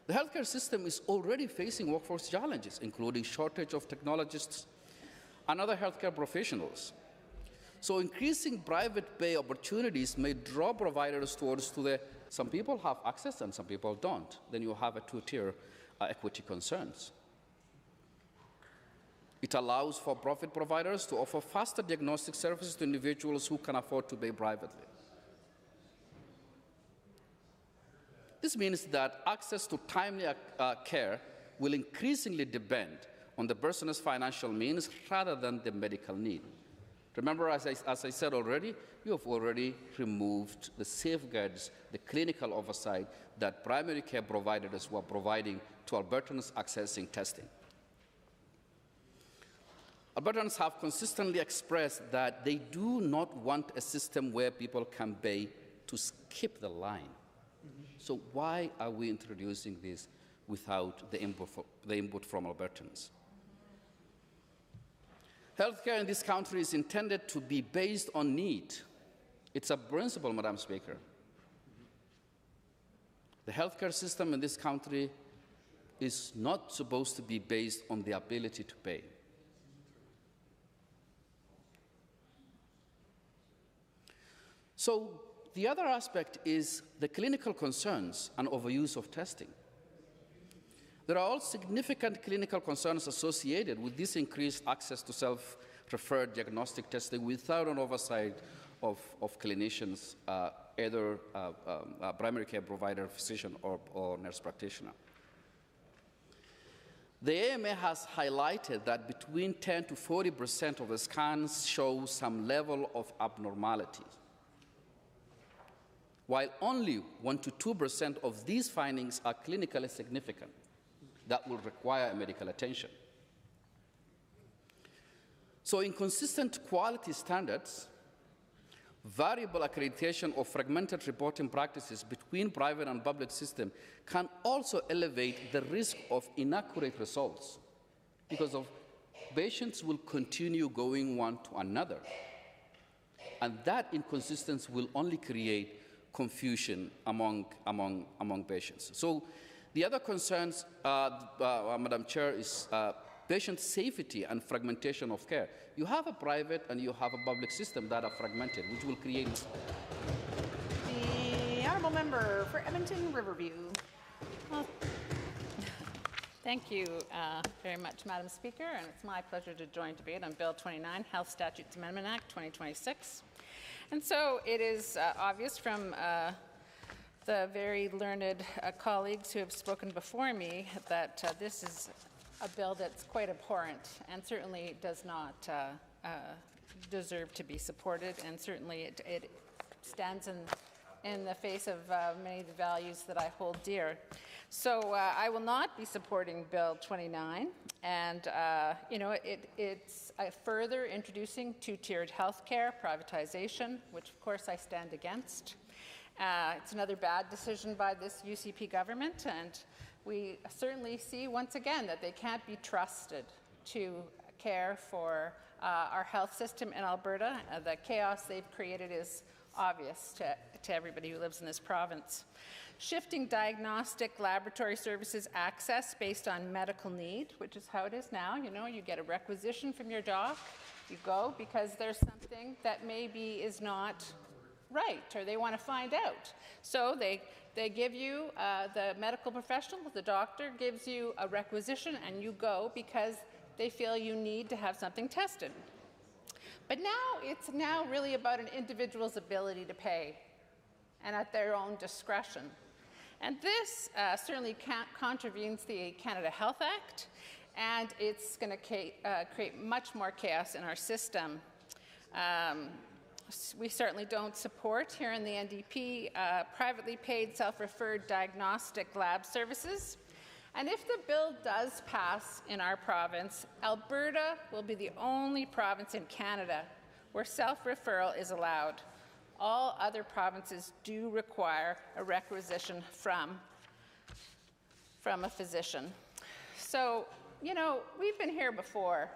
The healthcare system is already facing workforce challenges, including shortage of technologists and other healthcare professionals. So increasing private pay opportunities may draw providers towards some people have access and some people don't. Then you have a two-tier equity concerns. It allows for profit providers to offer faster diagnostic services to individuals who can afford to pay privately. This means that access to timely care will increasingly depend on the person's financial means rather than the medical need. Remember, as I said already, you have already removed the safeguards, the clinical oversight that primary care providers were providing to Albertans accessing testing. Albertans have consistently expressed that they do not want a system where people can pay to skip the line. So why are we introducing this without the input from Albertans? Healthcare in this country is intended to be based on need. It's a principle, Madam Speaker. The healthcare system in this country is not supposed to be based on the ability to pay. So the other aspect is the clinical concerns and overuse of testing. There are all significant clinical concerns associated with this increased access to self-referred diagnostic testing without an oversight of clinicians, either a primary care provider, physician, or nurse practitioner. The AMA has highlighted that between 10 to 40% of the scans show some level of abnormality, while only 1 to 2% of these findings are clinically significant that will require medical attention. So inconsistent quality standards, variable accreditation or fragmented reporting practices between private and public systems can also elevate the risk of inaccurate results because patients will continue going one to another. And that inconsistency will only create confusion among patients. So the other concerns, Madam Chair, is patient safety and fragmentation of care. You have a private and you have a public system that are fragmented, which will create... The honourable member for Edmonton Riverview. Well, thank you very much, Madam Speaker, and it's my pleasure to join debate on Bill 29, Health Statutes Amendment Act 2026. And so it is obvious from the very learned colleagues who have spoken before me that this is a bill that's quite abhorrent and certainly does not deserve to be supported, and certainly it stands in the face of many of the values that I hold dear. So I will not be supporting Bill 29, and it's further introducing two-tiered healthcare privatization, which of course I stand against. It's another bad decision by this UCP government, and we certainly see once again that they can't be trusted to care for our health system in Alberta. The chaos they've created is obvious to everybody who lives in this province. Shifting diagnostic laboratory services access based on medical need, which is how it is now. You know, you get a requisition from your doc, you go because there's something that maybe is not right, or they want to find out. So they give you, the medical professional, the doctor gives you a requisition and you go because they feel you need to have something tested. But now it's really about an individual's ability to pay and at their own discretion. And this certainly contravenes the Canada Health Act, and it's going to create much more chaos in our system. We certainly don't support here in the NDP privately paid self-referred diagnostic lab services. And if the bill does pass in our province, Alberta will be the only province in Canada where self-referral is allowed. All other provinces do require a requisition from a physician. So, you know, we've been here before,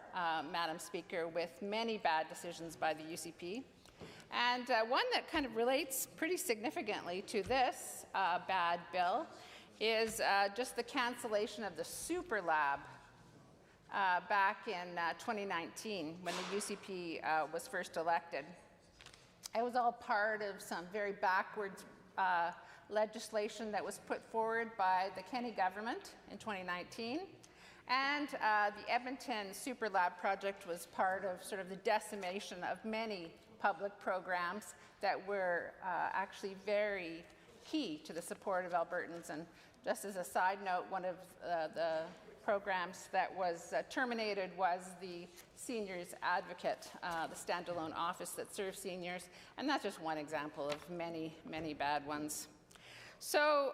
Madam Speaker, with many bad decisions by the UCP. And one that kind of relates pretty significantly to this bad bill is just the cancellation of the Super Lab back in 2019 when the UCP was first elected. It was all part of some very backwards legislation that was put forward by the Kenney government in 2019. And the Edmonton Super Lab project was part of sort of the decimation of many public programs that were actually very key to the support of Albertans. And just as a side note, one of the programs that was terminated was the Seniors Advocate, the standalone office that serves seniors. And that's just one example of many, many bad ones. So,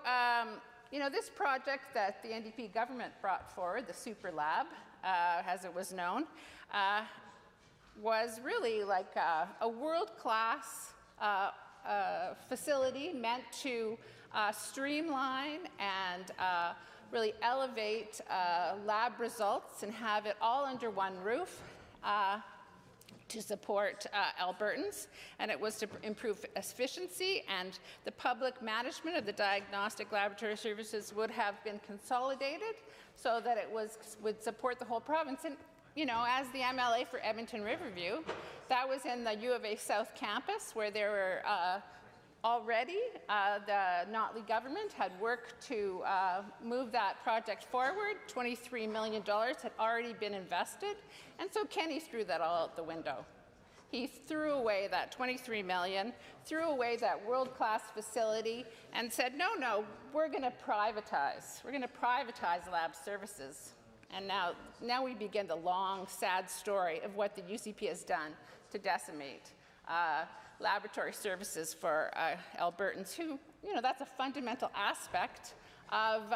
you know, this project that the NDP government brought forward, the Super Lab, as it was known, was really like a world-class facility meant to streamline and really elevate lab results and have it all under one roof to support Albertans. And it was to improve efficiency, and the public management of the diagnostic laboratory services would have been consolidated so that it would support the whole province. And you know, as the MLA for Edmonton Riverview, that was in the U of A South campus, where there were already the Notley government had worked to move that project forward. $23 million had already been invested, and so Kenney threw that all out the window. He threw away that $23 million, threw away that world-class facility, and said, no, we're going to privatize. We're going to privatize lab services. And now we begin the long, sad story of what the UCP has done to decimate laboratory services for Albertans who, that's a fundamental aspect of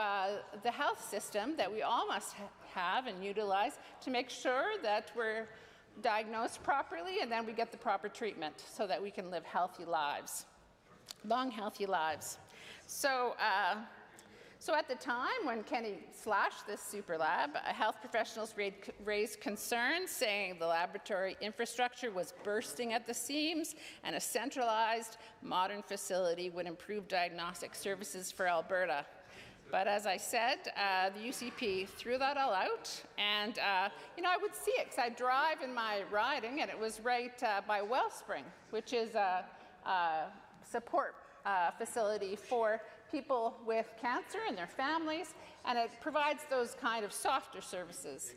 the health system that we all must have and utilize to make sure that we're diagnosed properly and then we get the proper treatment so that we can live healthy lives, long, healthy lives. So at the time when Kenny slashed this super lab, health professionals raised concerns saying the laboratory infrastructure was bursting at the seams and a centralized modern facility would improve diagnostic services for Alberta. But as I said, the UCP threw that all out, and I would see it because I drive in my riding, and it was right by Wellspring, which is a support facility for people with cancer and their families, and it provides those kind of softer services,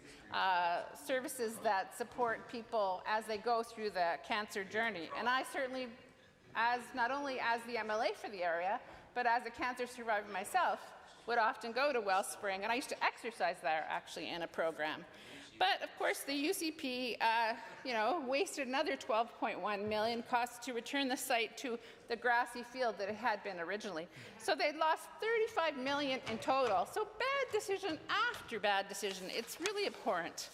services that support people as they go through the cancer journey. And I certainly, not only as the MLA for the area, but as a cancer survivor myself, would often go to Wellspring, and I used to exercise there actually in a program. But of course the UCP, wasted another $12.1 million costs to return the site to the grassy field that it had been originally. So they'd lost $35 million in total. So bad decision after bad decision. It's really abhorrent.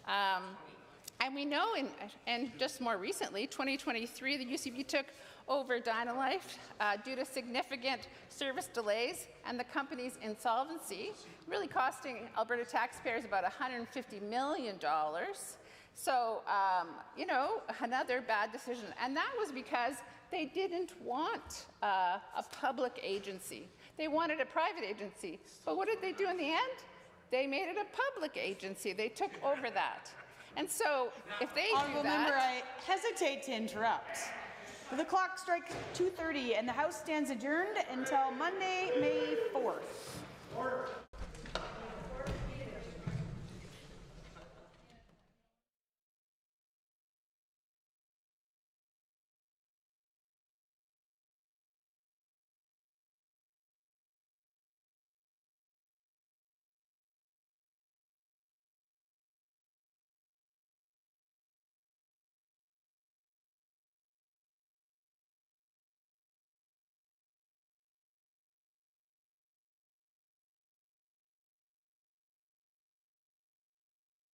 And we know, and just more recently, 2023, the UCP took over Dynalife due to significant service delays and the company's insolvency, really costing Alberta taxpayers about $150 million. So, another bad decision. And that was because they didn't want a public agency. They wanted a private agency. But what did they do in the end? They made it a public agency. They took over that. And so, if they do that... Member, I hesitate to interrupt. The clock strikes 2:30 and the House stands adjourned until Monday, May 4th.